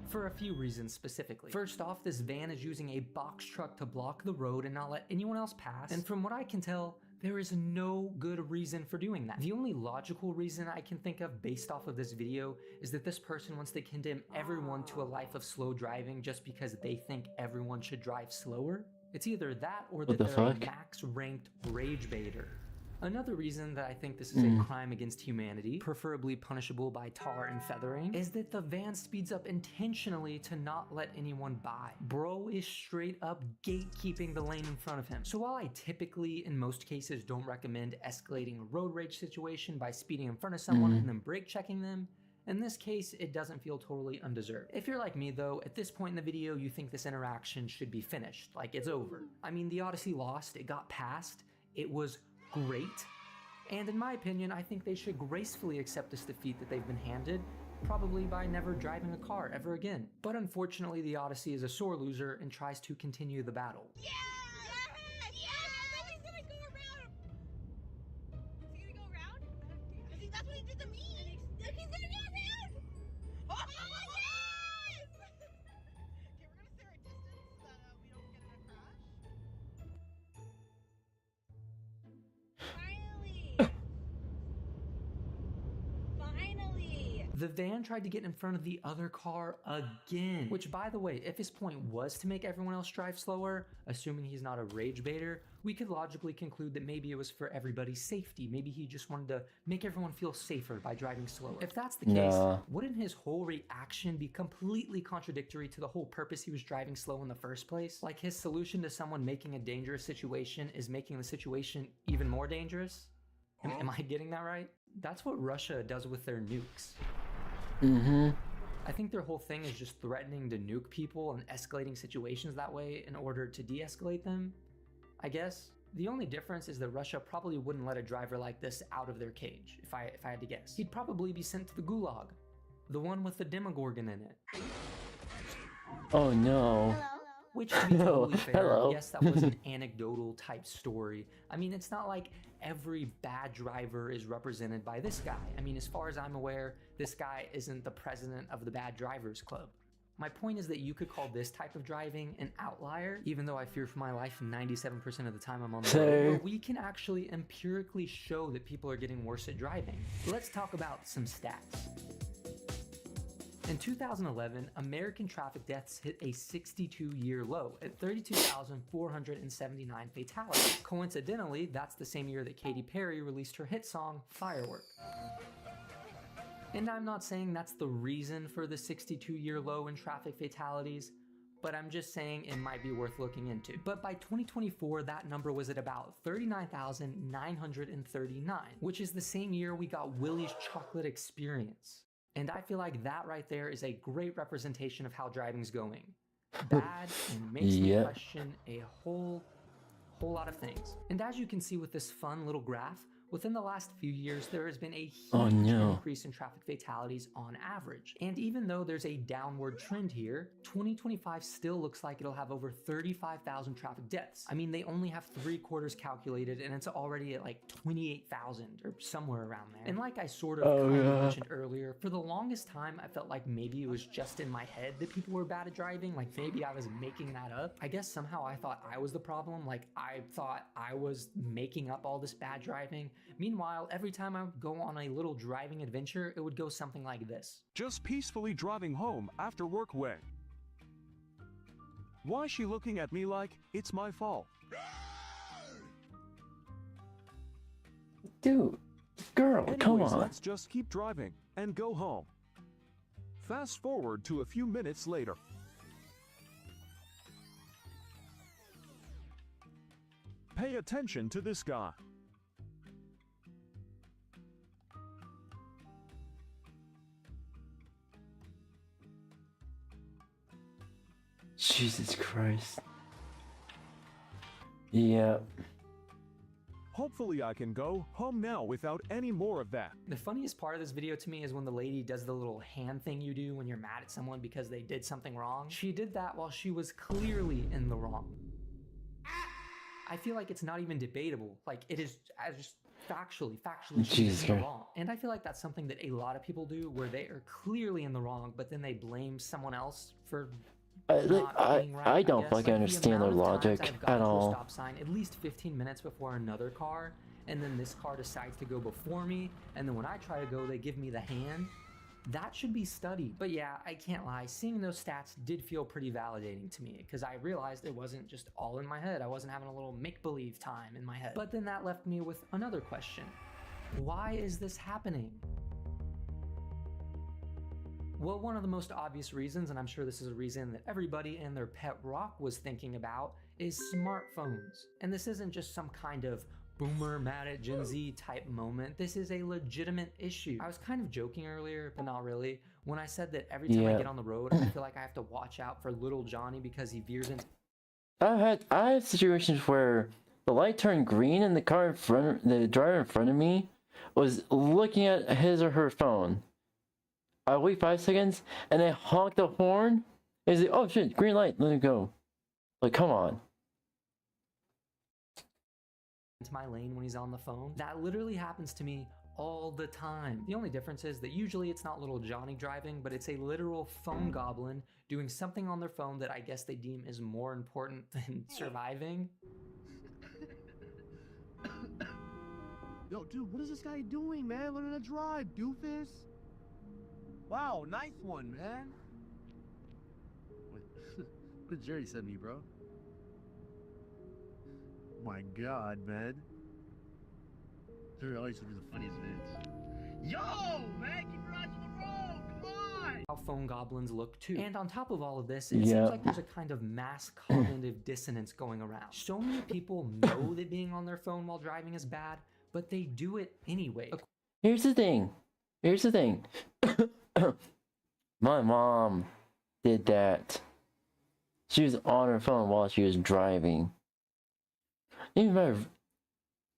For a few reasons specifically. First off, this van is using a box truck to block the road and not let anyone else pass, and from what I can tell, there is no good reason for doing that. The only logical reason I can think of based off of this video is that this person wants to condemn everyone to a life of slow driving just because they think everyone should drive slower. It's either that or that they're a max ranked rage baiter. Another reason that I think this is a crime against humanity, preferably punishable by tar and feathering, is that the van speeds up intentionally to not let anyone by. Bro is straight up gatekeeping the lane in front of him. So while I typically, in most cases, don't recommend escalating a road rage situation by speeding in front of someone and then brake checking them, in this case, it doesn't feel totally undeserved. If you're like me though, at this point in the video, you think this interaction should be finished, like it's over. I mean, the Odyssey lost, it got passed, it was great, and in my opinion, I think they should gracefully accept this defeat that they've been handed, probably by never driving a car ever again. But unfortunately, the Odyssey is a sore loser and tries to continue the battle. Yeah! He's gonna go around! Is he gonna go around? I think that's what he did to me! Look, he's gonna go around! Oh, yes! Okay, we're gonna stay our distance so that we don't get in a crash. Finally! The van tried to get in front of the other car again, which by the way, if his point was to make everyone else drive slower, assuming he's not a rage baiter, we could logically conclude that maybe it was for everybody's safety. Maybe he just wanted to make everyone feel safer by driving slower. If that's the case, wouldn't his whole reaction be completely contradictory to the whole purpose he was driving slow in the first place? Like his solution to someone making a dangerous situation is making the situation even more dangerous? Am I getting that right? That's what Russia does with their nukes. I think their whole thing is just threatening to nuke people and escalating situations that way in order to de-escalate them, I guess. The only difference is that Russia probably wouldn't let a driver like this out of their cage, if I had to guess. He'd probably be sent to the gulag, the one with the Demogorgon in it. Oh no. Which, to be totally fair, yes, that was an anecdotal type story. I mean, it's not like every bad driver is represented by this guy. I mean, as far as I'm aware, this guy isn't the president of the Bad Drivers Club. My point is that you could call this type of driving an outlier, even though I fear for my life 97% of the time I'm on the road. But we can actually empirically show that people are getting worse at driving. Let's talk about some stats. In 2011, American traffic deaths hit a 62-year low at 32,479 fatalities. Coincidentally, that's the same year that Katy Perry released her hit song, Firework. And I'm not saying that's the reason for the 62-year low in traffic fatalities, but I'm just saying it might be worth looking into. But by 2024, that number was at about 39,939, which is the same year we got Willy's Chocolate Experience. And I feel like that right there is a great representation of how driving's going. Bad and makes me question a whole lot of things. And as you can see with this fun little graph, within the last few years, there has been a huge increase in traffic fatalities on average. And even though there's a downward trend here, 2025 still looks like it'll have over 35,000 traffic deaths. I mean, they only have 3 quarters calculated and it's already at like 28,000 or somewhere around there. And like I sort of mentioned earlier, for the longest time, I felt like maybe it was just in my head that people were bad at driving. Like maybe I was making that up. I guess somehow I thought I was the problem. Like I thought I was making up all this bad driving. Meanwhile, every time I would go on a little driving adventure, it would go something like this. Just peacefully driving home after work when? Why is she looking at me like it's my fault? Dude, girl, come on. Let's just keep driving and go home. Fast forward to a few minutes later. Pay attention to this guy. Jesus Christ. Yeah. Hopefully I can go home now without any more of that. The funniest part of this video to me is when the lady does the little hand thing you do when you're mad at someone because they did something wrong. She did that while she was clearly in the wrong. I feel like it's not even debatable. Like, it is just factually she's in the wrong. And I feel like that's something that a lot of people do, where they are clearly in the wrong, but then they blame someone else for not being right. I don't guess. fucking Like, the understand their amount of times logic I've gotten at to a all. stop sign at least 15 minutes before another car, and then this car decides to go before me, and then when I try to go, they give me the hand. That should be studied. But yeah, I can't lie, seeing those stats did feel pretty validating to me, because I realized it wasn't just all in my head. I wasn't having a little make-believe time in my head. But then that left me with another question. Why is this happening? Well, one of the most obvious reasons, and I'm sure this is a reason that everybody and their pet rock was thinking about, is smartphones. And this isn't just some kind of boomer mad at Gen Z type moment. This is a legitimate issue. I was kind of joking earlier, but not really, when I said that every time I get on the road, I feel like I have to watch out for little Johnny because he veers into... I had situations where the light turned green and the driver in front of me was looking at his or her phone. I wait 5 seconds and I honk the horn. And he's like, oh shit, green light, let me go. Like, come on. Into my lane when he's on the phone. That literally happens to me all the time. The only difference is that usually it's not little Johnny driving, but it's a literal phone goblin doing something on their phone that I guess they deem is more important than surviving. Yo, dude, what is this guy doing, man? Learning to drive, doofus. Wow, nice one, man. What did Jerry send me, bro? My God, man. Jerry always sends me the funniest vids. Yo, man, keep your eyes on the road. Come on. How phone goblins look too. And on top of all of this, it seems like there's a kind of mass cognitive dissonance going around. So many people know that being on their phone while driving is bad, but they do it anyway. Here's the thing. My mom did that. She was on her phone while she was driving. Even my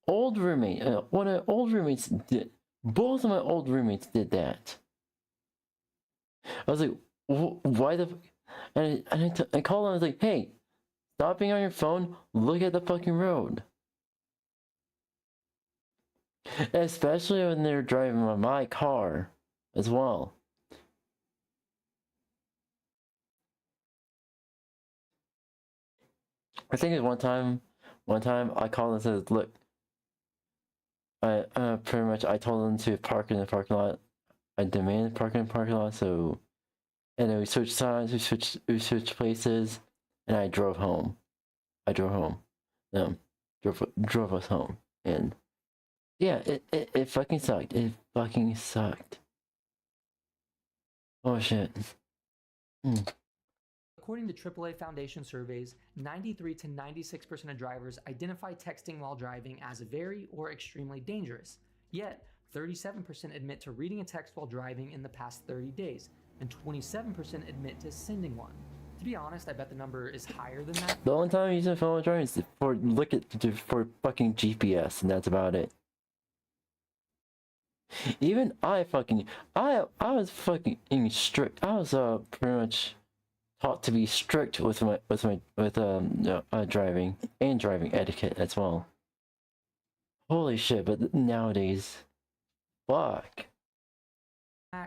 old roommate, one of my old roommates did. Both of my old roommates did that. I was like, why the? And I called them. I was like, hey, stop being on your phone. Look at the fucking road. Especially when they're driving my car as well. I think one time I called and said, look, I pretty much I told them to park in the parking lot. I demanded parking in the parking lot, so, and then we switched sides, we switched places, and I drove home. Drove us home, and yeah, it fucking sucked. It fucking sucked. Oh shit. According to AAA Foundation surveys, 93 to 96% of drivers identify texting while driving as very or extremely dangerous. Yet, 37% admit to reading a text while driving in the past 30 days, and 27% admit to sending one. To be honest, I bet the number is higher than that. The only time I use my phone while driving is for fucking GPS, and that's about it. Even I was fucking strict. I was pretty much taught to be strict with driving and driving etiquette as well. Holy shit! But nowadays, fuck.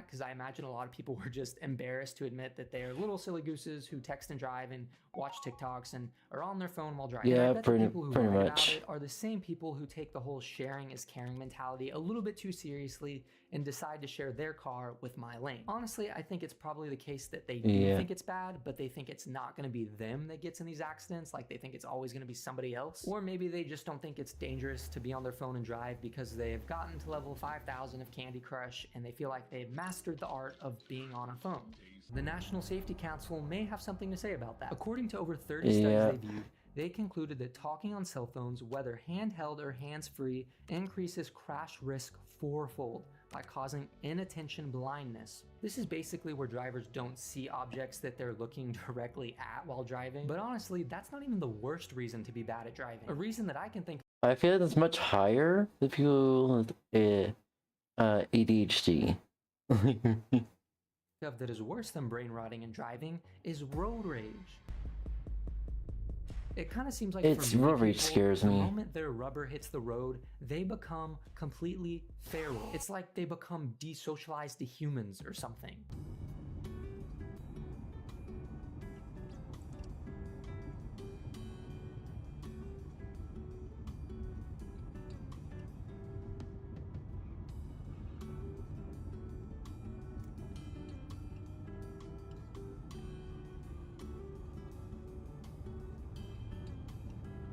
Because I imagine a lot of people were just embarrassed to admit that they're little silly gooses who text and drive and watch TikToks and are on their phone while driving. Yeah, I bet pretty the people who much. write about it are the same people who take the whole sharing is caring mentality a little bit too seriously and decide to share their car with my lane. Honestly, I think it's probably the case that they do think it's bad, but they think it's not going to be them that gets in these accidents, like they think it's always going to be somebody else. Or maybe they just don't think it's dangerous to be on their phone and drive because they've gotten to level 5,000 of Candy Crush and they feel like they've mastered the art of being on a phone. The National Safety Council may have something to say about that. According to over 30 studies they viewed, they concluded that talking on cell phones, whether handheld or hands-free, increases crash risk fourfold by causing inattention blindness. This is basically where drivers don't see objects that they're looking directly at while driving. But honestly, that's not even the worst reason to be bad at driving. A reason that I can think I feel it's much higher with people with ADHD. That is worse than brain rotting and driving is road rage. It kind of seems like Road rage scares me. The moment their rubber hits the road, they become completely feral. It's like they become desocialized to humans or something.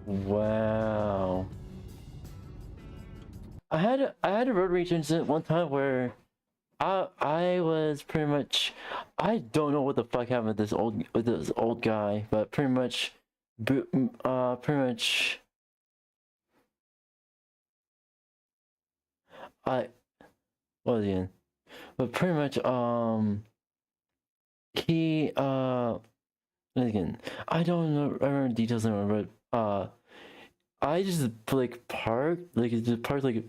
Wow. I had a road rage incident one time where I was pretty much, I don't know what the fuck happened with this old guy, but pretty much what was he in? But pretty much he again, I don't know, I remember details anymore, but I just like parked, like it just parked like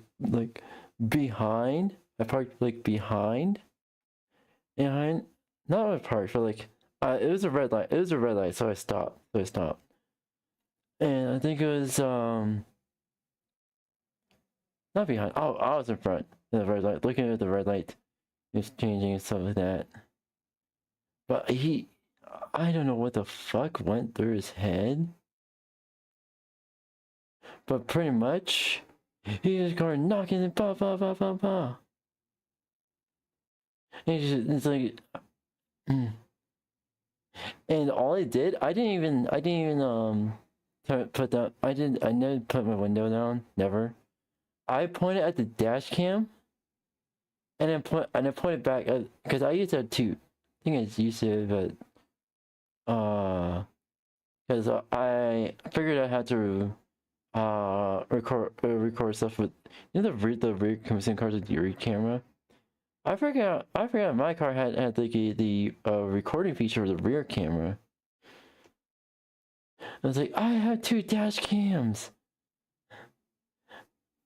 behind. I parked like behind, not a park, but like it was a red light. It was a red light, so I stopped. And I think it was not behind. Oh, I was in front of the red light, looking at the red light. It was changing and stuff like that. But I don't know what the fuck went through his head. But pretty much, he just started knocking and pa pa pa pa pa. And it's like, and all I did, I didn't even put that. I never put my window down. Never. I pointed at the dash cam, and I pointed back because I used to have two. I think it's used to, but because I figured I had to record stuff with the rear commission cars with the rear camera. I forgot my car had like the recording feature of the rear camera. I was like, I have two dash cams.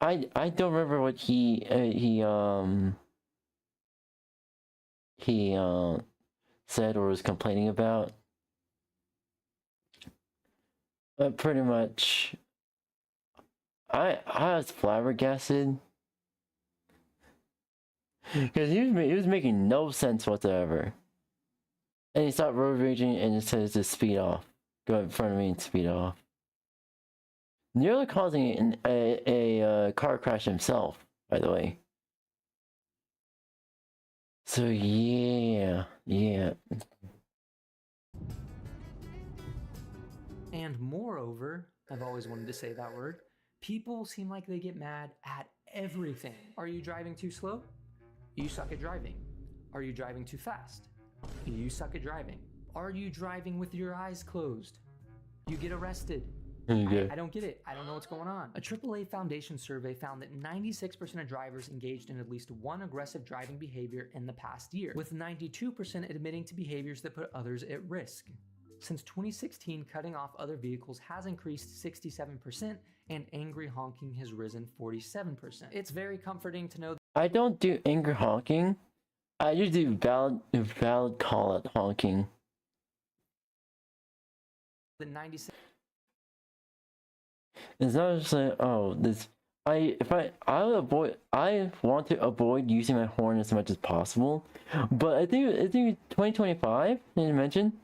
I don't remember what he said or was complaining about. But pretty much I was flabbergasted. Because he was making no sense whatsoever. And he stopped road raging and it says to speed off. Go in front of me and speed off. Nearly causing a car crash himself, by the way. So yeah. And moreover, I've always wanted to say that word, people seem like they get mad at everything. Are you driving too slow? You suck at driving. Are you driving too fast? You suck at driving. Are you driving with your eyes closed? You get arrested. I don't get it. I don't know what's going on. A AAA Foundation survey found that 96% of drivers engaged in at least one aggressive driving behavior in the past year, with 92% admitting to behaviors that put others at risk. Since 2016, cutting off other vehicles has increased 67%, and angry honking has risen 47%. It's very comforting to know that I don't do angry honking. I just do valid call it honking. the 96. It's not just like, oh, this. I want to avoid using my horn as much as possible, but I think 2025. Did you mention?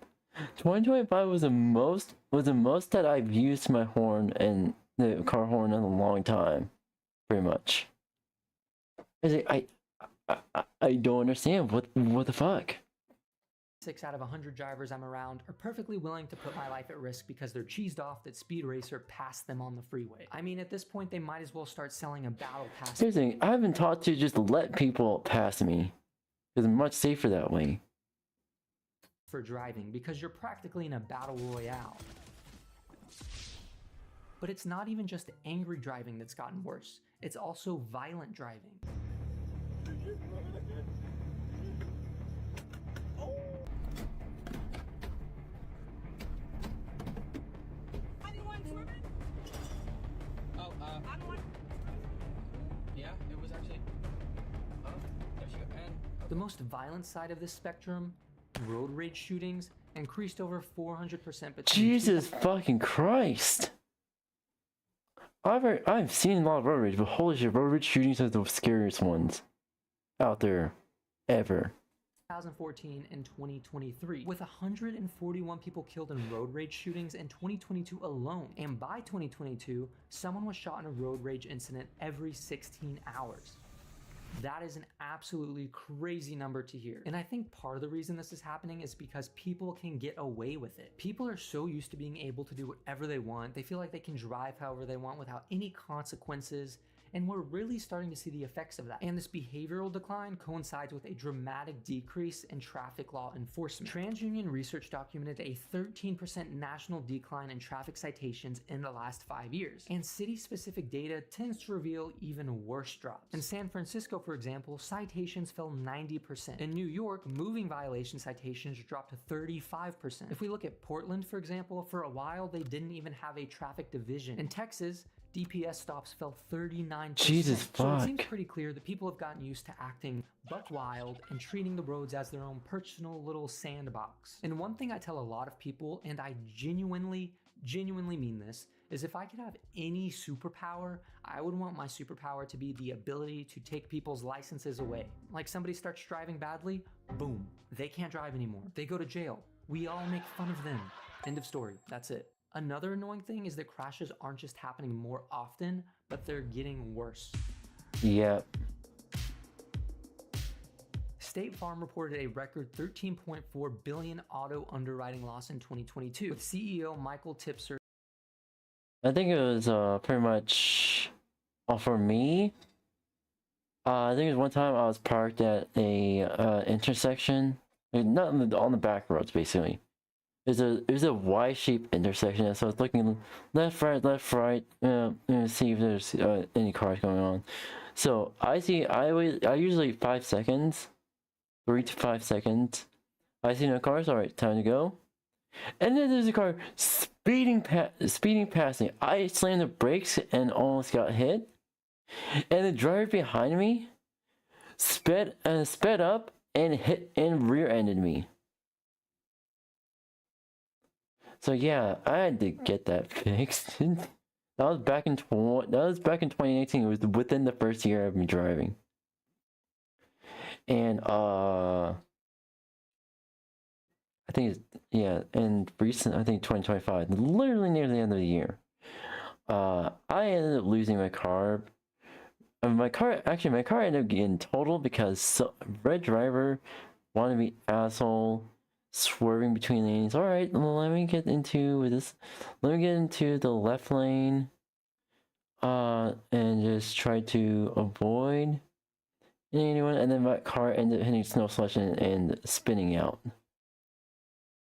2025 was the most that I've used my horn and the car horn in a long time, pretty much. It's like, I don't understand what the fuck. 6 out of 100 drivers I'm around are perfectly willing to put my life at risk because they're cheesed off that Speed Racer passed them on the freeway. I mean, at this point, they might as well start selling a battle pass. Here's the thing, I haven't taught to just let people pass me, because I'm much safer that way. For driving, because you're practically in a battle royale. But it's not even just angry driving that's gotten worse. It's also violent driving. The most violent side of this spectrum, road rage shootings, increased over 400% between Jesus fucking Christ. I've seen a lot of road rage, but holy shit, road rage shootings are the scariest ones out there ever. 2014 and 2023, with 141 people killed in road rage shootings in 2022 alone. And by 2022, someone was shot in a road rage incident every 16 hours. That is an absolutely crazy number to hear. And I think part of the reason this is happening is because people can get away with it. People are so used to being able to do whatever they want. They feel like they can drive however they want without any consequences. And we're really starting to see the effects of that. And this behavioral decline coincides with a dramatic decrease in traffic law enforcement. TransUnion research documented a 13% national decline in traffic citations in the last 5 years. And city-specific data tends to reveal even worse drops. In San Francisco, for example, citations fell 90%. In New York, moving violation citations dropped to 35%. If we look at Portland, for example, for a while they didn't even have a traffic division. In Texas, DPS stops fell 39%. Jesus So it fuck. seems pretty clear that people have gotten used to acting buck wild and treating the roads as their own personal little sandbox. And one thing I tell a lot of people, and I genuinely mean this, is if I could have any superpower, I would want my superpower to be the ability to take people's licenses away. Like somebody starts driving badly, boom, they can't drive anymore. They go to jail. We all make fun of them. End of story. That's it. Another annoying thing is that crashes aren't just happening more often, but they're getting worse. Yep. State Farm reported a record $13.4 billion auto underwriting loss in 2022, with CEO Michael Tipser. I think it was pretty much for me. I think it was one time I was parked at a intersection, not on the back roads basically. It was a Y-shaped intersection, so I was looking left, right, see if there's any cars going on. So I usually 5 seconds, 3 to 5 seconds. I see no cars. All right, time to go. And then there's a car speeding past me. I slammed the brakes and almost got hit. And the driver behind me sped up and hit and rear-ended me. So yeah, I had to get that fixed. That was back in 2018. It was within the first year of me driving. And I think it's, yeah, and recent, I think 2025, literally near the end of the year, I ended up losing my car. My car ended up getting totaled because red driver wanted to be asshole, swerving between lanes. All right, well, let me get into the left lane, and just try to avoid anyone. And then my car ended up hitting snow slush and spinning out.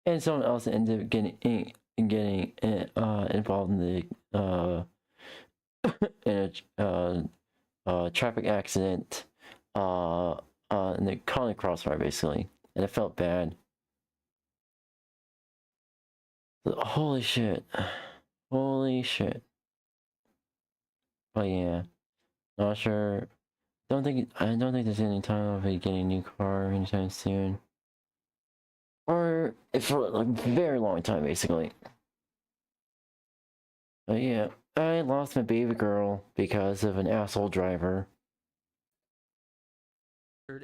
And someone else ended up getting involved in the in a traffic accident, in the Conley crossfire basically, and it felt bad. Holy shit. But yeah, not sure. I don't think there's any time of me getting a new car anytime soon. Or for like a very long time, basically. But yeah, I lost my baby girl because of an asshole driver.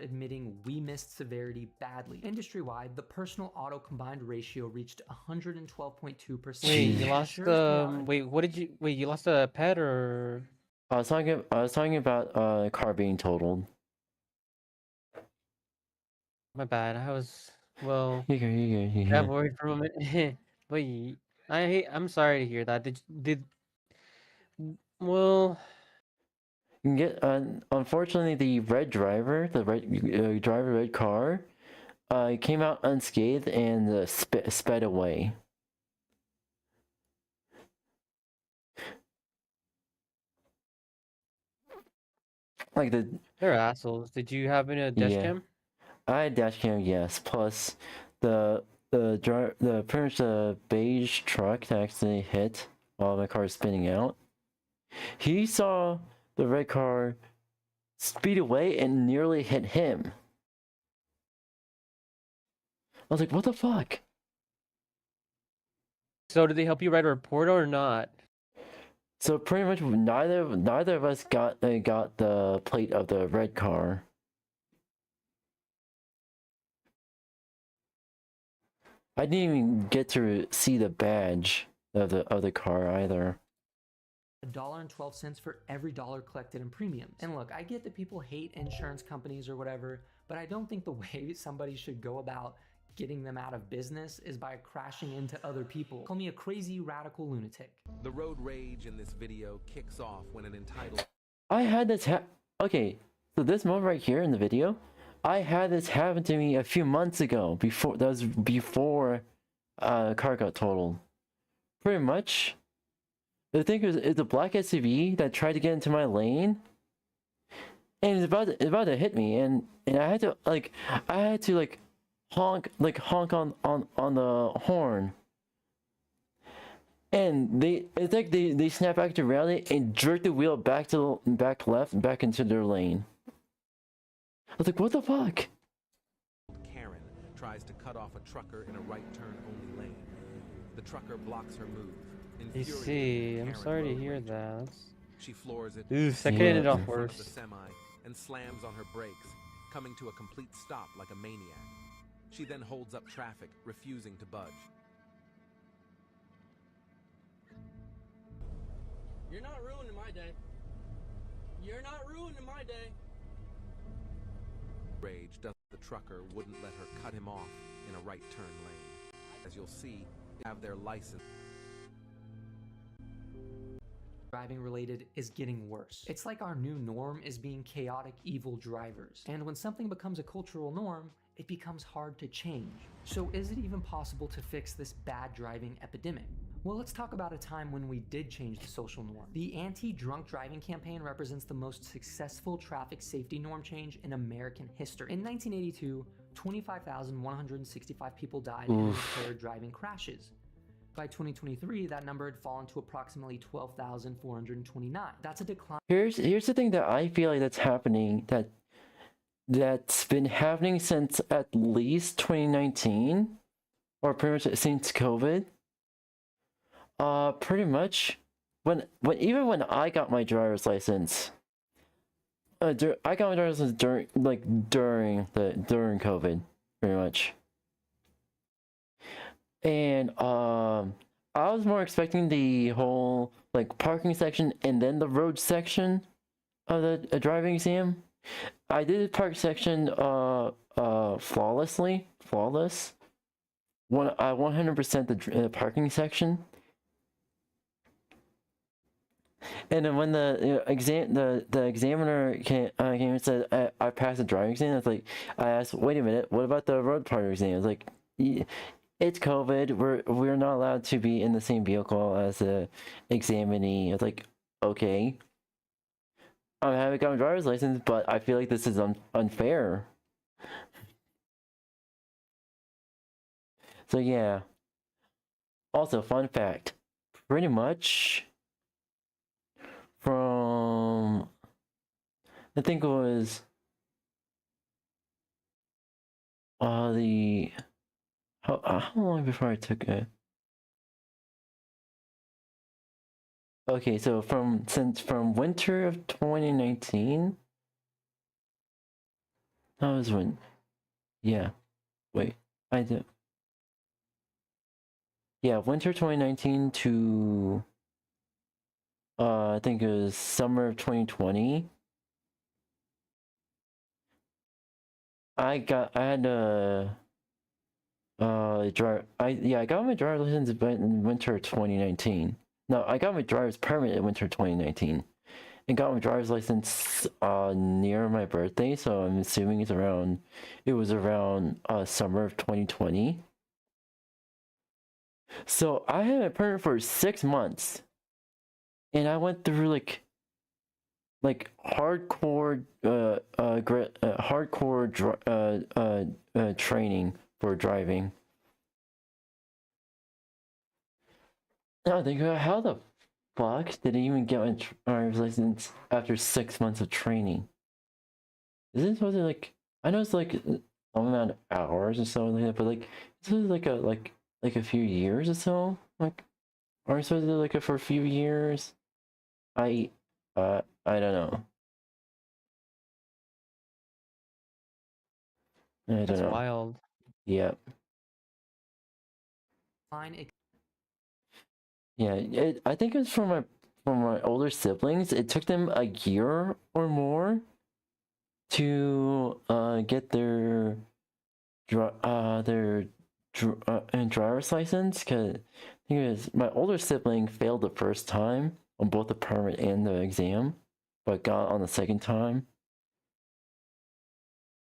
Admitting we missed severity badly. Industry-wide, the personal auto combined ratio reached 112.2%. Wait, you lost you lost a pet or? I was talking about a car being totaled. My bad. I was You go. got worried for a moment. Wait, I'm sorry to hear that. Well. Unfortunately, the red car, came out unscathed and sped away. They're assholes. Did you have a dash cam? I had dash cam, yes. Plus, the beige truck that actually hit while my car was spinning out. He saw the red car speed away and nearly hit him. was like, what the fuck? So did they help you write a report or not? So pretty much neither of us got the plate of the red car. I didn't even get to see the badge of the car either. $1.12 for every dollar collected in premiums. And look, I get that people hate insurance companies or whatever, but I don't think the way somebody should go about getting them out of business is by crashing into other people. Call me a crazy radical lunatic. The road rage in this video kicks off when an entitled... I had this okay, so this moment right here in the video, I had this happen to me a few months ago, before car got totaled. Pretty much. I think it's a black SUV that tried to get into my lane, and it's about to hit me, and I had to honk on the horn, and it's like they snap back to reality and jerk the wheel back left and back into their lane. I was like, what the fuck? Karen tries to cut off a trucker in a right turn only lane. The trucker blocks her move. I see. I'm sorry to hear that. She floors it. Ooh, second ended off The worse. semi and slams on her brakes, coming to a complete stop like a maniac. She then holds up traffic, refusing to budge. You're not ruining my day. You're not ruining my day. Rage does the trucker wouldn't let her cut him off in a right turn lane. As you'll see, they have their license. Driving related is getting worse. It's like our new norm is being chaotic, evil drivers. And when something becomes a cultural norm, it becomes hard to change. So is it even possible to fix this bad driving epidemic? Well, let's talk about a time when we did change the social norm. The anti-drunk driving campaign represents the most successful traffic safety norm change in American history. In 1982, 25,165 people died in impaired driving crashes. By 2023, that number had fallen to approximately 12,429. That's a decline. Here's the thing that I feel like that's happening, that's been happening since at least 2019, or pretty much since COVID. Pretty much even when I got my driver's license, I got my driver's license during COVID, pretty much. And I was more expecting the whole parking section and then the road section of the driving exam. I did the park section flawless. 100% the parking section. And then when the examiner came and said I passed the driving exam, I asked, wait a minute, what about the road part exam? I was like, it's COVID. We're not allowed to be in the same vehicle as the examinee. It's like, okay, I haven't got my driver's license, but I feel like this is unfair. So yeah. Also, fun fact, pretty much from, I think it was how long before I took it? Okay, so from winter of 2019, that was when, yeah, wait, I did, yeah, winter 2019 to I think it was summer of 2020. I got my driver's license in winter 2019. No, I got my driver's permit in winter 2019, and got my driver's license near my birthday. So I'm assuming it was around summer of 2020. So I had a permit for 6 months, and I went through hardcore training for driving. Now think about how the fuck did I even get my driver's license after 6 months of training? Isn't it supposed to I know it's some amount of hours or so like that, but like this is like a few years or so. Like, are we supposed to do like it for a few years? I don't know. I don't That's know. wild. Yeah. Yeah, I think it's for my older siblings. It took them a year or more to get their driver's license. Cause the thing is, my older sibling failed the first time on both the permit and the exam, but got on the second time.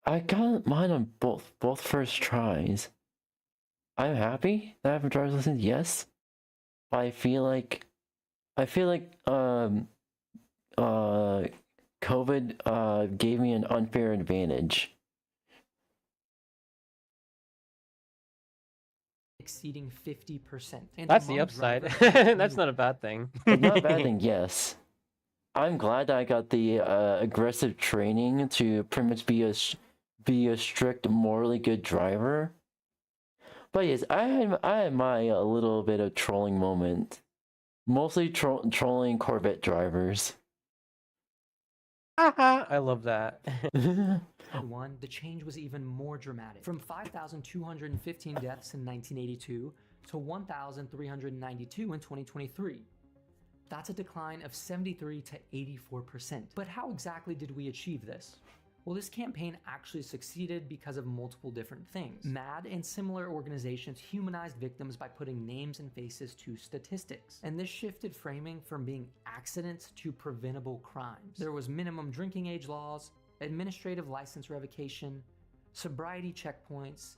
I got mine on both first tries. I'm happy that I have a driver's license, yes. But I feel like COVID gave me an unfair advantage. Exceeding 50%. That's the upside. That's not a bad thing. It's not a bad thing, yes. I'm glad that I got the aggressive training to pretty much be a strict, morally good driver. But yes, I had my little bit of trolling moment. Mostly trolling Corvette drivers. I love that. The change was even more dramatic. From 5,215 deaths in 1982 to 1,392 in 2023. That's a decline of 73 to 84%. But how exactly did we achieve this? Well, this campaign actually succeeded because of multiple different things. MAD and similar organizations humanized victims by putting names and faces to statistics. And this shifted framing from being accidents to preventable crimes. There was minimum drinking age laws, administrative license revocation, sobriety checkpoints,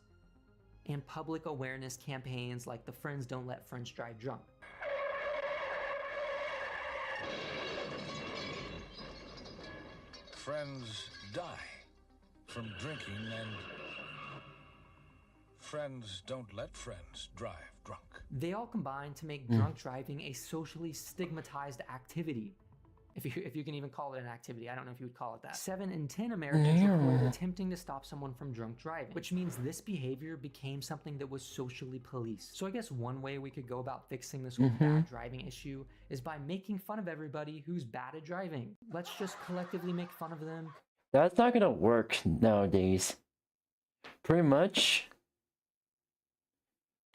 and public awareness campaigns like the Friends Don't Let Friends Drive Drunk. Friends die from drinking, and friends don't let friends drive drunk. They all combine to make drunk driving a socially stigmatized activity. If you can even call it an activity, I don't know if you would call it that. 7 in 10 Americans reported attempting to stop someone from drunk driving, which means this behavior became something that was socially policed. So I guess one way we could go about fixing this whole bad driving issue is by making fun of everybody who's bad at driving. Let's just collectively make fun of them. That's not gonna work nowadays. Pretty much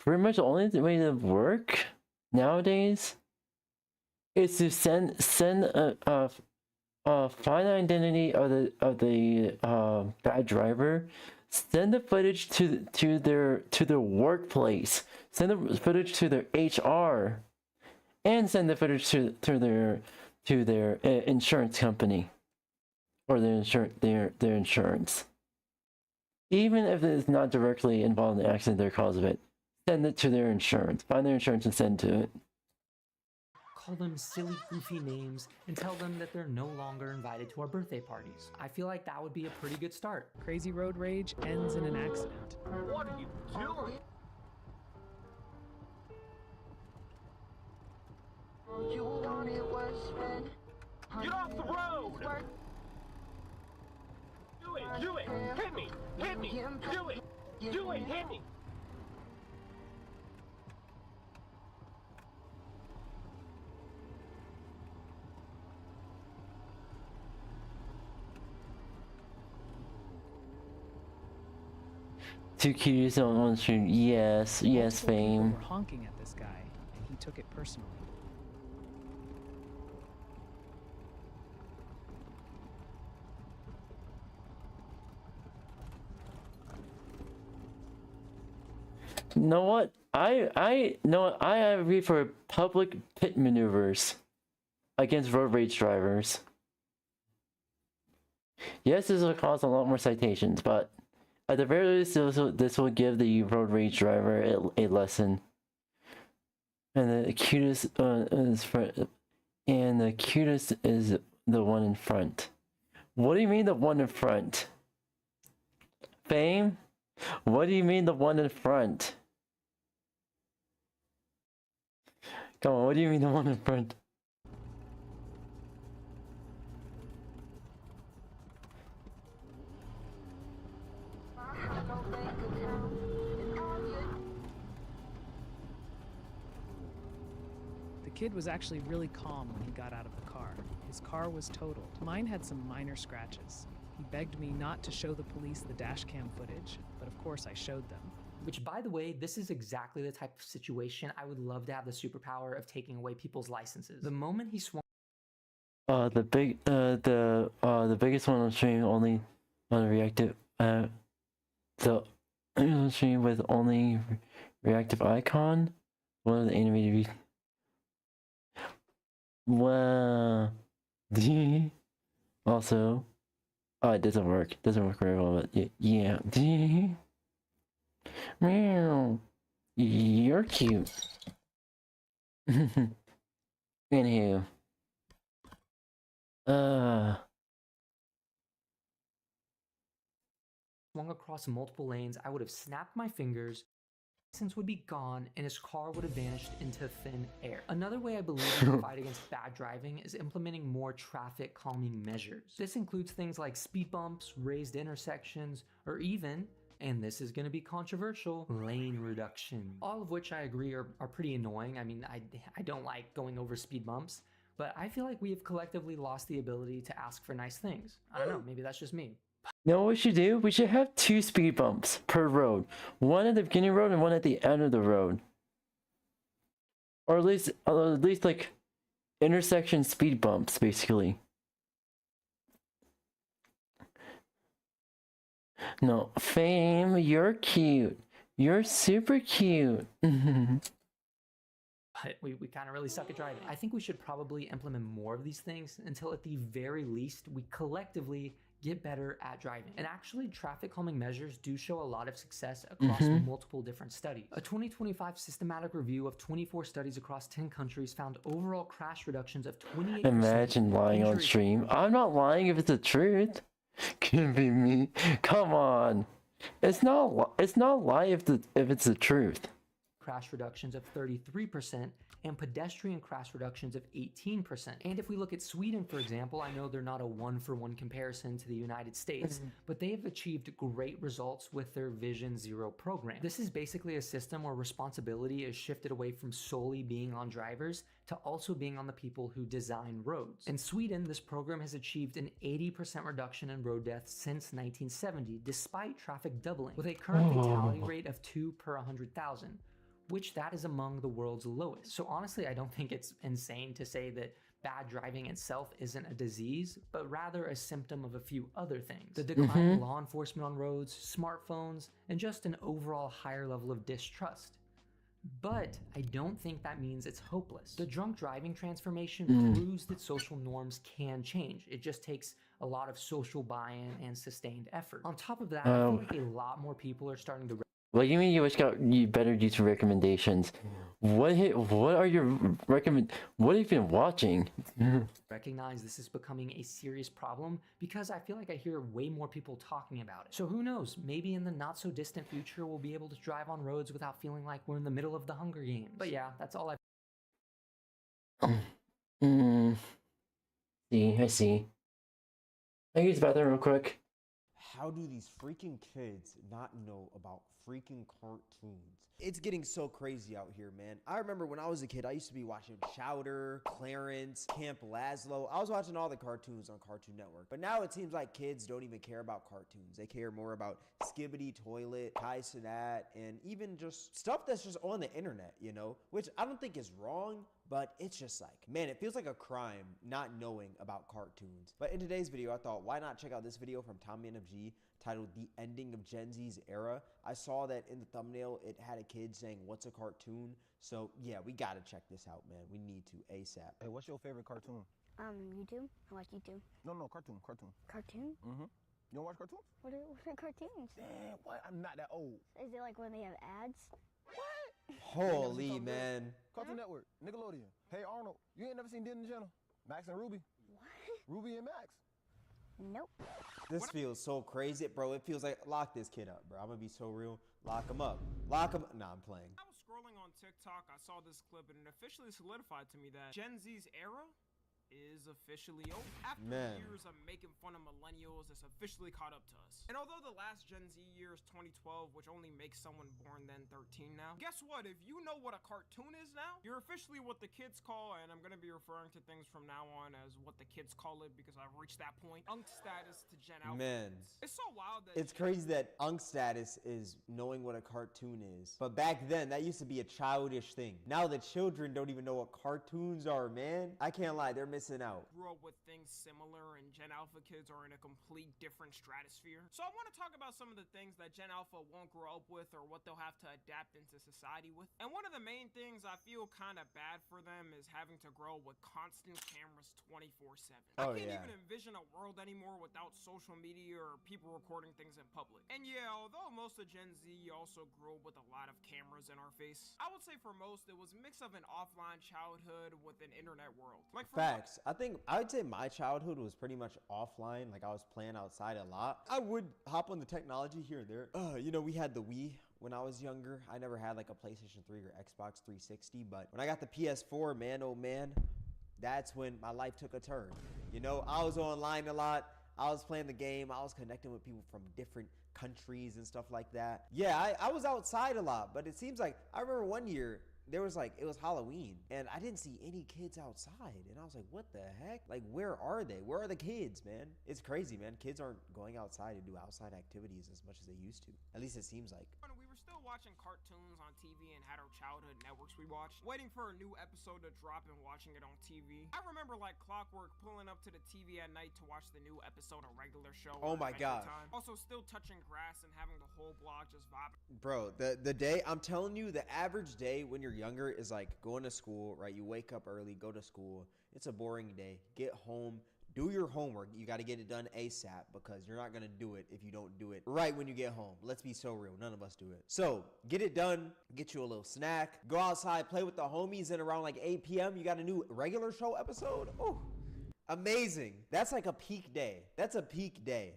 the only way to work nowadays is to send a find the identity of the bad driver, send the footage to their workplace, send the footage to their HR, and send the footage to their insurance company or their insurance. Even if it is not directly involved in the accident or cause of it, send it to their insurance. Find their insurance and send to it. Call them silly, goofy names, and tell them that they're no longer invited to our birthday parties. I feel like that would be a pretty good start. Crazy road rage ends in an accident. What are you doing? Get off the road! Do it! Do it! Hit me! Hit me! Do it! Do it! Hit me! Two cuties on one stream. Yes, fame. We're honking at this guy, and he took it personally. You know what? I agree for public pit maneuvers against road rage drivers. Yes, this will cause a lot more citations, but at the very least, this will give the road rage driver a lesson. And the cutest is the one in front. What do you mean the one in front? Fame? What do you mean the one in front? Come on, what do you mean the one in front? kid was actually really calm when he got out of the car. His car was totaled. Mine had some minor scratches. He begged me not to show the police the dash cam footage, but of course I showed them. Which, by the way, this is exactly the type of situation I would love to have the superpower of taking away people's licenses. The moment he swung The biggest one on stream only on reactive the stream with only reactive icon. One of the animated wow. Also, it doesn't work. Doesn't work very well, but yeah. Meow. You're cute. Anywho. Swung across multiple lanes, I would have snapped my fingers, license would be gone, and his car would have vanished into thin air. Another way I believe in the fight against bad driving is implementing more traffic calming measures. This includes things like speed bumps, raised intersections, or even, and this is going to be controversial, lane reduction. All of which I agree are pretty annoying. I mean, I don't like going over speed bumps, but I feel like we have collectively lost the ability to ask for nice things. I don't know, maybe that's just me. You know what we should do? We should have 2 speed bumps per road. One at the beginning of the road and one at the end of the road. Or at least like intersection speed bumps, basically. No, Fame, you're cute. You're super cute. But we kind of really suck at driving. I think we should probably implement more of these things until at the very least we collectively get better at driving. And actually, traffic calming measures do show a lot of success across multiple different studies. A 2025 systematic review of 24 studies across 10 countries found overall crash reductions of 28%. Imagine lying on stream. I'm not lying if it's the truth. Can't be me. Come on. It's not lie if it's the truth. Crash reductions of 33% and pedestrian crash reductions of 18%. And if we look at Sweden, for example, I know they're not a one-for-one comparison to the United States, but they have achieved great results with their Vision Zero program. This is basically a system where responsibility is shifted away from solely being on drivers to also being on the people who design roads. In Sweden, this program has achieved an 80% reduction in road deaths since 1970, despite traffic doubling, with a current fatality rate of 2 per 100,000. Which that is among the world's lowest. So honestly, I don't think it's insane to say that bad driving itself isn't a disease, but rather a symptom of a few other things. The decline in law enforcement on roads, smartphones, and just an overall higher level of distrust. But I don't think that means it's hopeless. The drunk driving transformation proves that social norms can change. It just takes a lot of social buy-in and sustained effort. On top of that, I feel like a lot more people are starting to What do you mean you better do some recommendations? What are your what have you been watching? recognize this is becoming a serious problem because I feel like I hear way more people talking about it. So who knows, maybe in the not so distant future we'll be able to drive on roads without feeling like we're in the middle of the Hunger Games. But yeah, that's all I see. I use the bathroom real quick. How do these freaking kids not know about freaking cartoons? It's getting so crazy out here, man. I remember when I was a kid, I used to be watching Chowder, Clarence, Camp Lazlo. I was watching all the cartoons on Cartoon Network. But now it seems like kids don't even care about cartoons. They care more about Skibbity Toilet, 𝙂𝙚, and even just stuff that's just on the internet, you know? Which I don't think is wrong, but it's just like, man, it feels like a crime not knowing about cartoons. But in today's video, I thought, why not check out this video from TommyandMG titled The Ending of Gen Z's Era. I saw that in the thumbnail, it had a kid saying, what's a cartoon? So yeah, we gotta check this out, man. We need to ASAP. Hey, what's your favorite cartoon? YouTube. I watch YouTube. No, cartoon. Cartoon? Mm-hmm. You don't watch cartoons? What are cartoons? Damn, what? I'm not that old. Is it like when they have ads? What? Holy man. Cartoon Network, Nickelodeon. Hey Arnold, you ain't never seen Disney Channel? Max and Ruby. What? Ruby and Max. Nope. This feels so crazy, bro. It feels like, lock this kid up, bro. I'm gonna be so real. Lock him up. Lock him. Nah, I'm playing. I was scrolling on TikTok, I saw this clip, and it officially solidified to me that Gen Z's era is officially over. After Man. years of making fun of millennials, it's officially caught up to us. And although the last Gen Z year is 2012, which only makes someone born then 13 now, guess what? If you know what a cartoon is now, you're officially what the kids call, and I'm gonna be referring to things from now on as what the kids call it because I've reached that point, unk status to Gen Alpha. Man. It's so wild that It's crazy that unk status is knowing what a cartoon is. But back then, that used to be a childish thing. Now the children don't even know what cartoons are, man. I can't lie, they're missing out. grew up with things similar, and Gen Alpha kids are in a complete different stratosphere. So I want to talk about some of the things that Gen Alpha won't grow up with or what they'll have to adapt into society with. And one of the main things I feel kind of bad for them is having to grow with constant cameras 24/7. I can't even envision a world anymore without social media or people recording things in public. And yeah, although most of Gen Z also grew up with a lot of cameras in our face, I would say for most it was a mix of an offline childhood with an internet world. Like for Facts. I'd say my childhood was pretty much offline. Like I was playing outside a lot. I would hop on the technology here and there. You know, we had the Wii when I was younger. I never had like a PlayStation 3 or Xbox 360, but when I got the PS4, man, oh man, that's when my life took a turn. You know, I was online a lot. I was playing the game. I was connecting with people from different countries and stuff like that. Yeah, I was outside a lot, but it seems like, I remember one year, it was Halloween, and I didn't see any kids outside, and I was like, what the heck? Like, where are they? Where are the kids, man? It's crazy, man. Kids aren't going outside to do outside activities as much as they used to. At least it seems like. We were still watching cartoons on TV and had our childhood networks we watched, waiting for a new episode to drop and watching it on TV. I remember like clockwork pulling up to the TV at night to watch the new episode of regular show. Oh my God. Also still touching grass and having the whole block just vibe. Bro, the day, I'm telling you, the average day when you're younger is like going to school, right? You wake up early, go to school. It's a boring day. Get home, do your homework. You got to get it done ASAP because you're not going to do it if you don't do it right when you get home. Let's be so real. None of us do it. So get it done, get you a little snack, go outside, play with the homies, and around like 8 p.m. you got a new regular show episode. Oh, amazing. That's like a peak day. That's a peak day.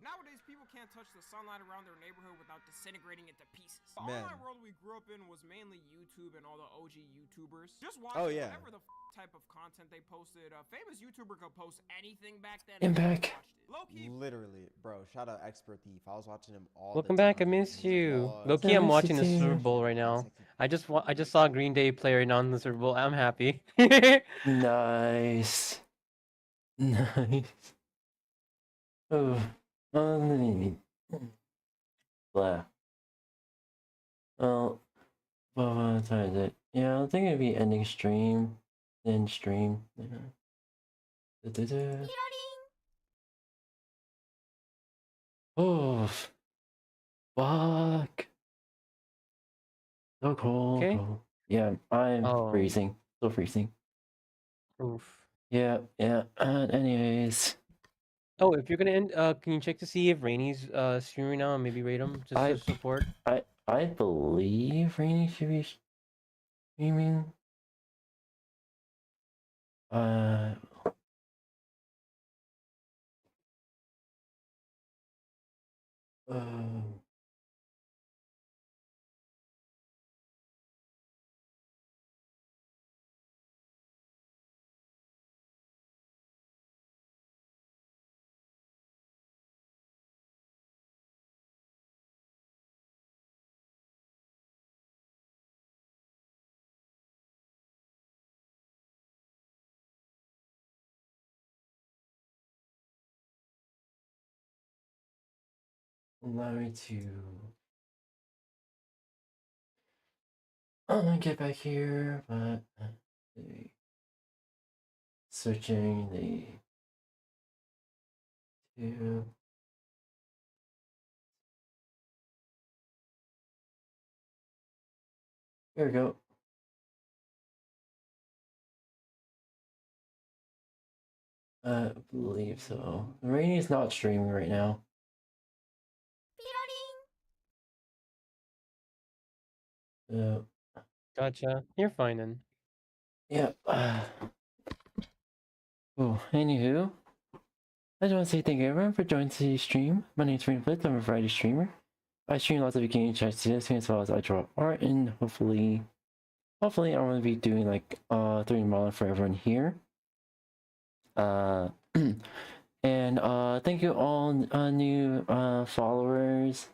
Nowadays, people can't touch the sunlight around their neighborhood without disintegrating into pieces. The Man. online world we grew up in was mainly YouTube and all the OG YouTubers. Just watching whatever the type of content they posted. A famous YouTuber could post anything back then. Impact. Literally, bro. Shout out Expert Thief. I was watching him all Welcome the time. back. I missed you. Low-key, I'm watching the Super Bowl right now. I just saw Green Day play right now in the Super Bowl. I'm happy. Nice. Nice. Oh. Blah. Well, what time is it? Yeah, I think it'd be ending stream. End stream. Oh, fuck. So cold. Okay. Cold. Yeah, I'm freezing. Still freezing. Oof. Yeah. Anyways. Oh, if you're gonna end, can you check to see if Rainy's streaming now and maybe rate him just to support? I believe Rainy should be streaming. Allow me to get back here, but switching the two. Here we go. I believe so. Rainy's not streaming right now. Gotcha. You're fine then. Yeah. Oh, anywho, I just want to say thank you everyone for joining today's stream. My name is Rain Blitz. I'm a variety streamer. I stream lots of beginning ChatGPT as well as I draw art, and hopefully I'm going to be doing like 3D modeling for everyone here. And thank you all new followers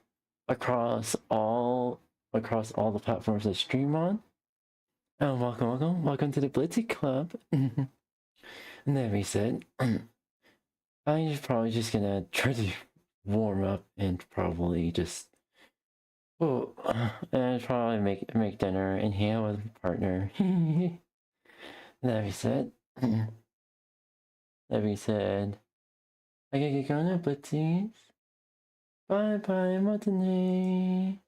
across all the platforms I stream on. And welcome to the Blitzy Club. And that being said, I'm probably just gonna try to warm up and probably just and probably make dinner and hang out with my partner. That being said, I gotta get going now, Blitzies. Bye bye, Martine.